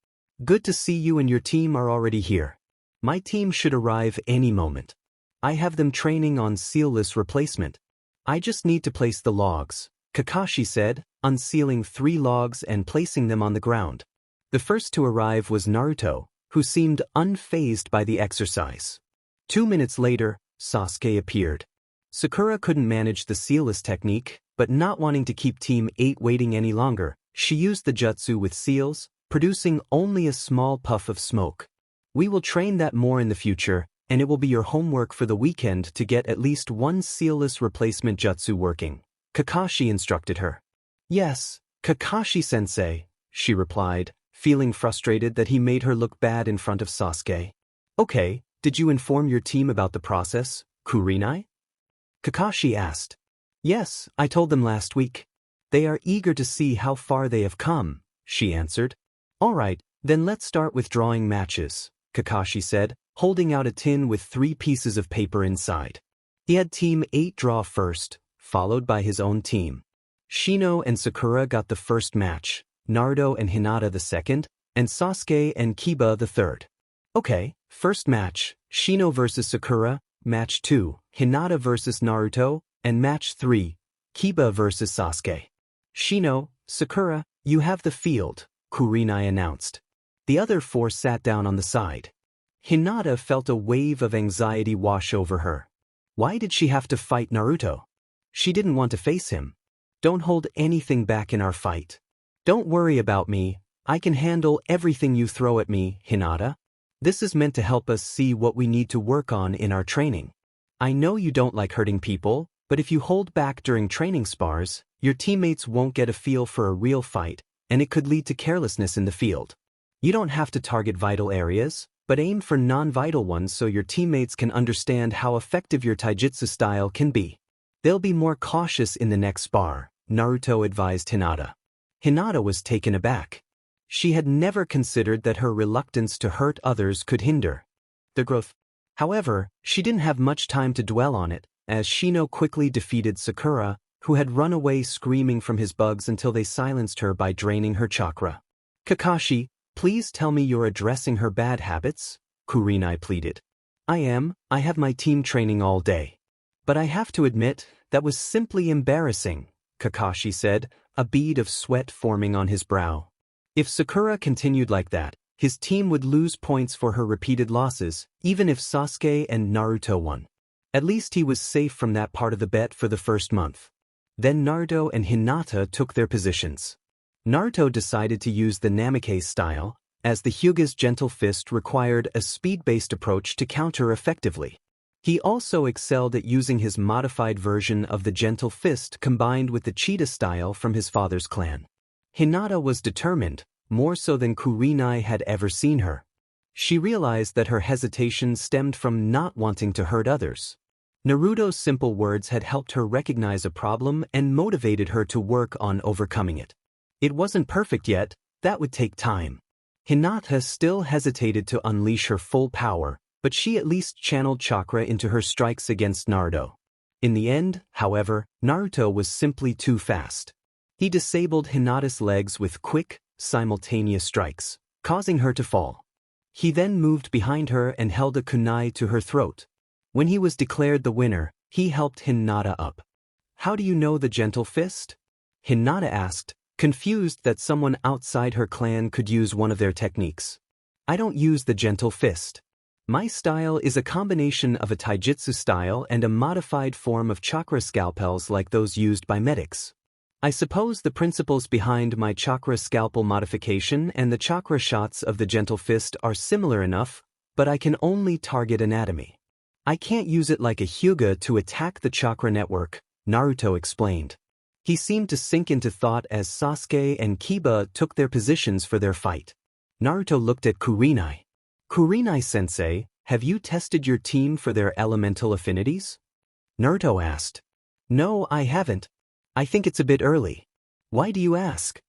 Good to see you and your team are already here. My team should arrive any moment. I have them training on sealless replacement. I just need to place the logs, Kakashi said, unsealing 3 logs and placing them on the ground. The first to arrive was Naruto, who seemed unfazed by the exercise. 2 minutes later, Sasuke appeared. Sakura couldn't manage the sealless technique, but not wanting to keep Team 8 waiting any longer, she used the jutsu with seals, producing only a small puff of smoke. We will train that more in the future, and it will be your homework for the weekend to get at least 1 sealless replacement jutsu working, Kakashi instructed her. Yes, Kakashi-sensei, she replied, feeling frustrated that he made her look bad in front of Sasuke. Okay, did you inform your team about the process, Kurenai? Kakashi asked. Yes, I told them last week. They are eager to see how far they have come, she answered. All right, then let's start with drawing matches, Kakashi said, holding out a tin with 3 pieces of paper inside. He had Team 8 draw first, followed by his own team. Shino and Sakura got the first match, Naruto and Hinata the second, and Sasuke and Kiba the third. Okay, first match, Shino vs Sakura, match 2, Hinata vs Naruto, and match 3, Kiba vs Sasuke. Shino, Sakura, you have the field, Kurenai announced. The other 4 sat down on the side. Hinata felt a wave of anxiety wash over her. Why did she have to fight Naruto? She didn't want to face him. Don't hold anything back in our fight. Don't worry about me, I can handle everything you throw at me, Hinata. This is meant to help us see what we need to work on in our training. I know you don't like hurting people, but if you hold back during training spars, your teammates won't get a feel for a real fight, and it could lead to carelessness in the field. You don't have to target vital areas, but aim for non-vital ones so your teammates can understand how effective your taijutsu style can be. They'll be more cautious in the next spar, Naruto advised Hinata. Hinata was taken aback. She had never considered that her reluctance to hurt others could hinder their growth. However, she didn't have much time to dwell on it, as Shino quickly defeated Sakura, who had run away screaming from his bugs until they silenced her by draining her chakra. Kakashi, please tell me you're addressing her bad habits, Kurenai pleaded. I am. I have my team training all day. But I have to admit, that was simply embarrassing, Kakashi said, a bead of sweat forming on his brow. If Sakura continued like that, his team would lose points for her repeated losses, even if Sasuke and Naruto won. At least he was safe from that part of the bet for the first month. Then Naruto and Hinata took their positions. Naruto decided to use the Namikaze style, as the Hyuga's gentle fist required a speed-based approach to counter effectively. He also excelled at using his modified version of the gentle fist combined with the cheetah style from his father's clan. Hinata was determined, more so than Kurenai had ever seen her. She realized that her hesitation stemmed from not wanting to hurt others. Naruto's simple words had helped her recognize a problem and motivated her to work on overcoming it. It wasn't perfect yet, that would take time. Hinata still hesitated to unleash her full power, but she at least channeled chakra into her strikes against Naruto. In the end, however, Naruto was simply too fast. He disabled Hinata's legs with quick, simultaneous strikes, causing her to fall. He then moved behind her and held a kunai to her throat. When he was declared the winner, he helped Hinata up. How do you know the gentle fist? Hinata asked, confused that someone outside her clan could use one of their techniques. I don't use the gentle fist. My style is a combination of a taijutsu style and a modified form of chakra scalpels like those used by medics. I suppose the principles behind my chakra scalpel modification and the chakra shots of the gentle fist are similar enough, but I can only target anatomy. I can't use it like a Hyuga to attack the chakra network, Naruto explained. He seemed to sink into thought as Sasuke and Kiba took their positions for their fight. Naruto looked at Kurenai. Kurenai-sensei, have you tested your team for their elemental affinities? Naruto asked. No, I haven't. I think it's a bit early. Why do you ask?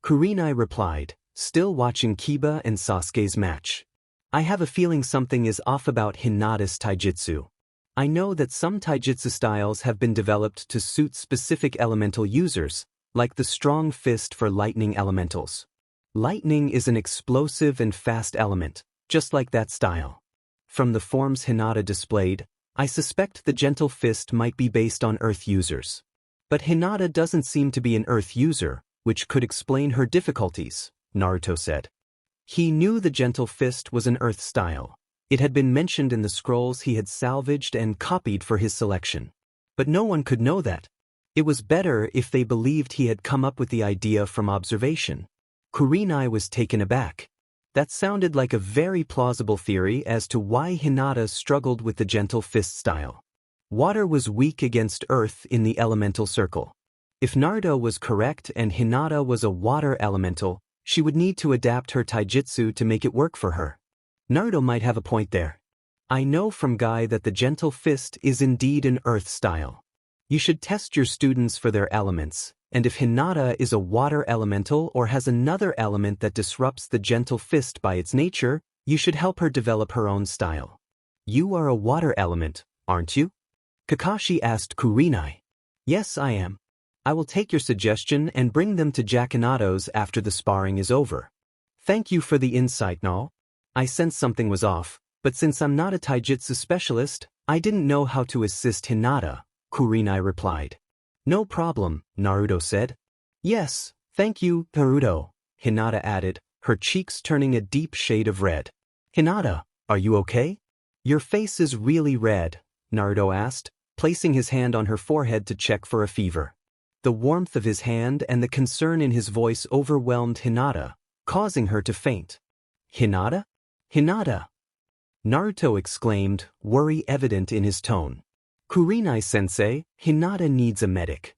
Kurenai replied, still watching Kiba and Sasuke's match. I have a feeling something is off about Hinata's taijutsu. I know that some taijutsu styles have been developed to suit specific elemental users, like the strong fist for lightning elementals. Lightning is an explosive and fast element, just like that style. From the forms Hinata displayed, I suspect the gentle fist might be based on earth users. But Hinata doesn't seem to be an earth user, which could explain her difficulties, Naruto said. He knew the gentle fist was an earth style. It had been mentioned in the scrolls he had salvaged and copied for his selection. But no one could know that. It was better if they believed he had come up with the idea from observation. Kurenai was taken aback. That sounded like a very plausible theory as to why Hinata struggled with the gentle fist style. Water was weak against earth in the elemental circle. If Naruto was correct and Hinata was a water elemental, she would need to adapt her taijutsu to make it work for her. Naruto might have a point there. I know from Guy that the gentle fist is indeed an earth style. You should test your students for their elements, and if Hinata is a water elemental or has another element that disrupts the gentle fist by its nature, you should help her develop her own style. You are a water element, aren't you? Kakashi asked Kurenai. Yes, I am. I will take your suggestion and bring them to Jakinato's after the sparring is over. Thank you for the insight, no? I sensed something was off, but since I'm not a taijutsu specialist, I didn't know how to assist Hinata, Kurenai replied. No problem, Naruto said. Yes, thank you, Naruto, Hinata added, her cheeks turning a deep shade of red. Hinata, are you okay? Your face is really red, Naruto asked, placing his hand on her forehead to check for a fever. The warmth of his hand and the concern in his voice overwhelmed Hinata, causing her to faint. "Hinata? Hinata!" Naruto exclaimed, worry evident in his tone. "Kurenai-sensei, Hinata needs a medic."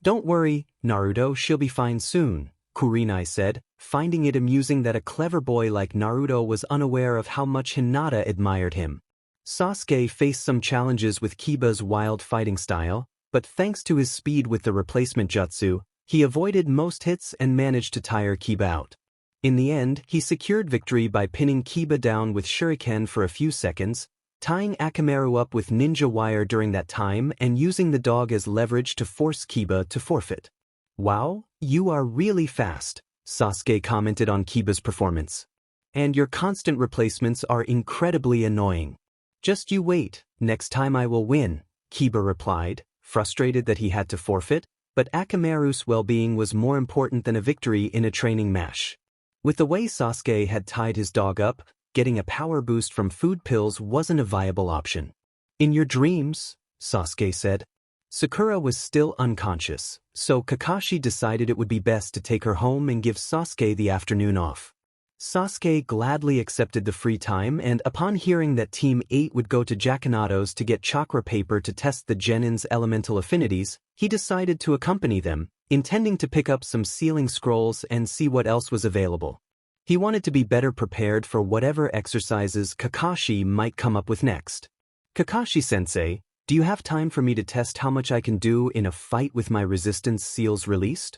"Don't worry, Naruto, she'll be fine soon," Kurenai said, finding it amusing that a clever boy like Naruto was unaware of how much Hinata admired him. Sasuke faced some challenges with Kiba's wild fighting style, but thanks to his speed with the replacement jutsu, he avoided most hits and managed to tire Kiba out. In the end, he secured victory by pinning Kiba down with shuriken for a few seconds, tying Akamaru up with ninja wire during that time and using the dog as leverage to force Kiba to forfeit. "Wow, you are really fast," Sasuke commented on Kiba's performance. "And your constant replacements are incredibly annoying." "Just you wait, next time I will win," Kiba replied, frustrated that he had to forfeit, but Akamaru's well-being was more important than a victory in a training match. With the way Sasuke had tied his dog up, getting a power boost from food pills wasn't a viable option. "In your dreams," Sasuke said. Sakura was still unconscious, so Kakashi decided it would be best to take her home and give Sasuke the afternoon off. Sasuke gladly accepted the free time, and upon hearing that Team 8 would go to Jakanato's to get chakra paper to test the genin's elemental affinities, he decided to accompany them, intending to pick up some sealing scrolls and see what else was available. He wanted to be better prepared for whatever exercises Kakashi might come up with next. "Kakashi-sensei, do you have time for me to test how much I can do in a fight with my resistance seals released?"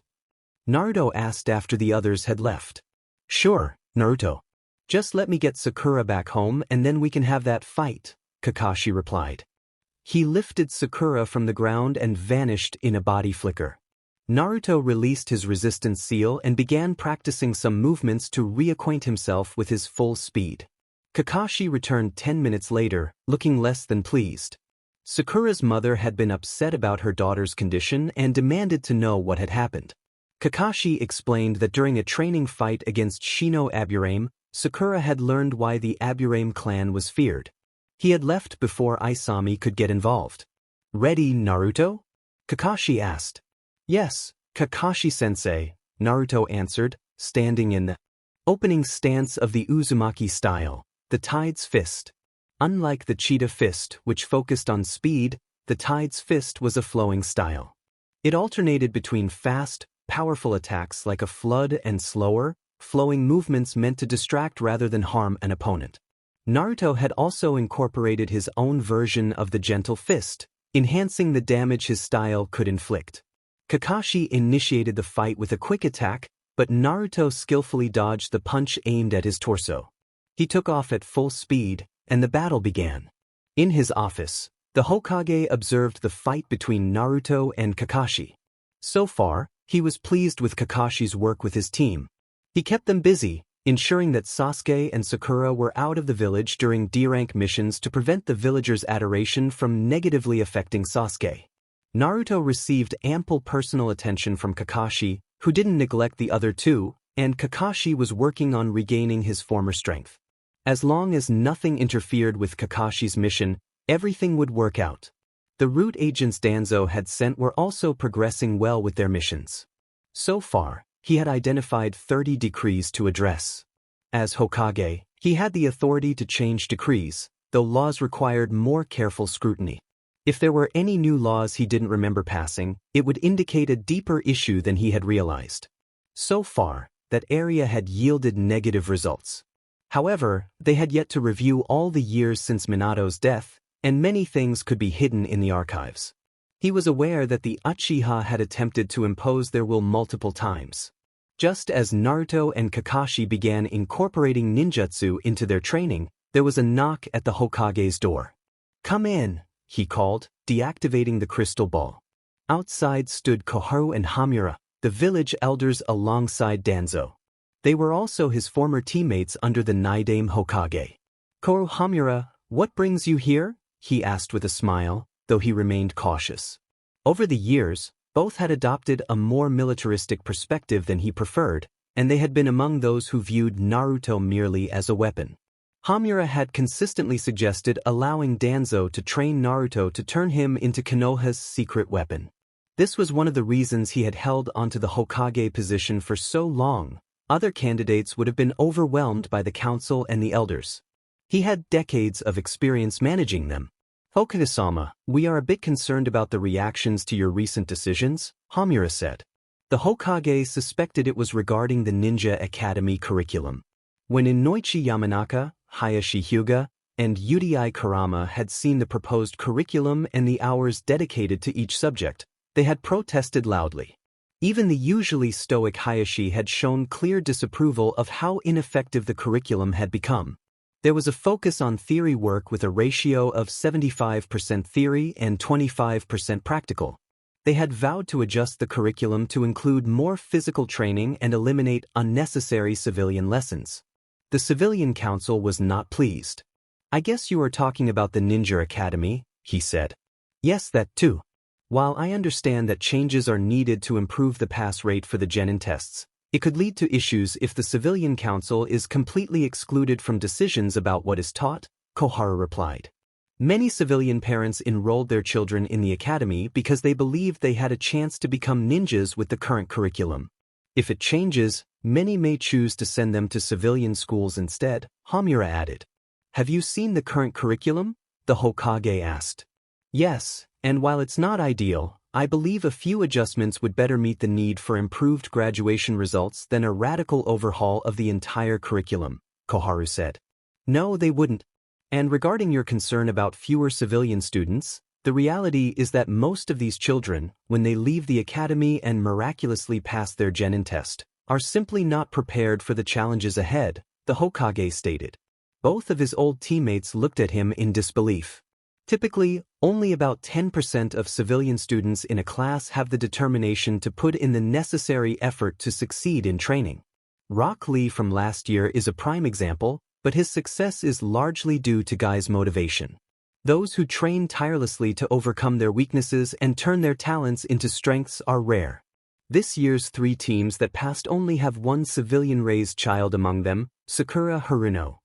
Naruto asked after the others had left. "Sure, Naruto. Just let me get Sakura back home and then we can have that fight," Kakashi replied. He lifted Sakura from the ground and vanished in a body flicker. Naruto released his resistance seal and began practicing some movements to reacquaint himself with his full speed. Kakashi returned 10 minutes later, looking less than pleased. Sakura's mother had been upset about her daughter's condition and demanded to know what had happened. Kakashi explained that during a training fight against Shino Aburame, Sakura had learned why the Aburame clan was feared. He had left before Isami could get involved. "Ready, Naruto?" Kakashi asked. "Yes, Kakashi-sensei," Naruto answered, standing in the opening stance of the Uzumaki style, the Tide's Fist. Unlike the Cheetah Fist, which focused on speed, the Tide's Fist was a flowing style. It alternated between fast, powerful attacks like a flood and slower, flowing movements meant to distract rather than harm an opponent. Naruto had also incorporated his own version of the Gentle Fist, enhancing the damage his style could inflict. Kakashi initiated the fight with a quick attack, but Naruto skillfully dodged the punch aimed at his torso. He took off at full speed, and the battle began. In his office, the Hokage observed the fight between Naruto and Kakashi. So far, he was pleased with Kakashi's work with his team. He kept them busy, ensuring that Sasuke and Sakura were out of the village during D-rank missions to prevent the villagers' adoration from negatively affecting Sasuke. Naruto received ample personal attention from Kakashi, who didn't neglect the other two, and Kakashi was working on regaining his former strength. As long as nothing interfered with Kakashi's mission, everything would work out. The route agents Danzo had sent were also progressing well with their missions. So far, he had identified 30 decrees to address. As Hokage, he had the authority to change decrees, though laws required more careful scrutiny. If there were any new laws he didn't remember passing, it would indicate a deeper issue than he had realized. So far, that area had yielded negative results. However, they had yet to review all the years since Minato's death, and many things could be hidden in the archives. He was aware that the Uchiha had attempted to impose their will multiple times. Just as Naruto and Kakashi began incorporating ninjutsu into their training, there was a knock at the Hokage's door. "Come in," he called, deactivating the crystal ball. Outside stood Koharu and Hamura, the village elders alongside Danzo. They were also his former teammates under the Naidame Hokage. "Koharu Hamura, what brings you here?" he asked with a smile, though he remained cautious. Over the years, both had adopted a more militaristic perspective than he preferred, and they had been among those who viewed Naruto merely as a weapon. Hamura had consistently suggested allowing Danzo to train Naruto to turn him into Konoha's secret weapon. This was one of the reasons he had held onto the Hokage position for so long, Other candidates would have been overwhelmed by the council and the elders. He had decades of experience managing them. Hokage-sama, we are a bit concerned about the reactions to your recent decisions, Hamura said. The Hokage suspected it was regarding the Ninja Academy curriculum. When Inoichi Yamanaka, Hayashi Hyuga, and Uchiha Kurama had seen the proposed curriculum and the hours dedicated to each subject, they had protested loudly. Even the usually stoic Hayashi had shown clear disapproval of how ineffective the curriculum had become. There was a focus on theory work with a ratio of 75% theory and 25% practical. They had vowed to adjust the curriculum to include more physical training and eliminate unnecessary civilian lessons. The civilian council was not pleased. I guess you are talking about the Ninja Academy, he said. Yes, that too. While I understand that changes are needed to improve the pass rate for the genin tests, it could lead to issues if the civilian council is completely excluded from decisions about what is taught, Koharu replied. Many civilian parents enrolled their children in the academy because they believed they had a chance to become ninjas with the current curriculum. If it changes, many may choose to send them to civilian schools instead, Hamura added. Have you seen the current curriculum? The Hokage asked. Yes, and while it's not ideal, I believe a few adjustments would better meet the need for improved graduation results than a radical overhaul of the entire curriculum, Koharu said. No, they wouldn't. And regarding your concern about fewer civilian students, the reality is that most of these children, when they leave the academy and miraculously pass their genin test, are simply not prepared for the challenges ahead, the Hokage stated. Both of his old teammates looked at him in disbelief. Typically, only about 10% of civilian students in a class have the determination to put in the necessary effort to succeed in training. Rock Lee from last year is a prime example, but his success is largely due to Guy's motivation. Those who train tirelessly to overcome their weaknesses and turn their talents into strengths are rare. This year's 3 teams that passed only have one civilian-raised child among them, Sakura Haruno.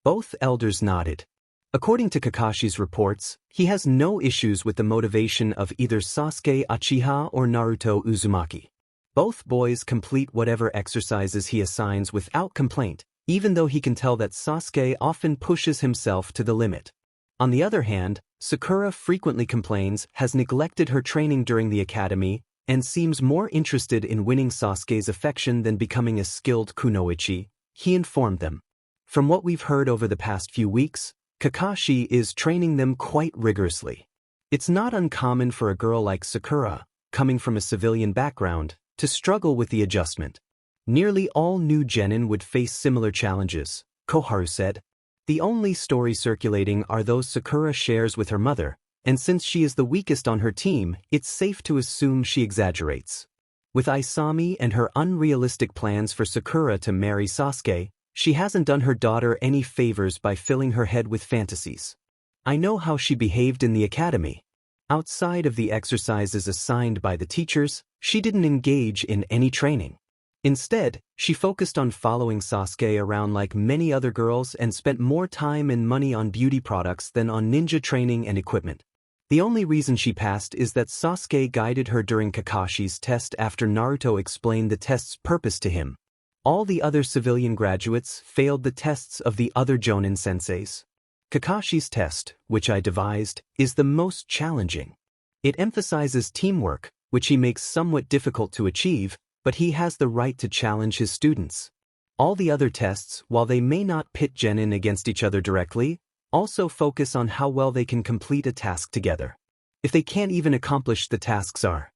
Both elders nodded. According to Kakashi's reports, he has no issues with the motivation of either Sasuke Uchiha or Naruto Uzumaki. Both boys complete whatever exercises he assigns without complaint, even though he can tell that Sasuke often pushes himself to the limit. On the other hand, Sakura frequently complains, has neglected her training during the academy, and seems more interested in winning Sasuke's affection than becoming a skilled kunoichi, he informed them. From what we've heard over the past few weeks, Kakashi is training them quite rigorously. It's not uncommon for a girl like Sakura, coming from a civilian background, to struggle with the adjustment. Nearly all new genin would face similar challenges, Koharu said. The only stories circulating are those Sakura shares with her mother, and since she is the weakest on her team, it's safe to assume she exaggerates. With Isami and her unrealistic plans for Sakura to marry Sasuke, she hasn't done her daughter any favors by filling her head with fantasies. I know how she behaved in the academy. Outside of the exercises assigned by the teachers, she didn't engage in any training. Instead, she focused on following Sasuke around like many other girls and spent more time and money on beauty products than on ninja training and equipment. The only reason she passed is that Sasuke guided her during Kakashi's test after Naruto explained the test's purpose to him. All the other civilian graduates failed the tests of the other Jonin senseis. Kakashi's test, which I devised, is the most challenging. It emphasizes teamwork, which he makes somewhat difficult to achieve, but he has the right to challenge his students. All the other tests, while they may not pit genin against each other directly, also focus on how well they can complete a task together. If they can't even accomplish the tasks are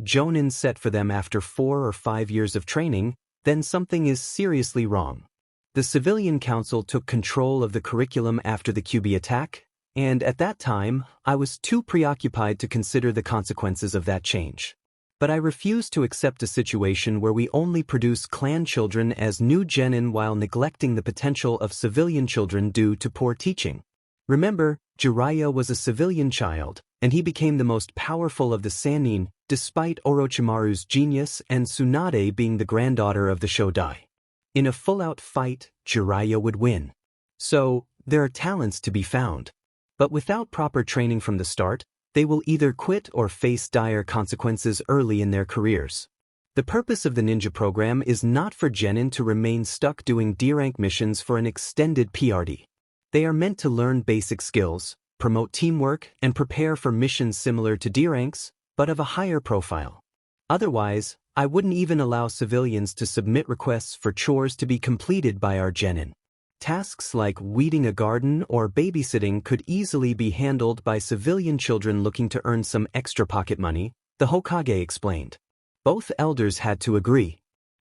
Jonin set for them after 4 or 5 years of training, then something is seriously wrong. The civilian council took control of the curriculum after the QB attack, and at that time, I was too preoccupied to consider the consequences of that change. But I refuse to accept a situation where we only produce clan children as new genin while neglecting the potential of civilian children due to poor teaching. Remember, Jeriah was a civilian child, and he became the most powerful of the Sannin, despite Orochimaru's genius and Tsunade being the granddaughter of the Shodai. In a full-out fight, Jeriah would win. So, there are talents to be found. But without proper training from the start, they will either quit or face dire consequences early in their careers. The purpose of the ninja program is not for genin to remain stuck doing D-rank missions for an extended PRD. They are meant to learn basic skills, promote teamwork, and prepare for missions similar to D-ranks, but of a higher profile. Otherwise, I wouldn't even allow civilians to submit requests for chores to be completed by our genin. Tasks like weeding a garden or babysitting could easily be handled by civilian children looking to earn some extra pocket money, the Hokage explained. Both elders had to agree.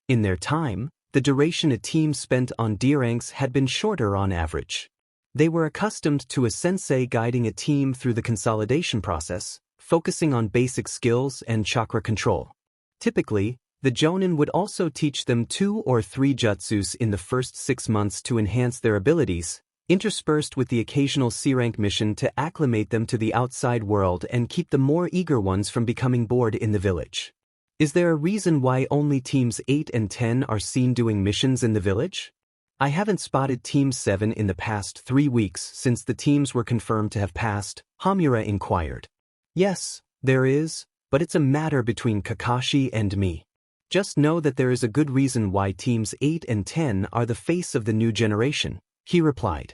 In their time, the duration a team spent on D-ranks had been shorter on average. They were accustomed to a sensei guiding a team through the consolidation process, focusing on basic skills and chakra control. Typically, the Jonin would also teach them 2 or 3 jutsus in the first 6 months to enhance their abilities, interspersed with the occasional C-rank mission to acclimate them to the outside world and keep the more eager ones from becoming bored in the village. Is there a reason why only teams 8 and 10 are seen doing missions in the village? I haven't spotted Team 7 in the past 3 weeks since the teams were confirmed to have passed, Hamura inquired. Yes, there is, but it's a matter between Kakashi and me. Just know that there is a good reason why Teams 8 and 10 are the face of the new generation, he replied.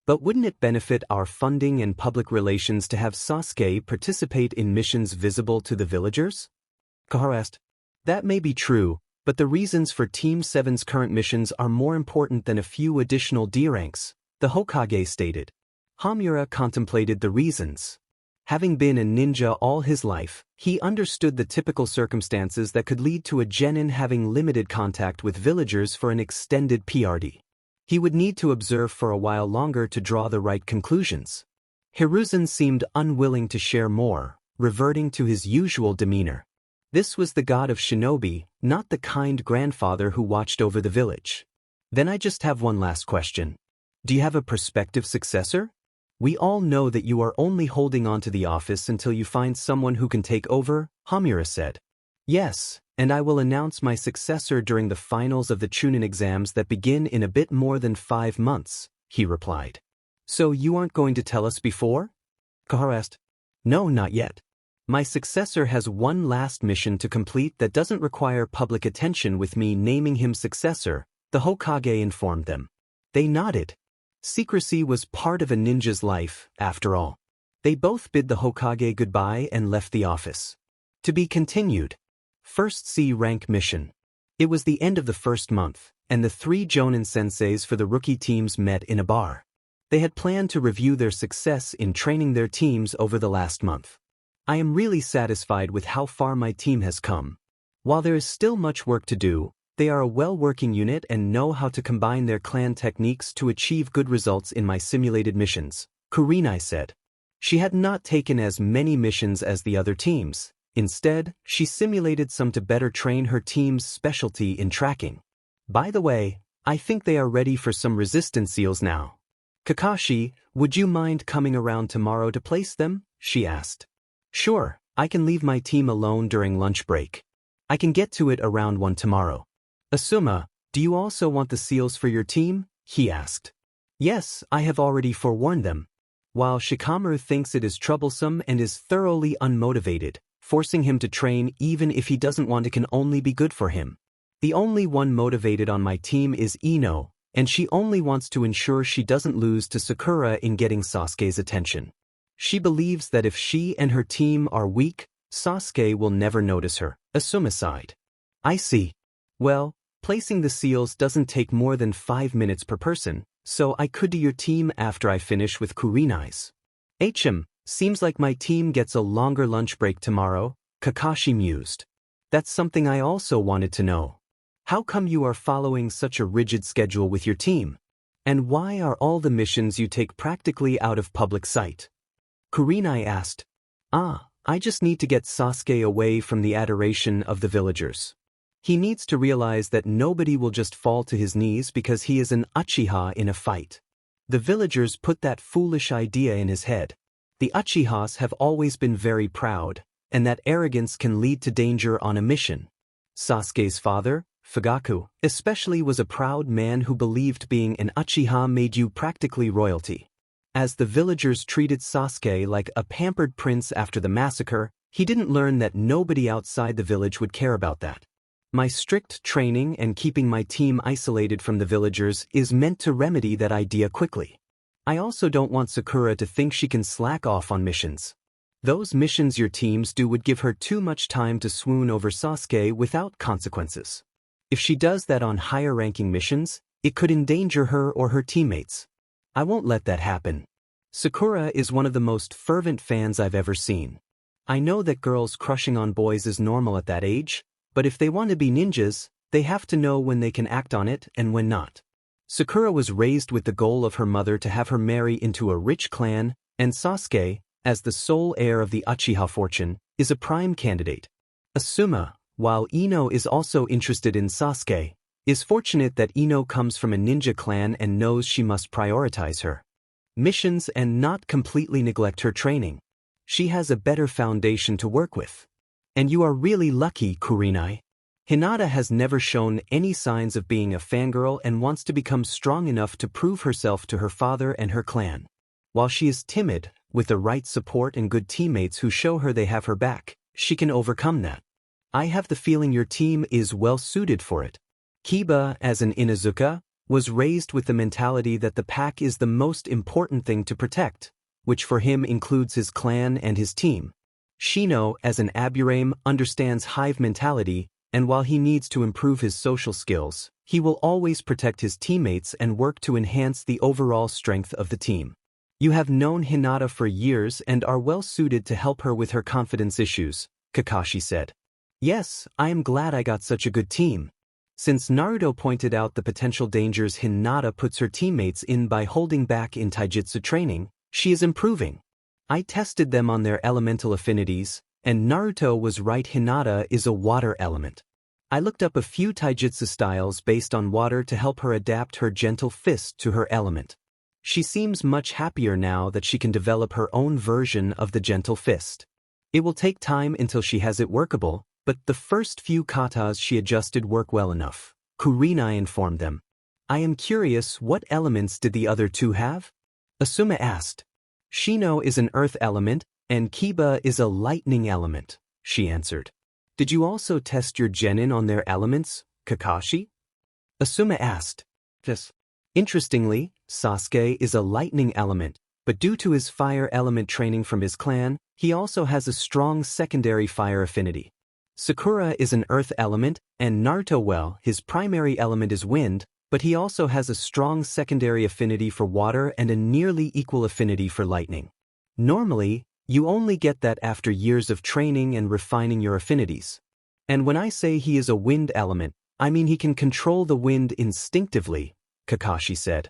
But wouldn't it benefit our funding and public relations to have Sasuke participate in missions visible to the villagers? Konoha asked. That may be true, but the reasons for Team 7's current missions are more important than a few additional D-ranks, the Hokage stated. Hamura contemplated the reasons. Having been a ninja all his life, he understood the typical circumstances that could lead to a genin having limited contact with villagers for an extended PRD. He would need to observe for a while longer to draw the right conclusions. Hiruzen seemed unwilling to share more, reverting to his usual demeanor. This was the god of shinobi, not the kind grandfather who watched over the village. Then I just have one last question. Do you have a prospective successor? We all know that you are only holding on to the office until you find someone who can take over, Hamura said. Yes, and I will announce my successor during the finals of the Chunin exams that begin in a bit more than 5 months, he replied. So you aren't going to tell us before? Konoha asked. No, not yet. My successor has one last mission to complete that doesn't require public attention with me naming him successor, the Hokage informed them. They nodded. Secrecy was part of a ninja's life, after all. They both bid the Hokage goodbye and left the office. To be continued. First C-rank mission. It was the end of the first month, and the 3 Jonin senseis for the rookie teams met in a bar. They had planned to review their success in training their teams over the last month. I am really satisfied with how far my team has come. While there is still much work to do, they are a well-working unit and know how to combine their clan techniques to achieve good results in my simulated missions, Kurenai said. She had not taken as many missions as the other teams. Instead, she simulated some to better train her team's specialty in tracking. By the way, I think they are ready for some resistance seals now. Kakashi, would you mind coming around tomorrow to place them? She asked. Sure, I can leave my team alone during lunch break. I can get to it around 1 tomorrow. Asuma, do you also want the seals for your team? He asked. Yes, I have already forewarned them. While Shikamaru thinks it is troublesome and is thoroughly unmotivated, forcing him to train even if he doesn't want it can only be good for him. The only one motivated on my team is Ino, and she only wants to ensure she doesn't lose to Sakura in getting Sasuke's attention. She believes that if she and her team are weak, Sasuke will never notice her, Asuma sighed. I see. Well, placing the seals doesn't take more than 5 minutes per person, so I could do your team after I finish with Kurenai's. Seems like my team gets a longer lunch break tomorrow, Kakashi mused. That's something I also wanted to know. How come you are following such a rigid schedule with your team? And why are all the missions you take practically out of public sight? Kurenai asked. I just need to get Sasuke away from the adoration of the villagers. He needs to realize that nobody will just fall to his knees because he is an Uchiha in a fight. The villagers put that foolish idea in his head. The Uchihas have always been very proud, and that arrogance can lead to danger on a mission. Sasuke's father, Fugaku, especially was a proud man who believed being an Uchiha made you practically royalty. As the villagers treated Sasuke like a pampered prince after the massacre, he didn't learn that nobody outside the village would care about that. My strict training and keeping my team isolated from the villagers is meant to remedy that idea quickly. I also don't want Sakura to think she can slack off on missions. Those missions your teams do would give her too much time to swoon over Sasuke without consequences. If she does that on higher-ranking missions, it could endanger her or her teammates. I won't let that happen. Sakura is one of the most fervent fans I've ever seen. I know that girls crushing on boys is normal at that age, but if they want to be ninjas, they have to know when they can act on it and when not. Sakura was raised with the goal of her mother to have her marry into a rich clan, and Sasuke, as the sole heir of the Uchiha fortune, is a prime candidate. Asuma, while Ino is also interested in Sasuke, is fortunate that Ino comes from a ninja clan and knows she must prioritize her missions and not completely neglect her training. She has a better foundation to work with. And you are really lucky, Kurenai. Hinata has never shown any signs of being a fangirl and wants to become strong enough to prove herself to her father and her clan. While she is timid, with the right support and good teammates who show her they have her back, she can overcome that. I have the feeling your team is well suited for it. Kiba, as an Inuzuka, was raised with the mentality that the pack is the most important thing to protect, which for him includes his clan and his team. Shino, as an Aburame, understands hive mentality, and while he needs to improve his social skills, he will always protect his teammates and work to enhance the overall strength of the team. You have known Hinata for years and are well suited to help her with her confidence issues, Kakashi said. Yes, I am glad I got such a good team. Since Naruto pointed out the potential dangers Hinata puts her teammates in by holding back in taijutsu training, she is improving. I tested them on their elemental affinities, and Naruto was right. Hinata is a water element. I looked up a few taijutsu styles based on water to help her adapt her gentle fist to her element. She seems much happier now that she can develop her own version of the gentle fist. It will take time until she has it workable, but the first few katas she adjusted work well enough, Kurenai informed them. I am curious, what elements did the other two have? Asuma asked. Shino is an earth element, and Kiba is a lightning element, she answered. Did you also test your genin on their elements, Kakashi? Asuma asked. Yes. Interestingly, Sasuke is a lightning element, but due to his fire element training from his clan, he also has a strong secondary fire affinity. Sakura is an earth element, and Naruto, well, his primary element is wind, but he also has a strong secondary affinity for water and a nearly equal affinity for lightning. Normally, you only get that after years of training and refining your affinities. And when I say he is a wind element, I mean he can control the wind instinctively, Kakashi said.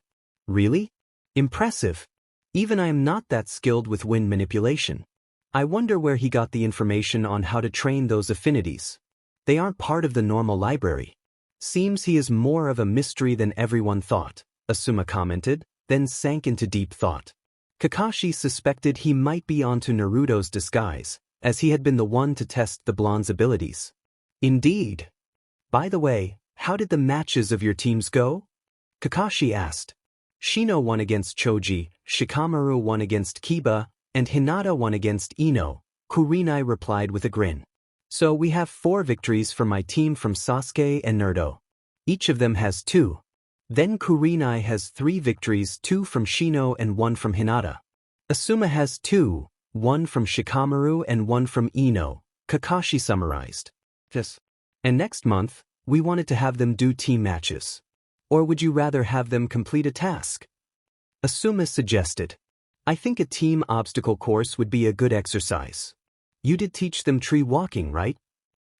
Really? Impressive. Even I am not that skilled with wind manipulation. I wonder where he got the information on how to train those affinities. They aren't part of the normal library. Seems he is more of a mystery than everyone thought, Asuma commented, then sank into deep thought. Kakashi suspected he might be onto Naruto's disguise, as he had been the one to test the blonde's abilities. Indeed. By the way, how did the matches of your teams go? Kakashi asked. Shino won against Choji, Shikamaru won against Kiba, and Hinata won against Ino, Kurenai replied with a grin. So we have 4 victories for my team from Sasuke and Naruto. Each of them has 2. Then Kurenai has 3 victories, 2 from Shino and 1 from Hinata. Asuma has 2, 1 from Shikamaru and 1 from Ino, Kakashi summarized. Yes. And next month, we wanted to have them do team matches. Or would you rather have them complete a task? Asuma suggested. I think a team obstacle course would be a good exercise. You did teach them tree walking, right?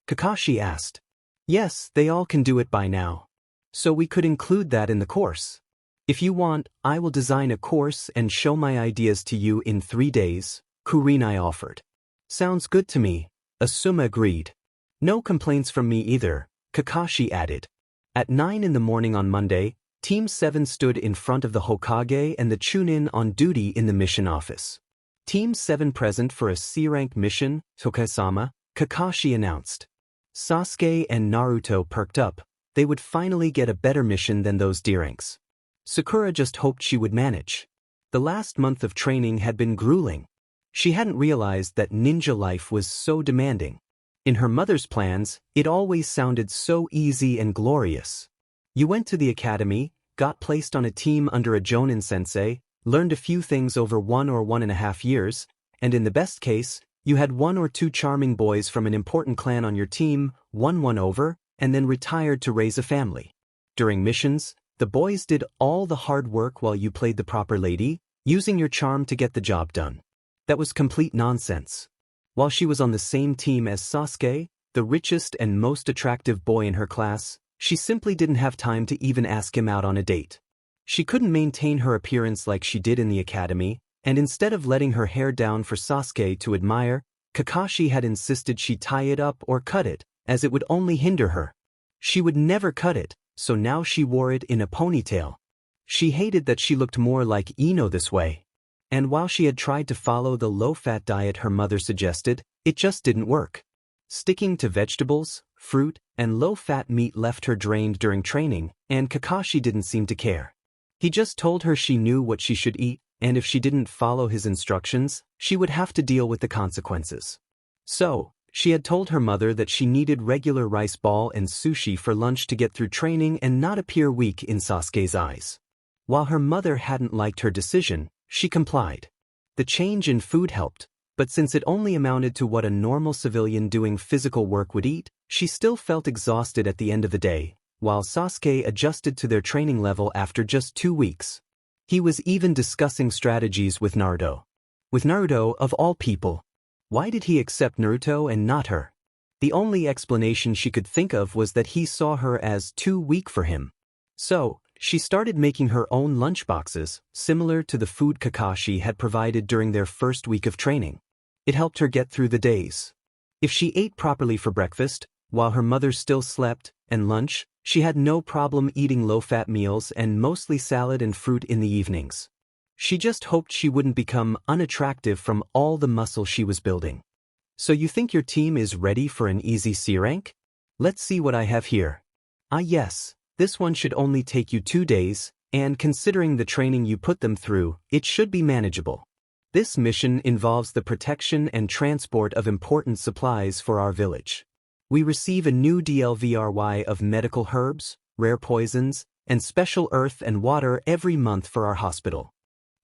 Kakashi asked. Yes, they all can do it by now. So we could include that in the course. If you want, I will design a course and show my ideas to you in 3 days, Kurenai offered. Sounds good to me, Asuma agreed. No complaints from me either, Kakashi added. At 9 in the morning on Monday, Team 7 stood in front of the Hokage and the Chunin on duty in the mission office. Team 7 present for a C-rank mission, Tokasama, Kakashi announced. Sasuke and Naruto perked up. They would finally get a better mission than those D-ranks. Sakura just hoped she would manage. The last month of training had been grueling. She hadn't realized that ninja life was so demanding. In her mother's plans, it always sounded so easy and glorious. You went to the academy, got placed on a team under a Jonin sensei, learned a few things over 1 or 1.5 years, and in the best case, you had 1 or 2 charming boys from an important clan on your team, won one over, and then retired to raise a family. During missions, the boys did all the hard work while you played the proper lady, using your charm to get the job done. That was complete nonsense. While she was on the same team as Sasuke, the richest and most attractive boy in her class, she simply didn't have time to even ask him out on a date. She couldn't maintain her appearance like she did in the academy, and instead of letting her hair down for Sasuke to admire, Kakashi had insisted she tie it up or cut it, as it would only hinder her. She would never cut it, so now she wore it in a ponytail. She hated that she looked more like Ino this way. And while she had tried to follow the low-fat diet her mother suggested, it just didn't work. Sticking to vegetables, fruit, and low-fat meat left her drained during training, and Kakashi didn't seem to care. He just told her she knew what she should eat, and if she didn't follow his instructions, she would have to deal with the consequences. So, she had told her mother that she needed regular rice ball and sushi for lunch to get through training and not appear weak in Sasuke's eyes. While her mother hadn't liked her decision, she complied. The change in food helped, but since it only amounted to what a normal civilian doing physical work would eat, she still felt exhausted at the end of the day, while Sasuke adjusted to their training level after just 2 weeks. He was even discussing strategies with Naruto. With Naruto, of all people. Why did he accept Naruto and not her? The only explanation she could think of was that he saw her as too weak for him. So, she started making her own lunchboxes, similar to the food Kakashi had provided during their first week of training. It helped her get through the days. If she ate properly for breakfast, while her mother still slept, and lunch, she had no problem eating low-fat meals and mostly salad and fruit in the evenings. She just hoped she wouldn't become unattractive from all the muscle she was building. So you think your team is ready for an easy C rank? Let's see what I have here. Ah yes, this one should only take you 2 days, and considering the training you put them through, it should be manageable. This mission involves the protection and transport of important supplies for our village. We receive a new DLVRY of medical herbs, rare poisons, and special earth and water every month for our hospital.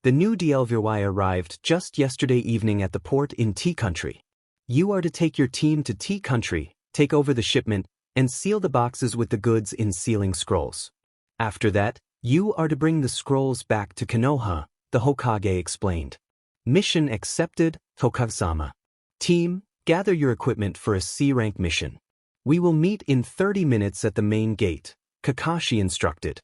The new DLVRY arrived just yesterday evening at the port in T Country. You are to take your team to T Country, take over the shipment, and seal the boxes with the goods in sealing scrolls. After that, you are to bring the scrolls back to Konoha, the Hokage explained. Mission accepted, Hokage-sama. Team, gather your equipment for a C-rank mission. We will meet in 30 minutes at the main gate, Kakashi instructed.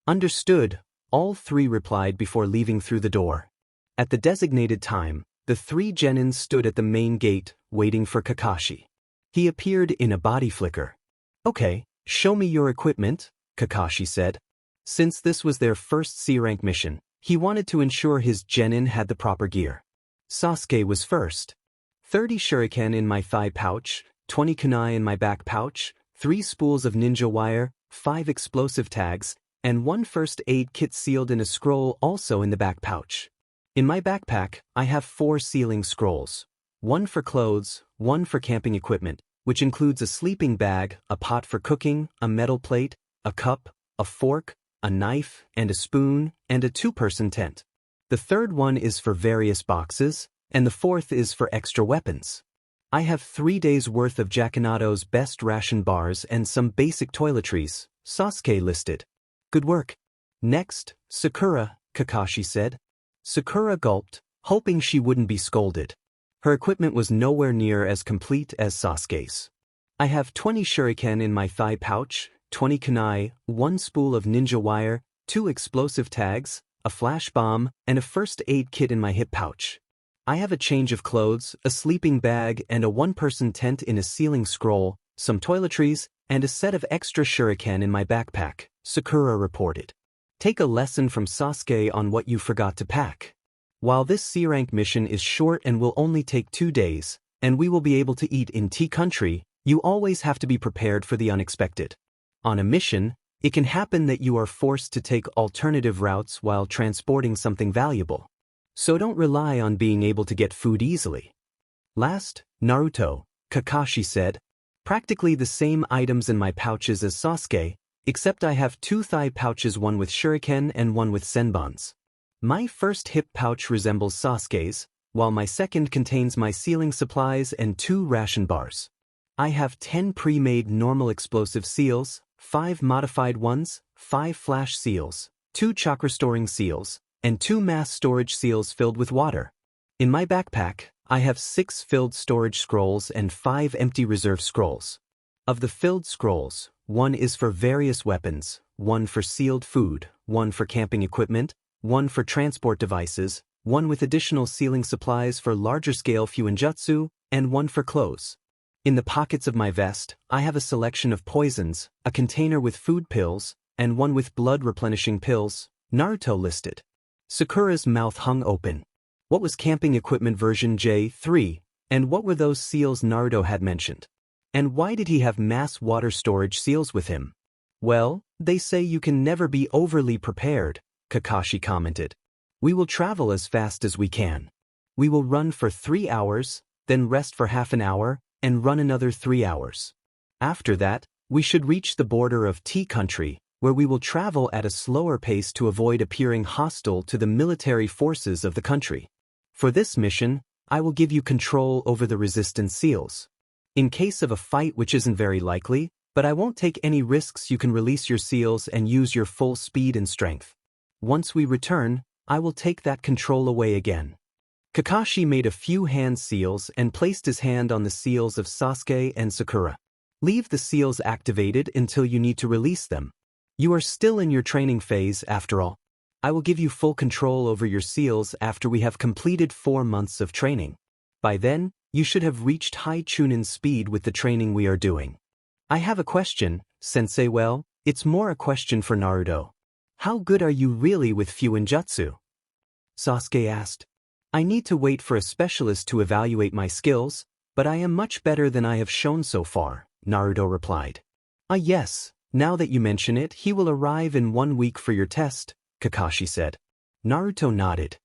Understood, all 3 replied before leaving through the door. At the designated time, the 3 genins stood at the main gate, waiting for Kakashi. He appeared in a body flicker. Okay, show me your equipment, Kakashi said. Since this was their first C-rank mission, he wanted to ensure his genin had the proper gear. Sasuke was first. 30 shuriken in my thigh pouch, 20 kunai in my back pouch, 3 spools of ninja wire, 5 explosive tags, and 1 first aid kit sealed in a scroll also in the back pouch. In my backpack, I have 4 sealing scrolls. 1 for clothes, 1 for camping equipment, which includes a sleeping bag, a pot for cooking, a metal plate, a cup, a fork, a knife, and a spoon, and a 2-person tent. The 3rd one is for various boxes, and the 4th is for extra weapons. I have 3 days' worth of Jakanato's best ration bars and some basic toiletries, Sasuke listed. Good work. Next, Sakura, Kakashi said. Sakura gulped, hoping she wouldn't be scolded. Her equipment was nowhere near as complete as Sasuke's. I have 20 shuriken in my thigh pouch, 20 kunai, 1 spool of ninja wire, 2 explosive tags, a flash bomb, and a first aid kit in my hip pouch. I have a change of clothes, a sleeping bag, and a 1-person tent in a sealing scroll, some toiletries, and a set of extra shuriken in my backpack, Sakura reported. Take a lesson from Sasuke on what you forgot to pack. While this C-rank mission is short and will only take 2 days, and we will be able to eat in T Country, you always have to be prepared for the unexpected. On a mission, it can happen that you are forced to take alternative routes while transporting something valuable. So don't rely on being able to get food easily. Last, Naruto, Kakashi said, Practically the same items in my pouches as Sasuke, except I have two thigh pouches, one with shuriken and one with senbons. My first hip pouch resembles Sasuke's, while my second contains my sealing supplies and 2 ration bars. I have 10 pre-made normal explosive seals, 5 modified ones, 5 flash seals, 2 chakra storing seals, and 2 mass storage seals filled with water. In my backpack, I have 6 filled storage scrolls and 5 empty reserve scrolls. Of the filled scrolls, 1 is for various weapons, 1 for sealed food, 1 for camping equipment, 1 for transport devices, 1 with additional sealing supplies for larger-scale Fuinjutsu, and 1 for clothes. In the pockets of my vest, I have a selection of poisons, a container with food pills, and 1 with blood-replenishing pills. Naruto listed. Sakura's mouth hung open. What was camping equipment version J3, and what were those seals Naruto had mentioned? And why did he have mass water storage seals with him? Well, they say you can never be overly prepared, Kakashi commented. We will travel as fast as we can. We will run for 3 hours, then rest for half an hour, and run another 3 hours. After that, we should reach the border of Tea Country, where we will travel at a slower pace to avoid appearing hostile to the military forces of the country. For this mission, I will give you control over the resistance seals. In case of a fight, which isn't very likely, but I won't take any risks, you can release your seals and use your full speed and strength. Once we return, I will take that control away again. Kakashi made a few hand seals and placed his hand on the seals of Sasuke and Sakura. Leave the seals activated until you need to release them. You are still in your training phase after all. I will give you full control over your seals after we have completed 4 months of training. By then, you should have reached high Chunin speed with the training we are doing. I have a question, Sensei. Well, it's more a question for Naruto. How good are you really with Fuinjutsu? Sasuke asked. I need to wait for a specialist to evaluate my skills, but I am much better than I have shown so far, Naruto replied. Yes, now that you mention it, he will arrive in 1 week for your test, Kakashi said. Naruto nodded.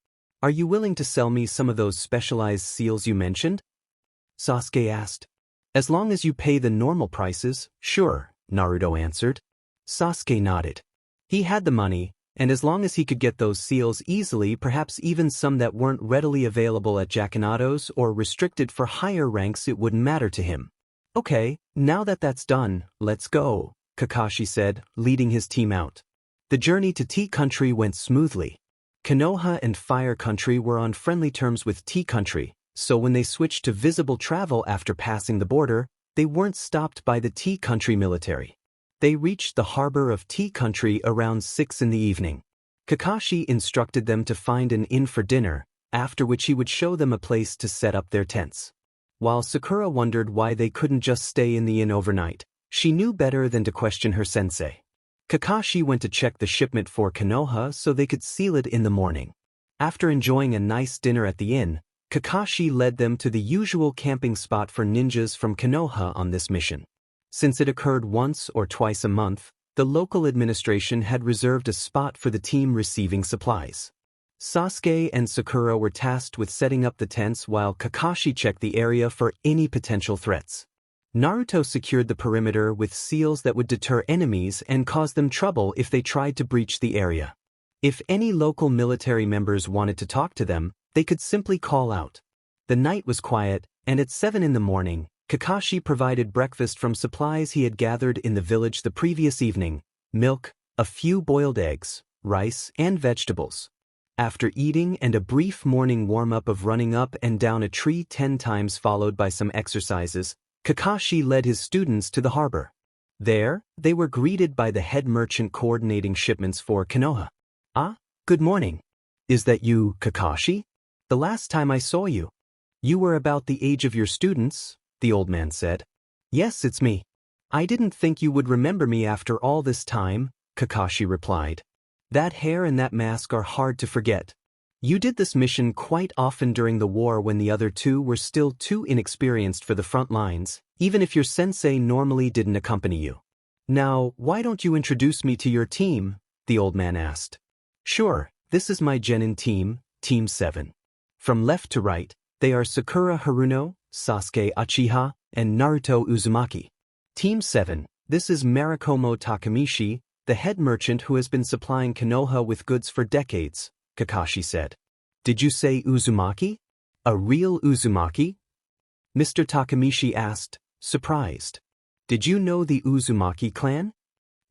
Are you willing to sell me some of those specialized seals you mentioned? Sasuke asked. As long as you pay the normal prices, sure, Naruto answered. Sasuke nodded. He had the money, and as long as he could get those seals easily, perhaps even some that weren't readily available at Jakinato's or restricted for higher ranks, it wouldn't matter to him. Okay, now that that's done, let's go, Kakashi said, leading his team out. The journey to Tea Country went smoothly. Konoha and Fire Country were on friendly terms with Tea Country, so when they switched to visible travel after passing the border, they weren't stopped by the Tea Country military. They reached the harbor of Tea Country around 6 in the evening. Kakashi instructed them to find an inn for dinner, after which he would show them a place to set up their tents. While Sakura wondered why they couldn't just stay in the inn overnight, she knew better than to question her sensei. Kakashi went to check the shipment for Konoha so they could seal it in the morning. After enjoying a nice dinner at the inn, Kakashi led them to the usual camping spot for ninjas from Konoha on this mission. Since it occurred once or twice a month, the local administration had reserved a spot for the team receiving supplies. Sasuke and Sakura were tasked with setting up the tents while Kakashi checked the area for any potential threats. Naruto secured the perimeter with seals that would deter enemies and cause them trouble if they tried to breach the area. If any local military members wanted to talk to them, they could simply call out. The night was quiet, and at 7 in the morning, Kakashi provided breakfast from supplies he had gathered in the village the previous evening: milk, a few boiled eggs, rice, and vegetables. After eating and a brief morning warm-up of running up and down a tree 10 times followed by some exercises, Kakashi led his students to the harbor. There, they were greeted by the head merchant coordinating shipments for Konoha. Ah, good morning. Is that you, Kakashi? The last time I saw you, you were about the age of your students, the old man said. Yes, it's me. I didn't think you would remember me after all this time, Kakashi replied. That hair and that mask are hard to forget. You did this mission quite often during the war when the other two were still too inexperienced for the front lines, even if your sensei normally didn't accompany you. Now, why don't you introduce me to your team? The old man asked. Sure, this is my genin team, Team 7. From left to right, they are Sakura Haruno, Sasuke Uchiha, and Naruto Uzumaki. Team 7, this is Marikomo Takamichi, the head merchant who has been supplying Konoha with goods for decades, Kakashi said. Did you say Uzumaki? A real Uzumaki? Mr. Takamichi asked, surprised. Did you know the Uzumaki clan?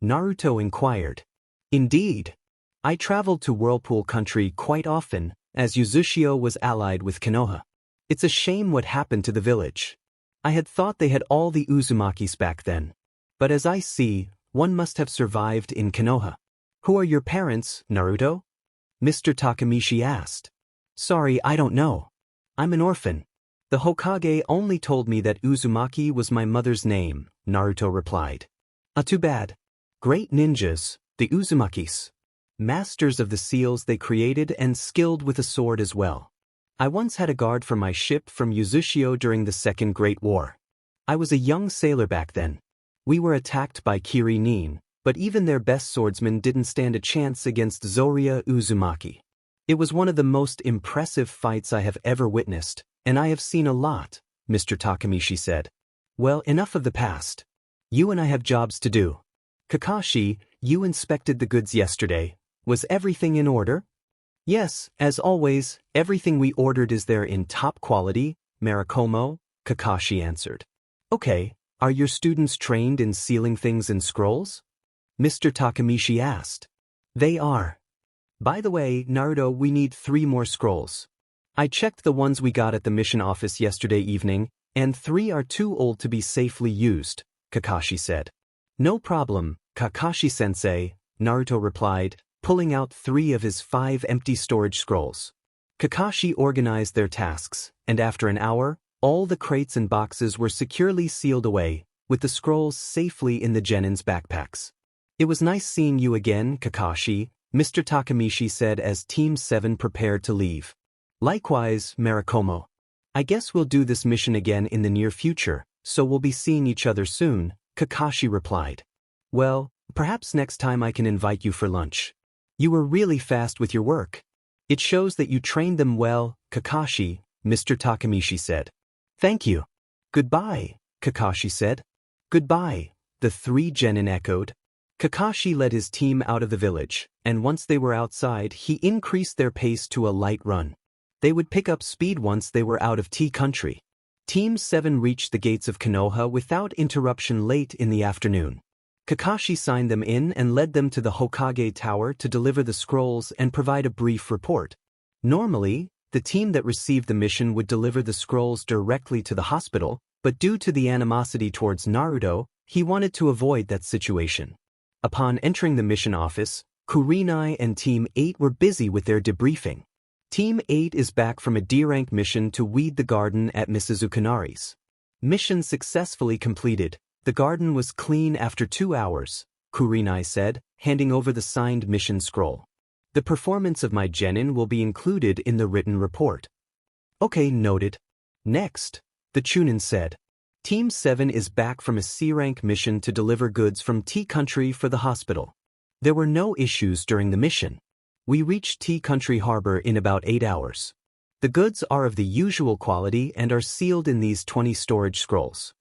Naruto inquired. Indeed. I traveled to Whirlpool Country quite often, as Uchiha was allied with Konoha. It's a shame what happened to the village. I had thought they had all the Uzumakis back then. But as I see, one must have survived in Konoha. Who are your parents, Naruto? Mr. Takamichi asked. Sorry, I don't know. I'm an orphan. The Hokage only told me that Uzumaki was my mother's name, Naruto replied. Too bad. Great ninjas, the Uzumakis. Masters of the seals they created and skilled with a sword as well. I once had a guard for my ship from Uchiha during the Second Great War. I was a young sailor back then. We were attacked by Kirin, but even their best swordsmen didn't stand a chance against Jeriah Uzumaki. It was one of the most impressive fights I have ever witnessed, and I have seen a lot, Mr. Takamichi said. Well, enough of the past. You and I have jobs to do. Kakashi, you inspected the goods yesterday. Was everything in order? Yes, as always, everything we ordered is there in top quality, Marikomo, Kakashi answered. Okay, are your students trained in sealing things in scrolls? Mr. Takamichi asked. They are. By the way, Naruto, we need 3 more scrolls. I checked the ones we got at the mission office yesterday evening, and 3 are too old to be safely used, Kakashi said. No problem, Kakashi-sensei, Naruto replied, pulling out 3 of his 5 empty storage scrolls. Kakashi organized their tasks, and after an hour, all the crates and boxes were securely sealed away, with the scrolls safely in the genin's backpacks. It was nice seeing you again, Kakashi, Mr. Takamichi said as Team 7 prepared to leave. Likewise, Marikomo. I guess we'll do this mission again in the near future, so we'll be seeing each other soon, Kakashi replied. Well, perhaps next time I can invite you for lunch. You were really fast with your work. It shows that you trained them well, Kakashi, Mr. Takamichi said. Thank you. Goodbye, Kakashi said. Goodbye, the 3 genin echoed. Kakashi led his team out of the village, and once they were outside, he increased their pace to a light run. They would pick up speed once they were out of Tea Country. Team 7 reached the gates of Konoha without interruption late in the afternoon. Kakashi signed them in and led them to the Hokage Tower to deliver the scrolls and provide a brief report. Normally, the team that received the mission would deliver the scrolls directly to the hospital, but due to the animosity towards Naruto, he wanted to avoid that situation. Upon entering the mission office, Kurenai and Team 8 were busy with their debriefing. Team 8 is back from a D-rank mission to weed the garden at Mrs. Ukanari's. Mission successfully completed. The garden was clean after 2 hours, Kurenai said, handing over the signed mission scroll. The performance of my genin will be included in the written report. Okay, noted. Next, the Chunin said. Team 7 is back from a C-rank mission to deliver goods from Tea Country for the hospital. There were no issues during the mission. We reached Tea Country Harbor in about 8 hours. The goods are of the usual quality and are sealed in these 20 storage scrolls.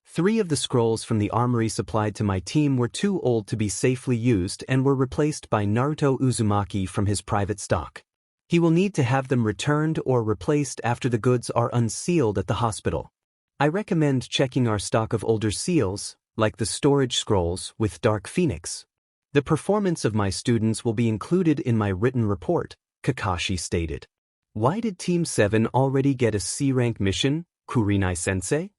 3 of the scrolls from the armory supplied to my team were too old to be safely used and were replaced by Naruto Uzumaki from his private stock. He will need to have them returned or replaced after the goods are unsealed at the hospital. I recommend checking our stock of older seals, like the storage scrolls with Dark Phoenix. The performance of my students will be included in my written report, Kakashi stated. Why did Team 7 already get a C-rank mission, Kurenai-sensei?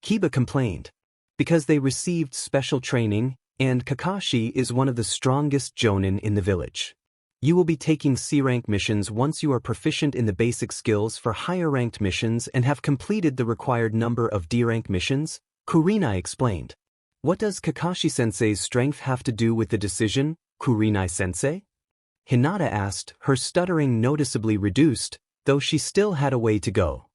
Kiba complained. Because they received special training, and Kakashi is one of the strongest jonin in the village. You will be taking C-rank missions once you are proficient in the basic skills for higher-ranked missions and have completed the required number of D-rank missions, Kurenai explained. What does Kakashi-sensei's strength have to do with the decision, Kurenai-sensei? Hinata asked, her stuttering noticeably reduced, though she still had a way to go.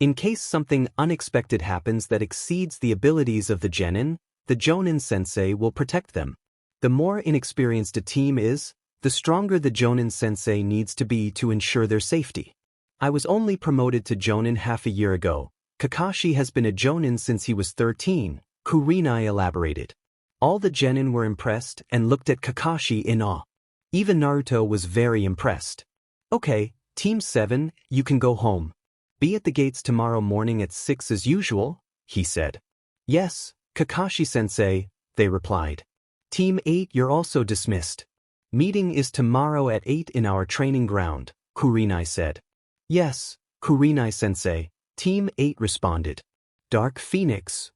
In case something unexpected happens that exceeds the abilities of the genin, the Jonin sensei will protect them. The more inexperienced a team is, the stronger the Jonin sensei needs to be to ensure their safety. I was only promoted to Jonin half a year ago. Kakashi has been a Jonin since he was 13, Kurenai elaborated. All the genin were impressed and looked at Kakashi in awe. Even Naruto was very impressed. Okay, Team 7, you can go home. Be at the gates tomorrow morning at 6 as usual, he said. Yes, Kakashi-sensei, they replied. Team 8, you're also dismissed. Meeting is tomorrow at 8 in our training ground, Kurenai said. Yes, Kurenai-sensei, Team 8 responded. Dark Phoenix.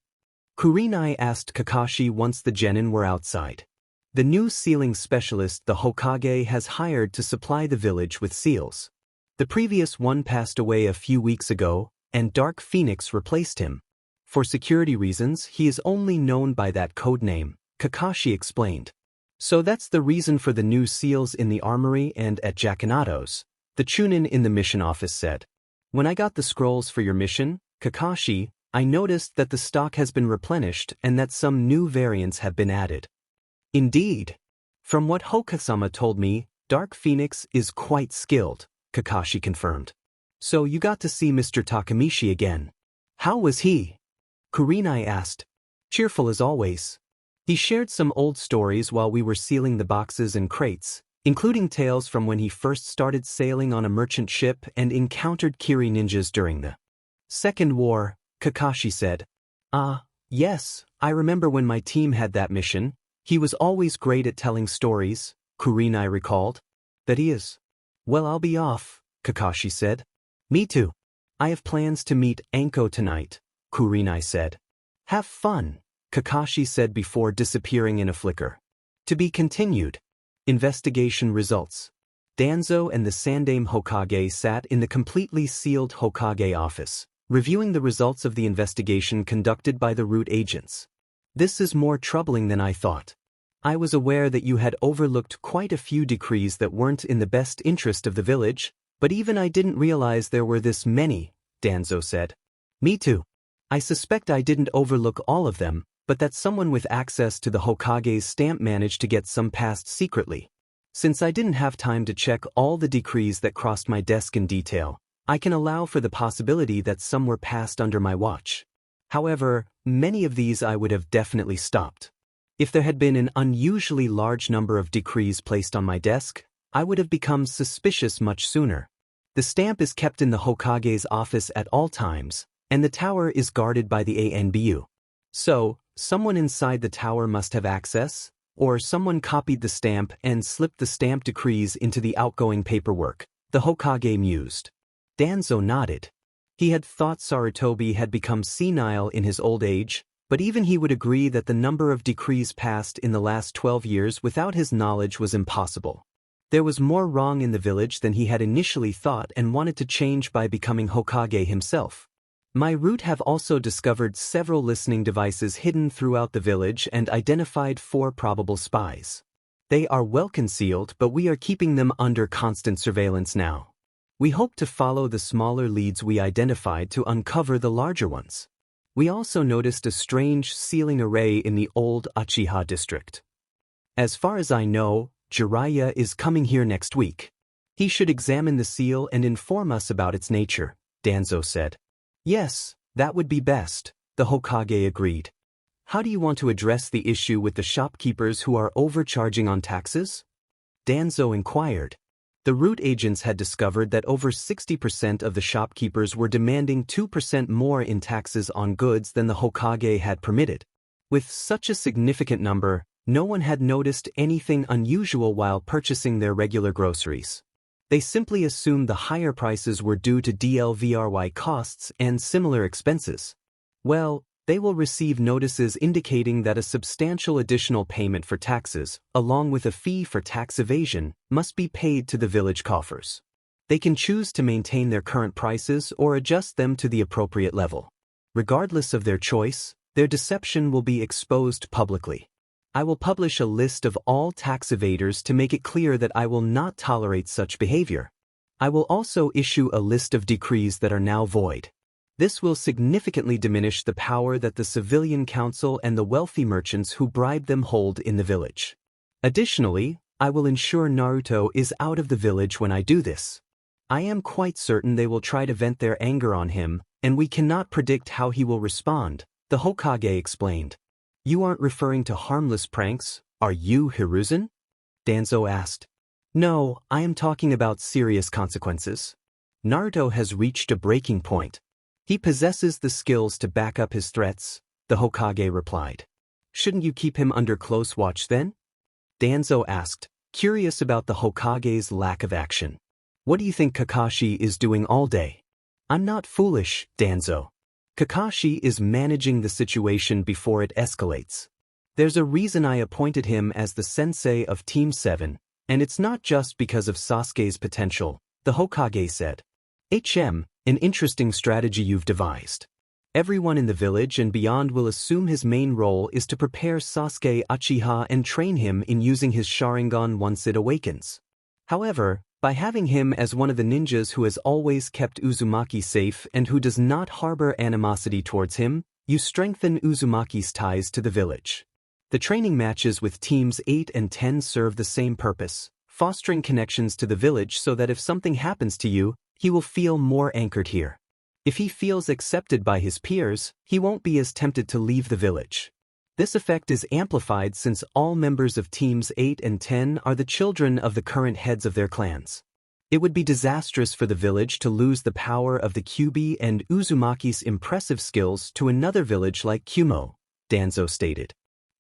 Kurenai asked Kakashi once the genin were outside. The new sealing specialist the Hokage has hired to supply the village with seals. The previous one passed away a few weeks ago, and Dark Phoenix replaced him. For security reasons, he is only known by that code name, Kakashi explained. So that's the reason for the new seals in the armory and at Jakinato's, the Chunin in the mission office said. When I got the scrolls for your mission, Kakashi, I noticed that the stock has been replenished and that some new variants have been added. Indeed. From what Hokasama told me, Dark Phoenix is quite skilled, Kakashi confirmed. So you got to see Mr. Takamichi again. How was he? Kurenai asked. Cheerful as always. He shared some old stories while we were sealing the boxes and crates, including tales from when he first started sailing on a merchant ship and encountered Kiri ninjas during the Second War, Kakashi said. Ah, yes, I remember when my team had that mission. He was always great at telling stories, Kurenai recalled. That he is. Well, I'll be off, Kakashi said. Me too. I have plans to meet Anko tonight, Kurenai said. Have fun, Kakashi said before disappearing in a flicker. To be continued. Investigation results. Danzo and the Sandaime Hokage sat in the completely sealed Hokage office, reviewing the results of the investigation conducted by the root agents. This is more troubling than I thought. I was aware that you had overlooked quite a few decrees that weren't in the best interest of the village, but even I didn't realize there were this many, Danzo said. Me too. I suspect I didn't overlook all of them, but that someone with access to the Hokage's stamp managed to get some passed secretly. Since I didn't have time to check all the decrees that crossed my desk in detail, I can allow for the possibility that some were passed under my watch. However, many of these I would have definitely stopped. If there had been an unusually large number of decrees placed on my desk, I would have become suspicious much sooner. The stamp is kept in the Hokage's office at all times, and the tower is guarded by the ANBU. So, someone inside the tower must have access, or someone copied the stamp and slipped the stamp decrees into the outgoing paperwork, the Hokage mused. Danzo nodded. He had thought Sarutobi had become senile in his old age, but even he would agree that the number of decrees passed in the last 12 years without his knowledge was impossible. There was more wrong in the village than he had initially thought and wanted to change by becoming Hokage himself. My root have also discovered several listening devices hidden throughout the village and identified 4 probable spies. They are well concealed, but we are keeping them under constant surveillance now. We hope to follow the smaller leads we identified to uncover the larger ones. We also noticed a strange sealing array in the old Uchiha district. As far as I know, Jeriah is coming here next week. He should examine the seal and inform us about its nature, Danzo said. Yes, that would be best, the Hokage agreed. How do you want to address the issue with the shopkeepers who are overcharging on taxes? Danzo inquired. The root agents had discovered that over 60% of the shopkeepers were demanding 2% more in taxes on goods than the Hokage had permitted. With such a significant number, no one had noticed anything unusual while purchasing their regular groceries. They simply assumed the higher prices were due to DLVRY costs and similar expenses. Well, they will receive notices indicating that a substantial additional payment for taxes, along with a fee for tax evasion, must be paid to the village coffers. They can choose to maintain their current prices or adjust them to the appropriate level. Regardless of their choice, their deception will be exposed publicly. I will publish a list of all tax evaders to make it clear that I will not tolerate such behavior. I will also issue a list of decrees that are now void. This will significantly diminish the power that the civilian council and the wealthy merchants who bribe them hold in the village. Additionally, I will ensure Naruto is out of the village when I do this. I am quite certain they will try to vent their anger on him, and we cannot predict how he will respond, the Hokage explained. You aren't referring to harmless pranks, are you, Hiruzen? Danzo asked. No, I am talking about serious consequences. Naruto has reached a breaking point. He possesses the skills to back up his threats, the Hokage replied. Shouldn't you keep him under close watch then? Danzo asked, curious about the Hokage's lack of action. What do you think Kakashi is doing all day? I'm not foolish, Danzo. Kakashi is managing the situation before it escalates. There's a reason I appointed him as the sensei of Team 7, and it's not just because of Sasuke's potential, the Hokage said. An interesting strategy you've devised. Everyone in the village and beyond will assume his main role is to prepare Sasuke Uchiha and train him in using his Sharingan once it awakens. However, by having him as one of the ninjas who has always kept Uzumaki safe and who does not harbor animosity towards him, you strengthen Uzumaki's ties to the village. The training matches with teams 8 and 10 serve the same purpose, fostering connections to the village so that if something happens to you, he will feel more anchored here. If he feels accepted by his peers, he won't be as tempted to leave the village. This effect is amplified since all members of Teams 8 and 10 are the children of the current heads of their clans. It would be disastrous for the village to lose the power of the Kyuubi and Uzumaki's impressive skills to another village like Kumo, Danzo stated.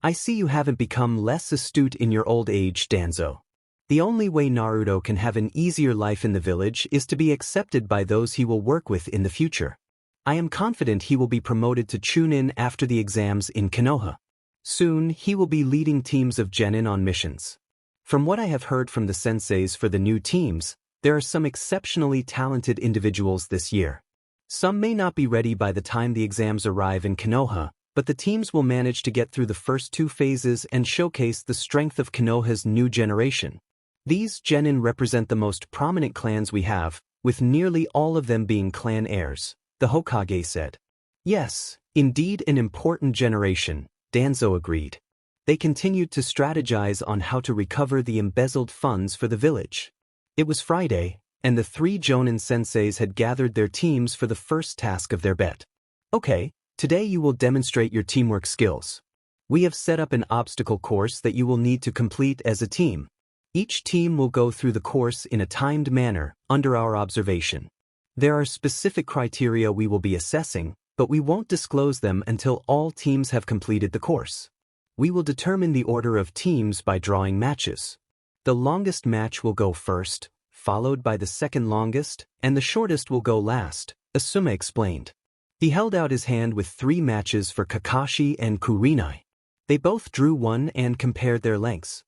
I see you haven't become less astute in your old age, Danzo. The only way Naruto can have an easier life in the village is to be accepted by those he will work with in the future. I am confident he will be promoted to Chunin after the exams in Konoha. Soon, he will be leading teams of genin on missions. From what I have heard from the senseis for the new teams, there are some exceptionally talented individuals this year. Some may not be ready by the time the exams arrive in Konoha, but the teams will manage to get through the first 2 phases and showcase the strength of Konoha's new generation. These genin represent the most prominent clans we have, with nearly all of them being clan heirs, the Hokage said. Yes, indeed an important generation, Danzo agreed. They continued to strategize on how to recover the embezzled funds for the village. It was Friday, and the 3 Jonin senseis had gathered their teams for the first task of their bet. Okay, today you will demonstrate your teamwork skills. We have set up an obstacle course that you will need to complete as a team. Each team will go through the course in a timed manner, under our observation. There are specific criteria we will be assessing, but we won't disclose them until all teams have completed the course. We will determine the order of teams by drawing matches. The longest match will go first, followed by the second longest, and the shortest will go last, Asuma explained. He held out his hand with 3 matches for Kakashi and Kurenai. They both drew one and compared their lengths.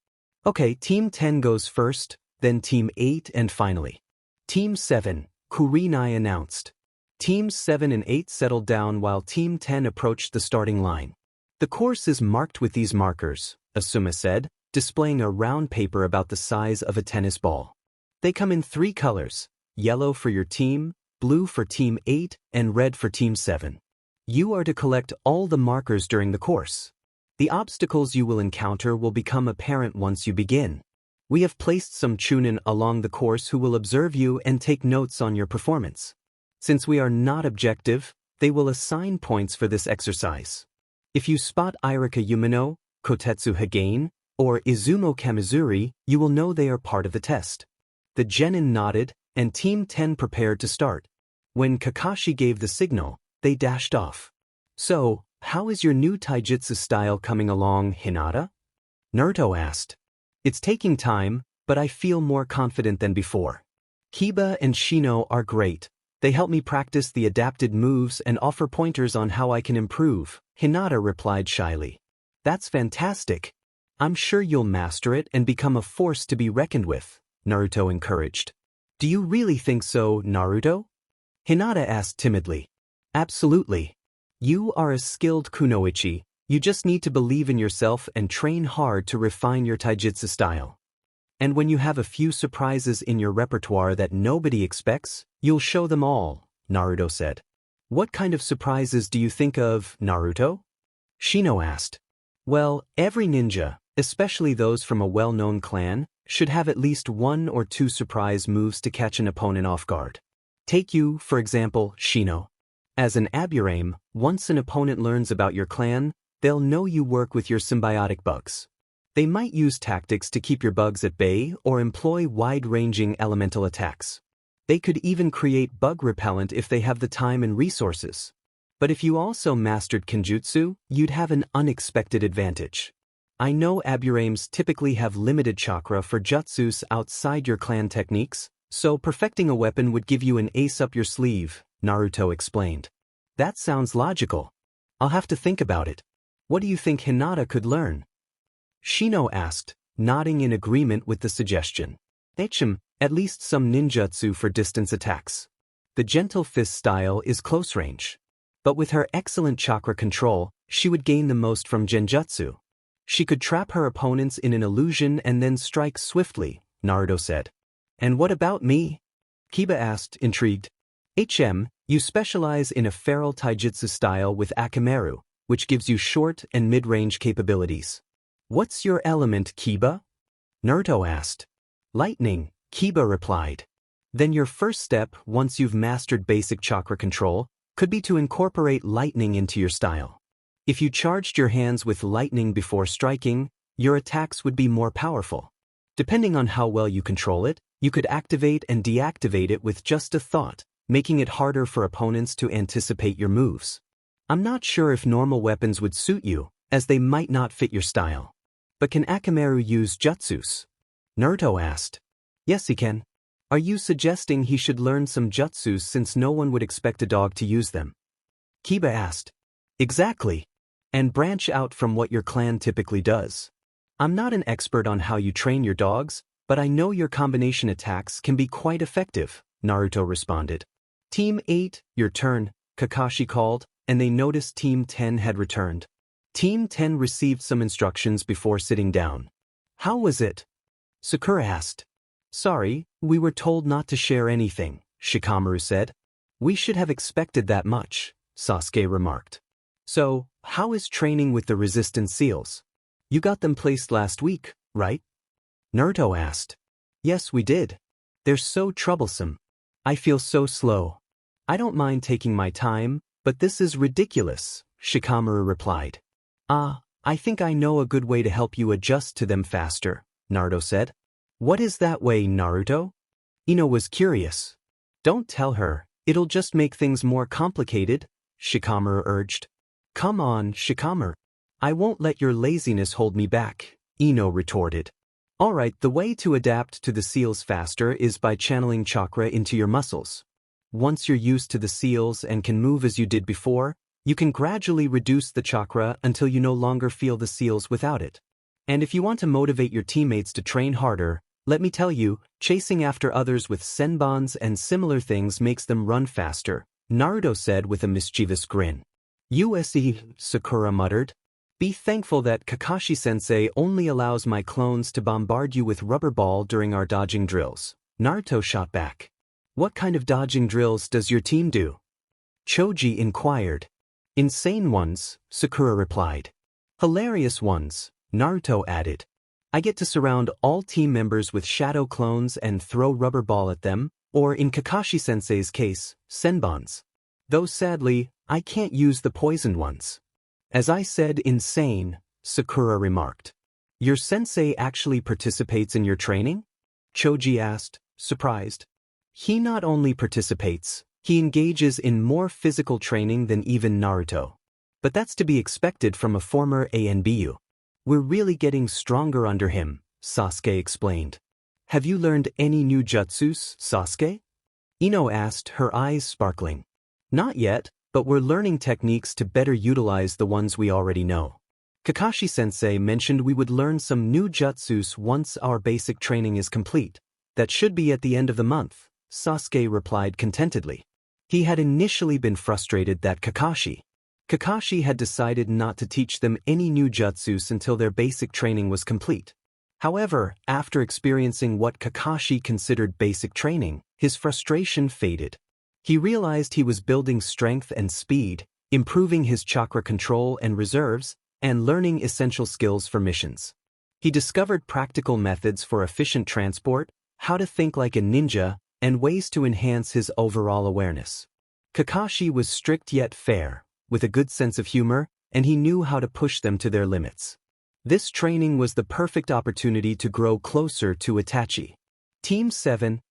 Okay, Team 10 goes first, then Team 8 and finally Team 7, Kurenai announced. Teams 7 and 8 settled down while Team 10 approached the starting line. The course is marked with these markers, Asuma said, displaying a round paper about the size of a tennis ball. They come in 3 colors, yellow for your team, blue for Team 8, and red for Team 7. You are to collect all the markers during the course. The obstacles you will encounter will become apparent once you begin. We have placed some chunin along the course who will observe you and take notes on your performance. Since we are not objective, they will assign points for this exercise. If you spot Irika Yumino, Kotetsu Hagain, or Izumo Kamizuri, you will know they are part of the test. The genin nodded, and Team 10 prepared to start. When Kakashi gave the signal, they dashed off. So, how is your new taijutsu style coming along, Hinata? Naruto asked. It's taking time, but I feel more confident than before. Kiba and Shino are great. They help me practice the adapted moves and offer pointers on how I can improve, Hinata replied shyly. That's fantastic. I'm sure you'll master it and become a force to be reckoned with, Naruto encouraged. Do you really think so, Naruto? Hinata asked timidly. Absolutely. You are a skilled kunoichi, you just need to believe in yourself and train hard to refine your taijutsu style. And when you have a few surprises in your repertoire that nobody expects, you'll show them all, Naruto said. What kind of surprises do you think of, Naruto? Shino asked. Well, every ninja, especially those from a well-known clan, should have at least 1 or 2 surprise moves to catch an opponent off guard. Take you, for example, Shino. As an Aburame, once an opponent learns about your clan, they'll know you work with your symbiotic bugs. They might use tactics to keep your bugs at bay or employ wide-ranging elemental attacks. They could even create bug repellent if they have the time and resources. But if you also mastered Genjutsu, you'd have an unexpected advantage. I know Aburames typically have limited chakra for jutsus outside your clan techniques, so perfecting a weapon would give you an ace up your sleeve, Naruto explained. That sounds logical. I'll have to think about it. What do you think Hinata could learn? Shino asked, nodding in agreement with the suggestion. At least some ninjutsu for distance attacks. The gentle fist style is close range. But with her excellent chakra control, she would gain the most from Genjutsu. She could trap her opponents in an illusion and then strike swiftly, Naruto said. And what about me? Kiba asked, intrigued. You specialize in a feral taijutsu style with Akimeru, which gives you short and mid-range capabilities. What's your element, Kiba? Naruto asked. Lightning, Kiba replied. Then your first step, once you've mastered basic chakra control, could be to incorporate lightning into your style. If you charged your hands with lightning before striking, your attacks would be more powerful. Depending on how well you control it, you could activate and deactivate it with just a thought, making it harder for opponents to anticipate your moves. I'm not sure if normal weapons would suit you, as they might not fit your style. But can Akimeru use jutsus? Naruto asked. Yes, he can. Are you suggesting he should learn some jutsus since no one would expect a dog to use them? Kiba asked. Exactly. And branch out from what your clan typically does. I'm not an expert on how you train your dogs, but I know your combination attacks can be quite effective, Naruto responded. Team 8, your turn, Kakashi called, and they noticed Team 10 had returned. Team 10 received some instructions before sitting down. How was it? Sakura asked. Sorry, we were told not to share anything, Shikamaru said. We should have expected that much, Sasuke remarked. So, how is training with the resistance seals? You got them placed last week, right? Naruto asked. Yes, we did. They're so troublesome. I feel so slow. I don't mind taking my time, but this is ridiculous, Shikamaru replied. I think I know a good way to help you adjust to them faster, Naruto said. What is that way, Naruto? Ino was curious. Don't tell her, it'll just make things more complicated, Shikamaru urged. Come on, Shikamaru. I won't let your laziness hold me back, Ino retorted. Alright, the way to adapt to the seals faster is by channeling chakra into your muscles. Once you're used to the seals and can move as you did before, you can gradually reduce the chakra until you no longer feel the seals without it. And if you want to motivate your teammates to train harder, let me tell you, chasing after others with senbons and similar things makes them run faster, Naruto said with a mischievous grin. Sakura muttered. Be thankful that Kakashi-sensei only allows my clones to bombard you with rubber ball during our dodging drills, Naruto shot back. What kind of dodging drills does your team do? Choji inquired. Insane ones, Sakura replied. Hilarious ones, Naruto added. I get to surround all team members with shadow clones and throw rubber ball at them, or in Kakashi-sensei's case, senbons. Though sadly, I can't use the poisoned ones. As I said, insane, Sakura remarked. Your sensei actually participates in your training? Choji asked, surprised. He not only participates, he engages in more physical training than even Naruto. But that's to be expected from a former ANBU. We're really getting stronger under him, Sasuke explained. Have you learned any new jutsus, Sasuke? Ino asked, her eyes sparkling. Not yet, but we're learning techniques to better utilize the ones we already know. Kakashi-sensei mentioned we would learn some new jutsus once our basic training is complete. That should be at the end of the month, Sasuke replied contentedly. He had initially been frustrated that Kakashi had decided not to teach them any new jutsus until their basic training was complete. However, after experiencing what Kakashi considered basic training, his frustration faded. He realized he was building strength and speed, improving his chakra control and reserves, and learning essential skills for missions. He discovered practical methods for efficient transport, how to think like a ninja, and ways to enhance his overall awareness. Kakashi was strict yet fair, with a good sense of humor, and he knew how to push them to their limits. This training was the perfect opportunity to grow closer to Itachi. Team 7.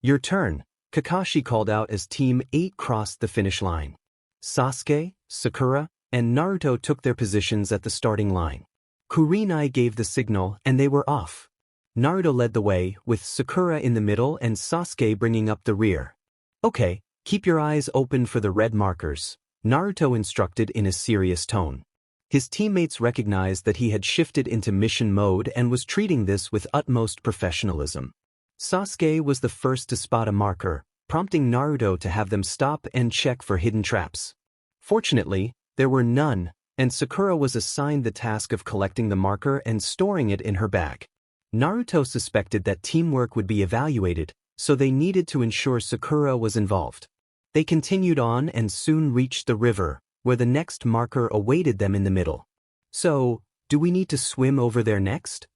Your turn, Kakashi called out as Team 8 crossed the finish line. Sasuke, Sakura, and Naruto took their positions at the starting line. Kurenai gave the signal and they were off. Naruto led the way, with Sakura in the middle and Sasuke bringing up the rear. Okay, keep your eyes open for the red markers, Naruto instructed in a serious tone. His teammates recognized that he had shifted into mission mode and was treating this with utmost professionalism. Sasuke was the first to spot a marker, prompting Naruto to have them stop and check for hidden traps. Fortunately, there were none, and Sakura was assigned the task of collecting the marker and storing it in her bag. Naruto suspected that teamwork would be evaluated, so they needed to ensure Sakura was involved. They continued on and soon reached the river, where the next marker awaited them in the middle. So, do we need to swim over there next?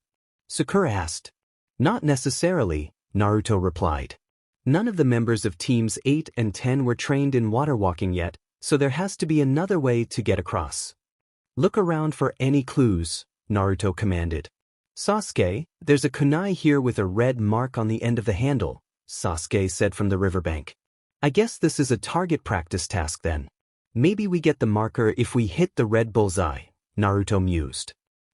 Sakura asked. Not necessarily, Naruto replied. None of the members of Teams 8 and 10 were trained in water walking yet, so there has to be another way to get across. Look around for any clues, Naruto commanded. Sasuke, there's a kunai here with a red mark on the end of the handle, Sasuke said from the riverbank. I guess this is a target practice task then. Maybe we get the marker if we hit the red bullseye, Naruto mused.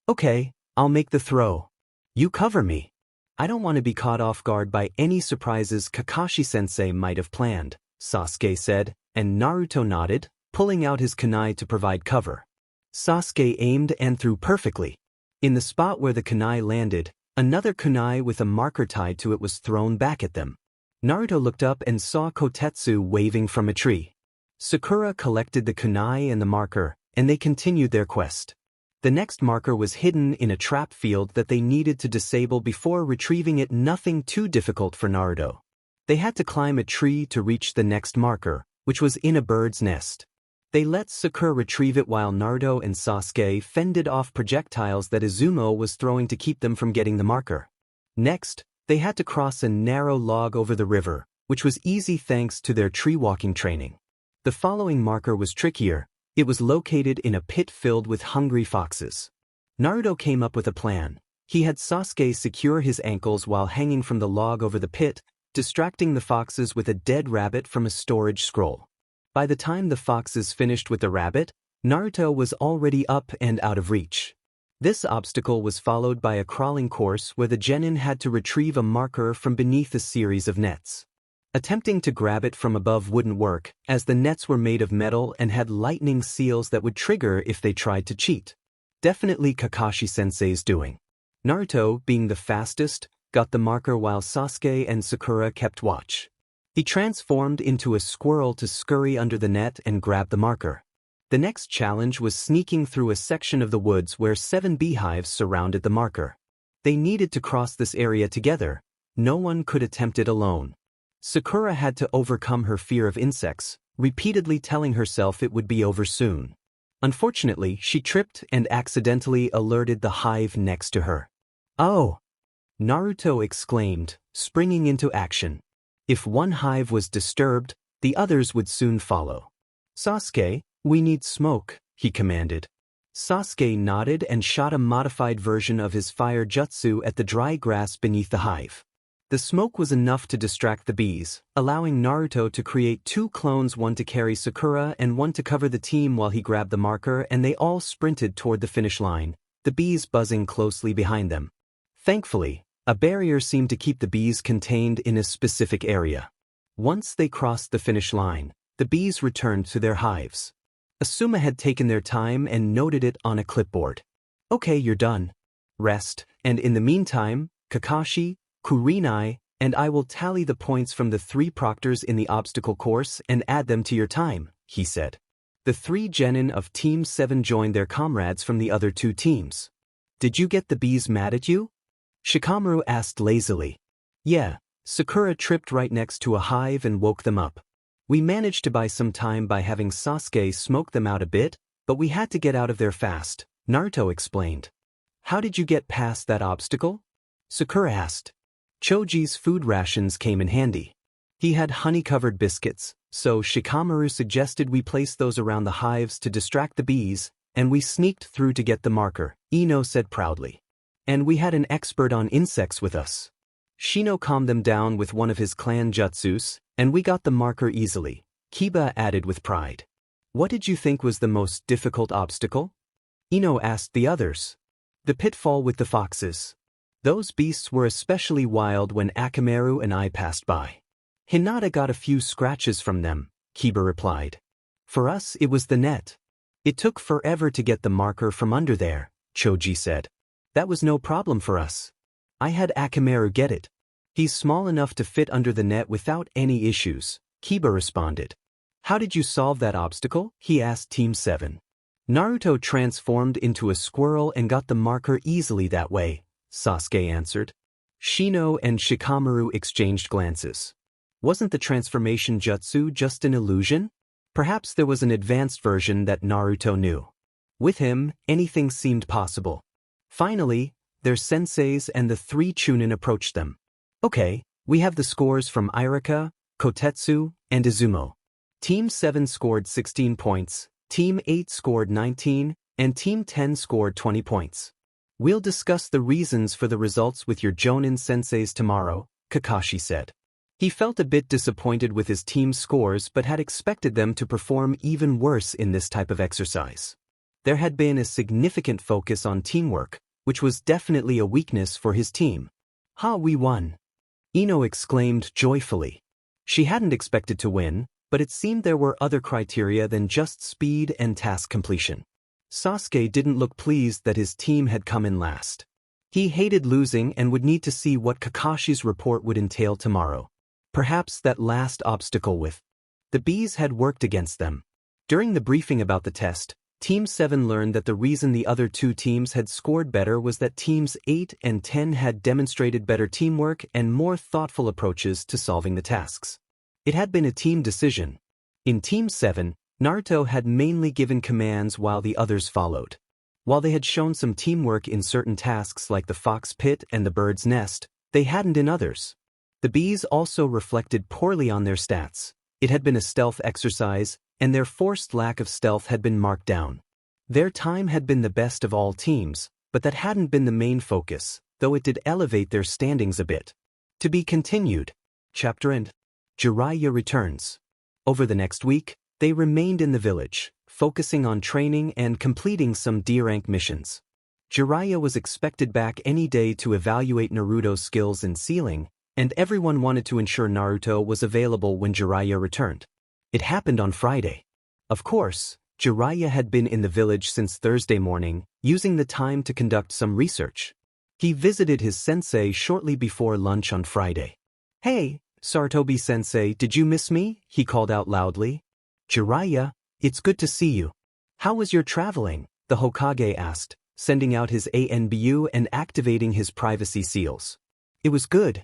Okay, I'll make the throw. You cover me. I don't want to be caught off guard by any surprises Kakashi-sensei might have planned, Sasuke said, and Naruto nodded, pulling out his kunai to provide cover. Sasuke aimed and threw perfectly. In the spot where the kunai landed, another kunai with a marker tied to it was thrown back at them. Naruto looked up and saw Kotetsu waving from a tree. Sakura collected the kunai and the marker, and they continued their quest. The next marker was hidden in a trap field that they needed to disable before retrieving it, nothing too difficult for Naruto. They had to climb a tree to reach the next marker, which was in a bird's nest. They let Sakura retrieve it while Naruto and Sasuke fended off projectiles that Izumo was throwing to keep them from getting the marker. Next, they had to cross a narrow log over the river, which was easy thanks to their tree-walking training. The following marker was trickier. It was located in a pit filled with hungry foxes. Naruto came up with a plan. He had Sasuke secure his ankles while hanging from the log over the pit, distracting the foxes with a dead rabbit from a storage scroll. By the time the foxes finished with the rabbit, Naruto was already up and out of reach. This obstacle was followed by a crawling course where the genin had to retrieve a marker from beneath a series of nets. Attempting to grab it from above wouldn't work, as the nets were made of metal and had lightning seals that would trigger if they tried to cheat. Definitely Kakashi-sensei's doing. Naruto, being the fastest, got the marker while Sasuke and Sakura kept watch. He transformed into a squirrel to scurry under the net and grab the marker. The next challenge was sneaking through a section of the woods where 7 beehives surrounded the marker. They needed to cross this area together. No one could attempt it alone. Sakura had to overcome her fear of insects, repeatedly telling herself it would be over soon. Unfortunately, she tripped and accidentally alerted the hive next to her. Oh! Naruto exclaimed, springing into action. If one hive was disturbed, the others would soon follow. Sasuke, we need smoke, he commanded. Sasuke nodded and shot a modified version of his fire jutsu at the dry grass beneath the hive. The smoke was enough to distract the bees, allowing Naruto to create 2 clones, one to carry Sakura and one to cover the team while he grabbed the marker, and they all sprinted toward the finish line, the bees buzzing closely behind them. Thankfully, a barrier seemed to keep the bees contained in a specific area. Once they crossed the finish line, the bees returned to their hives. Asuma had taken their time and noted it on a clipboard. Okay, you're done. Rest, and in the meantime, Kakashi, Kurenai, and I will tally the points from the 3 proctors in the obstacle course and add them to your time, he said. The 3 genin of Team 7 joined their comrades from the other 2 teams. Did you get the bees mad at you? Shikamaru asked lazily. Yeah, Sakura tripped right next to a hive and woke them up. We managed to buy some time by having Sasuke smoke them out a bit, but we had to get out of there fast, Naruto explained. How did you get past that obstacle? Sakura asked. Choji's food rations came in handy. He had honey-covered biscuits, so Shikamaru suggested we place those around the hives to distract the bees, And we sneaked through to get the marker, Ino said proudly. And we had an expert on insects with us. Shino calmed them down with one of his clan jutsus, and we got the marker easily, Kiba added with pride. What did you think was the most difficult obstacle? Ino asked the others. The pitfall with the foxes. Those beasts were especially wild when Akamaru and I passed by. Hinata got a few scratches from them, Kiba replied. For us it was the net. It took forever to get the marker from under there, Choji said. That was no problem for us. I had Akamaru get it. He's small enough to fit under the net without any issues, Kiba responded. How did you solve that obstacle? He asked Team 7. Naruto transformed into a squirrel and got the marker easily that way, Sasuke answered. Shino and Shikamaru exchanged glances. Wasn't the transformation jutsu just an illusion? Perhaps there was an advanced version that Naruto knew. With him, anything seemed possible. Finally, their senseis and the 3 Chunin approached them. Okay, we have the scores from Irika, Kotetsu, and Izumo. Team 7 scored 16 points, Team 8 scored 19, and Team 10 scored 20 points. We'll discuss the reasons for the results with your Jonin senseis tomorrow, Kakashi said. He felt a bit disappointed with his team's scores but had expected them to perform even worse in this type of exercise. There had been a significant focus on teamwork, which was definitely a weakness for his team. Ha, we won! Ino exclaimed joyfully. She hadn't expected to win, but it seemed there were other criteria than just speed and task completion. Sasuke didn't look pleased that his team had come in last. He hated losing and would need to see what Kakashi's report would entail tomorrow. Perhaps that last obstacle with the bees had worked against them. During the briefing about the test, Team 7 learned that the reason the other 2 teams had scored better was that Teams 8 and 10 had demonstrated better teamwork and more thoughtful approaches to solving the tasks. It had been a team decision. In Team 7, Naruto had mainly given commands while the others followed. While they had shown some teamwork in certain tasks like the fox pit and the bird's nest, they hadn't in others. The bees also reflected poorly on their stats. It had been a stealth exercise, and their forced lack of stealth had been marked down. Their time had been the best of all teams, but that hadn't been the main focus, though it did elevate their standings a bit. To be continued. Chapter End. Jeriah returns. Over the next week, they remained in the village, focusing on training and completing some D-rank missions. Jeriah was expected back any day to evaluate Naruto's skills in sealing, and everyone wanted to ensure Naruto was available when Jeriah returned. It happened on Friday. Of course, Jeriah had been in the village since Thursday morning, using the time to conduct some research. He visited his sensei shortly before lunch on Friday. Hey, Sartobi-sensei, did you miss me? He called out loudly. Jeriah, it's good to see you. How was your traveling? The Hokage asked, sending out his ANBU and activating his privacy seals. It was good.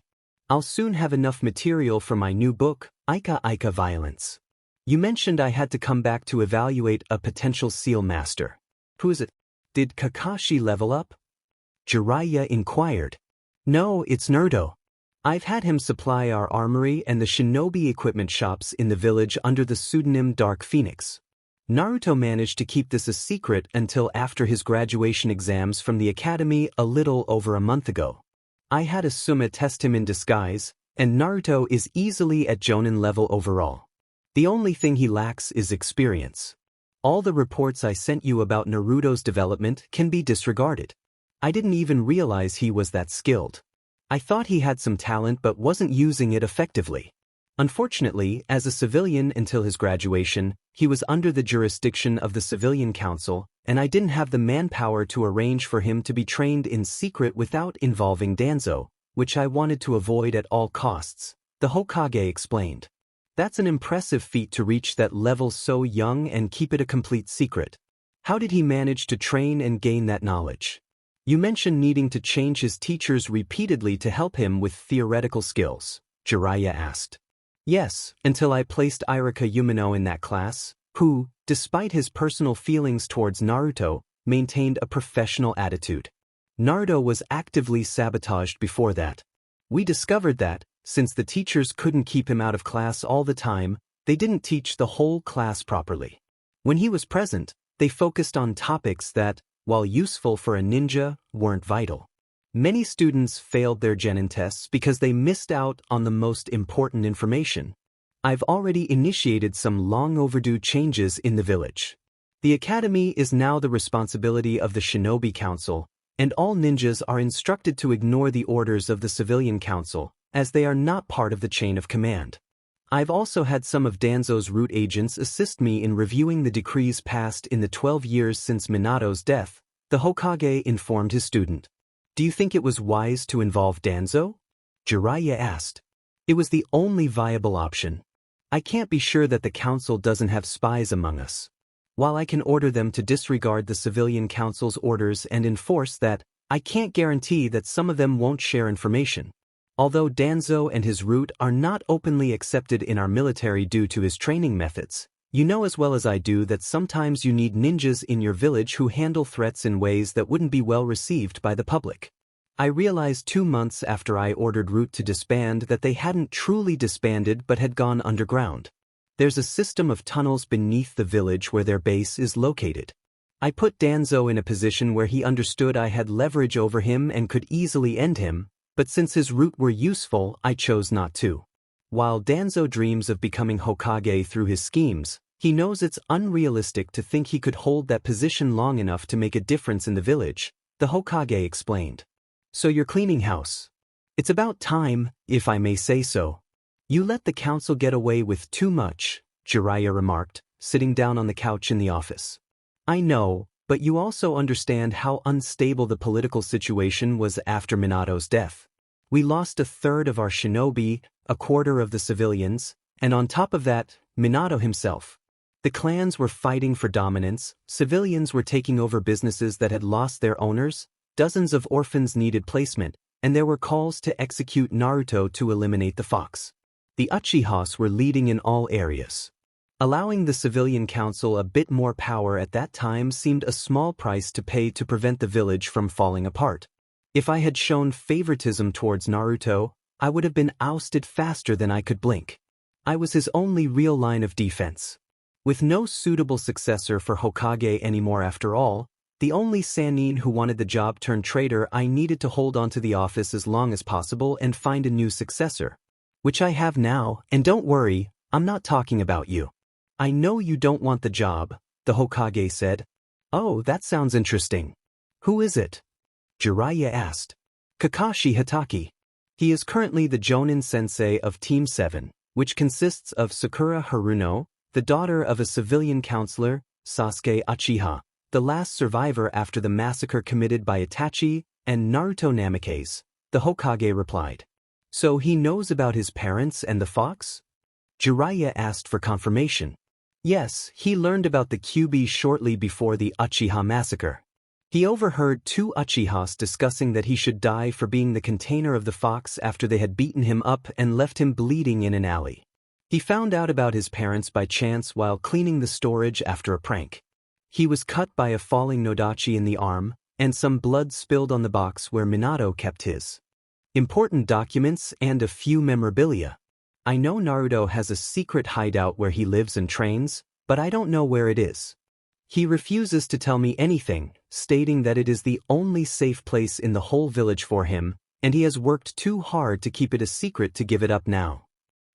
I'll soon have enough material for my new book, Ika Violence. You mentioned I had to come back to evaluate a potential seal master. Who is it? Did Kakashi level up? Jeriah inquired. No, it's Naruto. I've had him supply our armory and the shinobi equipment shops in the village under the pseudonym Dark Phoenix. Naruto managed to keep this a secret until after his graduation exams from the academy a little over a month ago. I had Asuma test him in disguise, and Naruto is easily at Jonin level overall. The only thing he lacks is experience. All the reports I sent you about Naruto's development can be disregarded. I didn't even realize he was that skilled. I thought he had some talent but wasn't using it effectively. Unfortunately, as a civilian until his graduation, he was under the jurisdiction of the Civilian Council, and I didn't have the manpower to arrange for him to be trained in secret without involving Danzo, which I wanted to avoid at all costs, the Hokage explained. That's an impressive feat to reach that level so young and keep it a complete secret. How did he manage to train and gain that knowledge? You mentioned needing to change his teachers repeatedly to help him with theoretical skills, Jeriah asked. Yes, until I placed Irika Umino in that class, who, despite his personal feelings towards Naruto, maintained a professional attitude. Naruto was actively sabotaged before that. We discovered that, since the teachers couldn't keep him out of class all the time, they didn't teach the whole class properly. When he was present, They focused on topics that, while useful for a ninja, weren't vital. Many students failed their genin tests because they missed out on the most important information. I've already initiated some long overdue changes in the village. The academy is now the responsibility of the Shinobi Council, and all ninjas are instructed to ignore the orders of the Civilian Council, as they are not part of the chain of command. I've also had some of Danzo's root agents assist me in reviewing the decrees passed in the 12 years since Minato's death, the Hokage informed his student. Do you think it was wise to involve Danzo? Jeriah asked. It was the only viable option. I can't be sure that the council doesn't have spies among us. While I can order them to disregard the Civilian Council's orders and enforce that, I can't guarantee that some of them won't share information. Although Danzo and his root are not openly accepted in our military due to his training methods, you know as well as I do that sometimes you need ninjas in your village who handle threats in ways that wouldn't be well received by the public. I realized 2 months after I ordered Root to disband that they hadn't truly disbanded but had gone underground. There's a system of tunnels beneath the village where their base is located. I put Danzo in a position where he understood I had leverage over him and could easily end him, but since his root were useful, I chose not to. While Danzo dreams of becoming Hokage through his schemes, he knows it's unrealistic to think he could hold that position long enough to make a difference in the village, the Hokage explained. So you're cleaning house. It's about time, if I may say so. You let the council get away with too much, Jeriah remarked, sitting down on the couch in the office. I know, but you also understand how unstable the political situation was after Minato's death. We lost 1/3 of our shinobi, 1/4 of the civilians, and on top of that, Minato himself. The clans were fighting for dominance, civilians were taking over businesses that had lost their owners, dozens of orphans needed placement, and there were calls to execute Naruto to eliminate the fox. The Uchihas were leading in all areas. Allowing the Civilian Council a bit more power at that time seemed a small price to pay to prevent the village from falling apart. If I had shown favoritism towards Naruto, I would have been ousted faster than I could blink. I was his only real line of defense. With no suitable successor for Hokage anymore after all, the only Sannin who wanted the job turned traitor, I needed to hold on to the office as long as possible and find a new successor. Which I have now, and don't worry, I'm not talking about you. I know you don't want the job, the Hokage said. Oh, that sounds interesting. Who is it? Jeriah asked. Kakashi Hatake. He is currently the Jonin sensei of Team 7, which consists of Sakura Haruno, the daughter of a civilian counselor, Sasuke Uchiha, the last survivor after the massacre committed by Itachi, and Naruto Namikaze, the Hokage replied. So he knows about his parents and the fox? Jeriah asked for confirmation. Yes, he learned about the QB shortly before the Uchiha massacre. He overheard 2 Uchihas discussing that he should die for being the container of the fox after they had beaten him up and left him bleeding in an alley. He found out about his parents by chance while cleaning the storage after a prank. He was cut by a falling Nodachi in the arm, and some blood spilled on the box where Minato kept his important documents and a few memorabilia. I know Naruto has a secret hideout where he lives and trains, but I don't know where it is. He refuses to tell me anything, stating that it is the only safe place in the whole village for him, and he has worked too hard to keep it a secret to give it up now.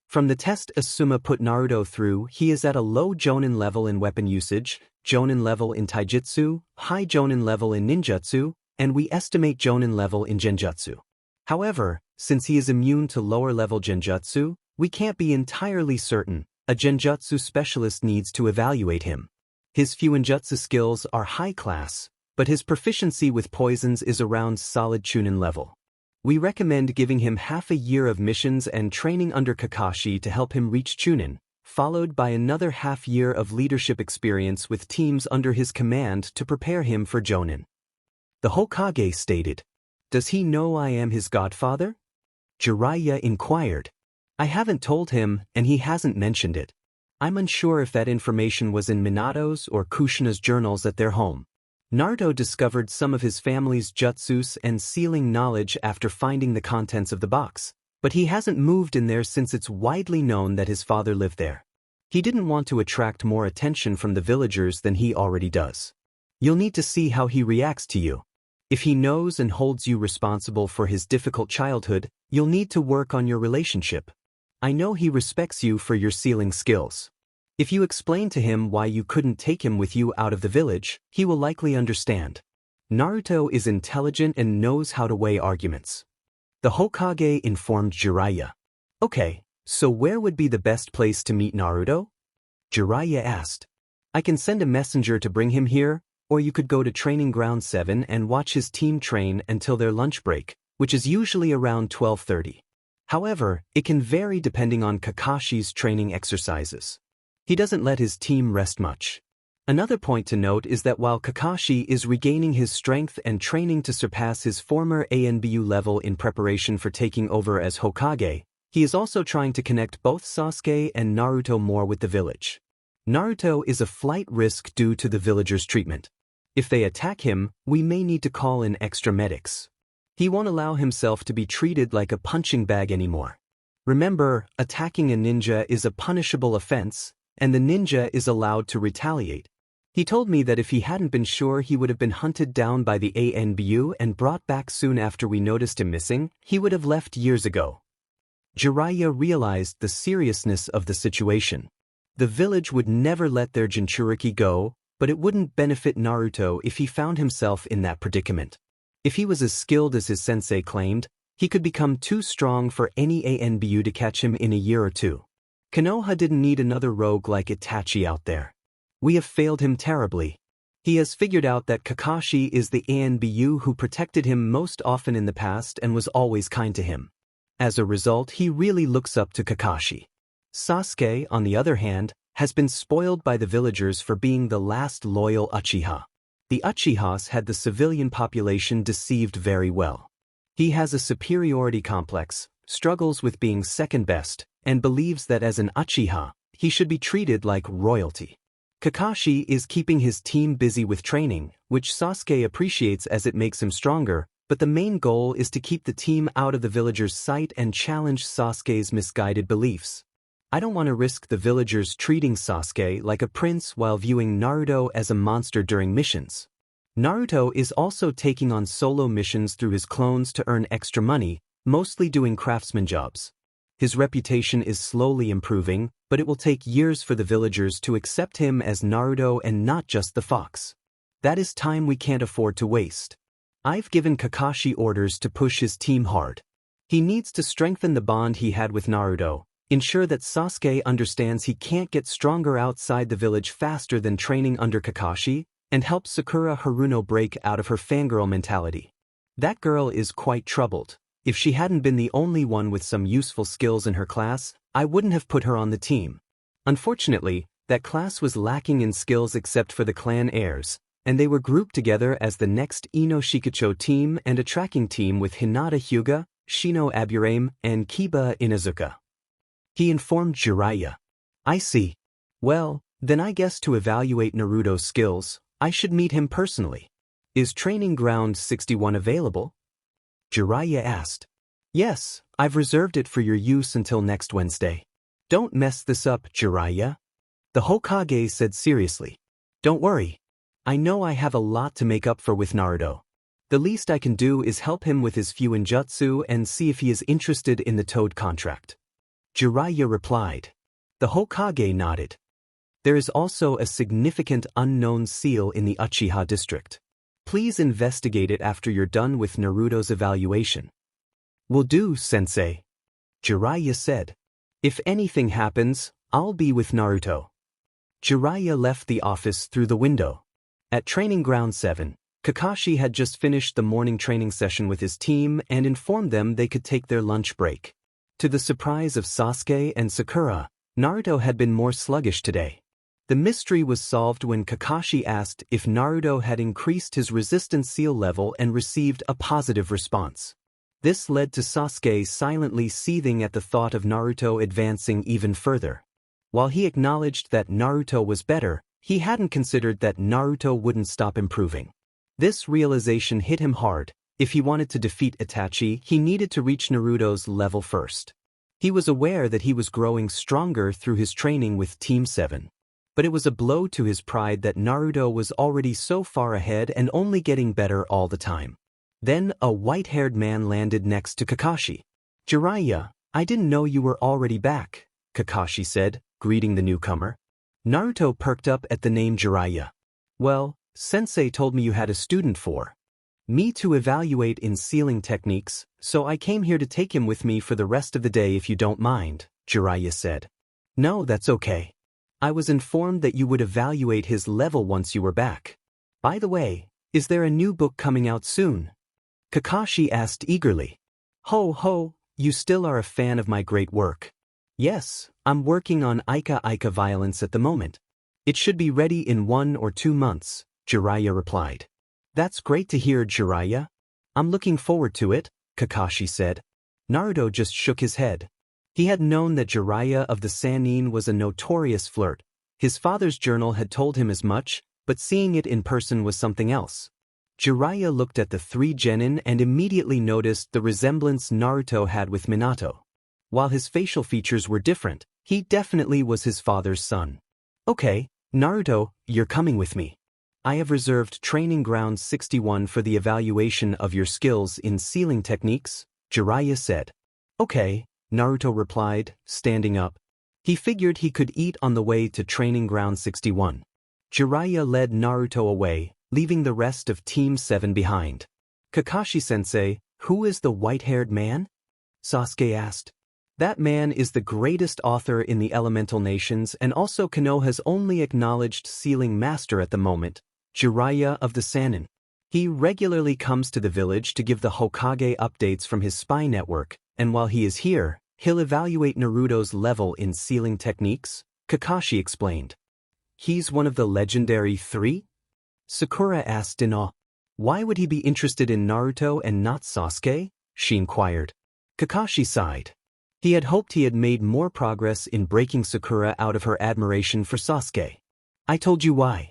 From the test Asuma put Naruto through, he is at a low Jonin level in weapon usage, Jonin level in taijutsu, high Jonin level in ninjutsu, and we estimate Jonin level in Genjutsu. However, since he is immune to lower-level Genjutsu, we can't be entirely certain. A Genjutsu specialist needs to evaluate him. His Fuinjutsu skills are high class, but his proficiency with poisons is around solid Chunin level. We recommend giving him half a year of missions and training under Kakashi to help him reach Chunin, followed by another half year of leadership experience with teams under his command to prepare him for Jonin. The Hokage stated. Does he know I am his godfather? Jeriah inquired. I haven't told him, and he hasn't mentioned it. I'm unsure if that information was in Minato's or Kushina's journals at their home. Naruto discovered some of his family's jutsus and sealing knowledge after finding the contents of the box, but he hasn't moved in there since it's widely known that his father lived there. He didn't want to attract more attention from the villagers than he already does. You'll need to see how he reacts to you. If he knows and holds you responsible for his difficult childhood, you'll need to work on your relationship. I know he respects you for your sealing skills. If you explain to him why you couldn't take him with you out of the village, he will likely understand. Naruto is intelligent and knows how to weigh arguments. The Hokage informed Jeriah. Okay, so where would be the best place to meet Naruto? Jeriah asked. I can send a messenger to bring him here, or you could go to Training Ground 7 and watch his team train until their lunch break, which is usually around 12:30. However, it can vary depending on Kakashi's training exercises. He doesn't let his team rest much. Another point to note is that while Kakashi is regaining his strength and training to surpass his former ANBU level in preparation for taking over as Hokage, he is also trying to connect both Sasuke and Naruto more with the village. Naruto is a flight risk due to the villagers' treatment. If they attack him, we may need to call in extra medics. He won't allow himself to be treated like a punching bag anymore. Remember, attacking a ninja is a punishable offense, and the ninja is allowed to retaliate. He told me that if he hadn't been sure he would have been hunted down by the ANBU and brought back soon after we noticed him missing, he would have left years ago. Jeriah realized the seriousness of the situation. The village would never let their Jinchuriki go, but it wouldn't benefit Naruto if he found himself in that predicament. If he was as skilled as his sensei claimed, he could become too strong for any ANBU to catch him in a year or two. Konoha didn't need another rogue like Itachi out there. We have failed him terribly. He has figured out that Kakashi is the ANBU who protected him most often in the past and was always kind to him. As a result, he really looks up to Kakashi. Sasuke, on the other hand, has been spoiled by the villagers for being the last loyal Uchiha. The Uchihas had the civilian population deceived very well. He has a superiority complex, struggles with being second best, and believes that as an Uchiha, he should be treated like royalty. Kakashi is keeping his team busy with training, which Sasuke appreciates as it makes him stronger, but the main goal is to keep the team out of the villagers' sight and challenge Sasuke's misguided beliefs. I don't want to risk the villagers treating Sasuke like a prince while viewing Naruto as a monster during missions. Naruto is also taking on solo missions through his clones to earn extra money, mostly doing craftsman jobs. His reputation is slowly improving, but it will take years for the villagers to accept him as Naruto and not just the fox. That is time we can't afford to waste. I've given Kakashi orders to push his team hard. He needs to strengthen the bond he had with Naruto, ensure that Sasuke understands he can't get stronger outside the village faster than training under Kakashi, and help Sakura Haruno break out of her fangirl mentality. That girl is quite troubled. If she hadn't been the only one with some useful skills in her class, I wouldn't have put her on the team. Unfortunately, that class was lacking in skills except for the clan heirs, and they were grouped together as the next Ino Shikucho team and a tracking team with Hinata Hyuga, Shino Aburame, and Kiba Inuzuka. He informed Jeriah. I see. Well, then I guess to evaluate Naruto's skills, I should meet him personally. Is Training Ground 61 available? Jeriah asked. Yes, I've reserved it for your use until next Wednesday. Don't mess this up, Jeriah. The Hokage said seriously. Don't worry. I know I have a lot to make up for with Naruto. The least I can do is help him with his few ninjutsu and see if he is interested in the Toad contract. Jeriah replied. The Hokage nodded. There is also a significant unknown seal in the Uchiha district. Please investigate it after you're done with Naruto's evaluation. Will do, sensei. Jeriah said. If anything happens, I'll be with Naruto. Jeriah left the office through the window. At Training Ground 7, Kakashi had just finished the morning training session with his team and informed them they could take their lunch break. To the surprise of Sasuke and Sakura, Naruto had been more sluggish today. The mystery was solved when Kakashi asked if Naruto had increased his resistance seal level and received a positive response. This led to Sasuke silently seething at the thought of Naruto advancing even further. While he acknowledged that Naruto was better, he hadn't considered that Naruto wouldn't stop improving. This realization hit him hard. If he wanted to defeat Itachi, he needed to reach Naruto's level first. He was aware that he was growing stronger through his training with Team 7. But it was a blow to his pride that Naruto was already so far ahead and only getting better all the time. Then a white-haired man landed next to Kakashi. "Jeriah, I didn't know you were already back," Kakashi said, greeting the newcomer. Naruto perked up at the name Jeriah. "Well, Sensei told me you had a student for me to evaluate in sealing techniques, so I came here to take him with me for the rest of the day if you don't mind," Jeriah said. "No, that's okay. I was informed that you would evaluate his level once you were back. By the way, is there a new book coming out soon?" Kakashi asked eagerly. "Ho ho, you still are a fan of my great work." "Yes, I'm working on Ika violence at the moment. It should be ready in 1 or 2 months, Jeriah replied. "That's great to hear, Jeriah. I'm looking forward to it," Kakashi said. Naruto just shook his head. He had known that Jeriah of the Sannin was a notorious flirt. His father's journal had told him as much, but seeing it in person was something else. Jeriah looked at the 3 genin and immediately noticed the resemblance Naruto had with Minato. While his facial features were different, he definitely was his father's son. "Okay, Naruto, you're coming with me. I have reserved Training Ground 61 for the evaluation of your skills in sealing techniques," Jeriah said. "Okay," Naruto replied, standing up. He figured he could eat on the way to Training Ground 61. Jeriah led Naruto away, leaving the rest of Team 7 behind. "Kakashi-sensei, who is the white-haired man?" Sasuke asked. "That man is the greatest author in the Elemental Nations and also Konoha's only acknowledged sealing master at the moment, Jeriah of the Sannin. He regularly comes to the village to give the Hokage updates from his spy network, and while he is here, he'll evaluate Naruto's level in sealing techniques," Kakashi explained. "He's one of the legendary 3? Sakura asked in awe. "Why would he be interested in Naruto and not Sasuke?" she inquired. Kakashi sighed. He had hoped he had made more progress in breaking Sakura out of her admiration for Sasuke. "I told you why.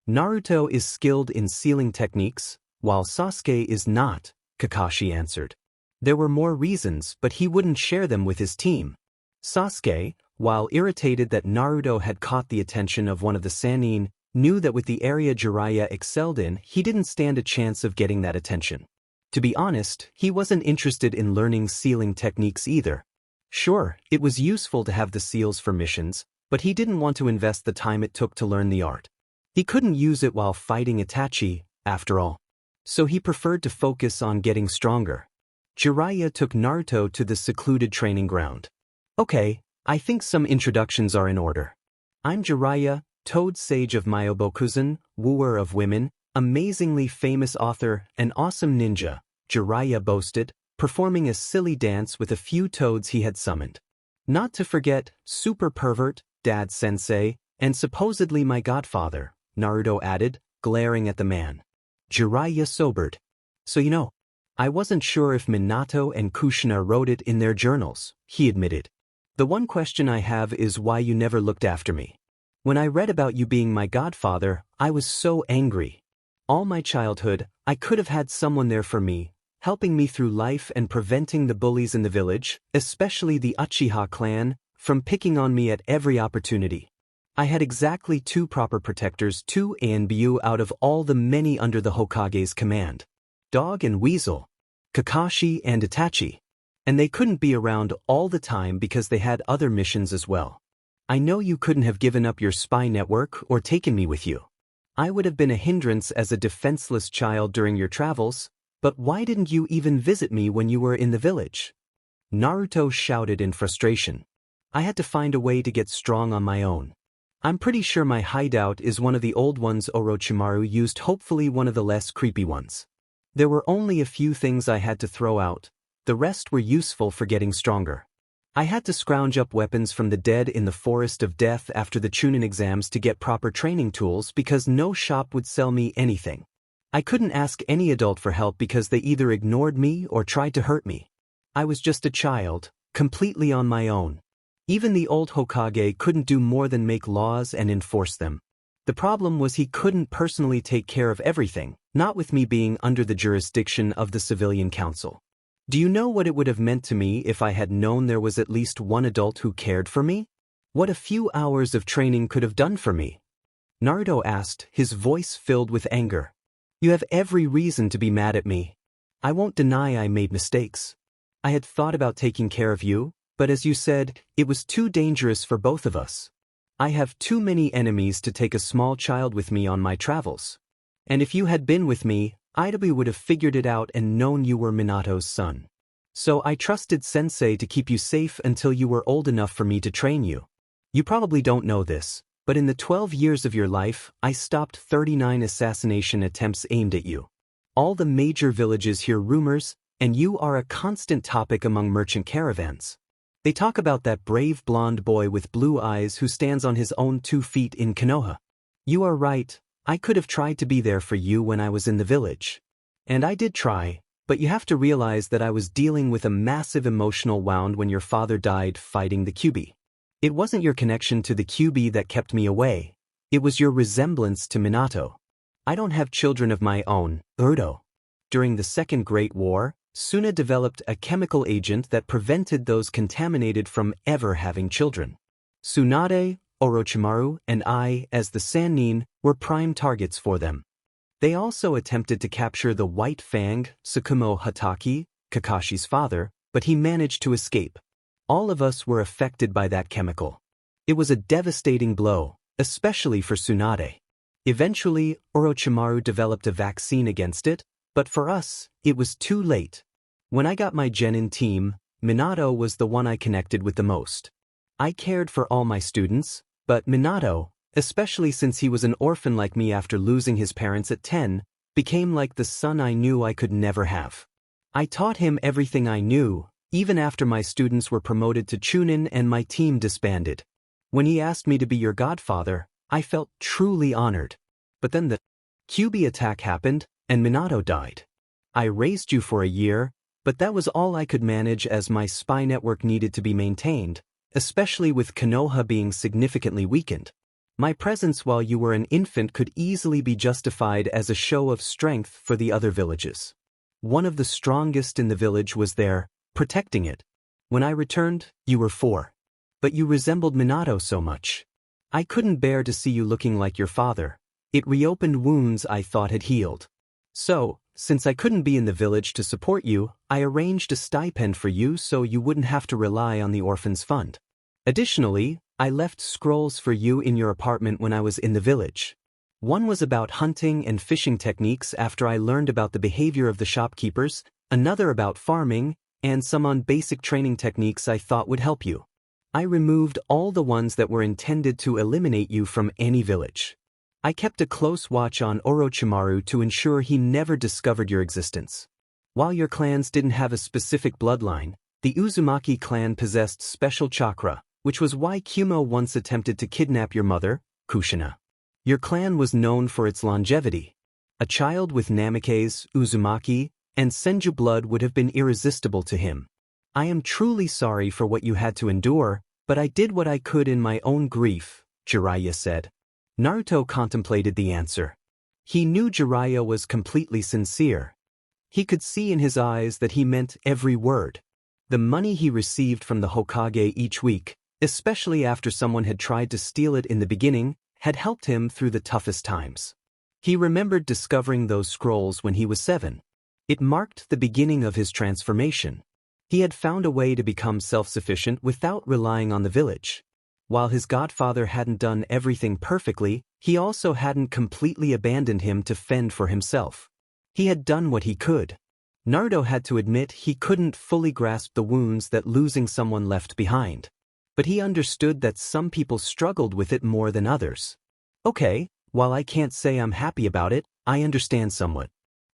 Naruto is skilled in sealing techniques, while Sasuke is not," Kakashi answered. There were more reasons, but he wouldn't share them with his team. Sasuke, while irritated that Naruto had caught the attention of one of the Sannin, knew that with the area Jeriah excelled in, he didn't stand a chance of getting that attention. To be honest, he wasn't interested in learning sealing techniques either. Sure, it was useful to have the seals for missions, but he didn't want to invest the time it took to learn the art. He couldn't use it while fighting Itachi, after all. So he preferred to focus on getting stronger. Jeriah took Naruto to the secluded training ground. "Okay, I think some introductions are in order. I'm Jeriah, Toad Sage of Myobokuzen, wooer of women, amazingly famous author, and awesome ninja," Jeriah boasted, performing a silly dance with a few toads he had summoned. "Not to forget, super pervert, Dad Sensei, and supposedly my godfather," Naruto added, glaring at the man. Jeriah sobered. "So you know, I wasn't sure if Minato and Kushina wrote it in their journals," he admitted. "The one question I have is why you never looked after me. When I read about you being my godfather, I was so angry. All my childhood, I could have had someone there for me, helping me through life and preventing the bullies in the village, especially the Uchiha clan, from picking on me at every opportunity. I had exactly 2 proper protectors, 2 Anbu out of all the many under the Hokage's command. Dog and Weasel, Kakashi and Itachi. And they couldn't be around all the time because they had other missions as well. I know you couldn't have given up your spy network or taken me with you. I would have been a hindrance as a defenseless child during your travels, but why didn't you even visit me when you were in the village?" Naruto shouted in frustration. "I had to find a way to get strong on my own. I'm pretty sure my hideout is one of the old ones Orochimaru used, hopefully one of the less creepy ones. There were only a few things I had to throw out, the rest were useful for getting stronger. I had to scrounge up weapons from the dead in the Forest of Death after the Chunin exams to get proper training tools because no shop would sell me anything. I couldn't ask any adult for help because they either ignored me or tried to hurt me. I was just a child, completely on my own. Even the old Hokage couldn't do more than make laws and enforce them. The problem was he couldn't personally take care of everything, not with me being under the jurisdiction of the civilian council. Do you know what it would have meant to me if I had known there was at least one adult who cared for me? What a few hours of training could have done for me? Naruto asked, his voice filled with anger. You have every reason to be mad at me. I won't deny I made mistakes. I had thought about taking care of you, but as you said, it was too dangerous for both of us. I have too many enemies to take a small child with me on my travels. And if you had been with me, Idabi would have figured it out and known you were Minato's son. So I trusted Sensei to keep you safe until you were old enough for me to train you. You probably don't know this, but in the 12 years of your life, I stopped 39 assassination attempts aimed at you. All the major villages hear rumors, and you are a constant topic among merchant caravans. They talk about that brave blonde boy with blue eyes who stands on his own 2 feet in Konoha. You are right, I could have tried to be there for you when I was in the village. And I did try, but you have to realize that I was dealing with a massive emotional wound when your father died fighting the Kyuubi. It wasn't your connection to the Kyuubi that kept me away. It was your resemblance to Minato. I don't have children of my own, Naruto. During the Second Great War, Suna developed a chemical agent that prevented those contaminated from ever having children. Tsunade, Orochimaru, and I, as the Sannin, were prime targets for them. They also attempted to capture the White Fang, Tsukumo Hatake, Kakashi's father, but he managed to escape. All of us were affected by that chemical. It was a devastating blow, especially for Tsunade. Eventually, Orochimaru developed a vaccine against it, but for us, it was too late. When I got my genin team, Minato was the one I connected with the most. I cared for all my students, but Minato, especially since he was an orphan like me after losing his parents at 10, became like the son I knew I could never have. I taught him everything I knew, even after my students were promoted to Chunin and my team disbanded. When he asked me to be your godfather, I felt truly honored. But then the Kyuubi attack happened, and Minato died. I raised you for a year, but that was all I could manage as my spy network needed to be maintained, especially with Konoha being significantly weakened. My presence while you were an infant could easily be justified as a show of strength for the other villages. One of the strongest in the village was there, protecting it. When I returned, you were 4. But you resembled Minato so much. I couldn't bear to see you looking like your father. It reopened wounds I thought had healed. So, since I couldn't be in the village to support you, I arranged a stipend for you so you wouldn't have to rely on the orphans' fund. Additionally, I left scrolls for you in your apartment when I was in the village. One was about hunting and fishing techniques after I learned about the behavior of the shopkeepers, another about farming, and some on basic training techniques I thought would help you. I removed all the ones that were intended to eliminate you from any village. I kept a close watch on Orochimaru to ensure he never discovered your existence. While your clans didn't have a specific bloodline, the Uzumaki clan possessed special chakra, which was why Kumo once attempted to kidnap your mother, Kushina. Your clan was known for its longevity. A child with Namikaze, Uzumaki, and Senju blood would have been irresistible to him. I am truly sorry for what you had to endure, but I did what I could in my own grief, Jeriah said. Naruto contemplated the answer. He knew Jeriah was completely sincere. He could see in his eyes that he meant every word. The money he received from the Hokage each week, especially after someone had tried to steal it in the beginning, had helped him through the toughest times. He remembered discovering those scrolls when he was 7. It marked the beginning of his transformation. He had found a way to become self-sufficient without relying on the village. While his godfather hadn't done everything perfectly, he also hadn't completely abandoned him to fend for himself. He had done what he could. Naruto had to admit he couldn't fully grasp the wounds that losing someone left behind. But he understood that some people struggled with it more than others. Okay, while I can't say I'm happy about it, I understand somewhat.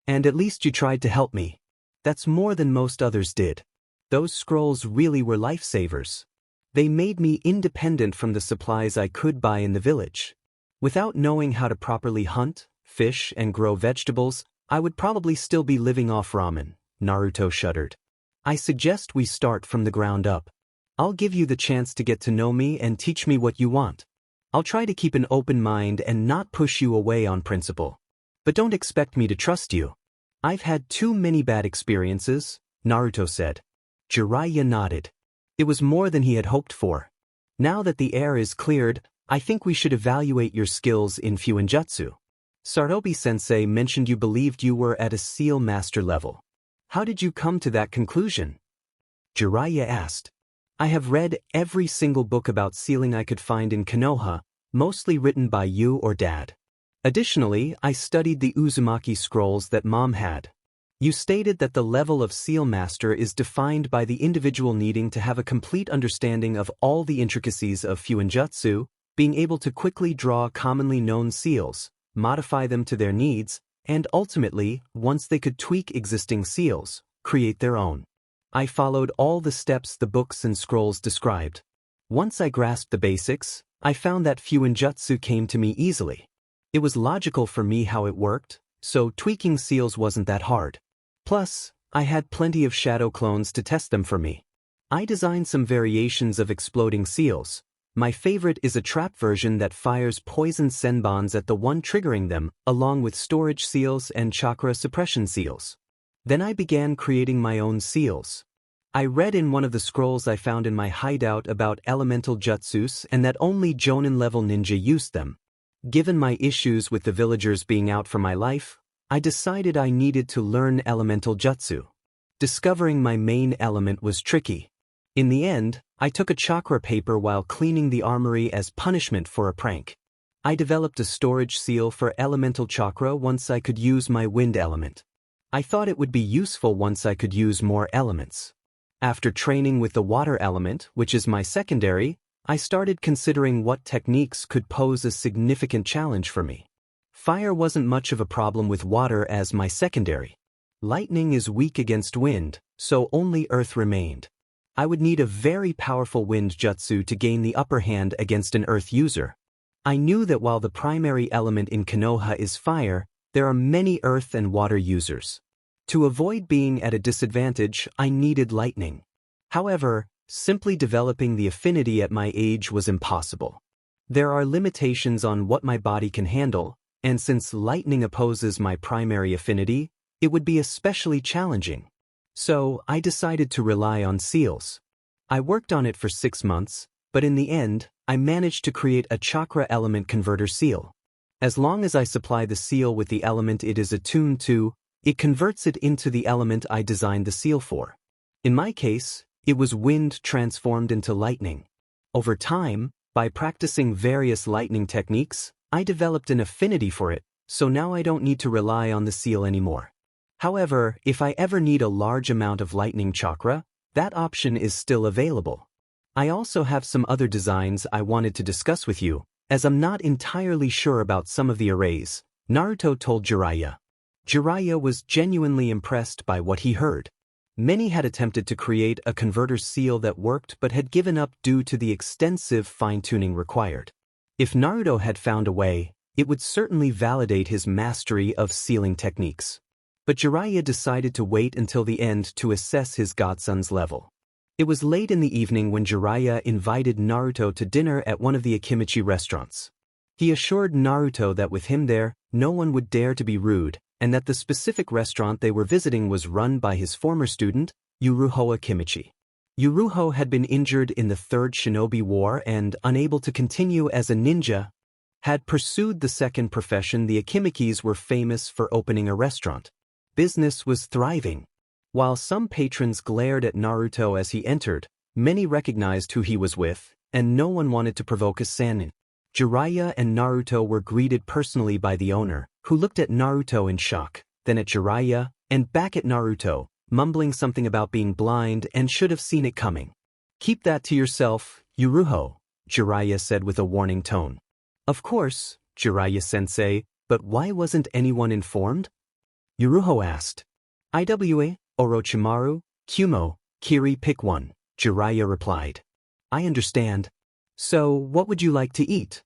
And at least you tried to help me. That's more than most others did. Those scrolls really were lifesavers. They made me independent from the supplies I could buy in the village. Without knowing how to properly hunt, fish, and grow vegetables, I would probably still be living off ramen, Naruto shuddered. I suggest we start from the ground up. I'll give you the chance to get to know me and teach me what you want. I'll try to keep an open mind and not push you away on principle. But don't expect me to trust you. I've had too many bad experiences, Naruto said. Jeriah nodded. It was more than he had hoped for. Now that the air is cleared, I think we should evaluate your skills in Fuinjutsu. Sarutobi-sensei mentioned you believed you were at a seal master level. How did you come to that conclusion? Jeriah asked. I have read every single book about sealing I could find in Konoha, mostly written by you or Dad. Additionally, I studied the Uzumaki scrolls that Mom had. You stated that the level of seal master is defined by the individual needing to have a complete understanding of all the intricacies of Fuinjutsu, being able to quickly draw commonly known seals, modify them to their needs, and ultimately, once they could tweak existing seals, create their own. I followed all the steps the books and scrolls described. Once I grasped the basics, I found that Fuinjutsu came to me easily. It was logical for me how it worked, so tweaking seals wasn't that hard. Plus, I had plenty of shadow clones to test them for me. I designed some variations of exploding seals. My favorite is a trap version that fires poison senbons at the one triggering them, along with storage seals and chakra suppression seals. Then I began creating my own seals. I read in one of the scrolls I found in my hideout about elemental jutsus and that only Jonin-level ninja used them. Given my issues with the villagers being out for my life, I decided I needed to learn elemental jutsu. Discovering my main element was tricky. In the end, I took a chakra paper while cleaning the armory as punishment for a prank. I developed a storage seal for elemental chakra once I could use my wind element. I thought it would be useful once I could use more elements. After training with the water element, which is my secondary, I started considering what techniques could pose a significant challenge for me. Fire wasn't much of a problem with water as my secondary. Lightning is weak against wind, so only earth remained. I would need a very powerful wind jutsu to gain the upper hand against an earth user. I knew that while the primary element in Konoha is fire, there are many earth and water users. To avoid being at a disadvantage, I needed lightning. However, simply developing the affinity at my age was impossible. There are limitations on what my body can handle, and since lightning opposes my primary affinity, it would be especially challenging. So, I decided to rely on seals. I worked on it for 6 months, but in the end, I managed to create a chakra element converter seal. As long as I supply the seal with the element it is attuned to, it converts it into the element I designed the seal for. In my case, it was wind transformed into lightning. Over time, by practicing various lightning techniques, I developed an affinity for it, so now I don't need to rely on the seal anymore. However, if I ever need a large amount of lightning chakra, that option is still available. I also have some other designs I wanted to discuss with you, as I'm not entirely sure about some of the arrays, Naruto told Jeriah. Jeriah was genuinely impressed by what he heard. Many had attempted to create a converter seal that worked but had given up due to the extensive fine-tuning required. If Naruto had found a way, it would certainly validate his mastery of sealing techniques. But Jeriah decided to wait until the end to assess his godson's level. It was late in the evening when Jeriah invited Naruto to dinner at one of the Akimichi restaurants. He assured Naruto that with him there, no one would dare to be rude, and that the specific restaurant they were visiting was run by his former student, Uchiha Akimichi. Uchiha had been injured in the Third Shinobi War and, unable to continue as a ninja, had pursued the second profession. The Akimichis were famous for opening a restaurant. Business was thriving. While some patrons glared at Naruto as he entered, many recognized who he was with, and no one wanted to provoke a Sannin. Jeriah and Naruto were greeted personally by the owner, who looked at Naruto in shock, then at Jeriah, and back at Naruto, mumbling something about being blind and should have seen it coming. "Keep that to yourself, Uchiha," Jeriah said with a warning tone. "Of course, Jeriah-sensei, but why wasn't anyone informed?" Uchiha asked. "Iwa, Orochimaru, Kumo, Kiri, pick one," Jeriah replied. "I understand. So, what would you like to eat?"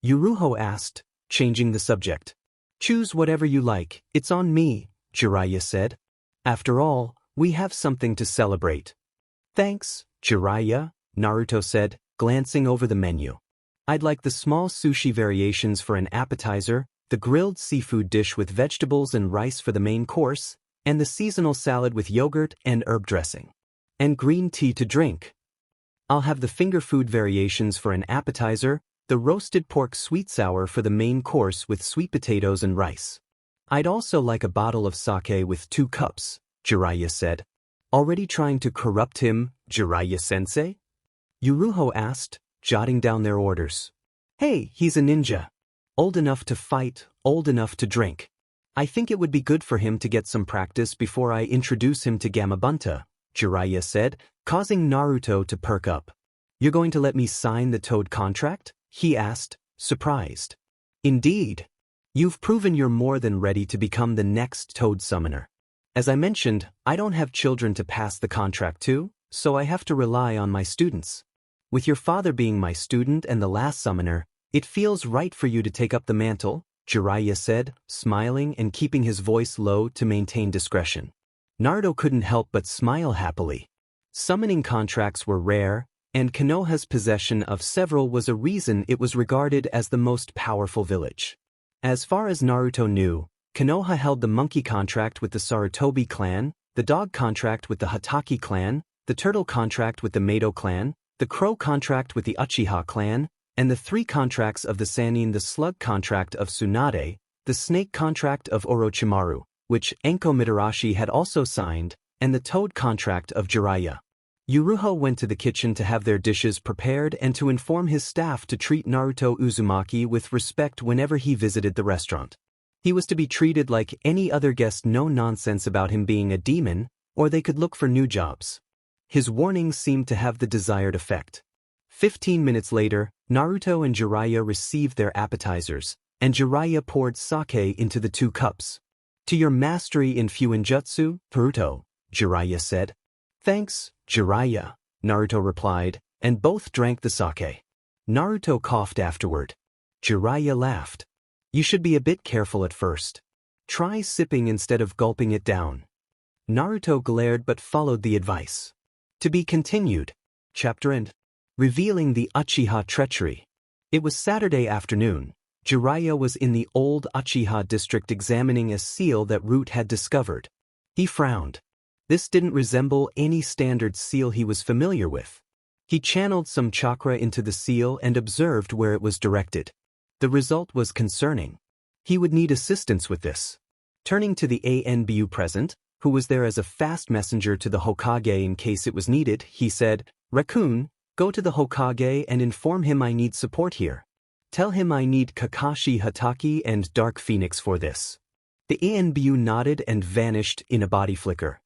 Uchiha asked, changing the subject. "Choose whatever you like, it's on me," Jeriah said. "After all, we have something to celebrate." "Thanks, Jeriah," Naruto said, glancing over the menu. "I'd like the small sushi variations for an appetizer, the grilled seafood dish with vegetables and rice for the main course, and the seasonal salad with yogurt and herb dressing. And green tea to drink. I'll have the finger food variations for an appetizer, the roasted pork sweet sour for the main course with sweet potatoes and rice. I'd also like a bottle of sake with 2 cups, Jeriah said. Already trying to corrupt him, Jiraiya-sensei? Uruho asked, jotting down their orders. Hey, he's a ninja. Old enough to fight, old enough to drink. I think it would be good for him to get some practice before I introduce him to Gamabunta, Jeriah said, causing Naruto to perk up. You're going to let me sign the Toad contract? He asked, surprised. Indeed. You've proven you're more than ready to become the next Toad summoner. As I mentioned, I don't have children to pass the contract to, so I have to rely on my students. With your father being my student and the last summoner, it feels right for you to take up the mantle, Jeriah said, smiling and keeping his voice low to maintain discretion. Naruto couldn't help but smile happily. Summoning contracts were rare, and Konoha's possession of several was a reason it was regarded as the most powerful village. As far as Naruto knew, Konoha held the monkey contract with the Sarutobi clan, the dog contract with the Hatake clan, the turtle contract with the Mato clan, the crow contract with the Uchiha clan, and the 3 contracts of the Sannin, the slug contract of Tsunade, the snake contract of Orochimaru, which Enko Mitarashi had also signed, and the toad contract of Jeriah. Uruho went to the kitchen to have their dishes prepared and to inform his staff to treat Naruto Uzumaki with respect whenever he visited the restaurant. He was to be treated like any other guest, no nonsense about him being a demon, or they could look for new jobs. His warnings seemed to have the desired effect. 15 minutes later, Naruto and Jeriah received their appetizers, and Jeriah poured sake into the 2 cups. To your mastery in Fuinjutsu, Naruto, Jeriah said. Thanks, Jeriah, Naruto replied, and both drank the sake. Naruto coughed afterward. Jeriah laughed. You should be a bit careful at first. Try sipping instead of gulping it down. Naruto glared but followed the advice. To be continued. Chapter End. Revealing the Uchiha treachery. It was Saturday afternoon. Jeriah was in the old Uchiha district examining a seal that Root had discovered. He frowned. This didn't resemble any standard seal he was familiar with. He channeled some chakra into the seal and observed where it was directed. The result was concerning. He would need assistance with this. Turning to the ANBU present, who was there as a fast messenger to the Hokage in case it was needed, he said, Raccoon, go to the Hokage and inform him I need support here. Tell him I need Kakashi Hatake and Dark Phoenix for this. The ANBU nodded and vanished in a body flicker.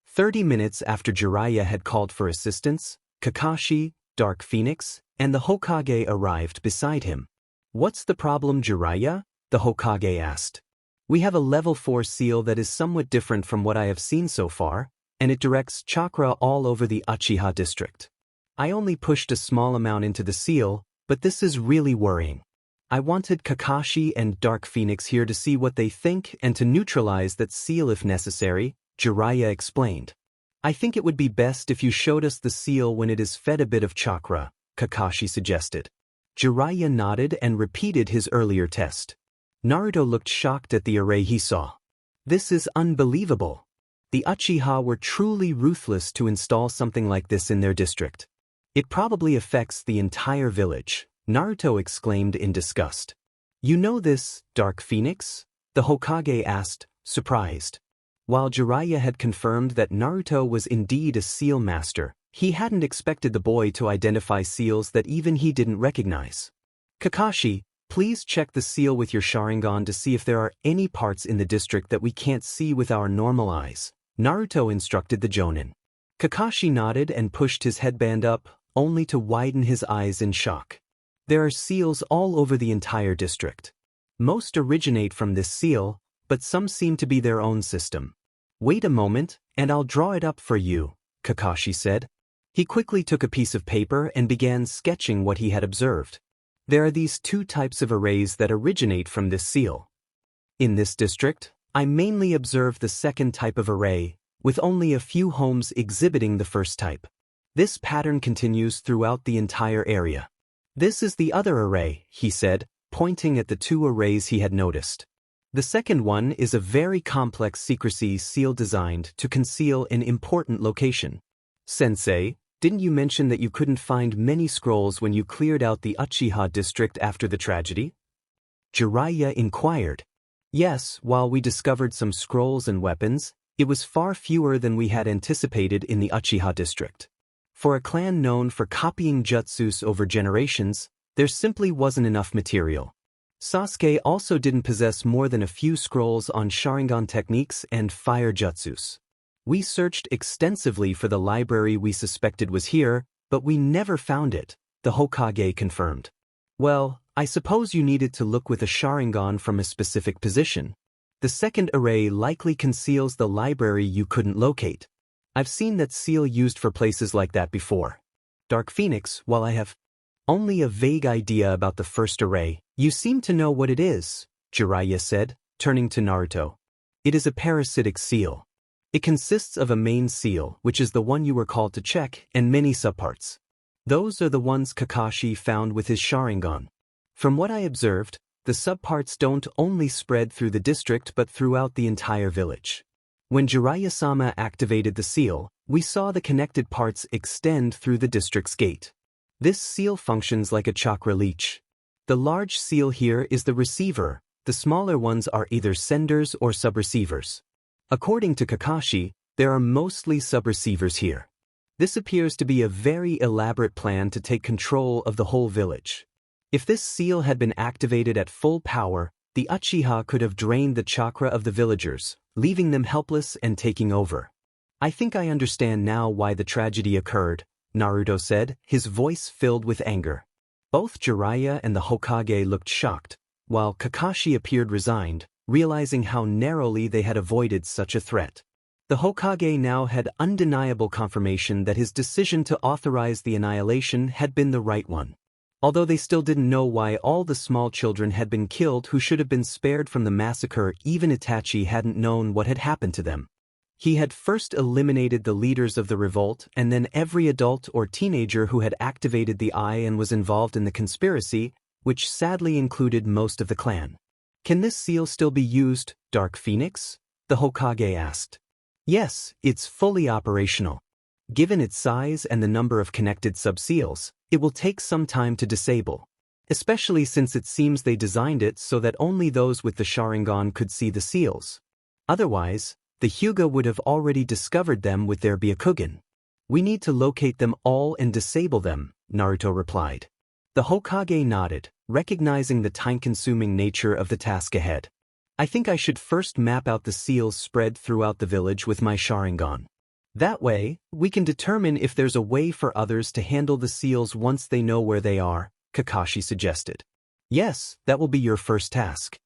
30 minutes after Jeriah had called for assistance, Kakashi, Dark Phoenix, and the Hokage arrived beside him. What's the problem, Jeriah? The Hokage asked. We have a level 4 seal that is somewhat different from what I have seen so far, and it directs chakra all over the Uchiha district. I only pushed a small amount into the seal, but this is really worrying. I wanted Kakashi and Dark Phoenix here to see what they think and to neutralize that seal if necessary, Jeriah explained. I think it would be best if you showed us the seal when it is fed a bit of chakra, Kakashi suggested. Jeriah nodded and repeated his earlier test. Naruto looked shocked at the array he saw. This is unbelievable. The Uchiha were truly ruthless to install something like this in their district. It probably affects the entire village, Naruto exclaimed in disgust. You know this, Dark Phoenix? The Hokage asked, surprised. While Jeriah had confirmed that Naruto was indeed a seal master, he hadn't expected the boy to identify seals that even he didn't recognize. Kakashi, please check the seal with your Sharingan to see if there are any parts in the district that we can't see with our normal eyes, Naruto instructed the Jonin. Kakashi nodded and pushed his headband up, only to widen his eyes in shock. There are seals all over the entire district. Most originate from this seal, but some seem to be their own system. Wait a moment, and I'll draw it up for you, Kakashi said. He quickly took a piece of paper and began sketching what he had observed. There are these 2 types of arrays that originate from this seal. In this district, I mainly observed the second type of array, with only a few homes exhibiting the first type. This pattern continues throughout the entire area. This is the other array, he said, pointing at the 2 arrays he had noticed. The second one is a very complex secrecy seal designed to conceal an important location. Sensei, didn't you mention that you couldn't find many scrolls when you cleared out the Uchiha district after the tragedy? Jeriah inquired. Yes, while we discovered some scrolls and weapons, it was far fewer than we had anticipated in the Uchiha district. For a clan known for copying jutsus over generations, there simply wasn't enough material. Sasuke also didn't possess more than a few scrolls on Sharingan techniques and fire jutsus. We searched extensively for the library we suspected was here, but we never found it, the Hokage confirmed. Well, I suppose you needed to look with a Sharingan from a specific position. The second array likely conceals the library you couldn't locate. I've seen that seal used for places like that before. Dark Phoenix, while I have only a vague idea about the first array, you seem to know what it is, Jeriah said, turning to Naruto. It is a parasitic seal. It consists of a main seal, which is the one you were called to check, and many subparts. Those are the ones Kakashi found with his Sharingan. From what I observed, the subparts don't only spread through the district but throughout the entire village. When Jiraiya-sama activated the seal, we saw the connected parts extend through the district's gate. This seal functions like a chakra leech. The large seal here is the receiver, the smaller ones are either senders or subreceivers. According to Kakashi, there are mostly subreceivers here. This appears to be a very elaborate plan to take control of the whole village. If this seal had been activated at full power, the Uchiha could have drained the chakra of the villagers, leaving them helpless and taking over. I think I understand now why the tragedy occurred, Naruto said, his voice filled with anger. Both Jeriah and the Hokage looked shocked, while Kakashi appeared resigned, realizing how narrowly they had avoided such a threat. The Hokage now had undeniable confirmation that his decision to authorize the annihilation had been the right one. Although they still didn't know why all the small children had been killed who should have been spared from the massacre, even Itachi hadn't known what had happened to them. He had first eliminated the leaders of the revolt and then every adult or teenager who had activated the eye and was involved in the conspiracy, which sadly included most of the clan. Can this seal still be used, Dark Phoenix? The Hokage asked. Yes, it's fully operational. Given its size and the number of connected sub-seals, it will take some time to disable. Especially since it seems they designed it so that only those with the Sharingan could see the seals. Otherwise, the Hyuga would have already discovered them with their Byakugan. We need to locate them all and disable them, Naruto replied. The Hokage nodded, recognizing the time-consuming nature of the task ahead. I think I should first map out the seals spread throughout the village with my Sharingan. That way, we can determine if there's a way for others to handle the seals once they know where they are, Kakashi suggested. Yes, that will be your first task.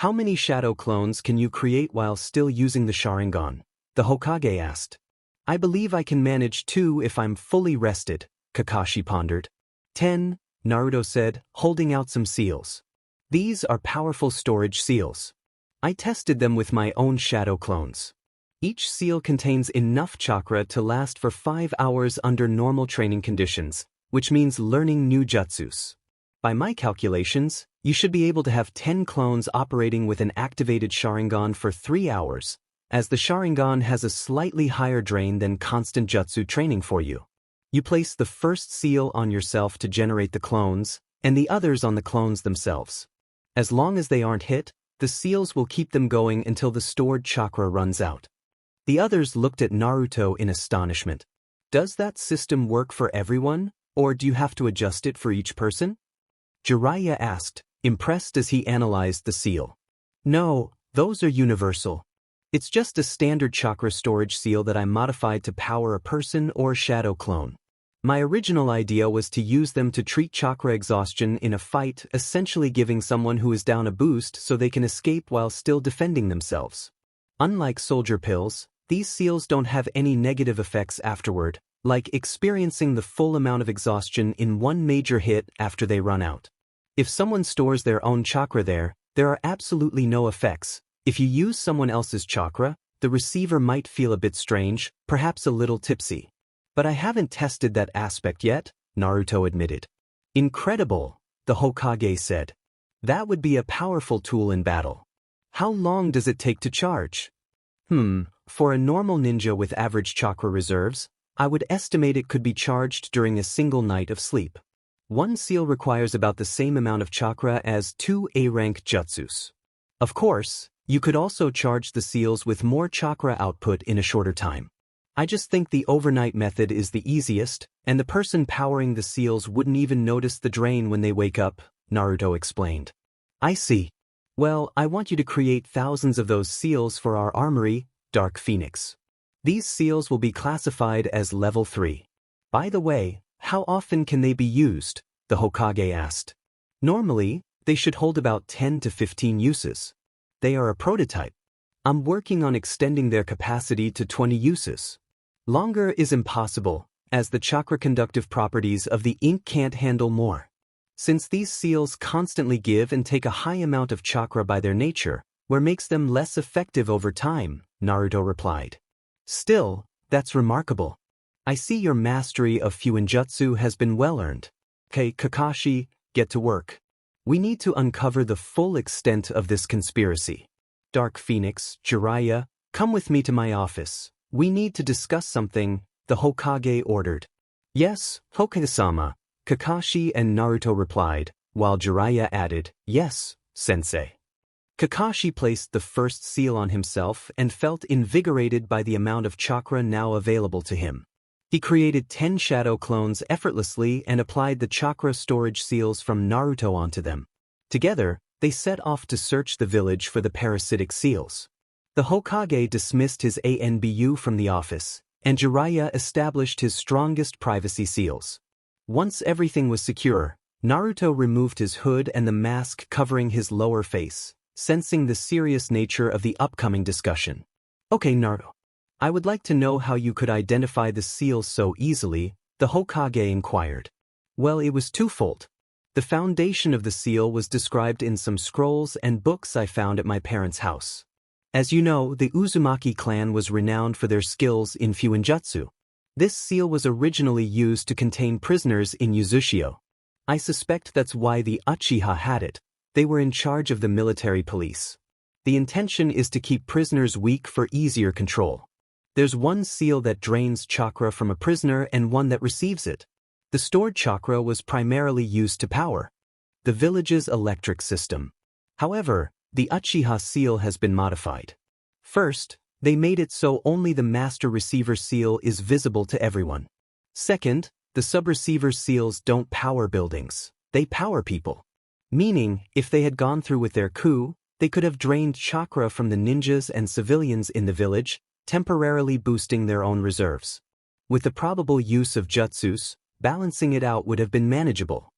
How many shadow clones can you create while still using the Sharingan? The Hokage asked. I believe I can manage 2 if I'm fully rested, Kakashi pondered. 10, Naruto said, holding out some seals. These are powerful storage seals. I tested them with my own shadow clones. Each seal contains enough chakra to last for 5 hours under normal training conditions, which means learning new jutsus. By my calculations, you should be able to have 10 clones operating with an activated Sharingan for 3 hours, as the Sharingan has a slightly higher drain than constant jutsu training for you. You place the first seal on yourself to generate the clones, and the others on the clones themselves. As long as they aren't hit, the seals will keep them going until the stored chakra runs out. The others looked at Naruto in astonishment. Does that system work for everyone, or do you have to adjust it for each person? Jeriah asked, impressed as he analyzed the seal. No, those are universal. It's just a standard chakra storage seal that I modified to power a person or shadow clone. My original idea was to use them to treat chakra exhaustion in a fight, essentially giving someone who is down a boost so they can escape while still defending themselves. Unlike soldier pills, these seals don't have any negative effects afterward, like experiencing the full amount of exhaustion in one major hit after they run out. If someone stores their own chakra there are absolutely no effects. If you use someone else's chakra, the receiver might feel a bit strange, perhaps a little tipsy. But I haven't tested that aspect yet, Naruto admitted. Incredible, the Hokage said. That would be a powerful tool in battle. How long does it take to charge? For a normal ninja with average chakra reserves, I would estimate it could be charged during a single night of sleep. One seal requires about the same amount of chakra as 2 A-rank jutsus. Of course, you could also charge the seals with more chakra output in a shorter time. I just think the overnight method is the easiest, and the person powering the seals wouldn't even notice the drain when they wake up, Naruto explained. I see. Well, I want you to create thousands of those seals for our armory, Dark Phoenix. These seals will be classified as level 3. By the way, how often can they be used? The Hokage asked. Normally, they should hold about 10 to 15 uses. They are a prototype. I'm working on extending their capacity to 20 uses. Longer is impossible, as the chakra conductive properties of the ink can't handle more. Since these seals constantly give and take a high amount of chakra by their nature, what makes them less effective over time, Naruto replied. Still, that's remarkable. I see your mastery of Fuinjutsu has been well earned. Okay, Kakashi, get to work. We need to uncover the full extent of this conspiracy. Dark Phoenix, Jeriah, come with me to my office. We need to discuss something, the Hokage ordered. Yes, Hokage-sama, Kakashi and Naruto replied, while Jeriah added, yes, sensei. Kakashi placed the first seal on himself and felt invigorated by the amount of chakra now available to him. He created 10 shadow clones effortlessly and applied the chakra storage seals from Naruto onto them. Together, they set off to search the village for the parasitic seals. The Hokage dismissed his ANBU from the office, and Jeriah established his strongest privacy seals. Once everything was secure, Naruto removed his hood and the mask covering his lower face, sensing the serious nature of the upcoming discussion. Okay, Naruto. I would like to know how you could identify the seals so easily, the Hokage inquired. Well, it was twofold. The foundation of the seal was described in some scrolls and books I found at my parents' house. As you know, the Uzumaki clan was renowned for their skills in Fuinjutsu. This seal was originally used to contain prisoners in Uchiha. I suspect that's why the Uchiha had it. They were in charge of the military police. The intention is to keep prisoners weak for easier control. There's one seal that drains chakra from a prisoner and one that receives it. The stored chakra was primarily used to power the village's electric system. However, the Uchiha seal has been modified. First, they made it so only the master receiver seal is visible to everyone. Second, the sub-receiver seals don't power buildings, they power people. Meaning, if they had gone through with their coup, they could have drained chakra from the ninjas and civilians in the village, temporarily boosting their own reserves. With the probable use of jutsus, balancing it out would have been manageable.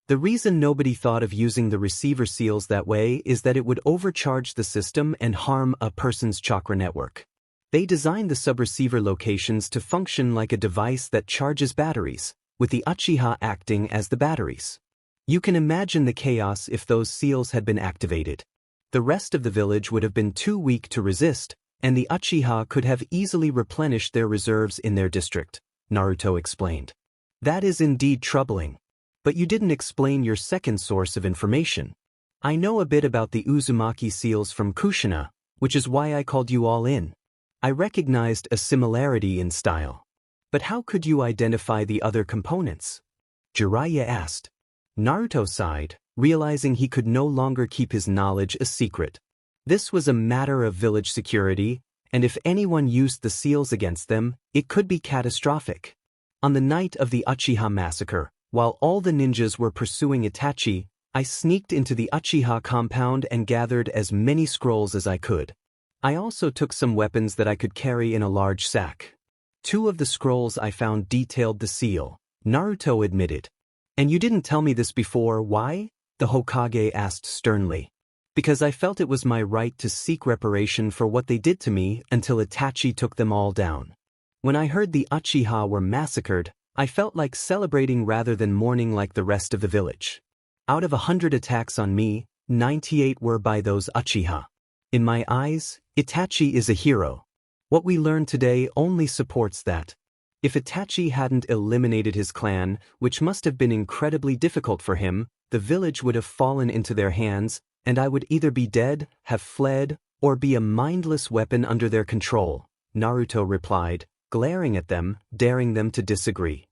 The reason nobody thought of using the receiver seals that way is that it would overcharge the system and harm a person's chakra network. They designed the sub-receiver locations to function like a device that charges batteries, with the Uchiha acting as the batteries. You can imagine the chaos if those seals had been activated. The rest of the village would have been too weak to resist, and the Uchiha could have easily replenished their reserves in their district, Naruto explained. That is indeed troubling. But you didn't explain your second source of information. I know a bit about the Uzumaki seals from Kushina, which is why I called you all in. I recognized a similarity in style. But how could you identify the other components? Jeriah asked. Naruto sighed, realizing he could no longer keep his knowledge a secret. This was a matter of village security, and if anyone used the seals against them, it could be catastrophic. On the night of the Uchiha massacre, while all the ninjas were pursuing Itachi, I sneaked into the Uchiha compound and gathered as many scrolls as I could. I also took some weapons that I could carry in a large sack. 2 of the scrolls I found detailed the seal, Naruto admitted. And you didn't tell me this before, why? The Hokage asked sternly. Because I felt it was my right to seek reparation for what they did to me until Itachi took them all down. When I heard the Uchiha were massacred, I felt like celebrating rather than mourning like the rest of the village. Out of 100 attacks on me, 98 were by those Uchiha. In my eyes, Itachi is a hero. What we learned today only supports that. If Itachi hadn't eliminated his clan, which must have been incredibly difficult for him, the village would have fallen into their hands, and I would either be dead, have fled, or be a mindless weapon under their control, Naruto replied, glaring at them, daring them to disagree.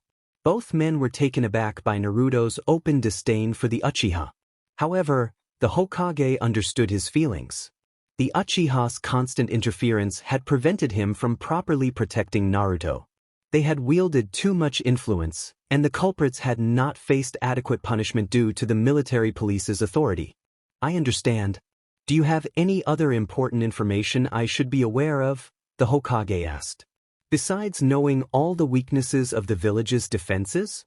Both men were taken aback by Naruto's open disdain for the Uchiha. However, the Hokage understood his feelings. The Uchiha's constant interference had prevented him from properly protecting Naruto. They had wielded too much influence, and the culprits had not faced adequate punishment due to the military police's authority. I understand. Do you have any other important information I should be aware of? The Hokage asked. Besides knowing all the weaknesses of the village's defenses?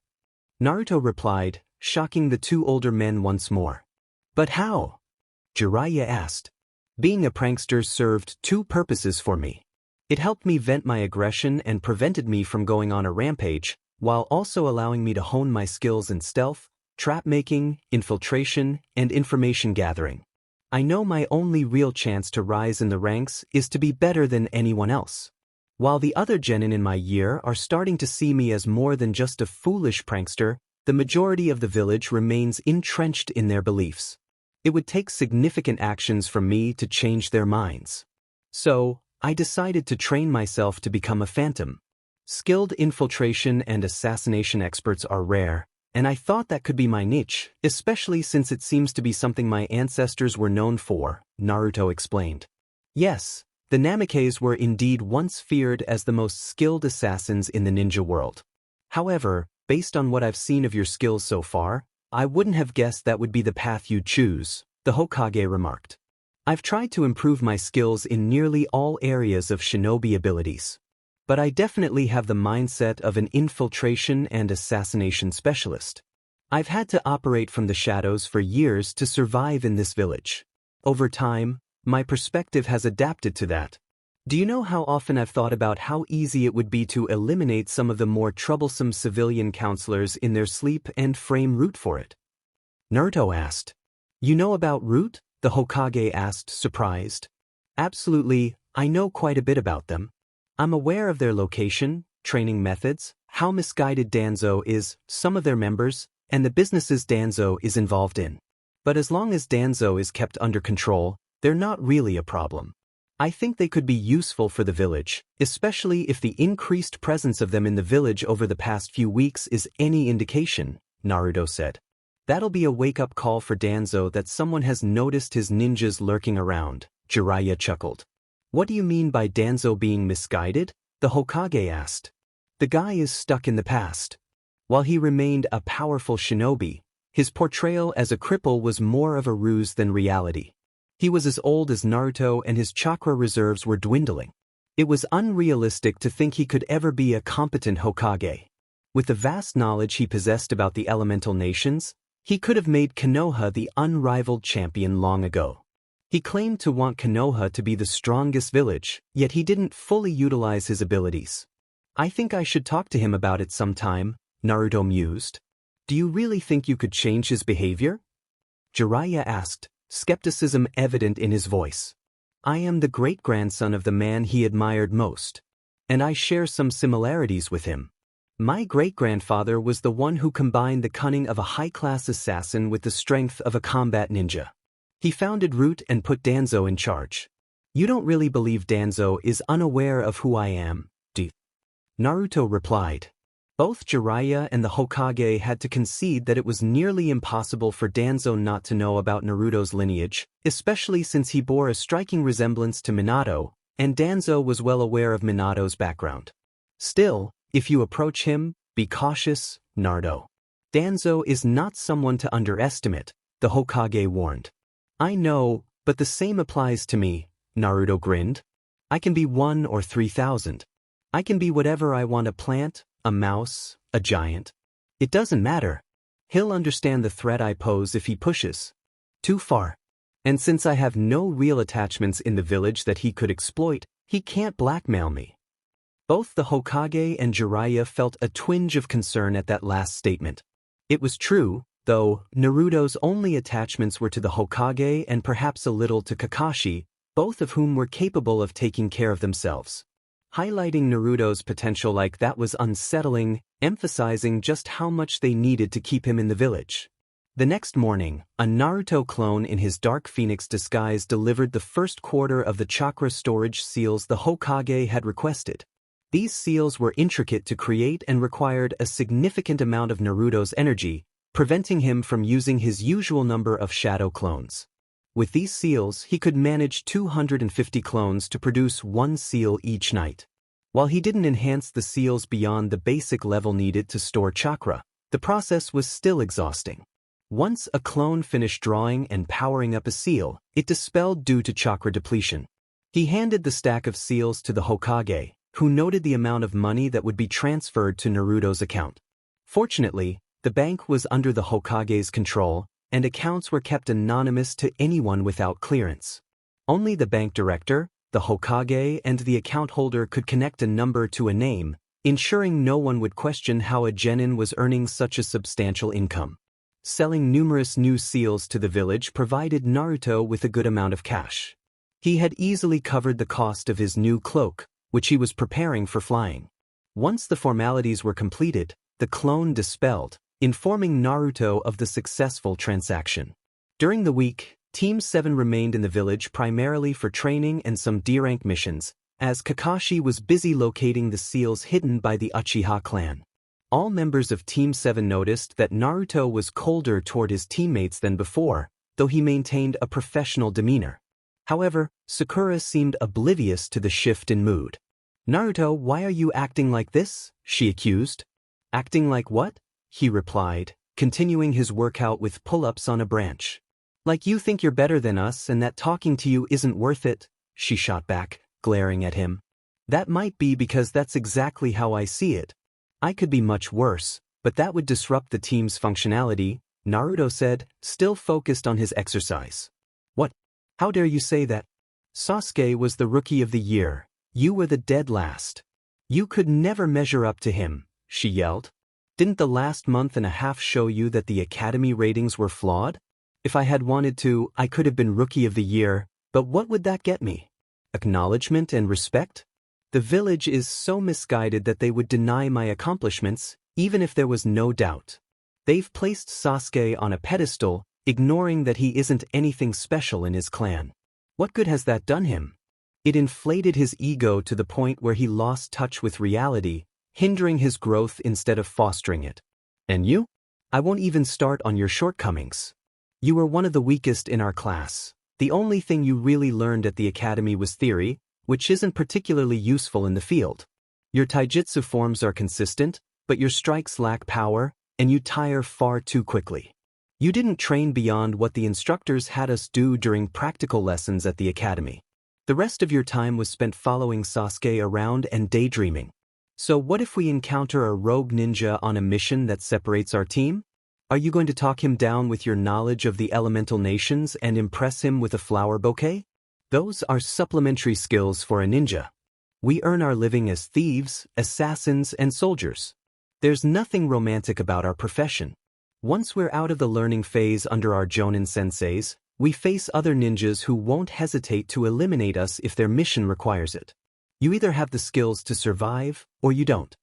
Naruto replied, shocking the two older men once more. But how? Jeriah asked. Being a prankster served two purposes for me. It helped me vent my aggression and prevented me from going on a rampage, while also allowing me to hone my skills in stealth, trap-making, infiltration, and information gathering. I know my only real chance to rise in the ranks is to be better than anyone else. While the other genin in my year are starting to see me as more than just a foolish prankster, the majority of the village remains entrenched in their beliefs. It would take significant actions from me to change their minds. So, I decided to train myself to become a phantom. Skilled infiltration and assassination experts are rare, and I thought that could be my niche, especially since it seems to be something my ancestors were known for, Naruto explained. Yes, the Namikes were indeed once feared as the most skilled assassins in the ninja world. However, based on what I've seen of your skills so far, I wouldn't have guessed that would be the path you'd choose, the Hokage remarked. I've tried to improve my skills in nearly all areas of shinobi abilities. But I definitely have the mindset of an infiltration and assassination specialist. I've had to operate from the shadows for years to survive in this village. Over time, my perspective has adapted to that. Do you know how often I've thought about how easy it would be to eliminate some of the more troublesome civilian counselors in their sleep and frame root for it? Naruto asked. You know about root? The Hokage asked, surprised. Absolutely, I know quite a bit about them. I'm aware of their location, training methods, how misguided Danzo is, some of their members, and the businesses Danzo is involved in. But as long as Danzo is kept under control, they're not really a problem. I think they could be useful for the village, especially if the increased presence of them in the village over the past few weeks is any indication, Naruto said. That'll be a wake-up call for Danzo that someone has noticed his ninjas lurking around, Jeriah chuckled. What do you mean by Danzo being misguided? The Hokage asked. The guy is stuck in the past. While he remained a powerful shinobi, his portrayal as a cripple was more of a ruse than reality. He was as old as Naruto and his chakra reserves were dwindling. It was unrealistic to think he could ever be a competent Hokage. With the vast knowledge he possessed about the elemental nations, he could have made Konoha the unrivaled champion long ago. He claimed to want Konoha to be the strongest village, yet he didn't fully utilize his abilities. I think I should talk to him about it sometime, Naruto mused. Do you really think you could change his behavior? Jeriah asked, skepticism evident in his voice. I am the great-grandson of the man he admired most, and I share some similarities with him. My great-grandfather was the one who combined the cunning of a high-class assassin with the strength of a combat ninja. He founded Root and put Danzo in charge. You don't really believe Danzo is unaware of who I am, do you? Naruto replied. Both Jeriah and the Hokage had to concede that it was nearly impossible for Danzo not to know about Naruto's lineage, especially since he bore a striking resemblance to Minato, and Danzo was well aware of Minato's background. Still, if you approach him, be cautious, Naruto. Danzo is not someone to underestimate, the Hokage warned. I know, but the same applies to me, Naruto grinned. I can be 1 or 3,000. I can be whatever I want, a plant, a mouse, a giant. It doesn't matter. He'll understand the threat I pose if he pushes too far. And since I have no real attachments in the village that he could exploit, he can't blackmail me. Both the Hokage and Jeriah felt a twinge of concern at that last statement. It was true, though, Naruto's only attachments were to the Hokage and perhaps a little to Kakashi, both of whom were capable of taking care of themselves. Highlighting Naruto's potential like that was unsettling, emphasizing just how much they needed to keep him in the village. The next morning, a Naruto clone in his Dark Phoenix disguise delivered the first quarter of the chakra storage seals the Hokage had requested. These seals were intricate to create and required a significant amount of Naruto's energy, preventing him from using his usual number of shadow clones. With these seals, he could manage 250 clones to produce one seal each night. While he didn't enhance the seals beyond the basic level needed to store chakra, the process was still exhausting. Once a clone finished drawing and powering up a seal, it dispelled due to chakra depletion. He handed the stack of seals to the Hokage, who noted the amount of money that would be transferred to Naruto's account. Fortunately, the bank was under the Hokage's control, and accounts were kept anonymous to anyone without clearance. Only the bank director, the Hokage, and the account holder could connect a number to a name, ensuring no one would question how a genin was earning such a substantial income. Selling numerous new seals to the village provided Naruto with a good amount of cash. He had easily covered the cost of his new cloak, which he was preparing for flying. Once the formalities were completed, the clone dispelled, informing Naruto of the successful transaction. During the week, Team 7 remained in the village primarily for training and some D-rank missions, as Kakashi was busy locating the seals hidden by the Uchiha clan. All members of Team 7 noticed that Naruto was colder toward his teammates than before, though he maintained a professional demeanor. However, Sakura seemed oblivious to the shift in mood. "Naruto, why are you acting like this?" she accused. "Acting like what?" he replied, continuing his workout with pull-ups on a branch. "Like you think you're better than us and that talking to you isn't worth it," she shot back, glaring at him. "That might be because that's exactly how I see it. I could be much worse, but that would disrupt the team's functionality," Naruto said, still focused on his exercise. "What? How dare you say that? Sasuke was the rookie of the year. You were the dead last. You could never measure up to him," she yelled. "Didn't the last month and a half show you that the academy ratings were flawed? If I had wanted to, I could have been rookie of the year, but what would that get me? Acknowledgement and respect? The village is so misguided that they would deny my accomplishments, even if there was no doubt. They've placed Sasuke on a pedestal, ignoring that he isn't anything special in his clan. What good has that done him? It inflated his ego to the point where he lost touch with reality, hindering his growth instead of fostering it. And you? I won't even start on your shortcomings. You were one of the weakest in our class. The only thing you really learned at the academy was theory, which isn't particularly useful in the field. Your taijutsu forms are consistent, but your strikes lack power, and you tire far too quickly. You didn't train beyond what the instructors had us do during practical lessons at the academy. The rest of your time was spent following Sasuke around and daydreaming. So what if we encounter a rogue ninja on a mission that separates our team? Are you going to talk him down with your knowledge of the elemental nations and impress him with a flower bouquet? Those are supplementary skills for a ninja. We earn our living as thieves, assassins, and soldiers. There's nothing romantic about our profession. Once we're out of the learning phase under our Jonin senseis, we face other ninjas who won't hesitate to eliminate us if their mission requires it. You either have the skills to survive, or you don't.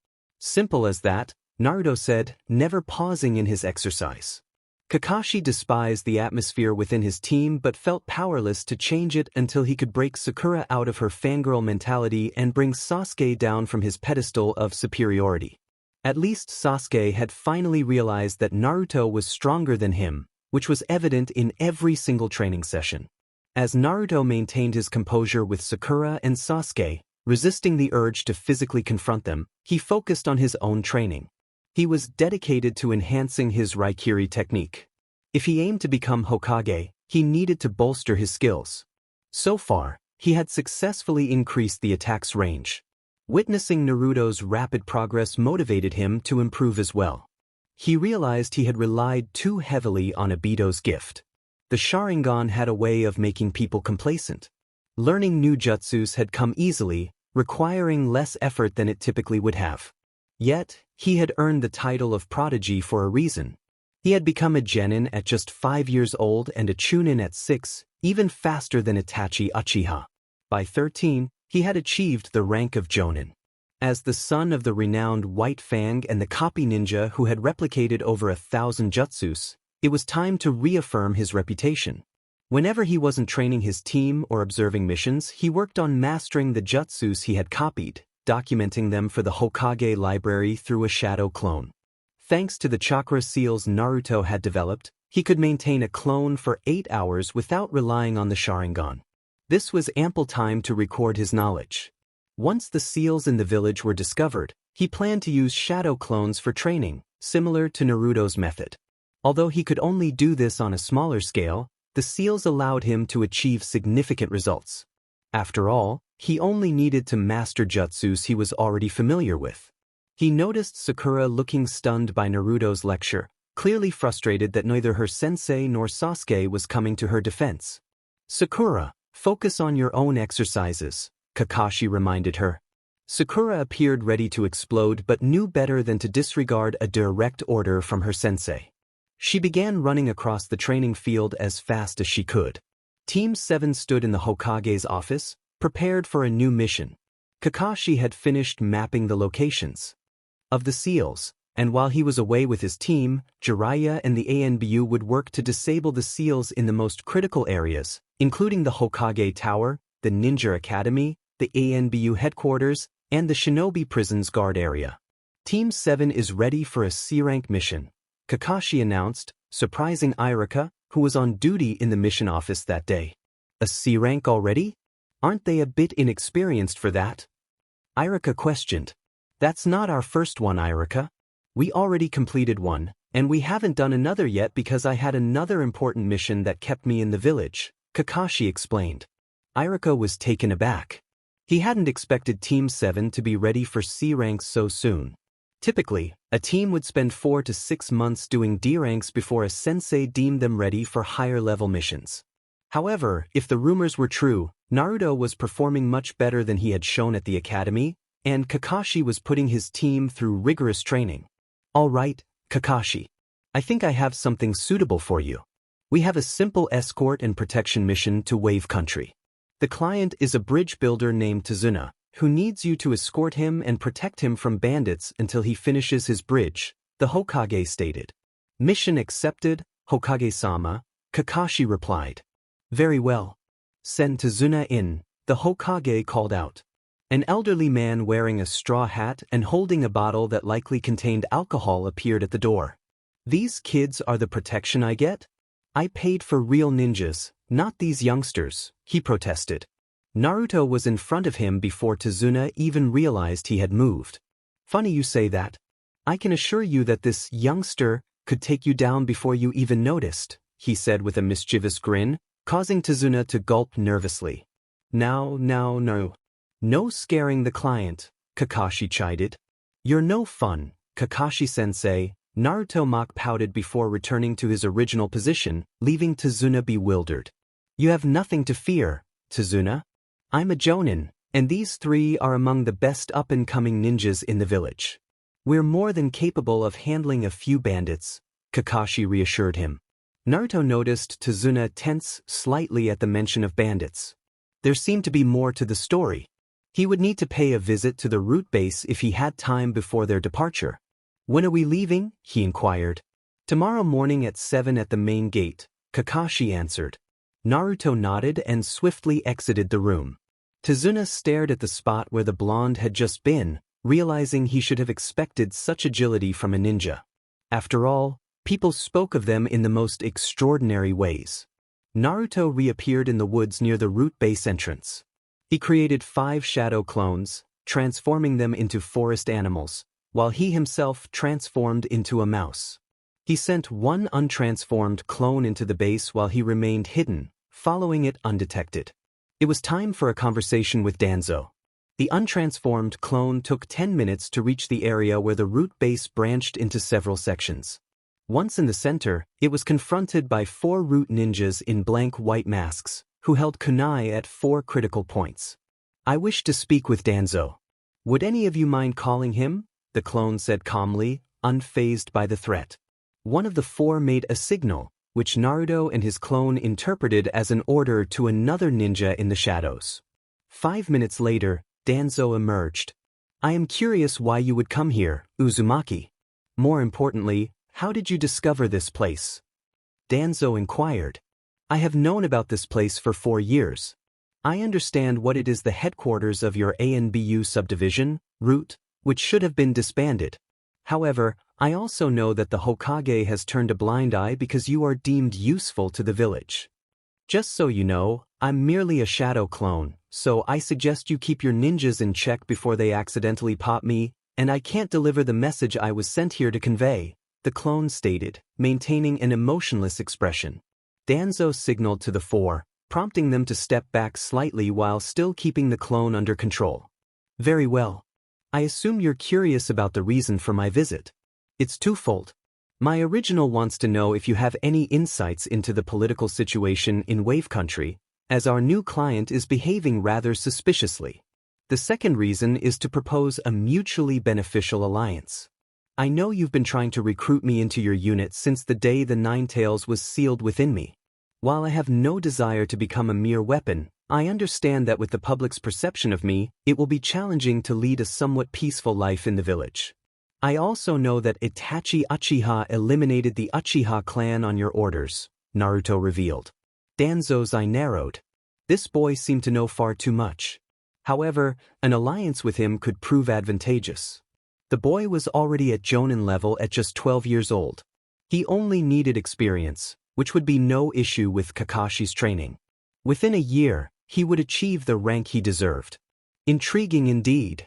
Simple as that, Naruto said, never pausing in his exercise. Kakashi despised the atmosphere within his team but felt powerless to change it until he could break Sakura out of her fangirl mentality and bring Sasuke down from his pedestal of superiority. At least Sasuke had finally realized that Naruto was stronger than him, which was evident in every single training session. As Naruto maintained his composure with Sakura and Sasuke, resisting the urge to physically confront them, he focused on his own training. He was dedicated to enhancing his Raikiri technique. If he aimed to become Hokage, he needed to bolster his skills. So far, he had successfully increased the attack's range. Witnessing Naruto's rapid progress motivated him to improve as well. He realized he had relied too heavily on Obito's gift. The Sharingan had a way of making people complacent. Learning new jutsus had come easily, requiring less effort than it typically would have. Yet, he had earned the title of prodigy for a reason. He had become a genin at just 5 years old and a chunin at 6, even faster than Itachi Uchiha. By 13, he had achieved the rank of jonin. As the son of the renowned White Fang and the copy ninja who had replicated over 1,000 jutsus, It was time to reaffirm his reputation. Whenever he wasn't training his team or observing missions, he worked on mastering the jutsus he had copied, documenting them for the Hokage library through a shadow clone. Thanks to the chakra seals Naruto had developed, he could maintain a clone for 8 hours without relying on the Sharingan. This was ample time to record his knowledge. Once the seals in the village were discovered, he planned to use shadow clones for training, similar to Naruto's method. Although he could only do this on a smaller scale, the seals allowed him to achieve significant results. After all, he only needed to master jutsus he was already familiar with. He noticed Sakura looking stunned by Naruto's lecture, clearly frustrated that neither her sensei nor Sasuke was coming to her defense. "Sakura, focus on your own exercises," Kakashi reminded her. Sakura appeared ready to explode but knew better than to disregard a direct order from her sensei. She began running across the training field as fast as she could. Team 7 stood in the Hokage's office, prepared for a new mission. Kakashi had finished mapping the locations of the seals, and while he was away with his team, Jeriah and the ANBU would work to disable the seals in the most critical areas, including the Hokage Tower, the Ninja Academy, the ANBU headquarters, and the Shinobi Prison's guard area. Team 7 is ready for a C-rank mission, Kakashi announced, surprising Irika, who was on duty in the mission office that day. A C-rank already? Aren't they a bit inexperienced for that? Irika questioned. That's not our first one, Irika. We already completed one, and we haven't done another yet because I had another important mission that kept me in the village, Kakashi explained. Irika was taken aback. He hadn't expected Team 7 to be ready for C ranks so soon. Typically, a team would spend 4 to 6 months doing D ranks before a sensei deemed them ready for higher-level missions. However, if the rumors were true, Naruto was performing much better than he had shown at the academy, and Kakashi was putting his team through rigorous training. All right, Kakashi. I think I have something suitable for you. We have a simple escort and protection mission to Wave Country. The client is a bridge builder named Tazuna, who needs you to escort him and protect him from bandits until he finishes his bridge, the Hokage stated. Mission accepted, Hokage-sama, Kakashi replied. Very well. Send Tazuna in, the Hokage called out. An elderly man wearing a straw hat and holding a bottle that likely contained alcohol appeared at the door. These kids are the protection I get? I paid for real ninjas, not these youngsters, he protested. Naruto was in front of him before Tazuna even realized he had moved. Funny you say that. I can assure you that this youngster could take you down before you even noticed, he said with a mischievous grin, causing Tazuna to gulp nervously. No. No scaring the client, Kakashi chided. You're no fun, Kakashi-sensei, Naruto mock pouted before returning to his original position, leaving Tazuna bewildered. You have nothing to fear, Tazuna. I'm a Jonin, and these 3 are among the best up-and-coming ninjas in the village. We're more than capable of handling a few bandits, Kakashi reassured him. Naruto noticed Tazuna tense slightly at the mention of bandits. There seemed to be more to the story. He would need to pay a visit to the root base if he had time before their departure. When are we leaving? He inquired. Tomorrow morning at 7 at the main gate, Kakashi answered. Naruto nodded and swiftly exited the room. Tazuna stared at the spot where the blonde had just been, realizing he should have expected such agility from a ninja. After all, people spoke of them in the most extraordinary ways. Naruto reappeared in the woods near the root base entrance. He created 5 shadow clones, transforming them into forest animals, while he himself transformed into a mouse. He sent 1 untransformed clone into the base while he remained hidden, following it undetected. It was time for a conversation with Danzo. The untransformed clone took 10 minutes to reach the area where the root base branched into several sections. Once in the center, it was confronted by 4 root ninjas in blank white masks, who held kunai at 4 critical points. I wish to speak with Danzo. Would any of you mind calling him? The clone said calmly, unfazed by the threat. One of the 4 made a signal, which Naruto and his clone interpreted as an order to another ninja in the shadows. 5 minutes later, Danzo emerged. I am curious why you would come here, Uzumaki. More importantly, how did you discover this place? Danzo inquired. I have known about this place for 4 years. I understand what it is, the headquarters of your ANBU subdivision, Root, which should have been disbanded. However, I also know that the Hokage has turned a blind eye because you are deemed useful to the village. Just so you know, I'm merely a shadow clone, so I suggest you keep your ninjas in check before they accidentally pop me, and I can't deliver the message I was sent here to convey, the clone stated, maintaining an emotionless expression. Danzo signaled to the 4, prompting them to step back slightly while still keeping the clone under control. Very well. I assume you're curious about the reason for my visit. It's twofold. My original wants to know if you have any insights into the political situation in Wave Country, as our new client is behaving rather suspiciously. The second reason is to propose a mutually beneficial alliance. I know you've been trying to recruit me into your unit since the day the Nine Tails was sealed within me. While I have no desire to become a mere weapon, I understand that with the public's perception of me, it will be challenging to lead a somewhat peaceful life in the village. I also know that Itachi Uchiha eliminated the Uchiha clan on your orders, Naruto revealed. Danzo's eye narrowed. This boy seemed to know far too much. However, an alliance with him could prove advantageous. The boy was already at Jonin level at just 12 years old. He only needed experience, which would be no issue with Kakashi's training. Within a year, he would achieve the rank he deserved. Intriguing indeed.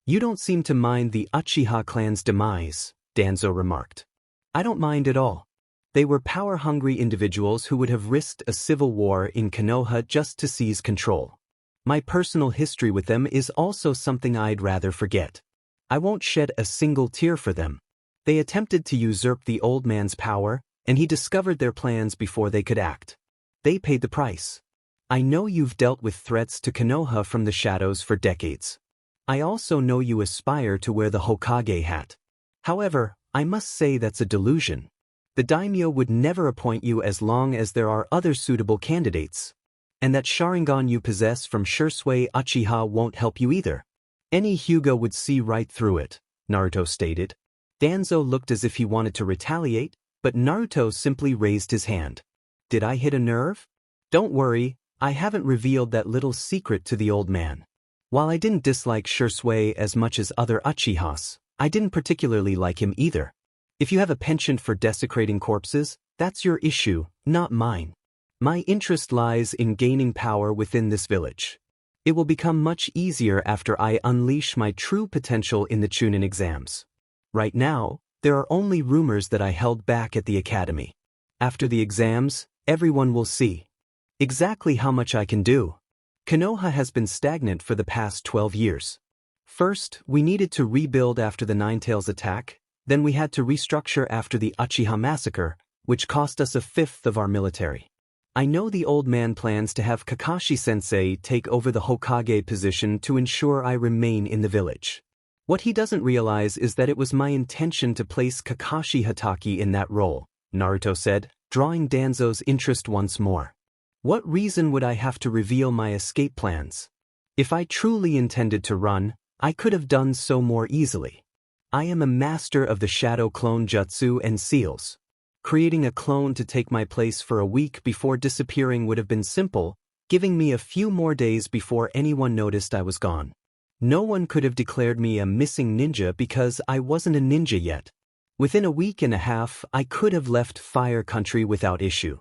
You don't seem to mind the Uchiha clan's demise, Danzo remarked. I don't mind at all. They were power-hungry individuals who would have risked a civil war in Konoha just to seize control. My personal history with them is also something I'd rather forget. I won't shed a single tear for them. They attempted to usurp the old man's power, and he discovered their plans before they could act. They paid the price. I know you've dealt with threats to Konoha from the shadows for decades. I also know you aspire to wear the Hokage hat. However, I must say that's a delusion. The daimyo would never appoint you as long as there are other suitable candidates. And that Sharingan you possess from Shursui Uchiha won't help you either. Any Hyuga would see right through it, Naruto stated. Danzo looked as if he wanted to retaliate, but Naruto simply raised his hand. Did I hit a nerve? Don't worry, I haven't revealed that little secret to the old man. While I didn't dislike Shursui as much as other Uchihas, I didn't particularly like him either. If you have a penchant for desecrating corpses, that's your issue, not mine. My interest lies in gaining power within this village. It will become much easier after I unleash my true potential in the Chunin exams. Right now, there are only rumors that I held back at the academy. After the exams, everyone will see exactly how much I can do. Konoha has been stagnant for the past 12 years. First, we needed to rebuild after the Nine Tails attack, then we had to restructure after the Uchiha massacre, which cost us 1/5 of our military. I know the old man plans to have Kakashi-sensei take over the Hokage position to ensure I remain in the village. What he doesn't realize is that it was my intention to place Kakashi Hatake in that role, Naruto said, drawing Danzo's interest once more. What reason would I have to reveal my escape plans? If I truly intended to run, I could have done so more easily. I am a master of the shadow clone jutsu and seals. Creating a clone to take my place for a week before disappearing would have been simple, giving me a few more days before anyone noticed I was gone. No one could have declared me a missing ninja because I wasn't a ninja yet. Within a week and a half, I could have left Fire Country without issue.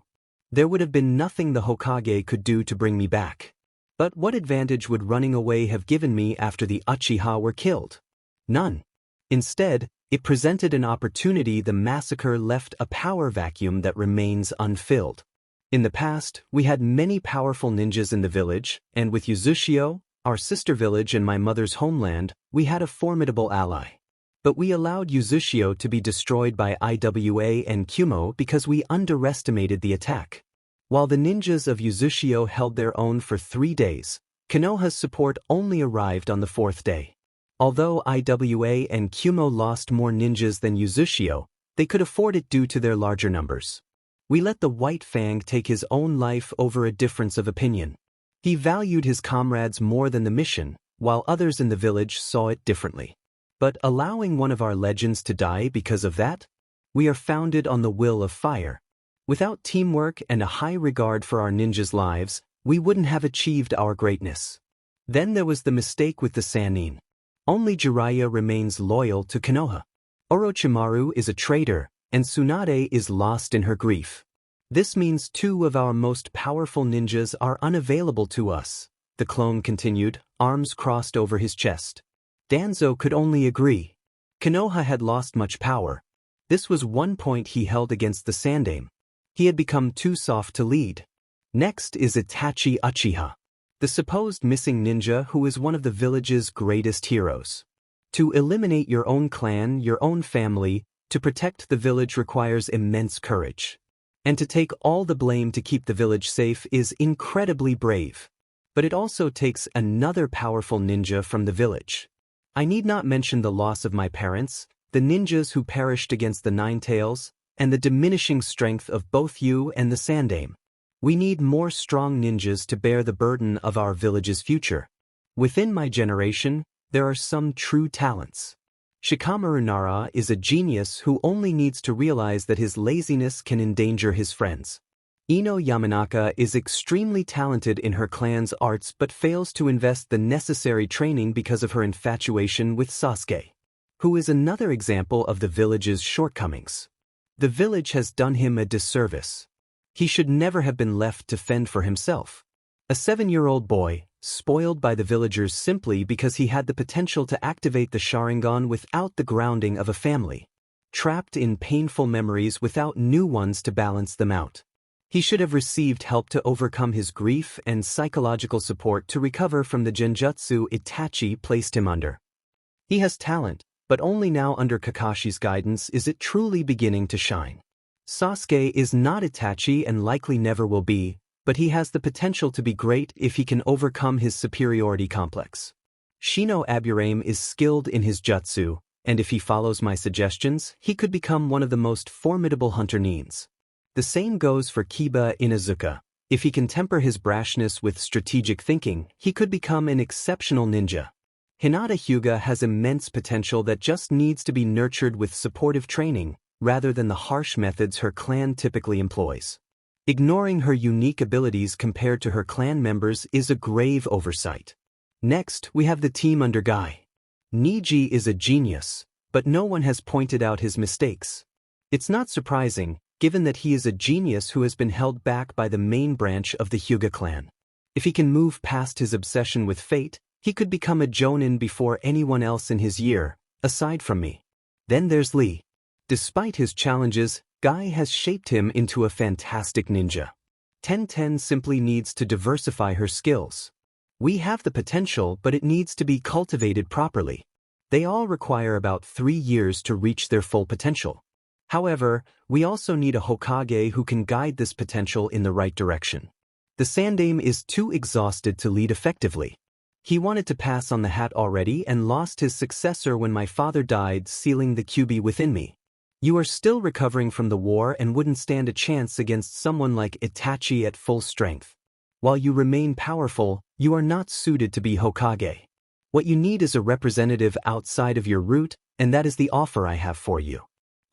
There would have been nothing the Hokage could do to bring me back. But what advantage would running away have given me after the Uchiha were killed? None. Instead, it presented an opportunity. The massacre left a power vacuum that remains unfilled. In the past, we had many powerful ninjas in the village, and with Uzushio, our sister village and my mother's homeland, we had a formidable ally. But we allowed Uzushio to be destroyed by IWA and Kumo because we underestimated the attack. While the ninjas of Uzushio held their own for 3 days, Konoha's support only arrived on the 4th day. Although IWA and Kumo lost more ninjas than Uzushio, they could afford it due to their larger numbers. We let the White Fang take his own life over a difference of opinion. He valued his comrades more than the mission, while others in the village saw it differently. But allowing one of our legends to die because of that? We are founded on the will of fire. Without teamwork and a high regard for our ninjas' lives, we wouldn't have achieved our greatness. Then there was the mistake with the Sannin. Only Jeriah remains loyal to Konoha. Orochimaru is a traitor, and Tsunade is lost in her grief. This means two of our most powerful ninjas are unavailable to us, the clone continued, arms crossed over his chest. Danzo could only agree. Konoha had lost much power. This was one point he held against the Sandaime. He had become too soft to lead. Next is Itachi Uchiha, the supposed missing ninja who is one of the village's greatest heroes. To eliminate your own clan, your own family, to protect the village requires immense courage. And to take all the blame to keep the village safe is incredibly brave. But it also takes another powerful ninja from the village. I need not mention the loss of my parents, the ninjas who perished against the Nine Tails, and the diminishing strength of both you and the Sandaime. We need more strong ninjas to bear the burden of our village's future. Within my generation, there are some true talents. Shikamaru Nara is a genius who only needs to realize that his laziness can endanger his friends. Ino Yamanaka is extremely talented in her clan's arts but fails to invest the necessary training because of her infatuation with Sasuke, who is another example of the village's shortcomings. The village has done him a disservice. He should never have been left to fend for himself. A 7-year-old boy, spoiled by the villagers simply because he had the potential to activate the Sharingan without the grounding of a family. Trapped in painful memories without new ones to balance them out. He should have received help to overcome his grief and psychological support to recover from the Genjutsu Itachi placed him under. He has talent, but only now under Kakashi's guidance is it truly beginning to shine. Sasuke is not Itachi and likely never will be, but he has the potential to be great if he can overcome his superiority complex. Shino Aburame is skilled in his jutsu, and if he follows my suggestions, he could become one of the most formidable hunter nins. The same goes for Kiba Inuzuka. If he can temper his brashness with strategic thinking, he could become an exceptional ninja. Hinata Hyuga has immense potential that just needs to be nurtured with supportive training, rather than the harsh methods her clan typically employs. Ignoring her unique abilities compared to her clan members is a grave oversight. Next, we have the team under Guy. Niji is a genius, but no one has pointed out his mistakes. It's not surprising, given that he is a genius who has been held back by the main branch of the Hyuga clan. If he can move past his obsession with fate, he could become a Jonin before anyone else in his year, aside from me. Then there's Lee. Despite his challenges, Guy has shaped him into a fantastic ninja. Ten simply needs to diversify her skills. We have the potential, but it needs to be cultivated properly. They all require about 3 years to reach their full potential. However, we also need a Hokage who can guide this potential in the right direction. The Sandaime is too exhausted to lead effectively. He wanted to pass on the hat already and lost his successor when my father died, sealing the QB within me. You are still recovering from the war and wouldn't stand a chance against someone like Itachi at full strength. While you remain powerful, you are not suited to be Hokage. What you need is a representative outside of your root, and that is the offer I have for you.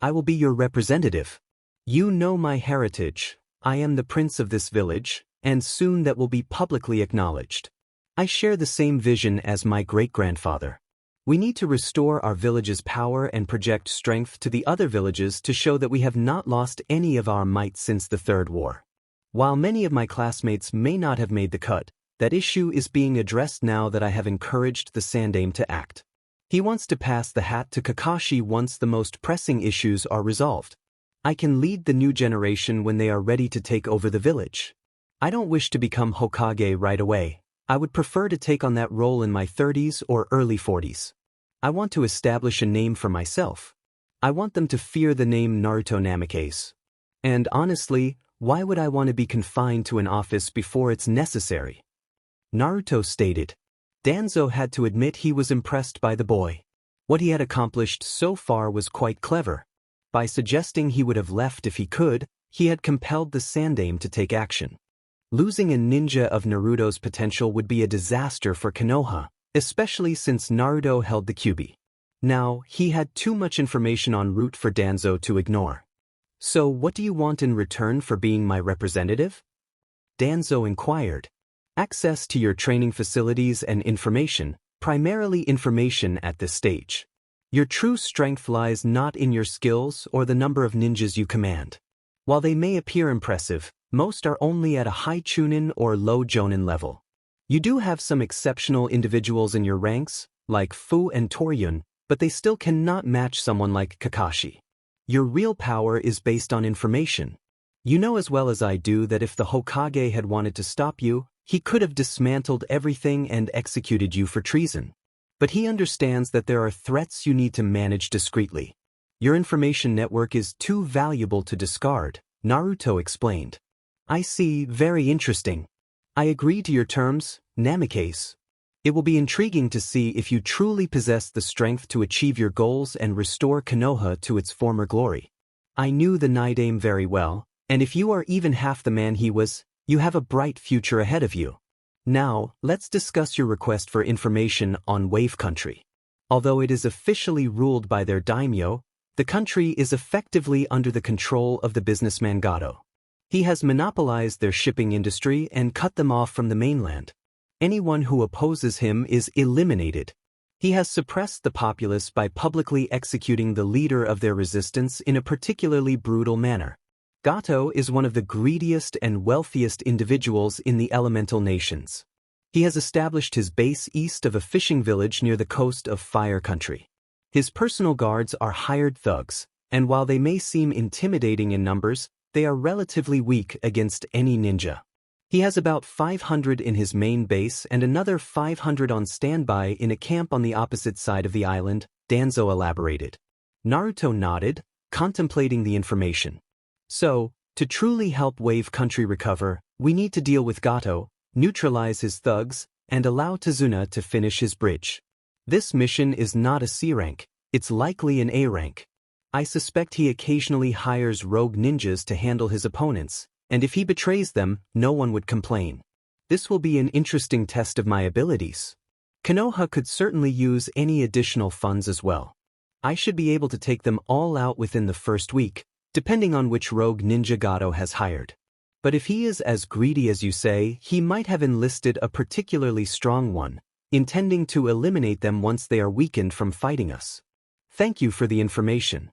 I will be your representative. You know my heritage. I am the prince of this village, and soon that will be publicly acknowledged. I share the same vision as my great-grandfather. We need to restore our village's power and project strength to the other villages to show that we have not lost any of our might since the Third War. While many of my classmates may not have made the cut, that issue is being addressed now that I have encouraged the Sandaime to act. He wants to pass the hat to Kakashi once the most pressing issues are resolved. I can lead the new generation when they are ready to take over the village. I don't wish to become Hokage right away. I would prefer to take on that role in my 30s or early 40s. I want to establish a name for myself. I want them to fear the name Naruto Namikaze. And honestly, why would I want to be confined to an office before it's necessary? Naruto stated. Danzo had to admit he was impressed by the boy. What he had accomplished so far was quite clever. By suggesting he would have left if he could, he had compelled the Sandaime to take action. Losing a ninja of Naruto's potential would be a disaster for Konoha, especially since Naruto held the Kyuubi. Now, he had too much information en route for Danzo to ignore. So what do you want in return for being my representative? Danzo inquired. Access to your training facilities and information, primarily information at this stage. Your true strength lies not in your skills or the number of ninjas you command. While they may appear impressive, most are only at a high chunin or low jonin level. You do have some exceptional individuals in your ranks, like Fu and Toryun, but they still cannot match someone like Kakashi. Your real power is based on information. You know as well as I do that if the Hokage had wanted to stop you, he could have dismantled everything and executed you for treason. But he understands that there are threats you need to manage discreetly. Your information network is too valuable to discard, Naruto explained. I see, very interesting. I agree to your terms, Namikaze. It will be intriguing to see if you truly possess the strength to achieve your goals and restore Konoha to its former glory. I knew the Sandaime very well, and if you are even half the man he was, you have a bright future ahead of you. Now, let's discuss your request for information on Wave Country. Although it is officially ruled by their daimyo, the country is effectively under the control of the businessman Gato. He has monopolized their shipping industry and cut them off from the mainland. Anyone who opposes him is eliminated. He has suppressed the populace by publicly executing the leader of their resistance in a particularly brutal manner. Gato is one of the greediest and wealthiest individuals in the elemental nations. He has established his base east of a fishing village near the coast of Fire Country. His personal guards are hired thugs, and while they may seem intimidating in numbers, they are relatively weak against any ninja. He has about 500 in his main base and another 500 on standby in a camp on the opposite side of the island, Danzo elaborated. Naruto nodded, contemplating the information. So, to truly help Wave Country recover, we need to deal with Gato, neutralize his thugs, and allow Tazuna to finish his bridge. This mission is not a C rank, it's likely an A rank. I suspect he occasionally hires rogue ninjas to handle his opponents, and if he betrays them, no one would complain. This will be an interesting test of my abilities. Konoha could certainly use any additional funds as well. I should be able to take them all out within the first week, depending on which rogue ninja Gato has hired. But if he is as greedy as you say, he might have enlisted a particularly strong one, intending to eliminate them once they are weakened from fighting us. Thank you for the information.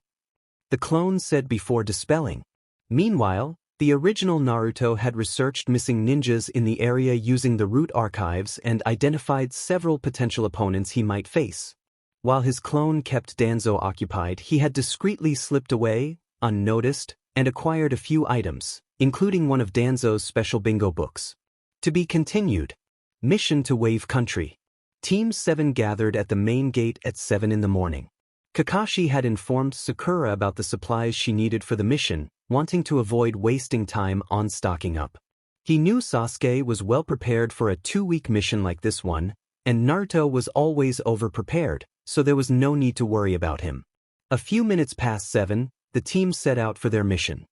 The clone said before dispelling. Meanwhile, the original Naruto had researched missing ninjas in the area using the root archives and identified several potential opponents he might face. While his clone kept Danzo occupied, he had discreetly slipped away, unnoticed, and acquired a few items, including one of Danzo's special bingo books. To be continued. Mission to Wave Country. Team 7 gathered at the main gate at 7 in the morning. Kakashi had informed Sakura about the supplies she needed for the mission, wanting to avoid wasting time on stocking up. He knew Sasuke was well prepared for a 2-week mission like this one, and Naruto was always over-prepared, so there was no need to worry about him. A few minutes past 7, the team set out for their mission.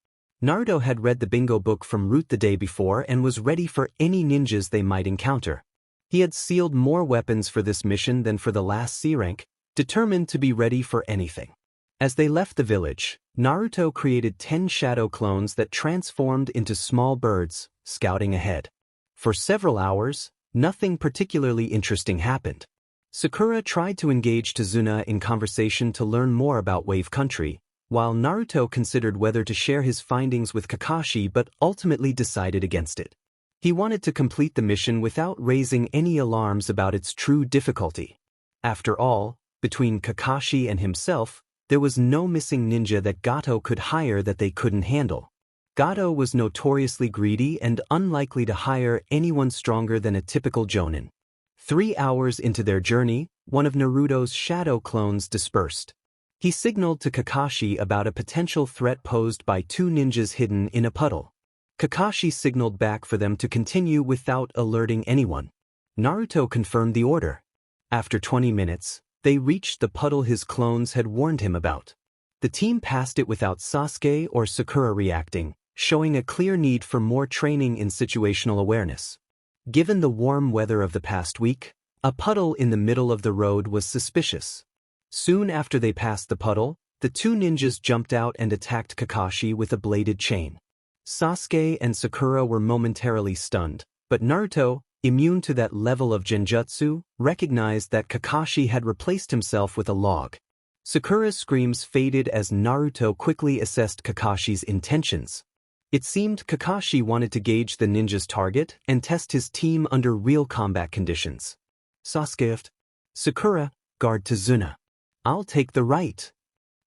Naruto had read the bingo book from Root the day before and was ready for any ninjas they might encounter. He had sealed more weapons for this mission than for the last C rank, determined to be ready for anything. As they left the village, Naruto created 10 shadow clones that transformed into small birds, scouting ahead. For several hours, nothing particularly interesting happened. Sakura tried to engage Tazuna in conversation to learn more about Wave Country, while Naruto considered whether to share his findings with Kakashi but ultimately decided against it. He wanted to complete the mission without raising any alarms about its true difficulty. After all, between Kakashi and himself, there was no missing ninja that Gato could hire that they couldn't handle. Gato was notoriously greedy and unlikely to hire anyone stronger than a typical jonin. 3 hours into their journey, one of Naruto's shadow clones dispersed. He signaled to Kakashi about a potential threat posed by 2 ninjas hidden in a puddle. Kakashi signaled back for them to continue without alerting anyone. Naruto confirmed the order. After 20 minutes, they reached the puddle his clones had warned him about. The team passed it without Sasuke or Sakura reacting, showing a clear need for more training in situational awareness. Given the warm weather of the past week, a puddle in the middle of the road was suspicious. Soon after they passed the puddle, The two ninjas jumped out and attacked Kakashi with a bladed chain. Sasuke and Sakura were momentarily stunned, but Naruto, immune to that level of Genjutsu, recognized that Kakashi had replaced himself with a log. Sakura's screams faded as Naruto quickly assessed Kakashi's intentions. It seemed Kakashi wanted to gauge the ninja's target and test his team under real combat conditions. Sasuke, Sakura, guard Tazuna. I'll take the right.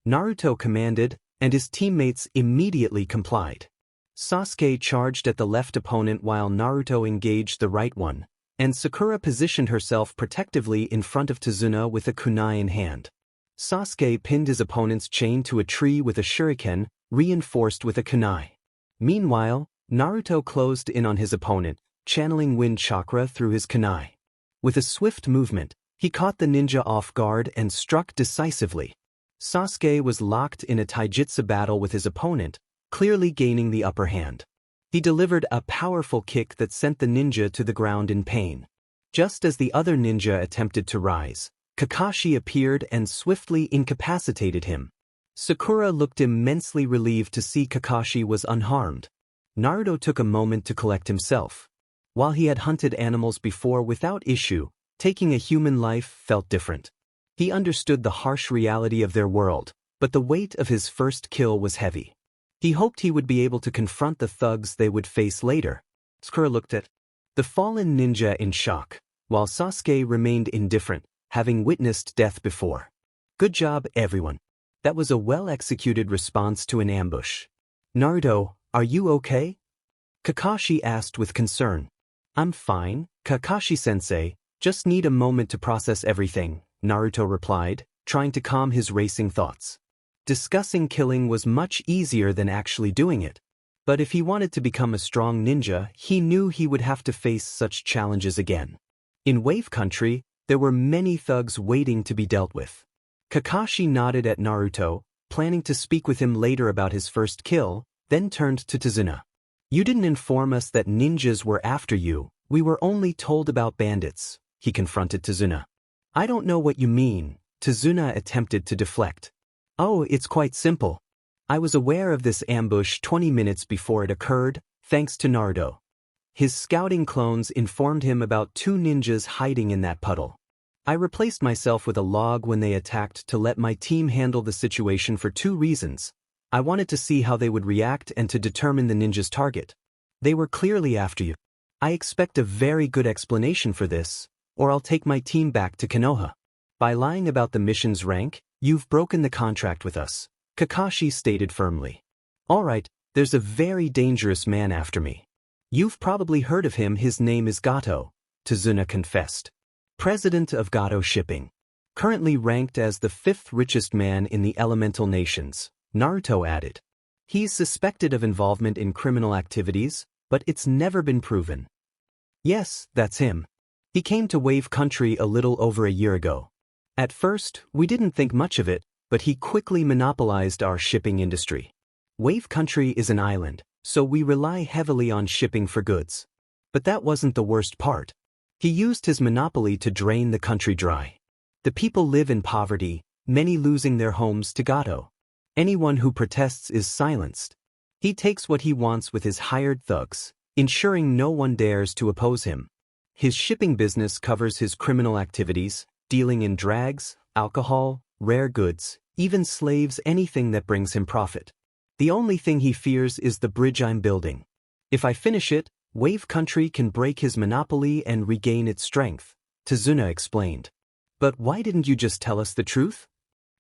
Naruto commanded, and his teammates immediately complied. Sasuke charged at the left opponent while Naruto engaged the right one, and Sakura positioned herself protectively in front of Tazuna with a kunai in hand. Sasuke pinned his opponent's chain to a tree with a shuriken, reinforced with a kunai. Meanwhile, Naruto closed in on his opponent, channeling wind chakra through his kunai. With a swift movement, he caught the ninja off guard and struck decisively. Sasuke was locked in a taijutsu battle with his opponent, clearly gaining the upper hand. He delivered a powerful kick that sent the ninja to the ground in pain. Just as the other ninja attempted to rise, Kakashi appeared and swiftly incapacitated him. Sakura looked immensely relieved to see Kakashi was unharmed. Naruto took a moment to collect himself. While he had hunted animals before without issue, taking a human life felt different. He understood the harsh reality of their world, but the weight of his first kill was heavy. He hoped he would be able to confront the thugs they would face later. Sakura looked at the fallen ninja in shock, while Sasuke remained indifferent, having witnessed death before. Good job, everyone. That was a well-executed response to an ambush. Naruto, are you okay? Kakashi asked with concern. I'm fine, Kakashi-sensei, just need a moment to process everything, Naruto replied, trying to calm his racing thoughts. Discussing killing was much easier than actually doing it. But if he wanted to become a strong ninja, he knew he would have to face such challenges again. In Wave Country, there were many thugs waiting to be dealt with. Kakashi nodded at Naruto, planning to speak with him later about his first kill, then turned to Tazuna. You didn't inform us that ninjas were after you, we were only told about bandits, he confronted Tazuna. I don't know what you mean, Tazuna attempted to deflect. Oh, it's quite simple. I was aware of this ambush 20 minutes before it occurred, thanks to Naruto. His scouting clones informed him about two ninjas hiding in that puddle. I replaced myself with a log when they attacked to let my team handle the situation for two reasons. I wanted to see how they would react and to determine the ninja's target. They were clearly after you. I expect a very good explanation for this, or I'll take my team back to Konoha. By lying about the mission's rank, you've broken the contract with us, Kakashi stated firmly. Alright, there's a very dangerous man after me. You've probably heard of him, his name is Gato, Tazuna confessed. President of Gato Shipping. Currently ranked as the 5th richest man in the elemental nations, Naruto added. He's suspected of involvement in criminal activities, but it's never been proven. Yes, that's him. He came to Wave Country a little over a year ago. At first, we didn't think much of it, but he quickly monopolized our shipping industry. Wave Country is an island, so we rely heavily on shipping for goods. But that wasn't the worst part. He used his monopoly to drain the country dry. The people live in poverty, many losing their homes to Gato. Anyone who protests is silenced. He takes what he wants with his hired thugs, ensuring no one dares to oppose him. His shipping business covers his criminal activities, dealing in drags, alcohol, rare goods, even slaves, anything that brings him profit. The only thing he fears is the bridge I'm building. If I finish it, Wave Country can break his monopoly and regain its strength, Tazuna explained. But why didn't you just tell us the truth?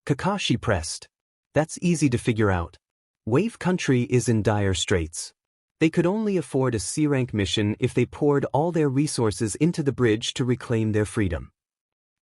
Kakashi pressed. That's easy to figure out. Wave Country is in dire straits. They could only afford a C-rank mission if they poured all their resources into the bridge to reclaim their freedom.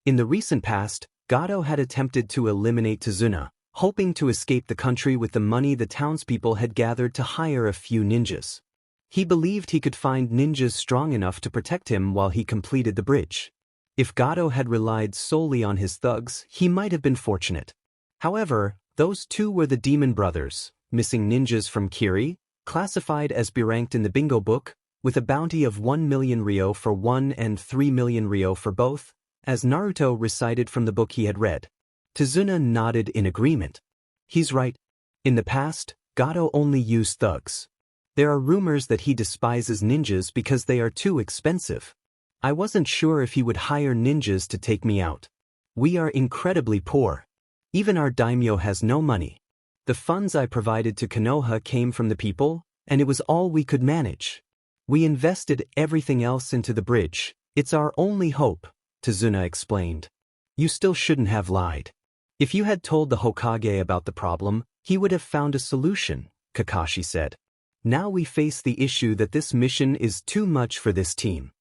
In the recent past, Gato had attempted to eliminate Tazuna, hoping to escape the country with the money the townspeople had gathered to hire a few ninjas. He believed he could find ninjas strong enough to protect him while he completed the bridge. If Gato had relied solely on his thugs, he might have been fortunate. However, those two were the Demon Brothers, missing ninjas from Kiri, classified as B-ranked in the bingo book, with a bounty of 1 million ryo for one and 3 million ryo for both, as Naruto recited from the book he had read. Tazuna nodded in agreement. He's right. In the past, Gato only used thugs. There are rumors that he despises ninjas because they are too expensive. I wasn't sure if he would hire ninjas to take me out. We are incredibly poor. Even our daimyo has no money. The funds I provided to Konoha came from the people, and it was all we could manage. We invested everything else into the bridge. It's our only hope, Tazuna explained. You still shouldn't have lied. If you had told the Hokage about the problem, he would have found a solution, Kakashi said. Now we face the issue that this mission is too much for this team.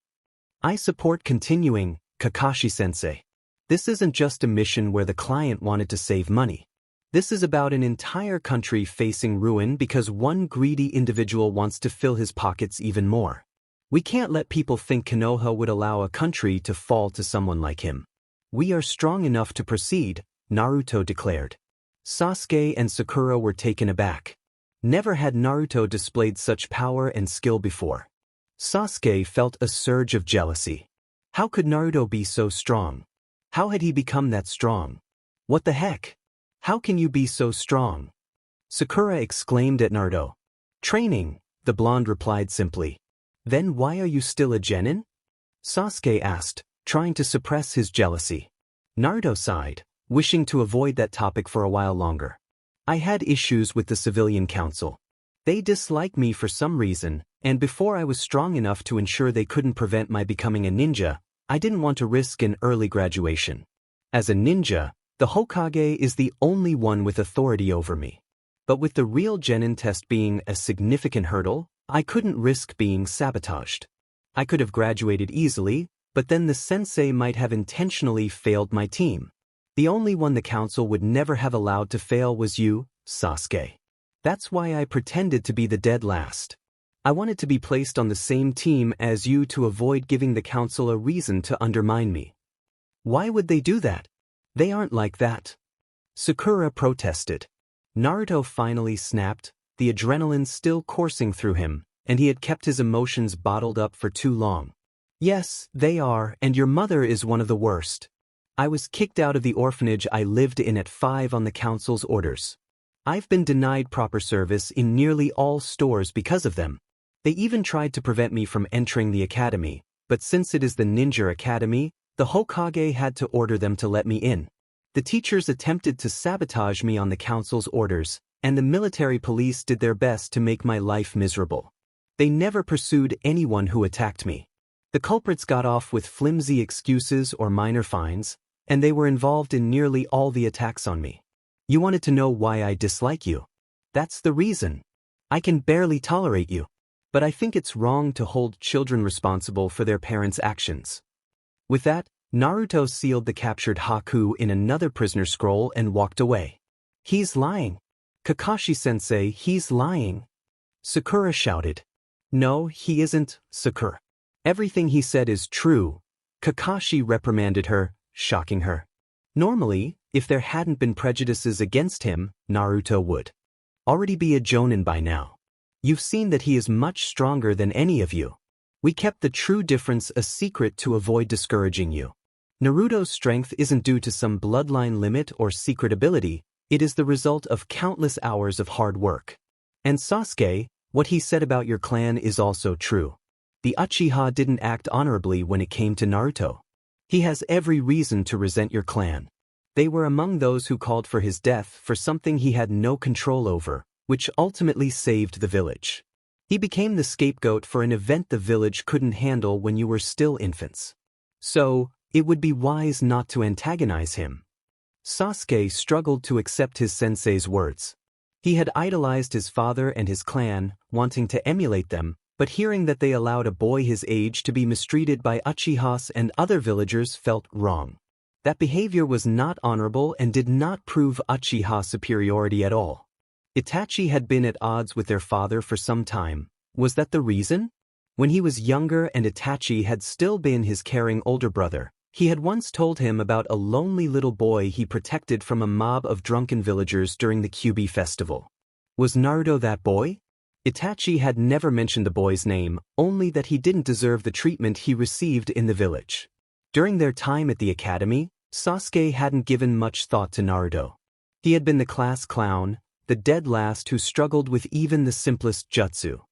I support continuing, Kakashi-sensei. This isn't just a mission where the client wanted to save money. This is about an entire country facing ruin because one greedy individual wants to fill his pockets even more. We can't let people think Konoha would allow a country to fall to someone like him. We are strong enough to proceed, Naruto declared. Sasuke and Sakura were taken aback. Never had Naruto displayed such power and skill before. Sasuke felt a surge of jealousy. How could Naruto be so strong? How had he become that strong? What the heck? How can you be so strong? Sakura exclaimed at Naruto. Training, the blonde replied simply. Then why are you still a genin? Sasuke asked, trying to suppress his jealousy. Naruto sighed, wishing to avoid that topic for a while longer. I had issues with the civilian council. They dislike me for some reason, and before I was strong enough to ensure they couldn't prevent my becoming a ninja, I didn't want to risk an early graduation. As a ninja, the Hokage is the only one with authority over me. But with the real genin test being a significant hurdle, I couldn't risk being sabotaged. I could have graduated easily, but then the sensei might have intentionally failed my team. The only one the council would never have allowed to fail was you, Sasuke. That's why I pretended to be the dead last. I wanted to be placed on the same team as you to avoid giving the council a reason to undermine me. Why would they do that? They aren't like that. Sakura protested. Naruto finally snapped, the adrenaline still coursing through him, and he had kept his emotions bottled up for too long. Yes, they are, and your mother is one of the worst. I was kicked out of the orphanage I lived in at 5 on the council's orders. I've been denied proper service in nearly all stores because of them. They even tried to prevent me from entering the academy, but since it is the ninja academy, the Hokage had to order them to let me in. The teachers attempted to sabotage me on the council's orders, and the military police did their best to make my life miserable. They never pursued anyone who attacked me. The culprits got off with flimsy excuses or minor fines, and they were involved in nearly all the attacks on me. You wanted to know why I dislike you? That's the reason. I can barely tolerate you. But I think it's wrong to hold children responsible for their parents' actions. With that, Naruto sealed the captured Haku in another prisoner scroll and walked away. He's lying. Kakashi-sensei, he's lying. Sakura shouted. No, he isn't, Sakura. Everything he said is true. Kakashi reprimanded her, shocking her. Normally, if there hadn't been prejudices against him, Naruto would already be a jonin by now. You've seen that he is much stronger than any of you. We kept the true difference a secret to avoid discouraging you. Naruto's strength isn't due to some bloodline limit or secret ability, it is the result of countless hours of hard work. And Sasuke, what he said about your clan is also true. The Uchiha didn't act honorably when it came to Naruto. He has every reason to resent your clan. They were among those who called for his death for something he had no control over, which ultimately saved the village. He became the scapegoat for an event the village couldn't handle when you were still infants. So, it would be wise not to antagonize him. Sasuke struggled to accept his sensei's words. He had idolized his father and his clan, wanting to emulate them, but hearing that they allowed a boy his age to be mistreated by Uchihas and other villagers felt wrong. That behavior was not honorable and did not prove Uchiha superiority at all. Itachi had been at odds with their father for some time. Was that the reason? When he was younger and Itachi had still been his caring older brother, he had once told him about a lonely little boy he protected from a mob of drunken villagers during the Kyuubi festival. Was Naruto that boy? Itachi had never mentioned the boy's name, only that he didn't deserve the treatment he received in the village. During their time at the academy, Sasuke hadn't given much thought to Naruto. He had been the class clown, the dead last who struggled with even the simplest jutsu.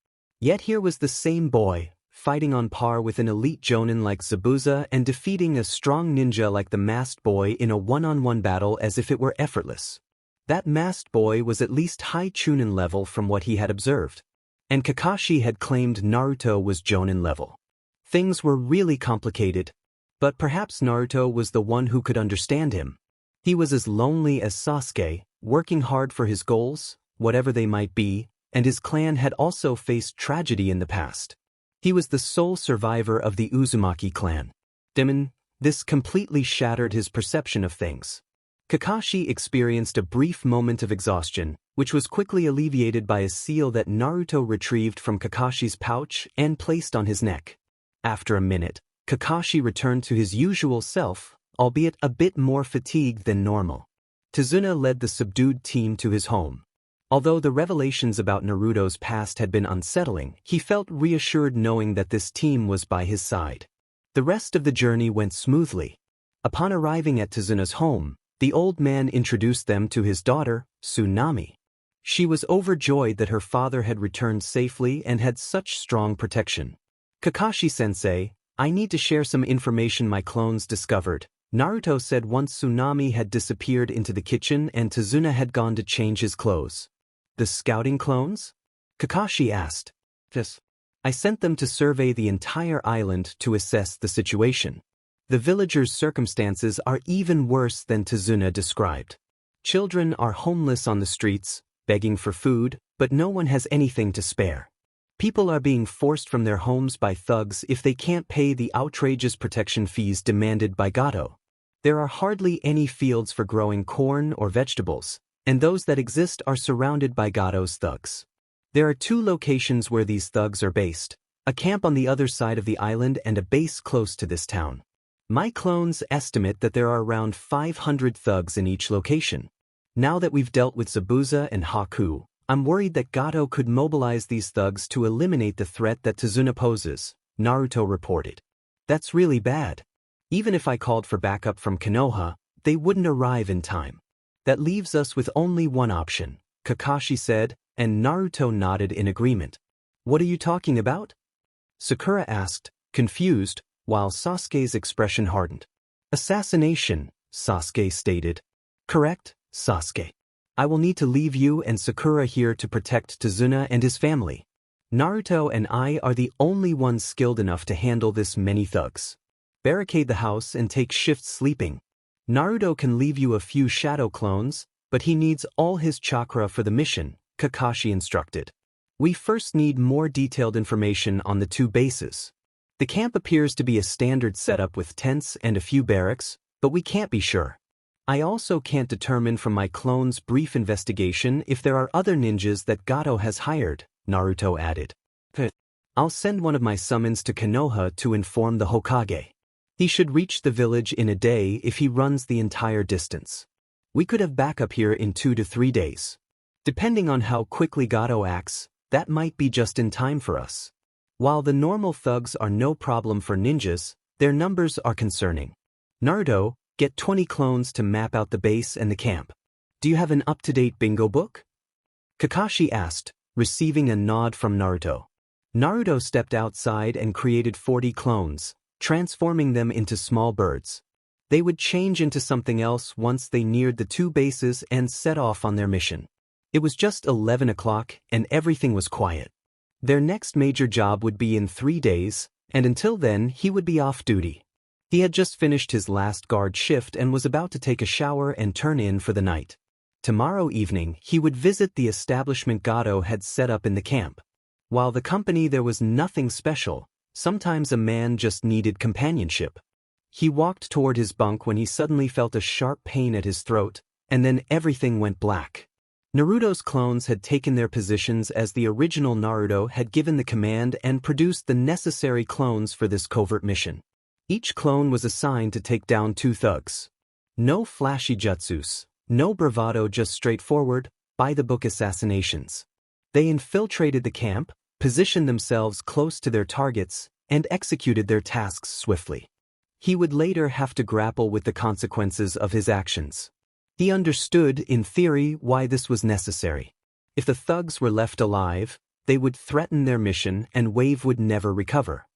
Yet here was the same boy, fighting on par with an elite jonin like Zabuza and defeating a strong ninja like the masked boy in a one-on-one battle as if it were effortless. That masked boy was at least high chunin level from what he had observed. And Kakashi had claimed Naruto was jonin level. Things were really complicated, but perhaps Naruto was the one who could understand him. He was as lonely as Sasuke, working hard for his goals, whatever they might be, and his clan had also faced tragedy in the past. He was the sole survivor of the Uzumaki clan. This completely shattered his perception of things. Kakashi experienced a brief moment of exhaustion, which was quickly alleviated by a seal that Naruto retrieved from Kakashi's pouch and placed on his neck. After a minute, Kakashi returned to his usual self, albeit a bit more fatigued than normal. Tazuna led the subdued team to his home. Although the revelations about Naruto's past had been unsettling, he felt reassured knowing that this team was by his side. The rest of the journey went smoothly. Upon arriving at Tazuna's home, the old man introduced them to his daughter, Tsunami. She was overjoyed that her father had returned safely and had such strong protection. Kakashi-sensei, I need to share some information my clones discovered, Naruto said once Tsunami had disappeared into the kitchen and Tazuna had gone to change his clothes. The scouting clones? Kakashi asked. Yes. I sent them to survey the entire island to assess the situation. The villagers' circumstances are even worse than Tazuna described. Children are homeless on the streets, begging for food, but no one has anything to spare. People are being forced from their homes by thugs if they can't pay the outrageous protection fees demanded by Gato. There are hardly any fields for growing corn or vegetables, and those that exist are surrounded by Gato's thugs. There are 2 locations where these thugs are based, a camp on the other side of the island and a base close to this town. My clones estimate that there are around 500 thugs in each location. Now that we've dealt with Zabuza and Haku, I'm worried that Gato could mobilize these thugs to eliminate the threat that Tazuna poses, Naruto reported. That's really bad. Even if I called for backup from Konoha, they wouldn't arrive in time. That leaves us with only one option, Kakashi said, and Naruto nodded in agreement. What are you talking about? Sakura asked, confused, while Sasuke's expression hardened. Assassination, Sasuke stated. Correct, Sasuke. I will need to leave you and Sakura here to protect Tazuna and his family. Naruto and I are the only ones skilled enough to handle this many thugs. Barricade the house and take shifts sleeping. Naruto can leave you a few shadow clones, but he needs all his chakra for the mission, Kakashi instructed. We first need more detailed information on the 2 bases. The camp appears to be a standard setup with tents and a few barracks, but we can't be sure. I also can't determine from my clone's brief investigation if there are other ninjas that Gato has hired, Naruto added. I'll send one of my summons to Konoha to inform the Hokage. He should reach the village in a day if he runs the entire distance. We could have backup here in 2 to 3 days. Depending on how quickly Gato acts, that might be just in time for us. While the normal thugs are no problem for ninjas, their numbers are concerning. Naruto, get 20 clones to map out the base and the camp. Do you have an up-to-date bingo book? Kakashi asked, receiving a nod from Naruto. Naruto stepped outside and created 40 clones, transforming them into small birds. They would change into something else once they neared the 2 bases and set off on their mission. It was just 11 o'clock and everything was quiet. Their next major job would be in 3 days, and until then he would be off duty. He had just finished his last guard shift and was about to take a shower and turn in for the night. Tomorrow evening he would visit the establishment Gato had set up in the camp. While the company there was nothing special, sometimes a man just needed companionship. He walked toward his bunk when he suddenly felt a sharp pain at his throat, and then everything went black. Naruto's clones had taken their positions as the original Naruto had given the command and produced the necessary clones for this covert mission. Each clone was assigned to take down 2 thugs. No flashy jutsus, no bravado, just straightforward, by-the-book assassinations. They infiltrated the camp, positioned themselves close to their targets, and executed their tasks swiftly. He would later have to grapple with the consequences of his actions. He understood, in theory, why this was necessary. If the thugs were left alive, they would threaten their mission and Wave would never recover.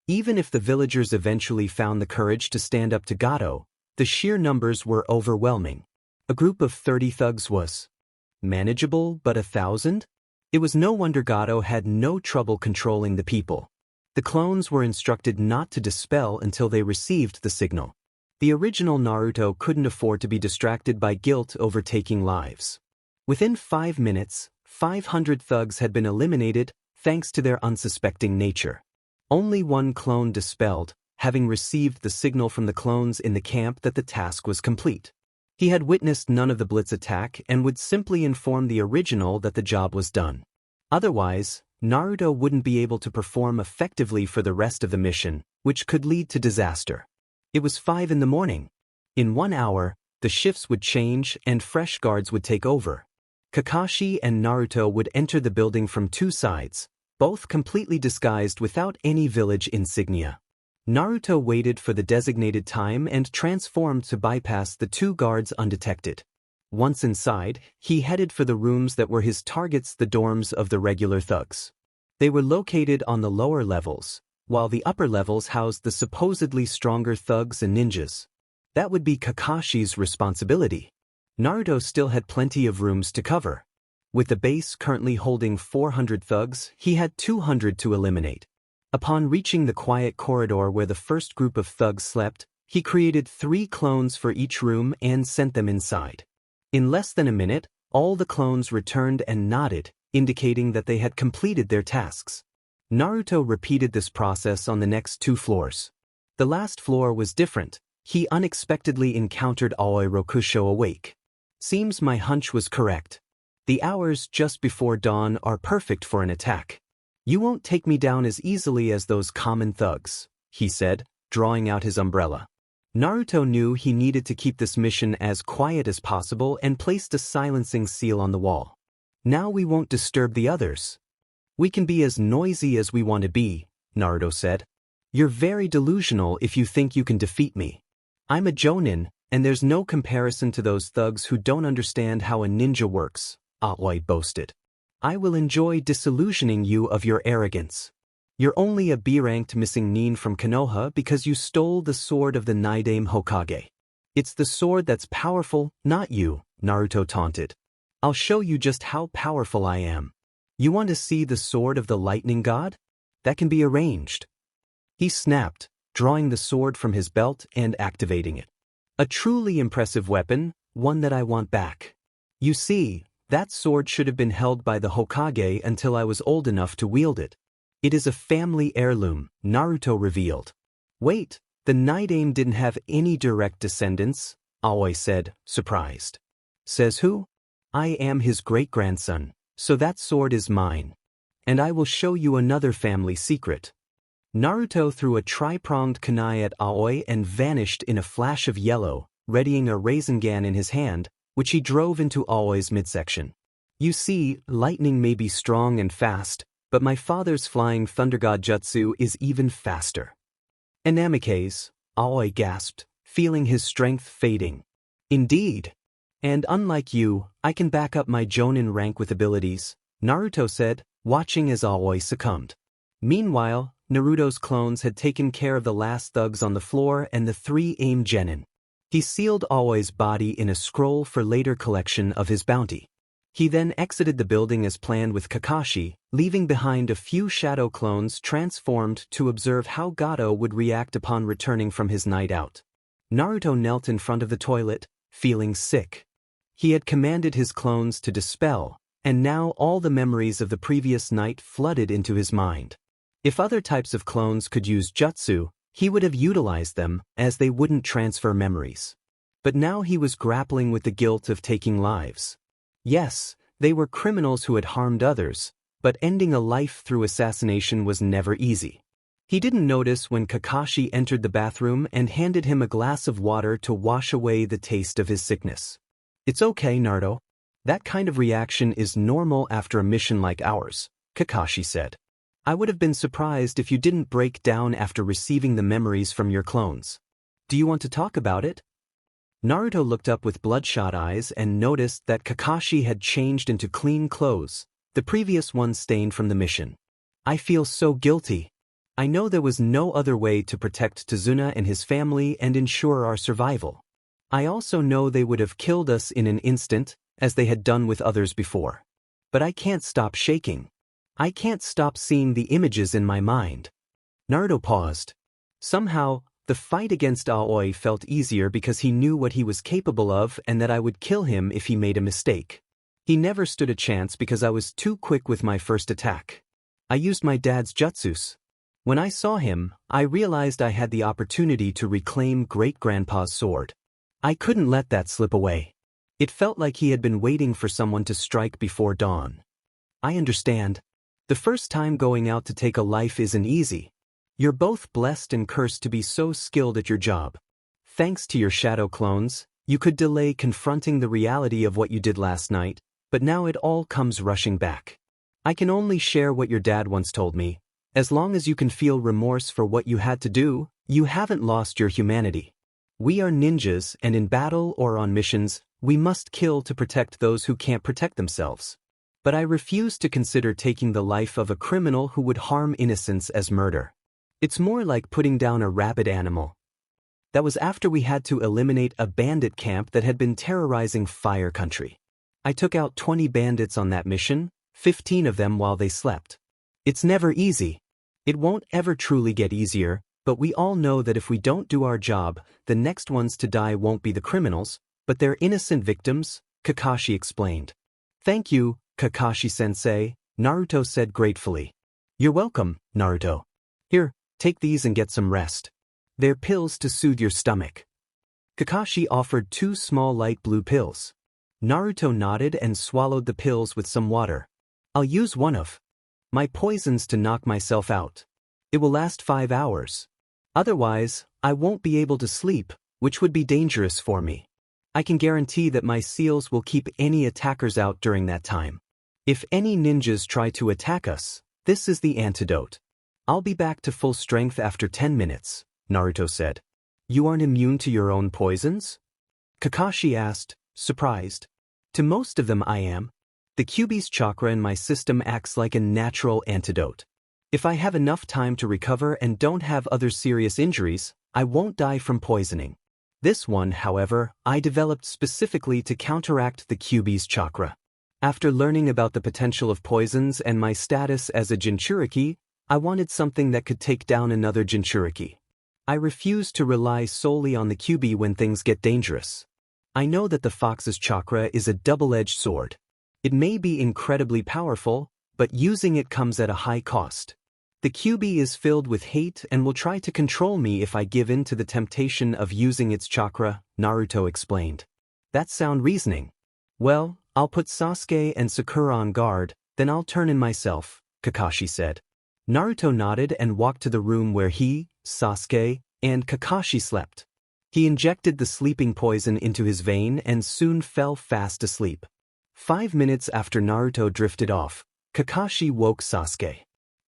Even if the villagers eventually found the courage to stand up to Gato, the sheer numbers were overwhelming. A group of 30 thugs was manageable, but 1,000? It was no wonder Gato had no trouble controlling the people. The clones were instructed not to dispel until they received the signal. The original Naruto couldn't afford to be distracted by guilt over taking lives. Within 5 minutes, 500 thugs had been eliminated thanks to their unsuspecting nature. Only one clone dispelled, having received the signal from the clones in the camp that the task was complete. He had witnessed none of the Blitz attack and would simply inform the original that the job was done. Otherwise, Naruto wouldn't be able to perform effectively for the rest of the mission, which could lead to disaster. It was 5 in the morning. In 1 hour, the shifts would change and fresh guards would take over. Kakashi and Naruto would enter the building from 2 sides, both completely disguised without any village insignia. Naruto waited for the designated time and transformed to bypass the 2 guards undetected. Once inside, he headed for the rooms that were his targets, the dorms of the regular thugs. They were located on the lower levels, while the upper levels housed the supposedly stronger thugs and ninjas. That would be Kakashi's responsibility. Naruto still had plenty of rooms to cover. With the base currently holding 400 thugs, he had 200 to eliminate. Upon reaching the quiet corridor where the first group of thugs slept, he created 3 clones for each room and sent them inside. In less than a minute, all the clones returned and nodded, indicating that they had completed their tasks. Naruto repeated this process on the next 2 floors. The last floor was different. He unexpectedly encountered Aoi Rokusho awake. Seems my hunch was correct. The hours just before dawn are perfect for an attack. You won't take me down as easily as those common thugs, he said, drawing out his umbrella. Naruto knew he needed to keep this mission as quiet as possible and placed a silencing seal on the wall. Now we won't disturb the others. We can be as noisy as we want to be, Naruto said. You're very delusional if you think you can defeat me. I'm a jonin, and there's no comparison to those thugs who don't understand how a ninja works, Aoi boasted. I will enjoy disillusioning you of your arrogance. You're only a B-ranked missing nin from Konoha because you stole the sword of the Sandaime Hokage. It's the sword that's powerful, not you, Naruto taunted. I'll show you just how powerful I am. You want to see the sword of the lightning god? That can be arranged. He snapped, drawing the sword from his belt and activating it. A truly impressive weapon, one that I want back. You see, that sword should have been held by the Hokage until I was old enough to wield it. It is a family heirloom, Naruto revealed. Wait, the Sandaime didn't have any direct descendants, Aoi said, surprised. Says who? I am his great-grandson, so that sword is mine. And I will show you another family secret. Naruto threw a tri-pronged kunai at Aoi and vanished in a flash of yellow, readying a Rasengan in his hand, which he drove into Aoi's midsection. You see, lightning may be strong and fast, but my father's flying thunder god jutsu is even faster. Anamikaze, Aoi gasped, feeling his strength fading. Indeed. And unlike you, I can back up my jonin rank with abilities, Naruto said, watching as Aoi succumbed. Meanwhile, Naruto's clones had taken care of the last thugs on the floor and the 3 aimed genin. He sealed Aoi's body in a scroll for later collection of his bounty. He then exited the building as planned with Kakashi, leaving behind a few shadow clones transformed to observe how Gato would react upon returning from his night out. Naruto knelt in front of the toilet, feeling sick. He had commanded his clones to dispel, and now all the memories of the previous night flooded into his mind. If other types of clones could use jutsu, he would have utilized them, as they wouldn't transfer memories. But now he was grappling with the guilt of taking lives. Yes, they were criminals who had harmed others, but ending a life through assassination was never easy. He didn't notice when Kakashi entered the bathroom and handed him a glass of water to wash away the taste of his sickness. It's okay, Naruto. That kind of reaction is normal after a mission like ours, Kakashi said. I would have been surprised if you didn't break down after receiving the memories from your clones. Do you want to talk about it? Naruto looked up with bloodshot eyes and noticed that Kakashi had changed into clean clothes, the previous ones stained from the mission. I feel so guilty. I know there was no other way to protect Tazuna and his family and ensure our survival. I also know they would have killed us in an instant, as they had done with others before. But I can't stop shaking. I can't stop seeing the images in my mind. Naruto paused. Somehow, the fight against Aoi felt easier because he knew what he was capable of and that I would kill him if he made a mistake. He never stood a chance because I was too quick with my first attack. I used my dad's jutsus. When I saw him, I realized I had the opportunity to reclaim great-grandpa's sword. I couldn't let that slip away. It felt like he had been waiting for someone to strike before dawn. I understand. The first time going out to take a life isn't easy. You're both blessed and cursed to be so skilled at your job. Thanks to your shadow clones, you could delay confronting the reality of what you did last night, but now it all comes rushing back. I can only share what your dad once told me. As long as you can feel remorse for what you had to do, you haven't lost your humanity. We are ninjas, and in battle or on missions, we must kill to protect those who can't protect themselves. But I refuse to consider taking the life of a criminal who would harm innocents as murder. It's more like putting down a rabid animal. That was after we had to eliminate a bandit camp that had been terrorizing Fire Country. I took out 20 bandits on that mission, 15 of them while they slept. It's never easy. It won't ever truly get easier, but we all know that if we don't do our job, the next ones to die won't be the criminals, but their innocent victims, Kakashi explained. Thank you, Kakashi-sensei, Naruto said gratefully. You're welcome, Naruto. Here, take these and get some rest. They're pills to soothe your stomach. Kakashi offered 2 small light blue pills. Naruto nodded and swallowed the pills with some water. I'll use one of my poisons to knock myself out. It will last 5 hours. Otherwise, I won't be able to sleep, which would be dangerous for me. I can guarantee that my seals will keep any attackers out during that time. If any ninjas try to attack us, this is the antidote. I'll be back to full strength after 10 minutes, Naruto said. You aren't immune to your own poisons? Kakashi asked, surprised. To most of them I am. The Kyuubi's chakra in my system acts like a natural antidote. If I have enough time to recover and don't have other serious injuries, I won't die from poisoning. This one, however, I developed specifically to counteract the Kyuubi's chakra. After learning about the potential of poisons and my status as a Jinchuriki, I wanted something that could take down another Jinchuriki. I refuse to rely solely on the Kyuubi when things get dangerous. I know that the fox's chakra is a double-edged sword. It may be incredibly powerful, but using it comes at a high cost. The Kyuubi is filled with hate and will try to control me if I give in to the temptation of using its chakra, Naruto explained. That's sound reasoning. Well, I'll put Sasuke and Sakura on guard, then I'll turn in myself, Kakashi said. Naruto nodded and walked to the room where he, Sasuke, and Kakashi slept. He injected the sleeping poison into his vein and soon fell fast asleep. 5 minutes after Naruto drifted off, Kakashi woke Sasuke.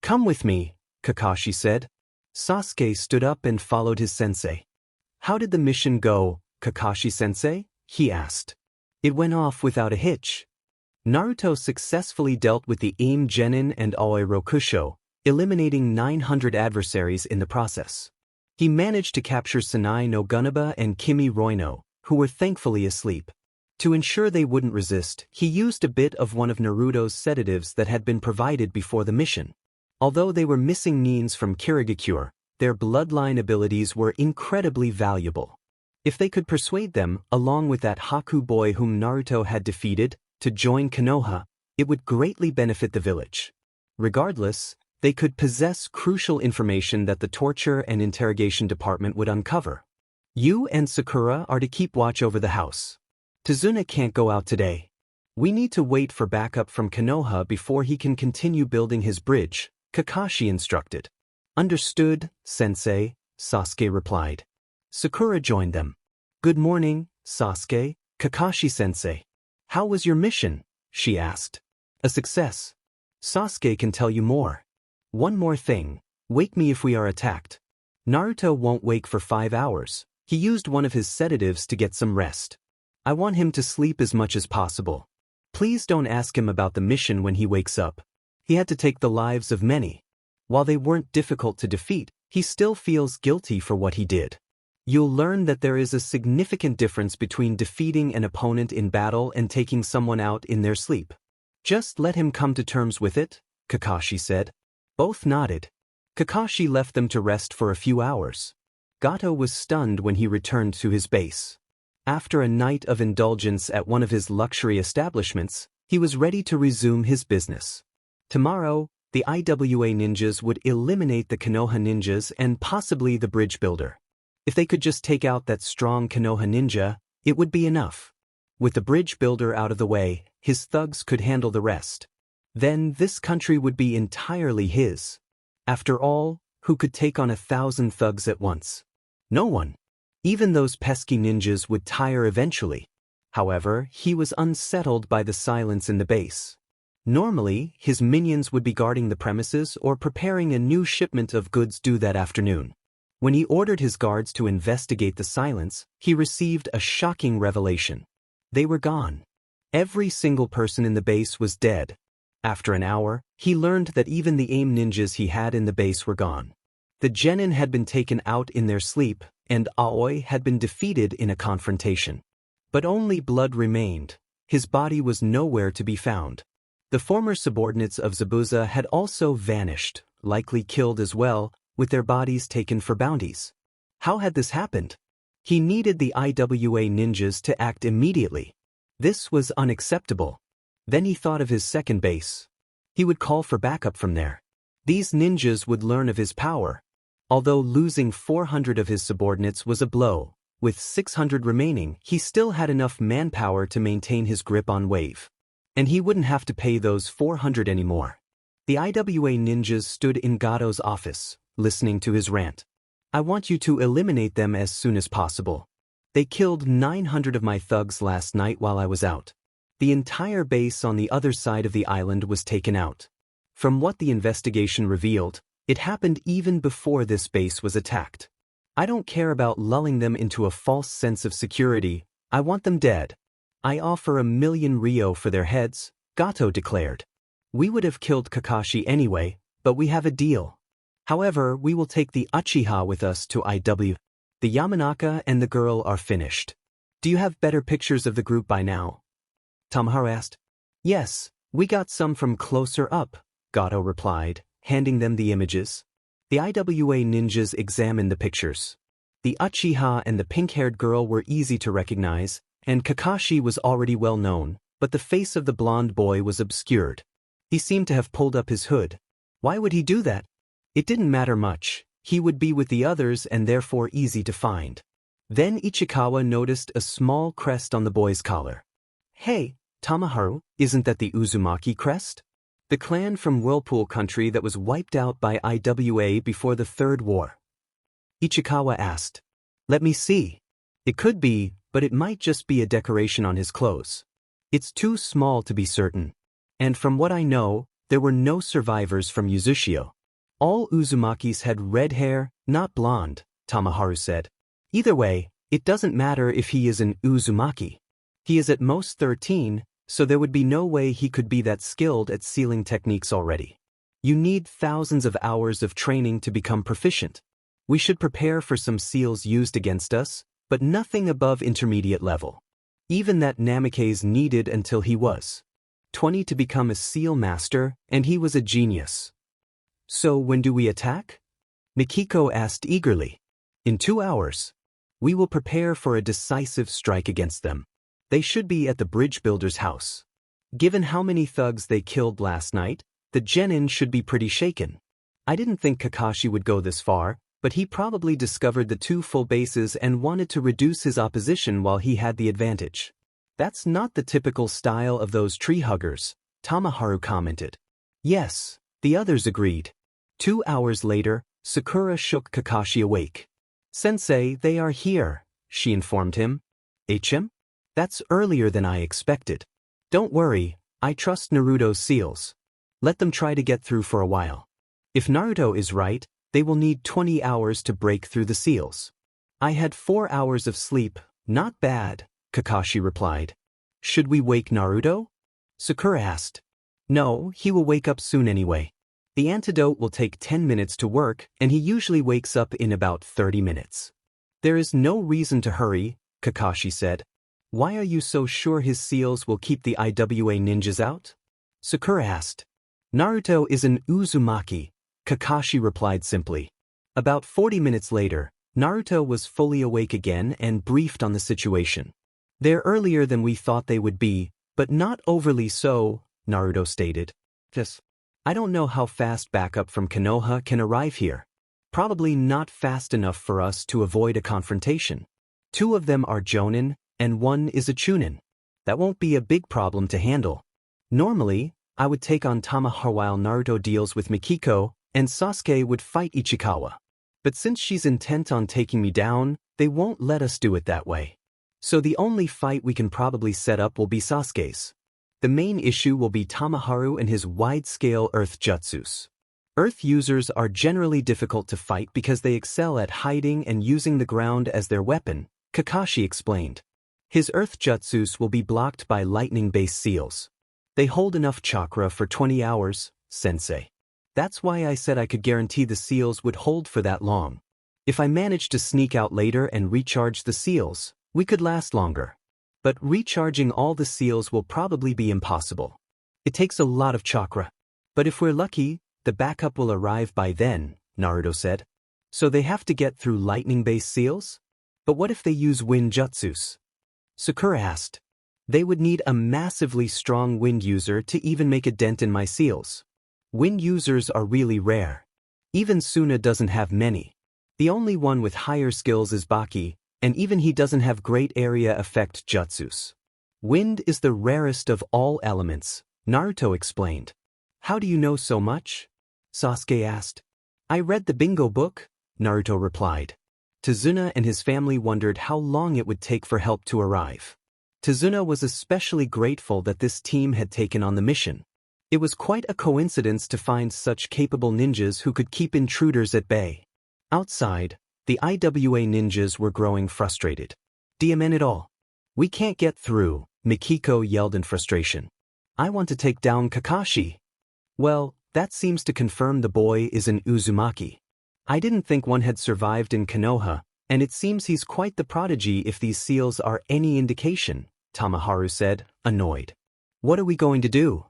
Come with me, Kakashi said. Sasuke stood up and followed his sensei. How did the mission go, Kakashi-sensei? He asked. It went off without a hitch. Naruto successfully dealt with the Aim Genin and Aoi Rokusho, eliminating 900 adversaries in the process. He managed to capture Sanai no Gunaba and Kimi Roino, who were thankfully asleep. To ensure they wouldn't resist, he used a bit of one of Naruto's sedatives that had been provided before the mission. Although they were missing Nins from Kirigakure, their bloodline abilities were incredibly valuable. If they could persuade them, along with that Haku boy whom Naruto had defeated, to join Konoha, it would greatly benefit the village. Regardless, they could possess crucial information that the torture and interrogation department would uncover. You and Sakura are to keep watch over the house. Tazuna can't go out today. We need to wait for backup from Konoha before he can continue building his bridge, Kakashi instructed. Understood, sensei, Sasuke replied. Sakura joined them. Good morning, Sasuke, Kakashi-sensei. How was your mission? She asked. A success. Sasuke can tell you more. One more thing, wake me if we are attacked. Naruto won't wake for 5 hours, He used one of his sedatives to get some rest. I want him to sleep as much as possible. Please don't ask him about the mission when he wakes up. He had to take the lives of many. While they weren't difficult to defeat, he still feels guilty for what he did. You'll learn that there is a significant difference between defeating an opponent in battle and taking someone out in their sleep. Just let him come to terms with it, Kakashi said. Both nodded. Kakashi left them to rest for a few hours. Gato was stunned when he returned to his base. After a night of indulgence at one of his luxury establishments, he was ready to resume his business. Tomorrow, the IWA ninjas would eliminate the Konoha ninjas and possibly the bridge builder. If they could just take out that strong Konoha ninja, it would be enough. With the bridge builder out of the way, his thugs could handle the rest. Then this country would be entirely his. After all, who could take on 1,000 thugs at once? No one. Even those pesky ninjas would tire eventually. However, he was unsettled by the silence in the base. Normally, his minions would be guarding the premises or preparing a new shipment of goods due that afternoon. When he ordered his guards to investigate the silence, he received a shocking revelation. They were gone. Every single person in the base was dead. After an hour, he learned that even the AIM ninjas he had in the base were gone. The genin had been taken out in their sleep, and Aoi had been defeated in a confrontation. But only blood remained. His body was nowhere to be found. The former subordinates of Zabuza had also vanished, likely killed as well, with their bodies taken for bounties. How had this happened? He needed the IWA ninjas to act immediately. This was unacceptable. Then he thought of his second base. He would call for backup from there. These ninjas would learn of his power. Although losing 400 of his subordinates was a blow, with 600 remaining, he still had enough manpower to maintain his grip on Wave. And he wouldn't have to pay those 400 anymore. The IWA ninjas stood in Gato's office, listening to his rant. I want you to eliminate them as soon as possible. They killed 900 of my thugs last night while I was out. The entire base on the other side of the island was taken out. From what the investigation revealed, it happened even before this base was attacked. I don't care about lulling them into a false sense of security. I want them dead. I offer 1,000,000 Ryo for their heads, Gato declared. We would have killed Kakashi anyway, but we have a deal. However, we will take the Uchiha with us to IW. The Yamanaka and the girl are finished. Do you have better pictures of the group by now? Tamaharu asked. Yes, we got some from closer up, Gato replied, handing them the images. The IWA ninjas examined the pictures. The Uchiha and the pink-haired girl were easy to recognize, and Kakashi was already well known, but the face of the blonde boy was obscured. He seemed to have pulled up his hood. Why would he do that? It didn't matter much. He would be with the others and therefore easy to find. Then Ichikawa noticed a small crest on the boy's collar. Hey, Tamaharu, isn't that the Uzumaki crest? The clan from Whirlpool Country that was wiped out by IWA before the Third War. Ichikawa asked. Let me see. It could be, but it might just be a decoration on his clothes. It's too small to be certain. And from what I know, there were no survivors from Uzushio. All Uzumakis had red hair, not blonde, Tamaharu said. Either way, it doesn't matter if he is an Uzumaki. He is at most 13, so there would be no way he could be that skilled at sealing techniques already. You need thousands of hours of training to become proficient. We should prepare for some seals used against us, but nothing above intermediate level. Even that Namikaze needed until he was 20 to become a seal master, and he was a genius. So when do we attack? Mikiko asked eagerly. In 2 hours. We will prepare for a decisive strike against them. They should be at the bridge builder's house. Given how many thugs they killed last night, the genin should be pretty shaken. I didn't think Kakashi would go this far, but he probably discovered the 2 full bases and wanted to reduce his opposition while he had the advantage. That's not the typical style of those tree huggers, Tamaharu commented. Yes, the others agreed. 2 hours later, Sakura shook Kakashi awake. Sensei, they are here, she informed him. HM? That's earlier than I expected. Don't worry, I trust Naruto's seals. Let them try to get through for a while. If Naruto is right, they will need 20 hours to break through the seals. I had 4 hours of sleep, not bad, Kakashi replied. Should we wake Naruto? Sakura asked. No, he will wake up soon anyway. The antidote will take 10 minutes to work, and he usually wakes up in about 30 minutes. There is no reason to hurry, Kakashi said. Why are you so sure his seals will keep the IWA ninjas out? Sakura asked. Naruto is an Uzumaki, Kakashi replied simply. About 40 minutes later, Naruto was fully awake again and briefed on the situation. They're earlier than we thought they would be, but not overly so, Naruto stated. Yes. I don't know how fast backup from Konoha can arrive here. Probably not fast enough for us to avoid a confrontation. 2 of them are Jonin, and 1 is a Chunin. That won't be a big problem to handle. Normally, I would take on Tamaharu while Naruto deals with Mikiko, and Sasuke would fight Ichikawa. But since she's intent on taking me down, they won't let us do it that way. So the only fight we can probably set up will be Sasuke's. The main issue will be Tamaharu and his wide-scale Earth Jutsus. Earth users are generally difficult to fight because they excel at hiding and using the ground as their weapon, Kakashi explained. His Earth Jutsus will be blocked by lightning-based seals. They hold enough chakra for 20 hours, sensei. That's why I said I could guarantee the seals would hold for that long. If I managed to sneak out later and recharge the seals, we could last longer. But recharging all the seals will probably be impossible. It takes a lot of chakra. But if we're lucky, the backup will arrive by then, Naruto said. So they have to get through lightning-based seals? But what if they use wind jutsus? Sakura asked. They would need a massively strong wind user to even make a dent in my seals. Wind users are really rare. Even Suna doesn't have many. The only one with higher skills is Baki, and even he doesn't have great area effect jutsus. Wind is the rarest of all elements, Naruto explained. How do you know so much? Sasuke asked. I read the bingo book, Naruto replied. Tazuna and his family wondered how long it would take for help to arrive. Tazuna was especially grateful that this team had taken on the mission. It was quite a coincidence to find such capable ninjas who could keep intruders at bay. Outside, the IWA ninjas were growing frustrated. Diamen it all. We can't get through, Mikiko yelled in frustration. I want to take down Kakashi. Well, that seems to confirm the boy is an Uzumaki. I didn't think one had survived in Konoha, and it seems he's quite the prodigy if these seals are any indication, Tamaharu said, annoyed. What are we going to do?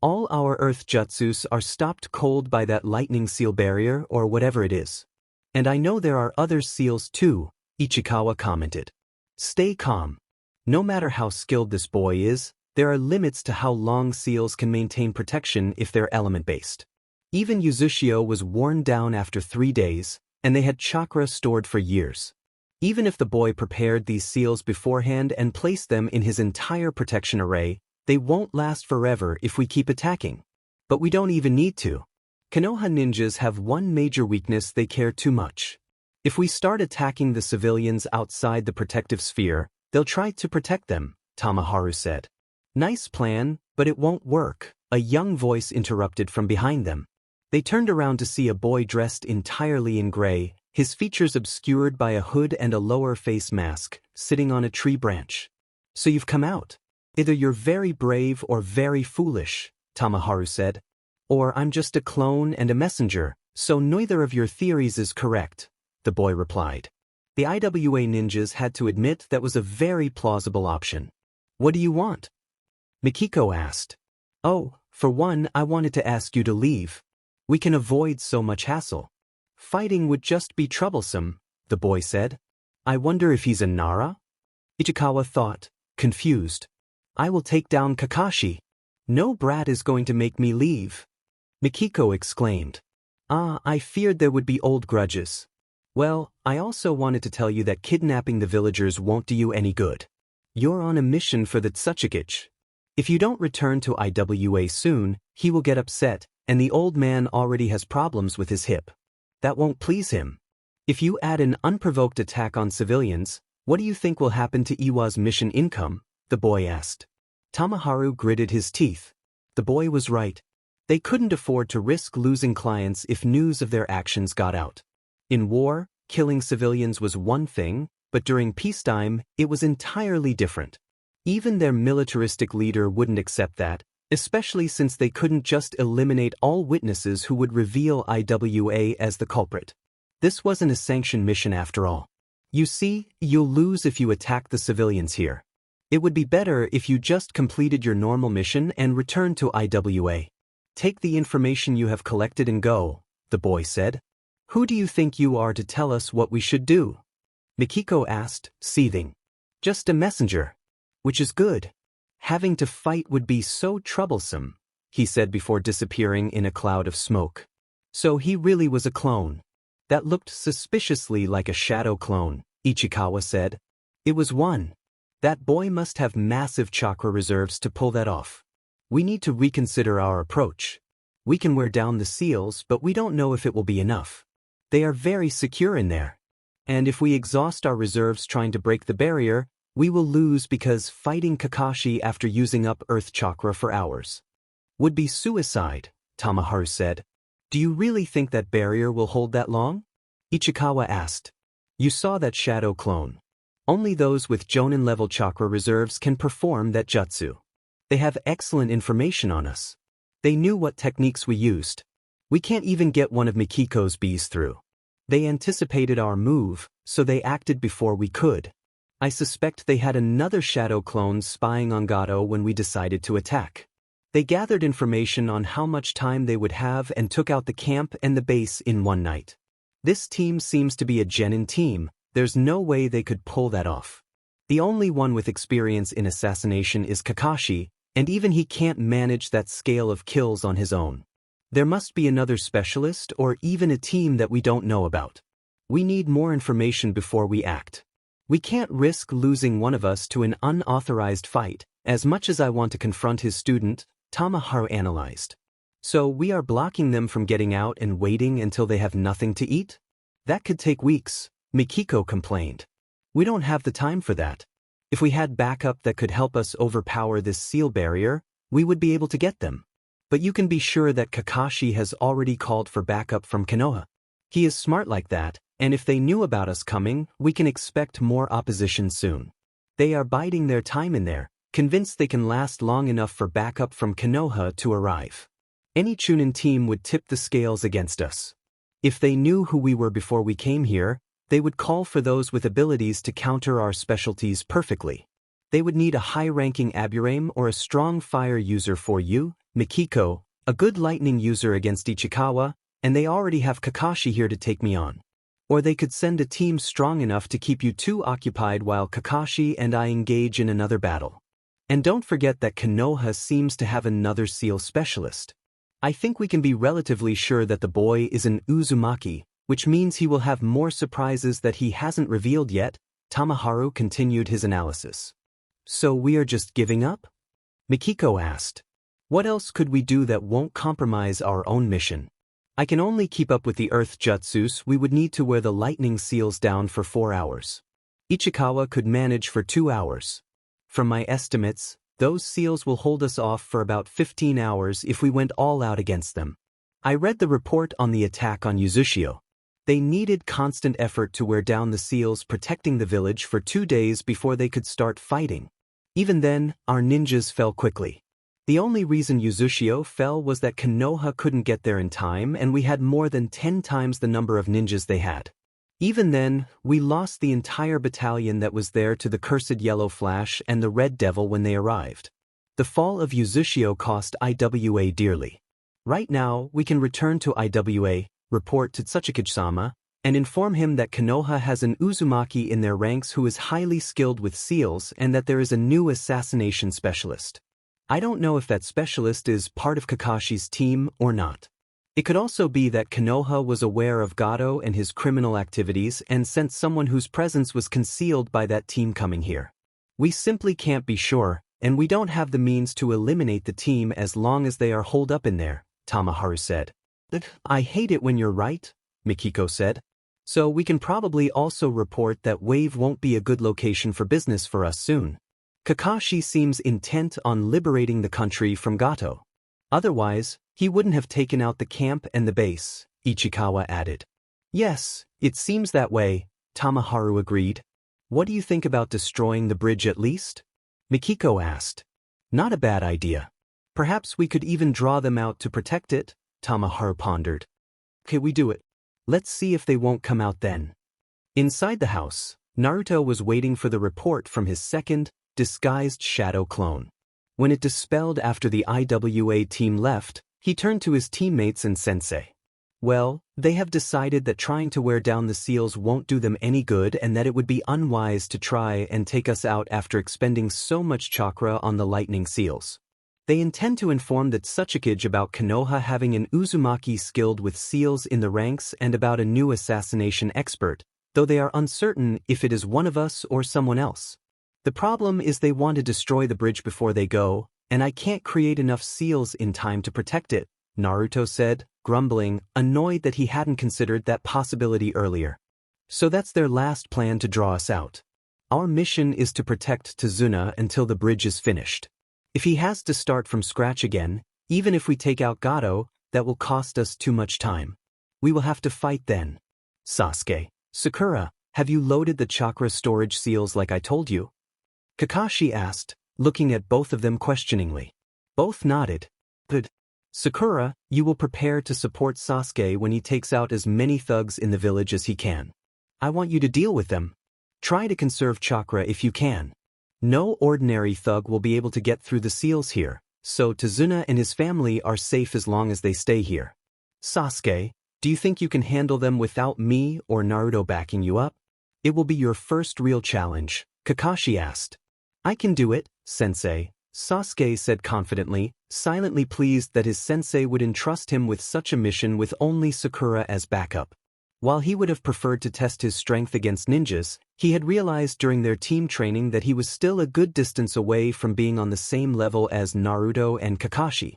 All our Earth Jutsus are stopped cold by that lightning seal barrier or whatever it is. And I know there are other seals too, Ichikawa commented. Stay calm. No matter how skilled this boy is, there are limits to how long seals can maintain protection if they're element-based. Even Uzushio was worn down after 3 days, and they had chakra stored for years. Even if the boy prepared these seals beforehand and placed them in his entire protection array, they won't last forever if we keep attacking. But we don't even need to. Konoha ninjas have one major weakness: they care too much. If we start attacking the civilians outside the protective sphere, they'll try to protect them, Tamaharu said. Nice plan, but it won't work, a young voice interrupted from behind them. They turned around to see a boy dressed entirely in gray, his features obscured by a hood and a lower face mask, sitting on a tree branch. So you've come out. Either you're very brave or very foolish, Tamaharu said. Or I'm just a clone and a messenger, so neither of your theories is correct, the boy replied. The IWA ninjas had to admit that was a very plausible option. What do you want? Mikiko asked. Oh, for one, I wanted to ask you to leave. We can avoid so much hassle. Fighting would just be troublesome, the boy said. I wonder if he's a Nara? Ichikawa thought, confused. I will take down Kakashi. No brat is going to make me leave. Mikiko exclaimed. I feared there would be old grudges. Well, I also wanted to tell you that kidnapping the villagers won't do you any good. You're on a mission for the Tsuchikage. If you don't return to IWA soon, he will get upset, and the old man already has problems with his hip. That won't please him. If you add an unprovoked attack on civilians, what do you think will happen to Iwa's mission income? The boy asked. Tamaharu gritted his teeth. The boy was right. They couldn't afford to risk losing clients if news of their actions got out. In war, killing civilians was one thing, but during peacetime, it was entirely different. Even their militaristic leader wouldn't accept that, especially since they couldn't just eliminate all witnesses who would reveal IWA as the culprit. This wasn't a sanctioned mission after all. You see, you'll lose if you attack the civilians here. It would be better if you just completed your normal mission and returned to IWA. Take the information you have collected and go, the boy said. Who do you think you are to tell us what we should do? Mikiko asked, seething. Just a messenger. Which is good. Having to fight would be so troublesome, he said before disappearing in a cloud of smoke. So he really was a clone. That looked suspiciously like a shadow clone, Ichikawa said. It was one. That boy must have massive chakra reserves to pull that off. We need to reconsider our approach. We can wear down the seals, but we don't know if it will be enough. They are very secure in there. And if we exhaust our reserves trying to break the barrier, we will lose because fighting Kakashi after using up Earth Chakra for hours would be suicide, Tamaharu said. Do you really think that barrier will hold that long? Ichikawa asked. You saw that shadow clone. Only those with Jonin-level chakra reserves can perform that jutsu. They have excellent information on us. They knew what techniques we used. We can't even get one of Mikiko's bees through. They anticipated our move, so they acted before we could. I suspect they had another shadow clone spying on Gato when we decided to attack. They gathered information on how much time they would have and took out the camp and the base in one night. This team seems to be a genin team. There's no way they could pull that off. The only one with experience in assassination is Kakashi, and even he can't manage that scale of kills on his own. There must be another specialist or even a team that we don't know about. We need more information before we act. We can't risk losing one of us to an unauthorized fight, as much as I want to confront his student, Tamaharu analyzed. So we are blocking them from getting out and waiting until they have nothing to eat? That could take weeks, Mikiko complained. We don't have the time for that. If we had backup that could help us overpower this seal barrier, we would be able to get them. But you can be sure that Kakashi has already called for backup from Konoha. He is smart like that, and if they knew about us coming, we can expect more opposition soon. They are biding their time in there, convinced they can last long enough for backup from Konoha to arrive. Any Chunin team would tip the scales against us. If they knew who we were before we came here, they would call for those with abilities to counter our specialties perfectly. They would need a high-ranking Aburame or a strong fire user for you, Mikiko, a good lightning user against Ichikawa, and they already have Kakashi here to take me on. Or they could send a team strong enough to keep you two occupied while Kakashi and I engage in another battle. And don't forget that Konoha seems to have another seal specialist. I think we can be relatively sure that the boy is an Uzumaki, which means he will have more surprises that he hasn't revealed yet, Tamaharu continued his analysis. So we are just giving up? Mikiko asked. What else could we do that won't compromise our own mission? I can only keep up with the earth jutsus. We would need to wear the lightning seals down for 4 hours. Ichikawa could manage for 2 hours. From my estimates, those seals will hold us off for about 15 hours if we went all out against them. I read the report on the attack on Uzushio. They needed constant effort to wear down the seals protecting the village for 2 days before they could start fighting. Even then, our ninjas fell quickly. The only reason Uzushio fell was that Konoha couldn't get there in time and we had more than 10 times the number of ninjas they had. Even then, we lost the entire battalion that was there to the cursed Yellow Flash and the Red Devil when they arrived. The fall of Uzushio cost IWA dearly. Right now, we can return to IWA, report to Tsuchikage-sama, and inform him that Konoha has an Uzumaki in their ranks who is highly skilled with seals and that there is a new assassination specialist. I don't know if that specialist is part of Kakashi's team or not. It could also be that Konoha was aware of Gato and his criminal activities and sent someone whose presence was concealed by that team coming here. We simply can't be sure, and we don't have the means to eliminate the team as long as they are holed up in there, Tamaharu said. I hate it when you're right, Mikiko said. So we can probably also report that Wave won't be a good location for business for us soon. Kakashi seems intent on liberating the country from Gato. Otherwise, he wouldn't have taken out the camp and the base, Ichikawa added. Yes, It seems that way, Tamaharu agreed. What do you think about destroying the bridge at least? Mikiko asked. Not a bad idea. Perhaps we could even draw them out to protect it, Tamaharu pondered. Okay, we do it. Let's see if they won't come out then. Inside the house, Naruto was waiting for the report from his second, disguised shadow clone. When it dispelled after the IWA team left, he turned to his teammates and sensei. Well, they have decided that trying to wear down the seals won't do them any good and that it would be unwise to try and take us out after expending so much chakra on the lightning seals. They intend to inform the Tsuchikage about Konoha having an Uzumaki skilled with seals in the ranks and about a new assassination expert, though they are uncertain if it is one of us or someone else. The problem is they want to destroy the bridge before they go, and I can't create enough seals in time to protect it, Naruto said, grumbling, annoyed that he hadn't considered that possibility earlier. So that's their last plan to draw us out. Our mission is to protect Tazuna until the bridge is finished. If he has to start from scratch again, even if we take out Gato, that will cost us too much time. We will have to fight then. Sasuke, Sakura, have you loaded the chakra storage seals like I told you? Kakashi asked, looking at both of them questioningly. Both nodded. Good. Sakura, you will prepare to support Sasuke when he takes out as many thugs in the village as he can. I want you to deal with them. Try to conserve chakra if you can. No ordinary thug will be able to get through the seals here, so Tazuna and his family are safe as long as they stay here. Sasuke, do you think you can handle them without me or Naruto backing you up? It will be your first real challenge, Kakashi asked. I can do it, sensei, Sasuke said confidently, silently pleased that his sensei would entrust him with such a mission with only Sakura as backup. While he would have preferred to test his strength against ninjas, he had realized during their team training that he was still a good distance away from being on the same level as Naruto and Kakashi.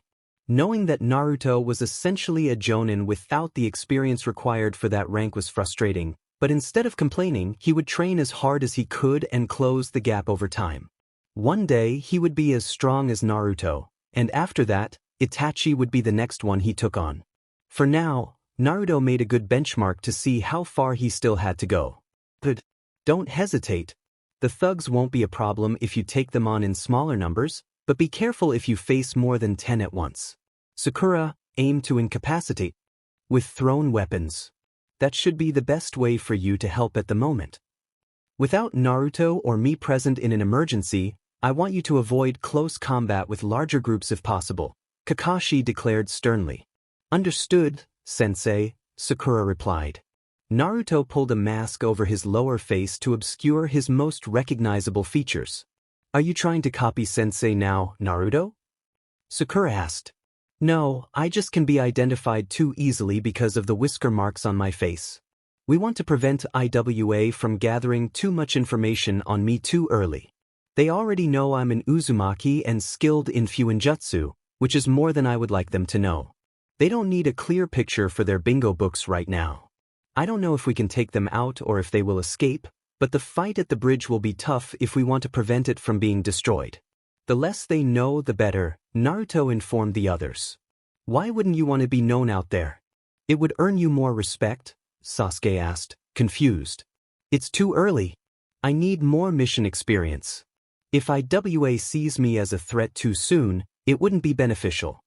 Knowing that Naruto was essentially a jonin without the experience required for that rank was frustrating, but instead of complaining, he would train as hard as he could and close the gap over time. One day he would be as strong as Naruto, and after that, Itachi would be the next one he took on. For now, Naruto made a good benchmark to see how far he still had to go. Good. Don't hesitate. The thugs won't be a problem if you take them on in smaller numbers, but be careful if you face more than 10 at once. Sakura, aim to incapacitate. With thrown weapons. That should be the best way for you to help at the moment. Without Naruto or me present in an emergency, I want you to avoid close combat with larger groups if possible, Kakashi declared sternly. Understood, Sensei, Sakura replied. Naruto pulled a mask over his lower face to obscure his most recognizable features. Are you trying to copy Sensei now, Naruto? Sakura asked. No, I just can be identified too easily because of the whisker marks on my face. We want to prevent IWA from gathering too much information on me too early. They already know I'm an Uzumaki and skilled in Fuinjutsu, which is more than I would like them to know. They don't need a clear picture for their bingo books right now. I don't know if we can take them out or if they will escape, but the fight at the bridge will be tough if we want to prevent it from being destroyed. The less they know, the better, Naruto informed the others. Why wouldn't you want to be known out there? It would earn you more respect, Sasuke asked, confused. It's too early. I need more mission experience. If IWA sees me as a threat too soon, it wouldn't be beneficial.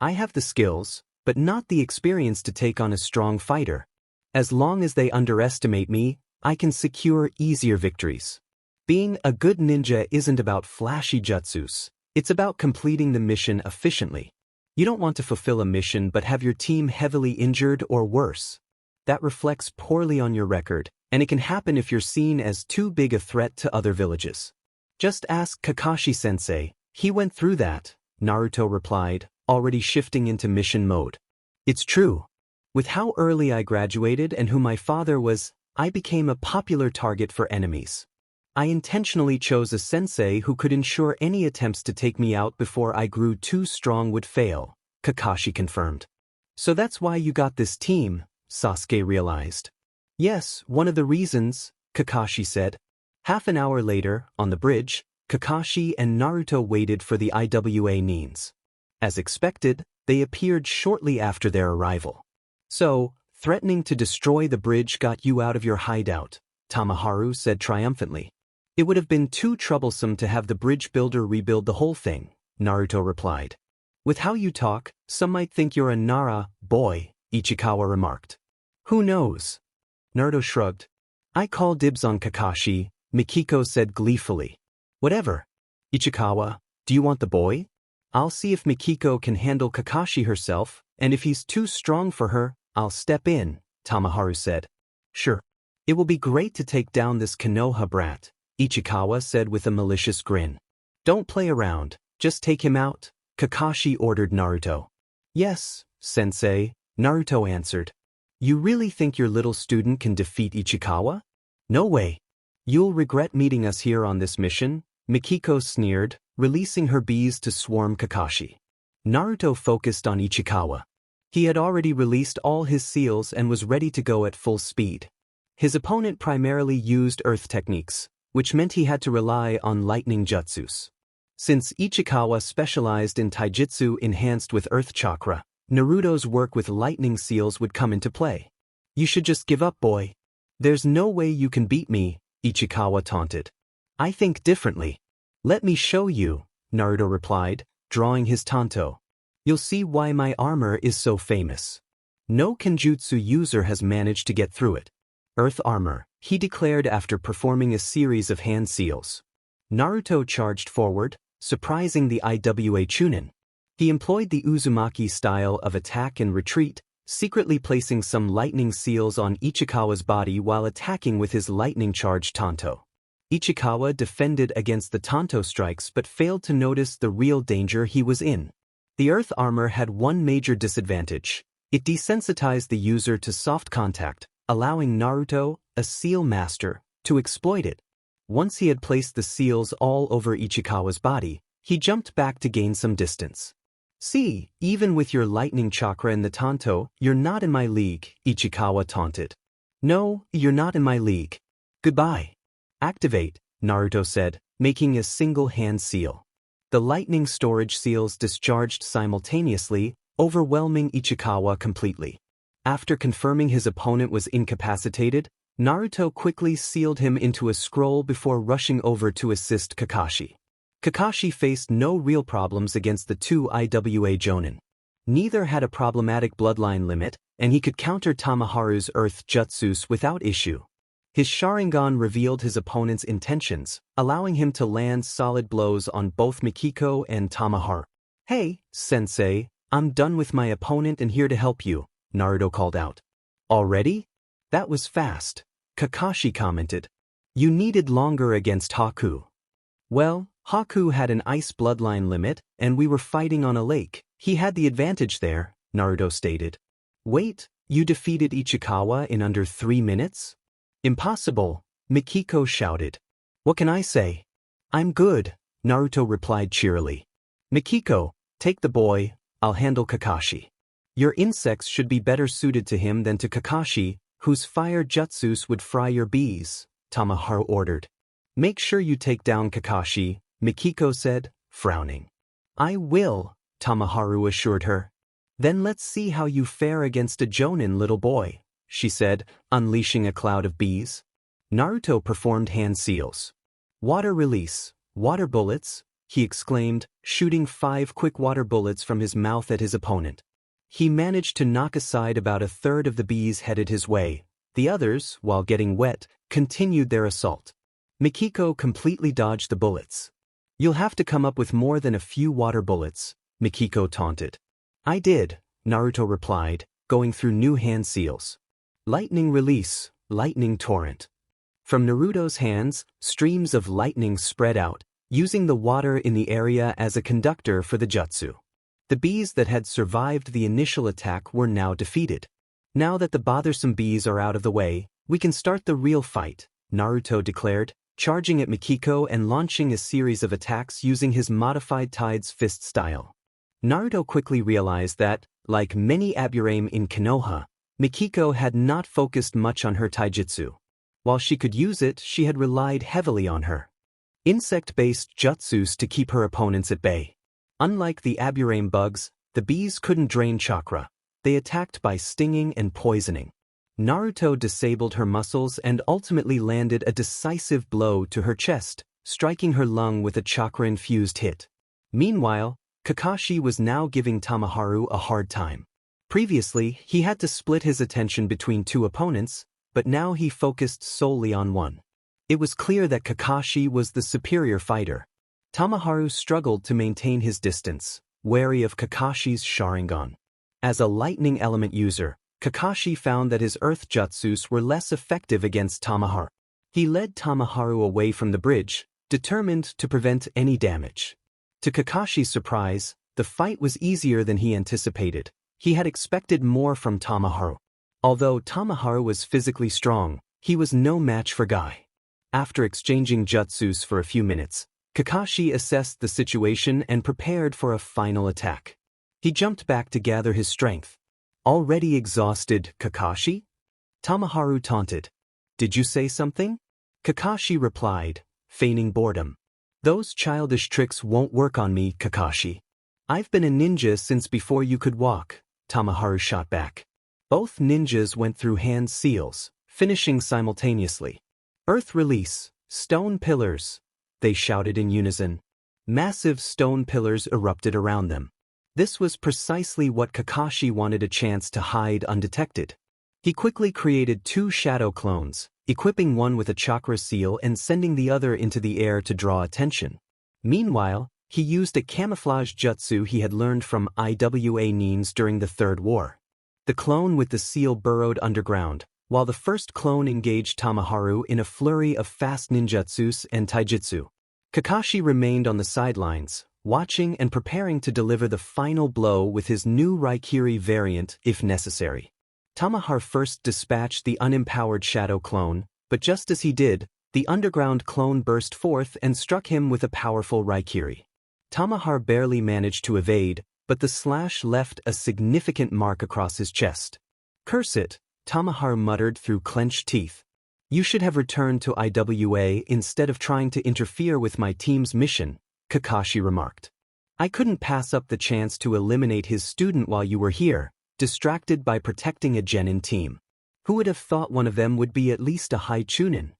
I have the skills, but not the experience to take on a strong fighter. As long as they underestimate me, I can secure easier victories. Being a good ninja isn't about flashy jutsus, it's about completing the mission efficiently. You don't want to fulfill a mission but have your team heavily injured or worse. That reflects poorly on your record, and it can happen if you're seen as too big a threat to other villages. Just ask Kakashi-sensei, he went through that, Naruto replied, already shifting into mission mode. It's true. With how early I graduated and who my father was, I became a popular target for enemies. I intentionally chose a sensei who could ensure any attempts to take me out before I grew too strong would fail, Kakashi confirmed. So that's why you got this team, Sasuke realized. Yes, one of the reasons, Kakashi said. Half an hour later, on the bridge, Kakashi and Naruto waited for the IWA Nins. As expected, they appeared shortly after their arrival. So, Threatening to destroy the bridge got you out of your hideout, Tamaharu said triumphantly. It would have been too troublesome to have the bridge builder rebuild the whole thing, Naruto replied. With how you talk, some might think you're a Nara boy, Ichikawa remarked. Who knows? Naruto shrugged. I call dibs on Kakashi, Mikiko said gleefully. Whatever. Ichikawa, do you want the boy? I'll see if Mikiko can handle Kakashi herself, and if he's too strong for her, I'll step in, Tamaharu said. Sure. It will be great to take down this Konoha brat, Ichikawa said with a malicious grin. Don't play around, just take him out, Kakashi ordered Naruto. Yes, sensei, Naruto answered. You really think your little student can defeat Ichikawa? No way. You'll regret meeting us here on this mission, Mikiko sneered, releasing her bees to swarm Kakashi. Naruto focused on Ichikawa. He had already released all his seals and was ready to go at full speed. His opponent primarily used earth techniques, which meant he had to rely on lightning jutsus. Since Ichikawa specialized in taijutsu enhanced with earth chakra, Naruto's work with lightning seals would come into play. You should just give up, boy. There's no way you can beat me, Ichikawa taunted. I think differently. Let me show you, Naruto replied, drawing his tanto. You'll see why my armor is so famous. No Genjutsu user has managed to get through it. Earth armor, he declared after performing a series of hand seals. Naruto charged forward, surprising the IWA Chunin. He employed the Uzumaki style of attack and retreat, secretly placing some lightning seals on Ichikawa's body while attacking with his lightning-charged tanto. Ichikawa defended against the tanto strikes but failed to notice the real danger he was in. The earth armor had one major disadvantage. It desensitized the user to soft contact, allowing Naruto, a seal master, to exploit it. Once he had placed the seals all over Ichikawa's body, he jumped back to gain some distance. See, even with your lightning chakra in the tanto, you're not in my league, Ichikawa taunted. No, you're not in my league. Goodbye. Activate, Naruto said, making a single hand seal. The lightning storage seals discharged simultaneously, overwhelming Ichikawa completely. After confirming his opponent was incapacitated, Naruto quickly sealed him into a scroll before rushing over to assist Kakashi. Kakashi faced no real problems against the two IWA Jonin. Neither had a problematic bloodline limit, and he could counter Tamaharu's earth jutsus without issue. His Sharingan revealed his opponent's intentions, allowing him to land solid blows on both Mikiko and Tamaharu. Hey, sensei, I'm done with my opponent and here to help you, Naruto called out. Already? That was fast, Kakashi commented. You needed longer against Haku. Well, Haku had an ice bloodline limit, and we were fighting on a lake. He had the advantage there, Naruto stated. Wait, you defeated Ichikawa in under 3 minutes? Impossible, Mikiko shouted. What can I say? I'm good, Naruto replied cheerily. Mikiko, take the boy, I'll handle Kakashi. Your insects should be better suited to him than to Kakashi, whose fire jutsus would fry your bees, Tamaharu ordered. Make sure you take down Kakashi, Mikiko said, frowning. I will, Tamaharu assured her. Then let's see how you fare against a Jonin, little boy, she said, unleashing a cloud of bees. Naruto performed hand seals. Water release, water bullets, he exclaimed, shooting 5 quick water bullets from his mouth at his opponent. He managed to knock aside about a third of the bees headed his way. The others, while getting wet, continued their assault. Mikiko completely dodged the bullets. You'll have to come up with more than a few water bullets, Mikiko taunted. I did, Naruto replied, going through new hand seals. Lightning release, lightning torrent. From Naruto's hands, streams of lightning spread out, using the water in the area as a conductor for the jutsu. The bees that had survived the initial attack were now defeated. Now that the bothersome bees are out of the way, we can start the real fight, Naruto declared, charging at Mikiko and launching a series of attacks using his modified Tide's Fist style. Naruto quickly realized that, like many Aburame in Konoha, Mikiko had not focused much on her taijutsu. While she could use it, she had relied heavily on her insect-based jutsus to keep her opponents at bay. Unlike the Aburame bugs, the bees couldn't drain chakra. They attacked by stinging and poisoning. Naruto disabled her muscles and ultimately landed a decisive blow to her chest, striking her lung with a chakra-infused hit. Meanwhile, Kakashi was now giving Tamaharu a hard time. Previously, he had to split his attention between two opponents, but now he focused solely on one. It was clear that Kakashi was the superior fighter. Tamaharu struggled to maintain his distance, wary of Kakashi's Sharingan. As a lightning element user, Kakashi found that his earth jutsus were less effective against Tamaharu. He led Tamaharu away from the bridge, determined to prevent any damage. To Kakashi's surprise, the fight was easier than he anticipated. He had expected more from Tamaharu. Although Tamaharu was physically strong, he was no match for Guy. After exchanging jutsus for a few minutes, Kakashi assessed the situation and prepared for a final attack. He jumped back to gather his strength. Already exhausted, Kakashi? Tamaharu taunted. Did you say something? Kakashi replied, feigning boredom. Those childish tricks won't work on me, Kakashi. I've been a ninja since before you could walk, Tamaharu shot back. Both ninjas went through hand seals, finishing simultaneously. Earth release, stone pillars, they shouted in unison. Massive stone pillars erupted around them. This was precisely what Kakashi wanted a chance to hide undetected. He quickly created two shadow clones, equipping one with a chakra seal and sending the other into the air to draw attention. Meanwhile, he used a camouflage jutsu he had learned from IWA Nines during the Third War. The clone with the seal burrowed underground, while the first clone engaged Tamaharu in a flurry of fast ninjutsus and taijutsu. Kakashi remained on the sidelines, watching and preparing to deliver the final blow with his new Raikiri variant if necessary. Tamaharu first dispatched the unempowered shadow clone, but just as he did, the underground clone burst forth and struck him with a powerful Raikiri. Tamaharu barely managed to evade, but the slash left a significant mark across his chest. Curse it, Tamaharu muttered through clenched teeth. You should have returned to IWA instead of trying to interfere with my team's mission, Kakashi remarked. I couldn't pass up the chance to eliminate his student while you were here, distracted by protecting a genin team. Who would have thought one of them would be at least a high chunin?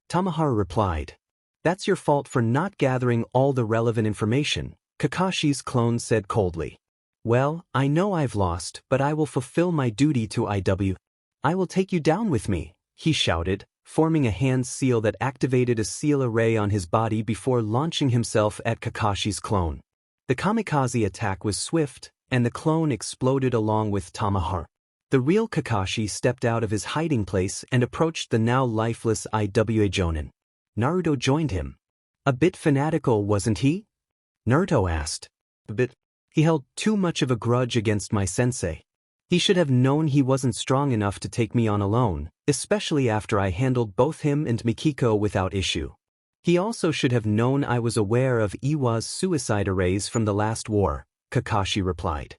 Tamaharu replied. That's your fault for not gathering all the relevant information, Kakashi's clone said coldly. Well, I know I've lost, but I will fulfill my duty to IW. I will take you down with me, he shouted, forming a hand seal that activated a seal array on his body before launching himself at Kakashi's clone. The kamikaze attack was swift, and the clone exploded along with Tamaharu. The real Kakashi stepped out of his hiding place and approached the now lifeless IWA Jonin. Naruto joined him. A bit fanatical, wasn't he? Naruto asked. A bit. He held too much of a grudge against my sensei. He should have known he wasn't strong enough to take me on alone, especially after I handled both him and Mikiko without issue. He also should have known I was aware of Iwa's suicide arrays from the last war, Kakashi replied.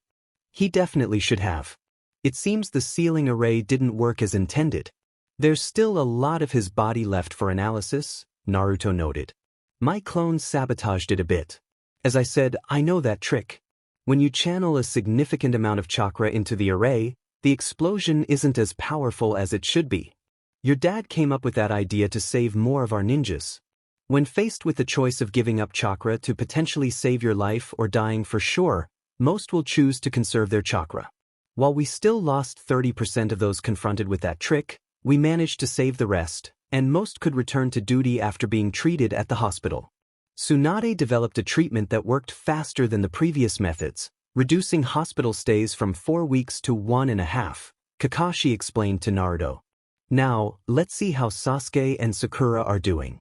He definitely should have. It seems the sealing array didn't work as intended. There's still a lot of his body left for analysis, Naruto noted. My clone sabotaged it a bit. As I said, I know that trick. When you channel a significant amount of chakra into the array, the explosion isn't as powerful as it should be. Your dad came up with that idea to save more of our ninjas. When faced with the choice of giving up chakra to potentially save your life or dying for sure, most will choose to conserve their chakra. While we still lost 30% of those confronted with that trick, we managed to save the rest, and most could return to duty after being treated at the hospital. Tsunade developed a treatment that worked faster than the previous methods, reducing hospital stays from 4 weeks to 1.5, Kakashi explained to Naruto. Now, let's see how Sasuke and Sakura are doing.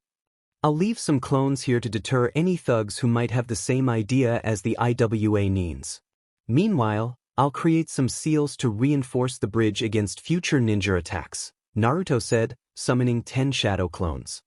I'll leave some clones here to deter any thugs who might have the same idea as the IWA Nines. Meanwhile, I'll create some seals to reinforce the bridge against future ninja attacks, Naruto said, summoning 10 shadow clones.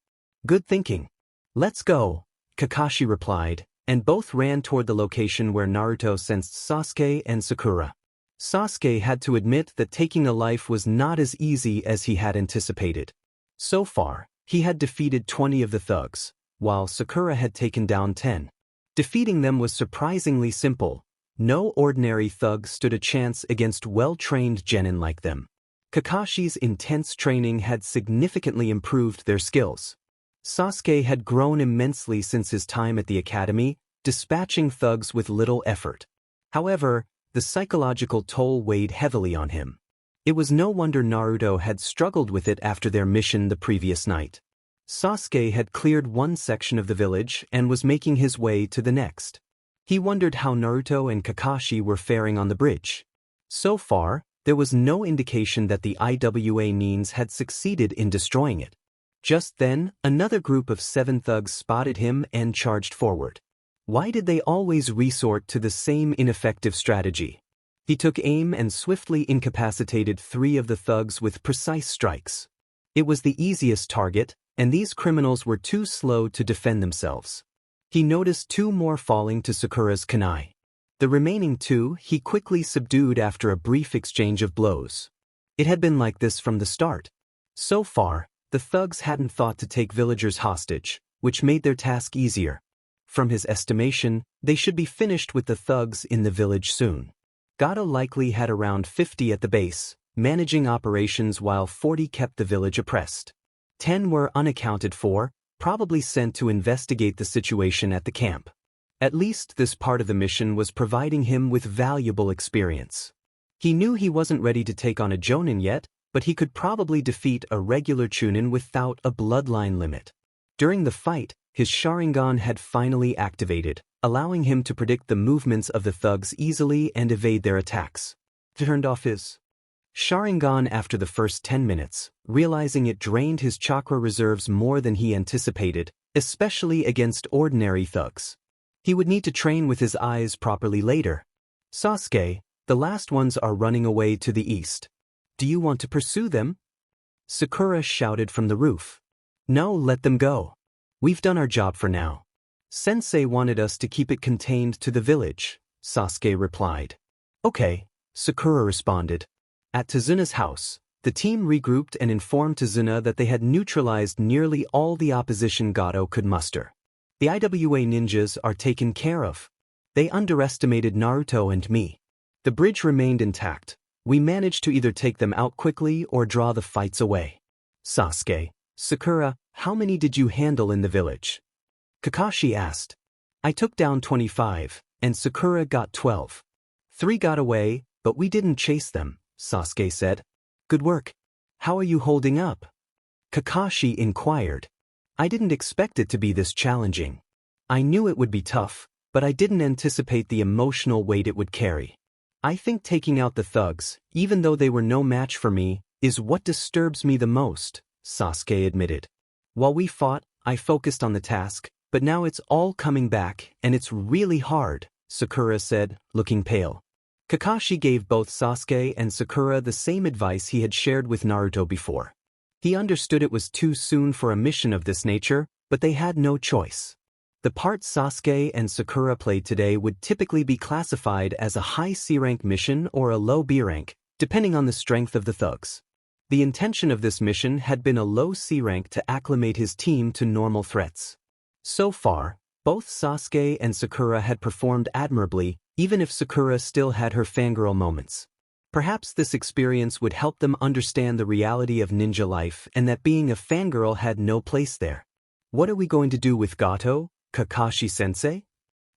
Good thinking. Let's go, Kakashi replied, and both ran toward the location where Naruto sensed Sasuke and Sakura. Sasuke had to admit that taking a life was not as easy as he had anticipated. So far, he had defeated 20 of the thugs, while Sakura had taken down 10. Defeating them was surprisingly simple. No ordinary thug stood a chance against well-trained genin like them. Kakashi's intense training had significantly improved their skills. Sasuke had grown immensely since his time at the academy, dispatching thugs with little effort. However, the psychological toll weighed heavily on him. It was no wonder Naruto had struggled with it after their mission the previous night. Sasuke had cleared one section of the village and was making his way to the next. He wondered how Naruto and Kakashi were faring on the bridge. So far, there was no indication that the IWA Nines had succeeded in destroying it. Just then, another group of 7 thugs spotted him and charged forward. Why did they always resort to the same ineffective strategy? He took aim and swiftly incapacitated 3 of the thugs with precise strikes. It was the easiest target, and these criminals were too slow to defend themselves. He noticed 2 more falling to Sakura's kunai. The remaining 2 he quickly subdued after a brief exchange of blows. It had been like this from the start. So far, the thugs hadn't thought to take villagers hostage, which made their task easier. From his estimation, they should be finished with the thugs in the village soon. Gato likely had around 50 at the base, managing operations while 40 kept the village oppressed. 10 were unaccounted for, probably sent to investigate the situation at the camp. At least this part of the mission was providing him with valuable experience. He knew he wasn't ready to take on a Jonin yet, but he could probably defeat a regular Chunin without a bloodline limit. During the fight, his Sharingan had finally activated, allowing him to predict the movements of the thugs easily and evade their attacks. He turned off his Sharingan after the first 10 minutes, realizing it drained his chakra reserves more than he anticipated, especially against ordinary thugs. He would need to train with his eyes properly later. Sasuke, the last ones are running away to the east. Do you want to pursue them? Sakura shouted from the roof. No, let them go. We've done our job for now. Sensei wanted us to keep it contained to the village, Sasuke replied. Okay, Sakura responded. At Tazuna's house, the team regrouped and informed Tazuna that they had neutralized nearly all the opposition Gato could muster. The IWA ninjas are taken care of. They underestimated Naruto and me. The bridge remained intact. We managed to either take them out quickly or draw the fights away. Sasuke, Sakura, how many did you handle in the village? Kakashi asked. I took down 25, and Sakura got 12. 3 got away, but we didn't chase them, Sasuke said. Good work. How are you holding up? Kakashi inquired. I didn't expect it to be this challenging. I knew it would be tough, but I didn't anticipate the emotional weight it would carry. I think taking out the thugs, even though they were no match for me, is what disturbs me the most, Sasuke admitted. While we fought, I focused on the task, but now it's all coming back, and it's really hard, Sakura said, looking pale. Kakashi gave both Sasuke and Sakura the same advice he had shared with Naruto before. He understood it was too soon for a mission of this nature, but they had no choice. The part Sasuke and Sakura played today would typically be classified as a high C-rank mission or a low B-rank, depending on the strength of the thugs. The intention of this mission had been a low C-rank to acclimate his team to normal threats. So far, both Sasuke and Sakura had performed admirably, even if Sakura still had her fangirl moments. Perhaps this experience would help them understand the reality of ninja life and that being a fangirl had no place there. What are we going to do with Gato, Kakashi-sensei?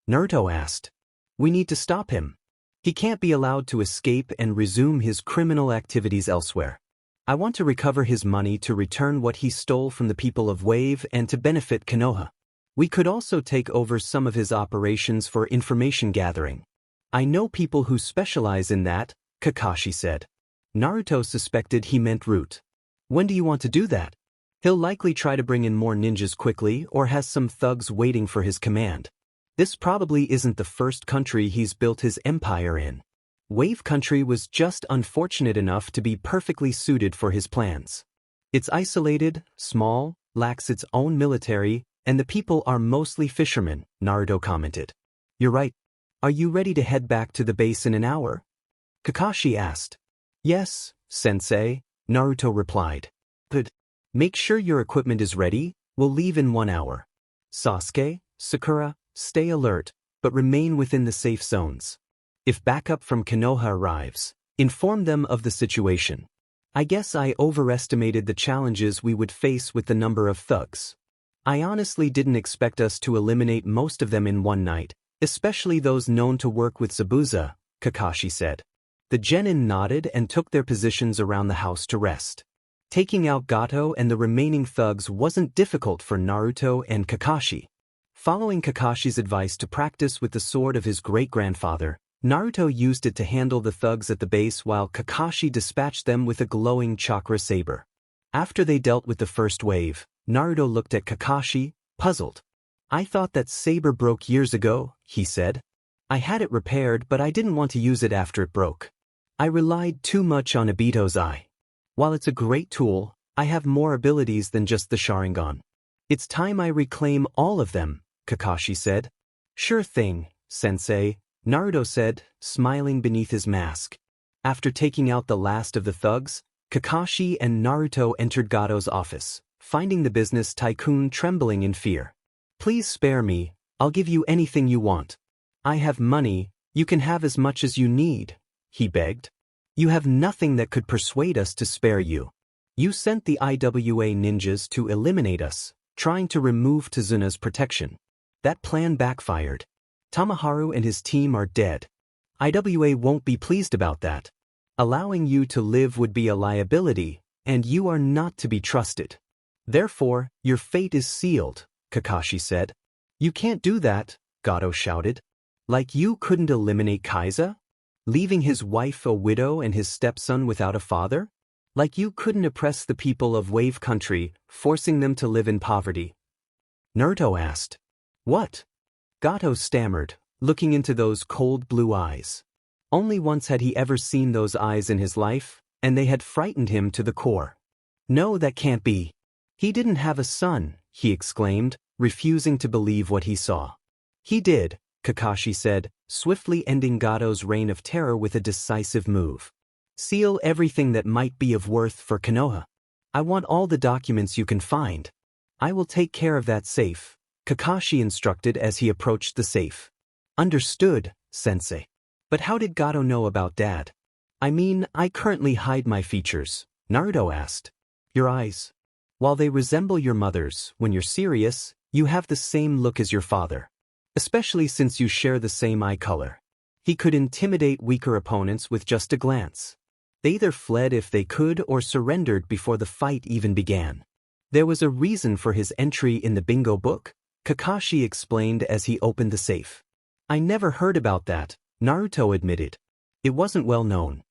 Naruto asked. We need to stop him. He can't be allowed to escape and resume his criminal activities elsewhere. I want to recover his money to return what he stole from the people of Wave and to benefit Konoha. We could also take over some of his operations for information gathering. I know people who specialize in that, Kakashi said. Naruto suspected he meant Root. When do you want to do that? He'll likely try to bring in more ninjas quickly or has some thugs waiting for his command. This probably isn't the first country he's built his empire in. Wave Country was just unfortunate enough to be perfectly suited for his plans. It's isolated, small, lacks its own military, and the people are mostly fishermen, Naruto commented. You're right. Are you ready to head back to the base in an hour? Kakashi asked. Yes, sensei, Naruto replied. Good. Make sure your equipment is ready, we'll leave in 1 hour. Sasuke, Sakura, stay alert, but remain within the safe zones. If backup from Konoha arrives, inform them of the situation. I guess I overestimated the challenges we would face with the number of thugs. I honestly didn't expect us to eliminate most of them in one night, especially those known to work with Zabuza, Kakashi said. The genin nodded and took their positions around the house to rest. Taking out Gato and the remaining thugs wasn't difficult for Naruto and Kakashi. Following Kakashi's advice to practice with the sword of his great-grandfather, Naruto used it to handle the thugs at the base while Kakashi dispatched them with a glowing chakra saber. After they dealt with the first wave, Naruto looked at Kakashi, puzzled. I thought that saber broke years ago, he said. I had it repaired but I didn't want to use it after it broke. I relied too much on Obito's eye. While it's a great tool, I have more abilities than just the Sharingan. It's time I reclaim all of them, Kakashi said. Sure thing, sensei, Naruto said, smiling beneath his mask. After taking out the last of the thugs, Kakashi and Naruto entered Gato's office, finding the business tycoon trembling in fear. Please spare me, I'll give you anything you want. I have money, you can have as much as you need, he begged. You have nothing that could persuade us to spare you. You sent the IWA ninjas to eliminate us, trying to remove Tazuna's protection. That plan backfired. Tamaharu and his team are dead. IWA won't be pleased about that. Allowing you to live would be a liability, and you are not to be trusted. Therefore, your fate is sealed, Kakashi said. You can't do that, Gato shouted. Like you couldn't eliminate Kaiza? Leaving his wife a widow and his stepson without a father? Like you couldn't oppress the people of Wave Country, forcing them to live in poverty? Naruto asked. What? Gato stammered, looking into those cold blue eyes. Only once had he ever seen those eyes in his life, and they had frightened him to the core. No, that can't be. He didn't have a son, he exclaimed, refusing to believe what he saw. He did, Kakashi said, swiftly ending Gato's reign of terror with a decisive move. Seal everything that might be of worth for Konoha. I want all the documents you can find. I will take care of that safe, Kakashi instructed as he approached the safe. Understood, sensei. But how did Gato know about Dad? I mean, I currently hide my features, Naruto asked. Your eyes. While they resemble your mother's, when you're serious, you have the same look as your father. Especially since you share the same eye color. He could intimidate weaker opponents with just a glance. They either fled if they could or surrendered before the fight even began. There was a reason for his entry in the bingo book, Kakashi explained as he opened the safe. I never heard about that, Naruto admitted. It wasn't well known.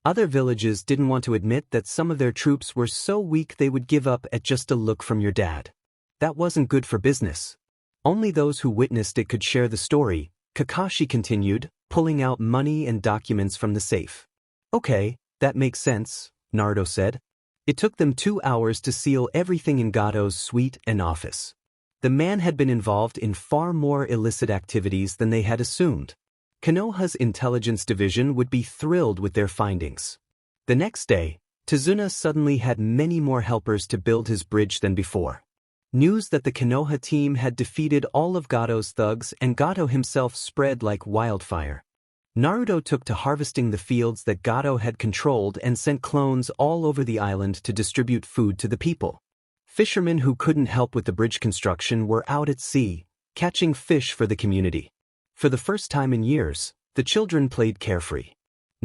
Other villages didn't want to admit that some of their troops were so weak they would give up at just a look from your dad. That wasn't good for business. Only those who witnessed it could share the story, Kakashi continued, pulling out money and documents from the safe. Okay, that makes sense, Naruto said. It took them 2 hours to seal everything in Gato's suite and office. The man had been involved in far more illicit activities than they had assumed. Konoha's intelligence division would be thrilled with their findings. The next day, Tazuna suddenly had many more helpers to build his bridge than before. News that the Konoha team had defeated all of Gato's thugs and Gato himself spread like wildfire. Naruto took to harvesting the fields that Gato had controlled and sent clones all over the island to distribute food to the people. Fishermen who couldn't help with the bridge construction were out at sea, catching fish for the community. For the first time in years, the children played carefree.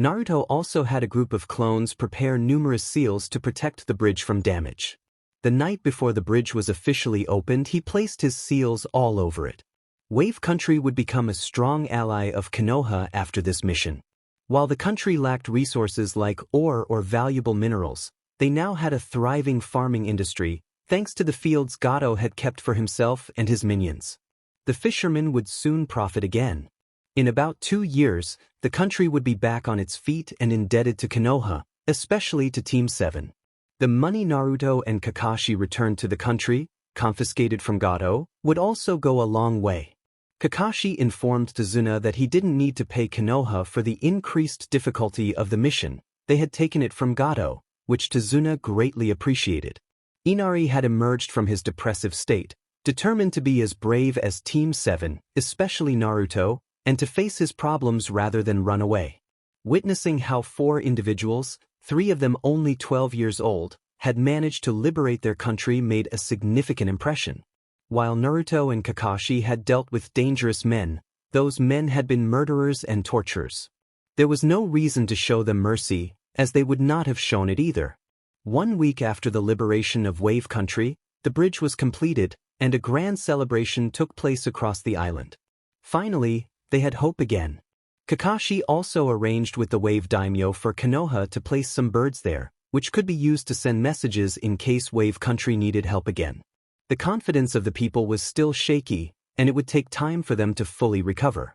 Naruto also had a group of clones prepare numerous seals to protect the bridge from damage. The night before the bridge was officially opened, he placed his seals all over it. Wave Country would become a strong ally of Konoha after this mission. While the country lacked resources like ore or valuable minerals, they now had a thriving farming industry, thanks to the fields Gato had kept for himself and his minions. The fishermen would soon profit again. In about 2 years, the country would be back on its feet and indebted to Konoha, especially to Team 7. The money Naruto and Kakashi returned to the country, confiscated from Gato, would also go a long way. Kakashi informed Tazuna that he didn't need to pay Konoha for the increased difficulty of the mission. They had taken it from Gato, which Tazuna greatly appreciated. Inari had emerged from his depressive state, determined to be as brave as Team 7, especially Naruto, and to face his problems rather than run away. Witnessing how 4 individuals, 3 of them only 12 years old, had managed to liberate their country made a significant impression. While Naruto and Kakashi had dealt with dangerous men, those men had been murderers and torturers. There was no reason to show them mercy, as they would not have shown it either. 1 week after the liberation of Wave Country, the bridge was completed, and a grand celebration took place across the island. Finally, they had hope again. Kakashi also arranged with the Wave Daimyo for Konoha to place some birds there, which could be used to send messages in case Wave Country needed help again. The confidence of the people was still shaky, and it would take time for them to fully recover.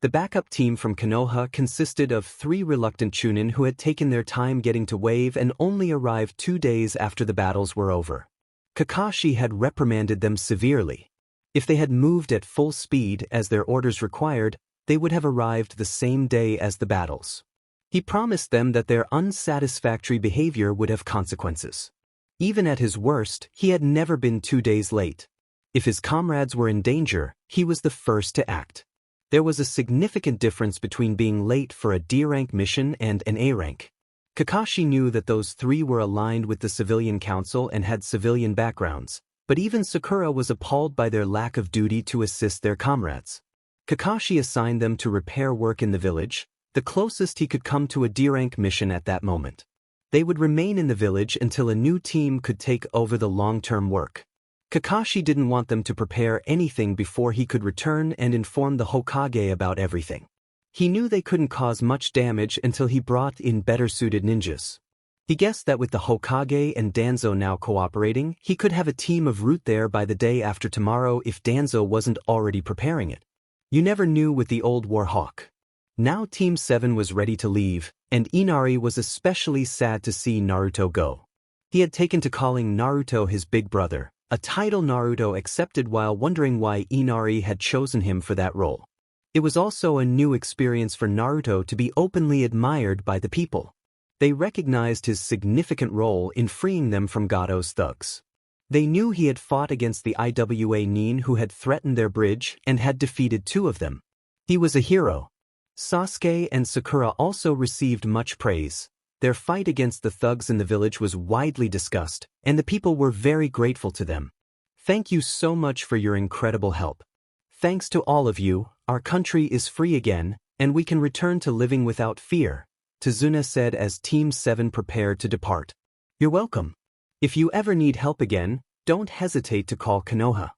The backup team from Konoha consisted of 3 reluctant chunin who had taken their time getting to Wave and only arrived 2 days after the battles were over. Kakashi had reprimanded them severely. If they had moved at full speed as their orders required, they would have arrived the same day as the battles. He promised them that their unsatisfactory behavior would have consequences. Even at his worst, he had never been 2 days late. If his comrades were in danger, he was the first to act. There was a significant difference between being late for a D-rank mission and an A-rank. Kakashi knew that those 3 were aligned with the civilian council and had civilian backgrounds, but even Sakura was appalled by their lack of duty to assist their comrades. Kakashi assigned them to repair work in the village, the closest he could come to a D-rank mission at that moment. They would remain in the village until a new team could take over the long-term work. Kakashi didn't want them to prepare anything before he could return and inform the Hokage about everything. He knew they couldn't cause much damage until he brought in better-suited ninjas. He guessed that with the Hokage and Danzo now cooperating, he could have a team of root there by the day after tomorrow if Danzo wasn't already preparing it. You never knew with the old Warhawk. Now Team 7 was ready to leave, and Inari was especially sad to see Naruto go. He had taken to calling Naruto his big brother, a title Naruto accepted while wondering why Inari had chosen him for that role. It was also a new experience for Naruto to be openly admired by the people. They recognized his significant role in freeing them from Gado's thugs. They knew he had fought against the IWA Nin who had threatened their bridge and had defeated 2 of them. He was a hero. Sasuke and Sakura also received much praise. Their fight against the thugs in the village was widely discussed, and the people were very grateful to them. Thank you so much for your incredible help. Thanks to all of you, our country is free again, and we can return to living without fear, Tazuna said as Team 7 prepared to depart. You're welcome. If you ever need help again, don't hesitate to call Konoha.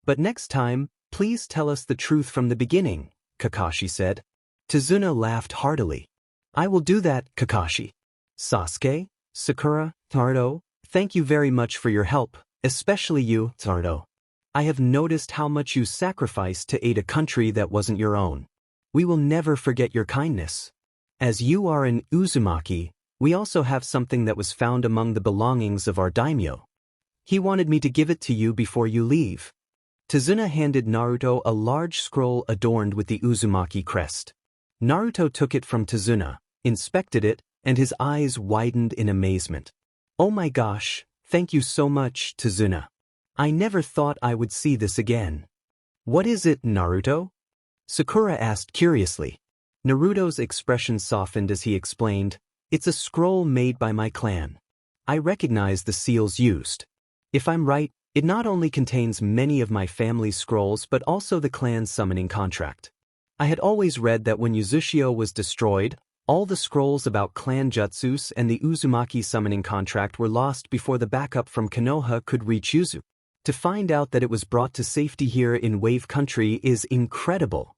But next time, please tell us the truth from the beginning, Kakashi said. Tazuna laughed heartily. I will do that, Kakashi. Sasuke, Sakura, Naruto, thank you very much for your help, especially you, Naruto. I have noticed how much you sacrificed to aid a country that wasn't your own. We will never forget your kindness. As you are an Uzumaki, we also have something that was found among the belongings of our daimyo. He wanted me to give it to you before you leave. Tazuna handed Naruto a large scroll adorned with the Uzumaki crest. Naruto took it from Tazuna, inspected it, and his eyes widened in amazement. Oh my gosh, thank you so much, Tazuna. I never thought I would see this again. What is it, Naruto? Sakura asked curiously. Naruto's expression softened as he explained, it's a scroll made by my clan. I recognize the seals used. If I'm right, it not only contains many of my family's scrolls but also the clan's summoning contract. I had always read that when Uchiha was destroyed, all the scrolls about clan jutsus and the Uzumaki summoning contract were lost before the backup from Konoha could reach Uzu. To find out that it was brought to safety here in Wave Country is incredible.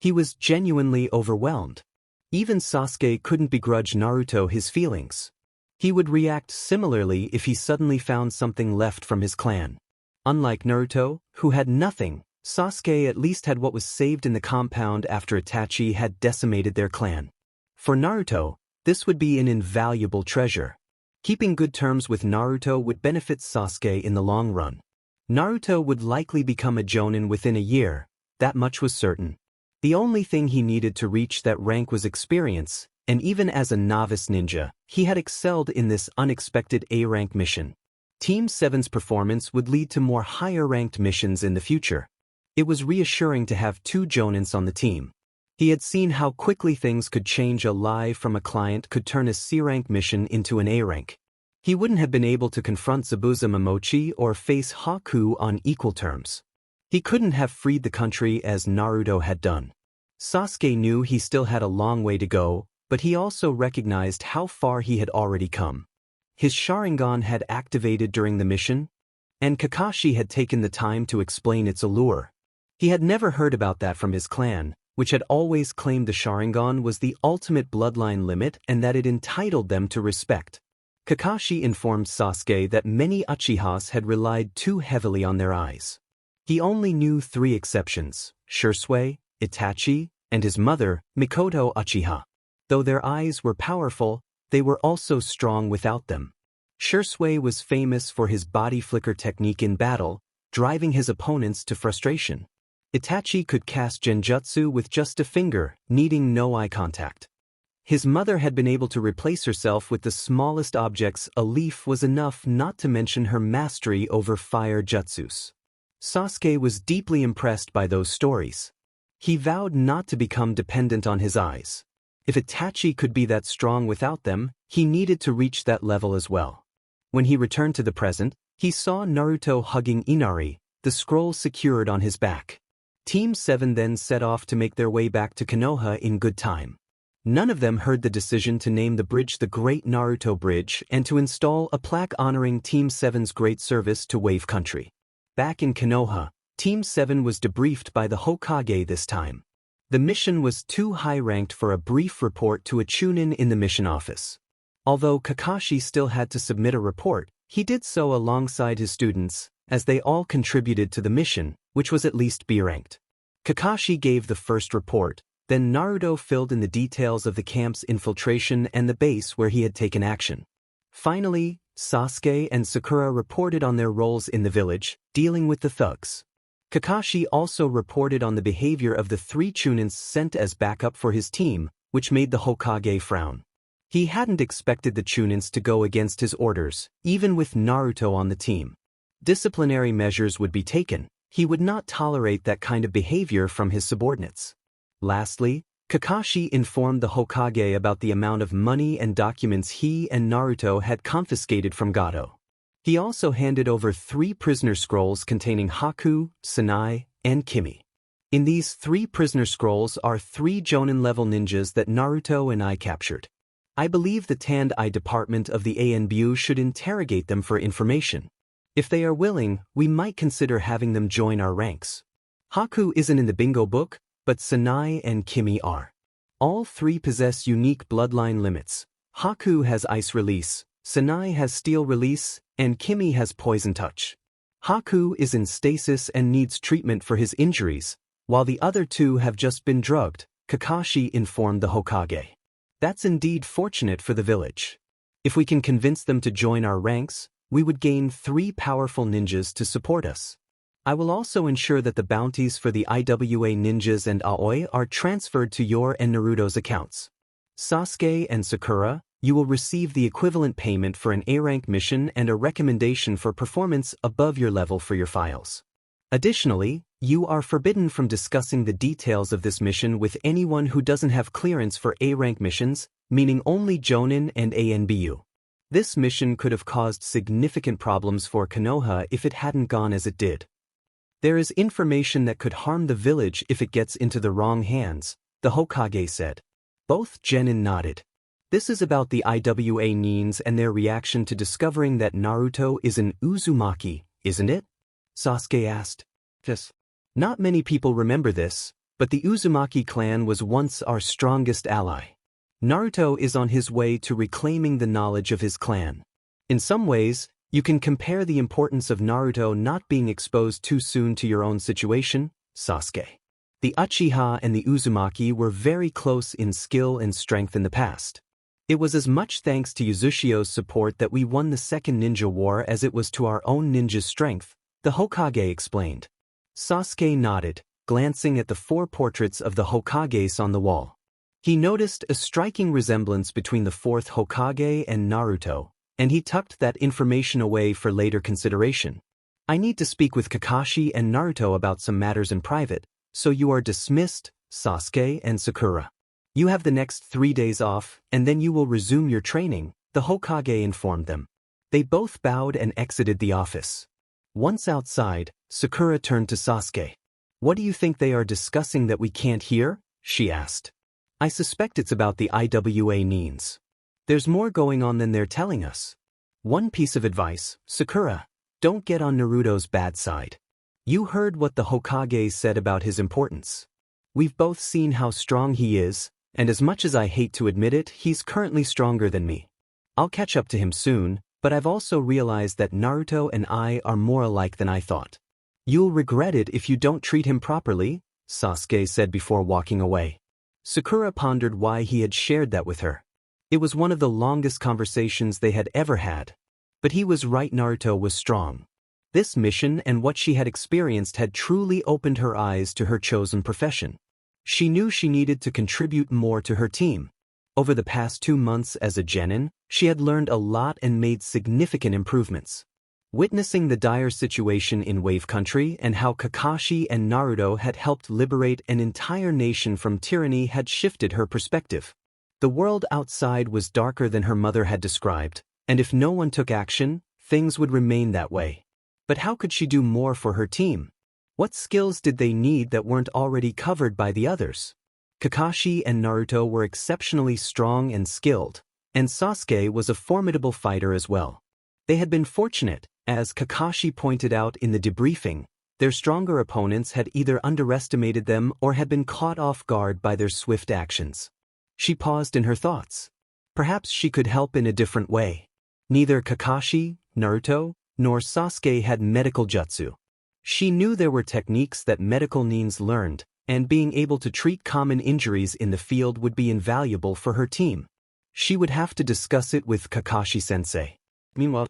He was genuinely overwhelmed. Even Sasuke couldn't begrudge Naruto his feelings. He would react similarly if he suddenly found something left from his clan. Unlike Naruto, who had nothing, Sasuke at least had what was saved in the compound after Itachi had decimated their clan. For Naruto, this would be an invaluable treasure. Keeping good terms with Naruto would benefit Sasuke in the long run. Naruto would likely become a Jonin within a year, that much was certain. The only thing he needed to reach that rank was experience, and even as a novice ninja, he had excelled in this unexpected A-rank mission. Team 7's performance would lead to more higher-ranked missions in the future. It was reassuring to have 2 Jonins on the team. He had seen how quickly things could change. A lie from a client could turn a C-rank mission into an A-rank. He wouldn't have been able to confront Zabuza Momochi or face Haku on equal terms. He couldn't have freed the country as Naruto had done. Sasuke knew he still had a long way to go, but he also recognized how far he had already come. His Sharingan had activated during the mission, and Kakashi had taken the time to explain its allure. He had never heard about that from his clan, which had always claimed the Sharingan was the ultimate bloodline limit and that it entitled them to respect. Kakashi informed Sasuke that many Uchihas had relied too heavily on their eyes. He only knew 3 exceptions: Shisui, Itachi, and his mother, Mikoto Uchiha. Though their eyes were powerful, they were also strong without them. Shisui was famous for his body flicker technique in battle, driving his opponents to frustration. Itachi could cast Genjutsu with just a finger, needing no eye contact. His mother had been able to replace herself with the smallest objects. A leaf was enough, not to mention her mastery over fire jutsus. Sasuke was deeply impressed by those stories. He vowed not to become dependent on his eyes. If Itachi could be that strong without them, he needed to reach that level as well. When he returned to the present, he saw Naruto hugging Inari, the scroll secured on his back. Team 7 then set off to make their way back to Konoha in good time. None of them heard the decision to name the bridge the Great Naruto Bridge and to install a plaque honoring Team 7's great service to Wave Country. Back in Konoha, Team 7 was debriefed by the Hokage this time. The mission was too high-ranked for a brief report to a Chunin in the mission office. Although Kakashi still had to submit a report, he did so alongside his students, as they all contributed to the mission, which was at least B-ranked. Kakashi gave the first report, then Naruto filled in the details of the camp's infiltration and the base where he had taken action. Finally, Sasuke and Sakura reported on their roles in the village, dealing with the thugs. Kakashi also reported on the behavior of the 3 Chunins sent as backup for his team, which made the Hokage frown. He hadn't expected the Chunins to go against his orders, even with Naruto on the team. Disciplinary measures would be taken. He would not tolerate that kind of behavior from his subordinates. Lastly, Kakashi informed the Hokage about the amount of money and documents he and Naruto had confiscated from Gato. He also handed over 3 prisoner scrolls containing Haku, Sanai, and Kimi. In these 3 prisoner scrolls are 3 Jonin-level ninjas that Naruto and I captured. I believe the Tandai department of the ANBU should interrogate them for information. If they are willing, we might consider having them join our ranks. Haku isn't in the bingo book, but Sanai and Kimi are. All 3 possess unique bloodline limits. Haku has ice release, Sanai has steel release, and Kimi has poison touch. Haku is in stasis and needs treatment for his injuries, while the other 2 have just been drugged, Kakashi informed the Hokage. That's indeed fortunate for the village. If we can convince them to join our ranks, we would gain 3 powerful ninjas to support us. I will also ensure that the bounties for the IWA ninjas and Aoi are transferred to your and Naruto's accounts. Sasuke and Sakura, you will receive the equivalent payment for an A-rank mission and a recommendation for performance above your level for your files. Additionally, you are forbidden from discussing the details of this mission with anyone who doesn't have clearance for A-rank missions, meaning only Jonin and ANBU. This mission could have caused significant problems for Konoha if it hadn't gone as it did. There is information that could harm the village if it gets into the wrong hands, the Hokage said. Both Genin nodded. This is about the IWA Nins and their reaction to discovering that Naruto is an Uzumaki, isn't it? Sasuke asked. Yes. Not many people remember this, but the Uzumaki clan was once our strongest ally. Naruto is on his way to reclaiming the knowledge of his clan. In some ways, you can compare the importance of Naruto not being exposed too soon to your own situation, Sasuke. The Uchiha and the Uzumaki were very close in skill and strength in the past. It was as much thanks to Yuzushiyo's support that we won the Second Ninja War as it was to our own ninja's strength, the Hokage explained. Sasuke nodded, glancing at the 4 portraits of the Hokages on the wall. He noticed a striking resemblance between the 4th Hokage and Naruto, and he tucked that information away for later consideration. I need to speak with Kakashi and Naruto about some matters in private, so you are dismissed, Sasuke and Sakura. You have the next 3 days off, and then you will resume your training, the Hokage informed them. They both bowed and exited the office. Once outside, Sakura turned to Sasuke. What do you think they are discussing that we can't hear? She asked. I suspect it's about the IWA Nins. There's more going on than they're telling us. One piece of advice, Sakura, don't get on Naruto's bad side. You heard what the Hokage said about his importance. We've both seen how strong he is, and as much as I hate to admit it, he's currently stronger than me. I'll catch up to him soon, but I've also realized that Naruto and I are more alike than I thought. You'll regret it if you don't treat him properly, Sasuke said before walking away. Sakura pondered why he had shared that with her. It was one of the longest conversations they had ever had. But he was right, Naruto was strong. This mission and what she had experienced had truly opened her eyes to her chosen profession. She knew she needed to contribute more to her team. Over the past 2 months as a genin, she had learned a lot and made significant improvements. Witnessing the dire situation in Wave Country and how Kakashi and Naruto had helped liberate an entire nation from tyranny had shifted her perspective. The world outside was darker than her mother had described, and if no one took action, things would remain that way. But how could she do more for her team? What skills did they need that weren't already covered by the others? Kakashi and Naruto were exceptionally strong and skilled, and Sasuke was a formidable fighter as well. They had been fortunate, as Kakashi pointed out in the debriefing. Their stronger opponents had either underestimated them or had been caught off guard by their swift actions. She paused in her thoughts. Perhaps she could help in a different way. Neither Kakashi, Naruto, nor Sasuke had medical jutsu. She knew there were techniques that medical nins learned, and being able to treat common injuries in the field would be invaluable for her team. She would have to discuss it with Kakashi-sensei. Meanwhile,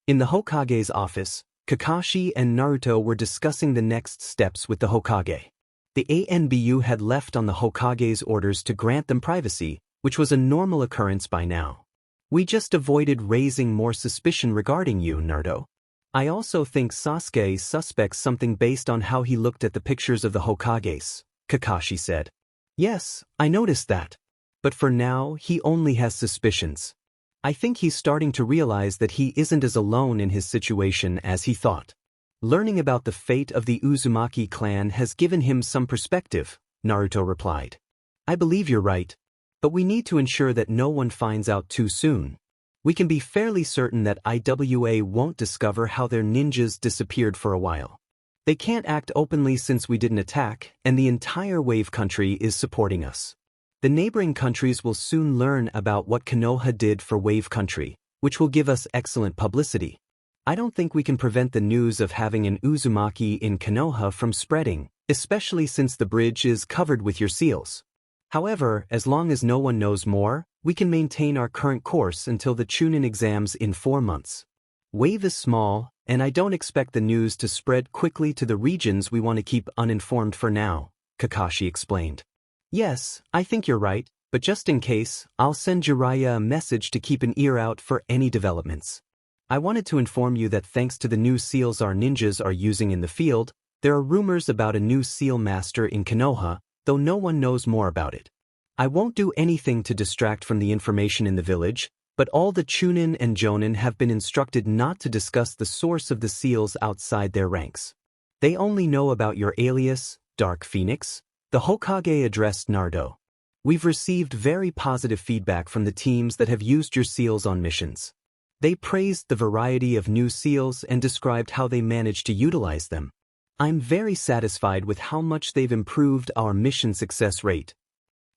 in the Hokage's office, Kakashi and Naruto were discussing the next steps with the Hokage. The ANBU had left on the Hokage's orders to grant them privacy, which was a normal occurrence by now. We just avoided raising more suspicion regarding you, Naruto. I also think Sasuke suspects something based on how he looked at the pictures of the Hokages, Kakashi said. Yes, I noticed that. But for now, he only has suspicions. I think he's starting to realize that he isn't as alone in his situation as he thought. Learning about the fate of the Uzumaki clan has given him some perspective, Naruto replied. I believe you're right. But we need to ensure that no one finds out too soon. We can be fairly certain that IWA won't discover how their ninjas disappeared for a while. They can't act openly since we didn't attack, and the entire Wave Country is supporting us. The neighboring countries will soon learn about what Konoha did for Wave Country, which will give us excellent publicity. I don't think we can prevent the news of having an Uzumaki in Konoha from spreading, especially since the bridge is covered with your seals. However, as long as no one knows more, we can maintain our current course until the Chunin exams in 4 months. Wave is small, and I don't expect the news to spread quickly to the regions we want to keep uninformed for now, Kakashi explained. Yes, I think you're right, but just in case, I'll send Jeriah a message to keep an ear out for any developments. I wanted to inform you that thanks to the new seals our ninjas are using in the field, there are rumors about a new seal master in Konoha, though no one knows more about it. I won't do anything to distract from the information in the village, but all the Chunin and Jonin have been instructed not to discuss the source of the seals outside their ranks. They only know about your alias, Dark Phoenix. The Hokage addressed Naruto. We've received very positive feedback from the teams that have used your seals on missions. They praised the variety of new seals and described how they managed to utilize them. I'm very satisfied with how much they've improved our mission success rate.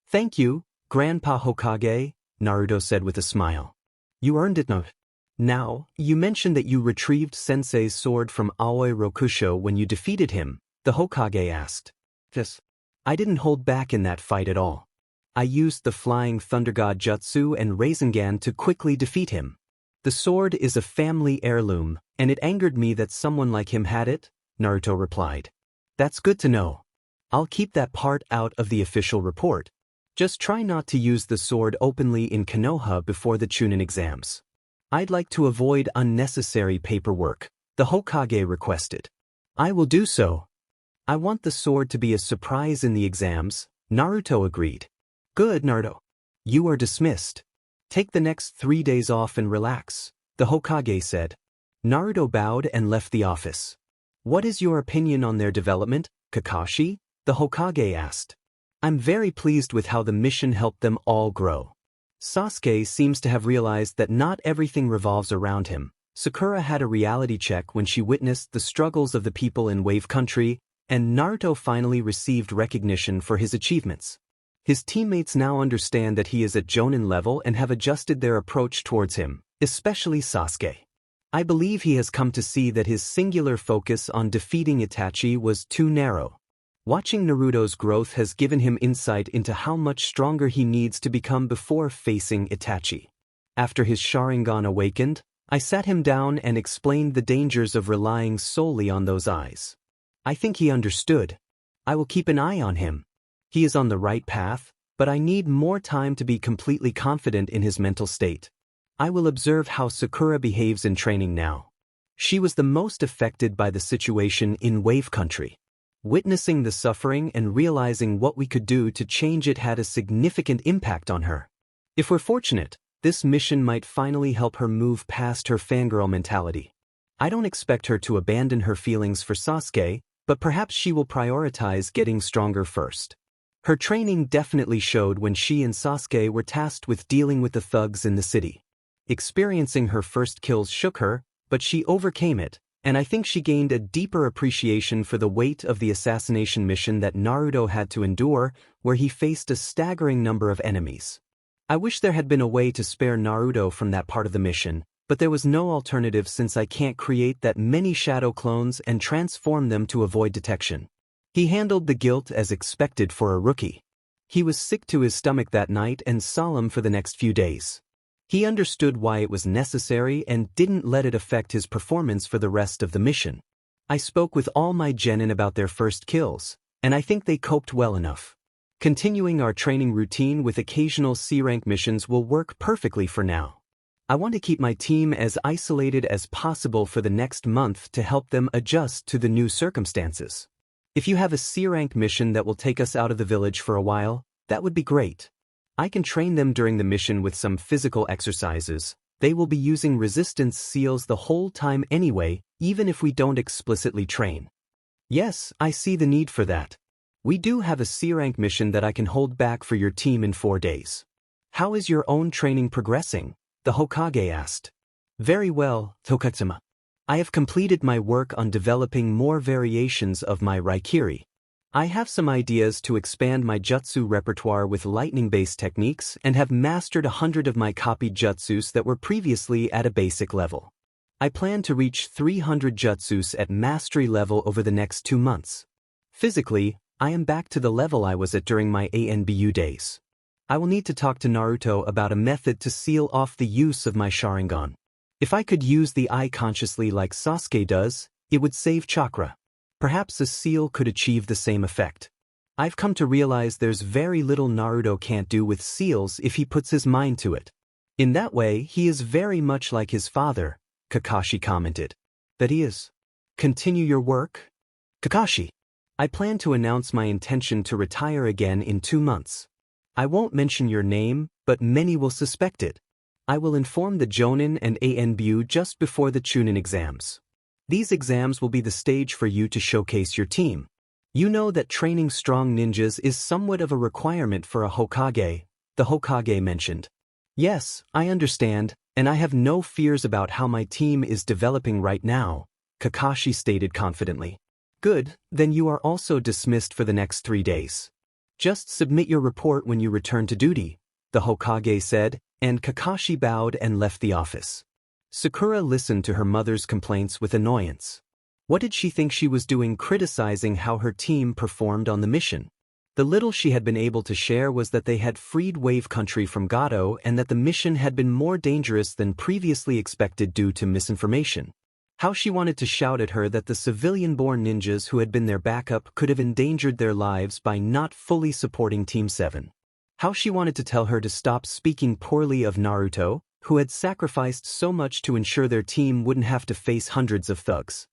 Thank you, Grandpa Hokage, Naruto said with a smile. You earned it, no? Now, you mentioned that you retrieved Sensei's sword from Aoi Rokusho when you defeated him, the Hokage asked. Yes. I didn't hold back in that fight at all. I used the Flying Thunder God Jutsu and Rasengan to quickly defeat him. The sword is a family heirloom, and it angered me that someone like him had it, Naruto replied. That's good to know. I'll keep that part out of the official report. Just try not to use the sword openly in Konoha before the Chunin exams. I'd like to avoid unnecessary paperwork, the Hokage requested. I will do so. I want the sword to be a surprise in the exams, Naruto agreed. Good, Naruto. You are dismissed. Take the next 3 days off and relax, the Hokage said. Naruto bowed and left the office. What is your opinion on their development, Kakashi? The Hokage asked. I'm very pleased with how the mission helped them all grow. Sasuke seems to have realized that not everything revolves around him. Sakura had a reality check when she witnessed the struggles of the people in Wave Country, and Naruto finally received recognition for his achievements. His teammates now understand that he is at Jonin level and have adjusted their approach towards him, especially Sasuke. I believe he has come to see that his singular focus on defeating Itachi was too narrow. Watching Naruto's growth has given him insight into how much stronger he needs to become before facing Itachi. After his Sharingan awakened, I sat him down and explained the dangers of relying solely on those eyes. I think he understood. I will keep an eye on him. He is on the right path, but I need more time to be completely confident in his mental state. I will observe how Sakura behaves in training now. She was the most affected by the situation in Wave Country. Witnessing the suffering and realizing what we could do to change it had a significant impact on her. If we're fortunate, this mission might finally help her move past her fangirl mentality. I don't expect her to abandon her feelings for Sasuke, but perhaps she will prioritize getting stronger first. Her training definitely showed when she and Sasuke were tasked with dealing with the thugs in the city. Experiencing her first kills shook her, but she overcame it, and I think she gained a deeper appreciation for the weight of the assassination mission that Naruto had to endure, where he faced a staggering number of enemies. I wish there had been a way to spare Naruto from that part of the mission, but there was no alternative since I can't create that many shadow clones and transform them to avoid detection. He handled the guilt as expected for a rookie. He was sick to his stomach that night and solemn for the next few days. He understood why it was necessary and didn't let it affect his performance for the rest of the mission. I spoke with all my genin about their first kills, and I think they coped well enough. Continuing our training routine with occasional C-rank missions will work perfectly for now. I want to keep my team as isolated as possible for the next month to help them adjust to the new circumstances. If you have a C-rank mission that will take us out of the village for a while, that would be great. I can train them during the mission with some physical exercises. They will be using resistance seals the whole time anyway, even if we don't explicitly train. Yes, I see the need for that. We do have a C-rank mission that I can hold back for your team in 4 days. How is your own training progressing? The Hokage asked. Very well, Tokatsuma. I have completed my work on developing more variations of my Raikiri. I have some ideas to expand my jutsu repertoire with lightning-based techniques and have mastered 100 of my copied jutsus that were previously at a basic level. I plan to reach 300 jutsus at mastery level over the next 2 months. Physically, I am back to the level I was at during my ANBU days. I will need to talk to Naruto about a method to seal off the use of my Sharingan. If I could use the eye consciously like Sasuke does, it would save chakra. Perhaps a seal could achieve the same effect. I've come to realize there's very little Naruto can't do with seals if he puts his mind to it. In that way, he is very much like his father, Kakashi commented. That he is. Continue your work? Kakashi. I plan to announce my intention to retire again in 2 months. I won't mention your name, but many will suspect it. I will inform the Jonin and ANBU just before the Chunin exams. These exams will be the stage for you to showcase your team. You know that training strong ninjas is somewhat of a requirement for a Hokage, the Hokage mentioned. Yes, I understand, and I have no fears about how my team is developing right now, Kakashi stated confidently. Good, then you are also dismissed for the next 3 days. Just submit your report when you return to duty, the Hokage said, and Kakashi bowed and left the office. Sakura listened to her mother's complaints with annoyance. What did she think she was doing criticizing how her team performed on the mission? The little she had been able to share was that they had freed Wave Country from Gato and that the mission had been more dangerous than previously expected due to misinformation. How she wanted to shout at her that the civilian-born ninjas who had been their backup could have endangered their lives by not fully supporting Team 7. How she wanted to tell her to stop speaking poorly of Naruto, who had sacrificed so much to ensure their team wouldn't have to face hundreds of thugs.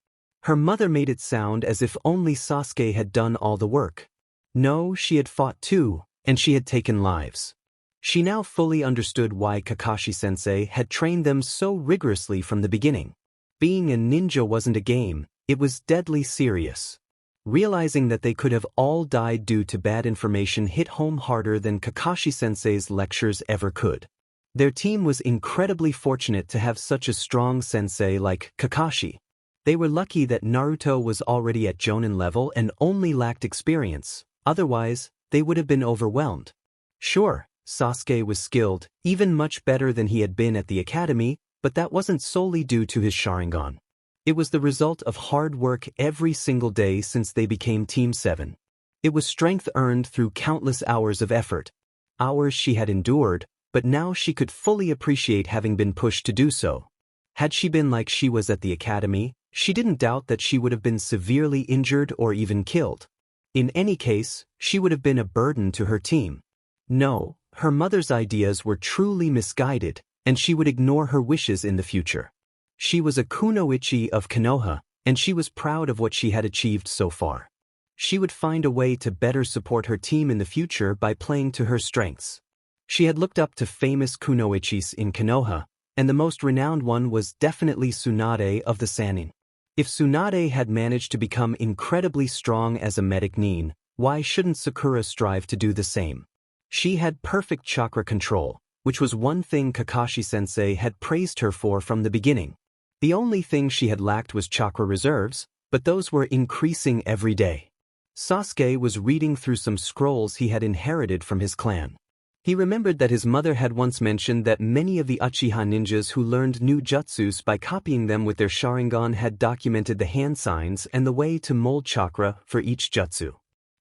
Her mother made it sound as if only Sasuke had done all the work. No, she had fought too, and she had taken lives. She now fully understood why Kakashi-sensei had trained them so rigorously from the beginning. Being a ninja wasn't a game, it was deadly serious. Realizing that they could have all died due to bad information hit home harder than Kakashi-sensei's lectures ever could. Their team was incredibly fortunate to have such a strong sensei like Kakashi. They were lucky that Naruto was already at Jonin level and only lacked experience, otherwise, they would have been overwhelmed. Sure, Sasuke was skilled, even much better than he had been at the academy, but that wasn't solely due to his Sharingan. It was the result of hard work every single day since they became Team 7. It was strength earned through countless hours of effort. Hours she had endured, but now she could fully appreciate having been pushed to do so. Had she been like she was at the academy, she didn't doubt that she would have been severely injured or even killed. In any case, she would have been a burden to her team. No, her mother's ideas were truly misguided, and she would ignore her wishes in the future. She was a kunoichi of Konoha, and she was proud of what she had achieved so far. She would find a way to better support her team in the future by playing to her strengths. She had looked up to famous kunoichis in Konoha, and the most renowned one was definitely Tsunade of the Sannin. If Tsunade had managed to become incredibly strong as a medic nin, why shouldn't Sakura strive to do the same? She had perfect chakra control, which was one thing Kakashi-sensei had praised her for from the beginning. The only thing she had lacked was chakra reserves, but those were increasing every day. Sasuke was reading through some scrolls he had inherited from his clan. He remembered that his mother had once mentioned that many of the Uchiha ninjas who learned new jutsus by copying them with their Sharingan had documented the hand signs and the way to mold chakra for each jutsu.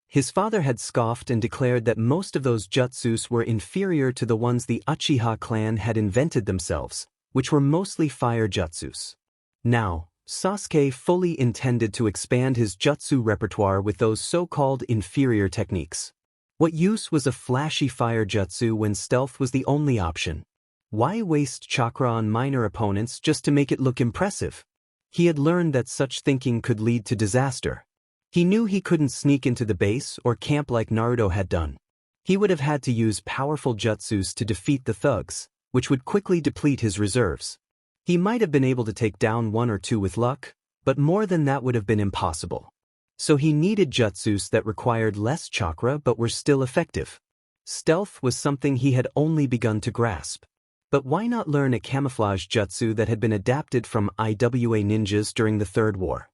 His father had scoffed and declared that most of those jutsus were inferior to the ones the Uchiha clan had invented themselves, which were mostly fire jutsus. Now, Sasuke fully intended to expand his jutsu repertoire with those so-called inferior techniques. What use was a flashy fire jutsu when stealth was the only option? Why waste chakra on minor opponents just to make it look impressive? He had learned that such thinking could lead to disaster. He knew he couldn't sneak into the base or camp like Naruto had done. He would have had to use powerful jutsus to defeat the thugs, which would quickly deplete his reserves. He might have been able to take down one or two with luck, but more than that would have been impossible. So he needed jutsus that required less chakra but were still effective. Stealth was something he had only begun to grasp. But why not learn a camouflage jutsu that had been adapted from IWA ninjas during the Third War?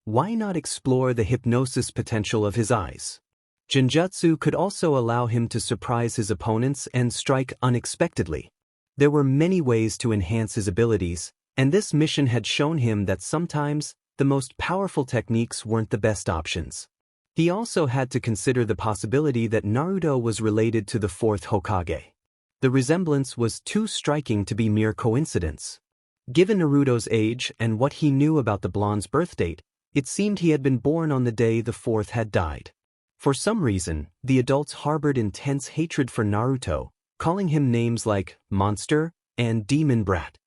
Why not explore the hypnosis potential of his eyes? Genjutsu could also allow him to surprise his opponents and strike unexpectedly. There were many ways to enhance his abilities, and this mission had shown him that sometimes the most powerful techniques weren't the best options. He also had to consider the possibility that Naruto was related to the fourth Hokage. The resemblance was too striking to be mere coincidence. Given Naruto's age and what he knew about the blonde's birth date, it seemed he had been born on the day the fourth had died. For some reason, the adults harbored intense hatred for Naruto, calling him names like monster and demon brat.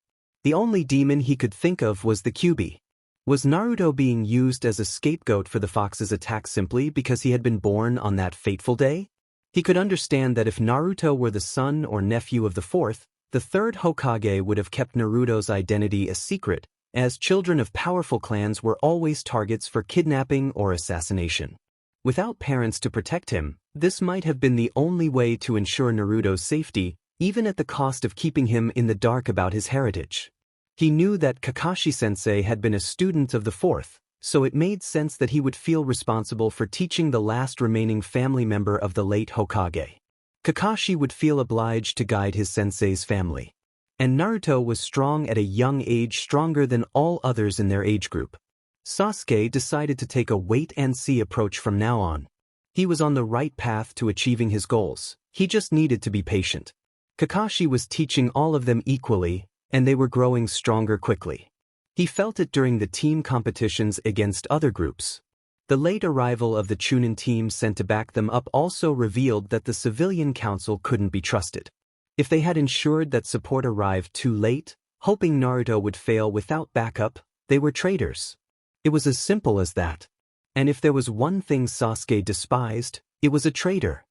The only demon he could think of was the Kyuubi. Was Naruto being used as a scapegoat for the fox's attack simply because he had been born on that fateful day? He could understand that if Naruto were the son or nephew of the fourth, the third Hokage would have kept Naruto's identity a secret, as children of powerful clans were always targets for kidnapping or assassination. Without parents to protect him, this might have been the only way to ensure Naruto's safety, even at the cost of keeping him in the dark about his heritage. He knew that Kakashi-sensei had been a student of the fourth, so it made sense that he would feel responsible for teaching the last remaining family member of the late Hokage. Kakashi would feel obliged to guide his sensei's family. And Naruto was strong at a young age, stronger than all others in their age group. Sasuke decided to take a wait-and-see approach from now on. He was on the right path to achieving his goals, he just needed to be patient. Kakashi was teaching all of them equally, and they were growing stronger quickly. He felt it during the team competitions against other groups. The late arrival of the Chunin team sent to back them up also revealed that the civilian council couldn't be trusted. If they had ensured that support arrived too late, hoping Naruto would fail without backup, they were traitors. It was as simple as that. And if there was one thing Sasuke despised, It was a traitor.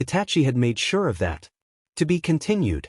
Itachi had made sure of that. To be continued.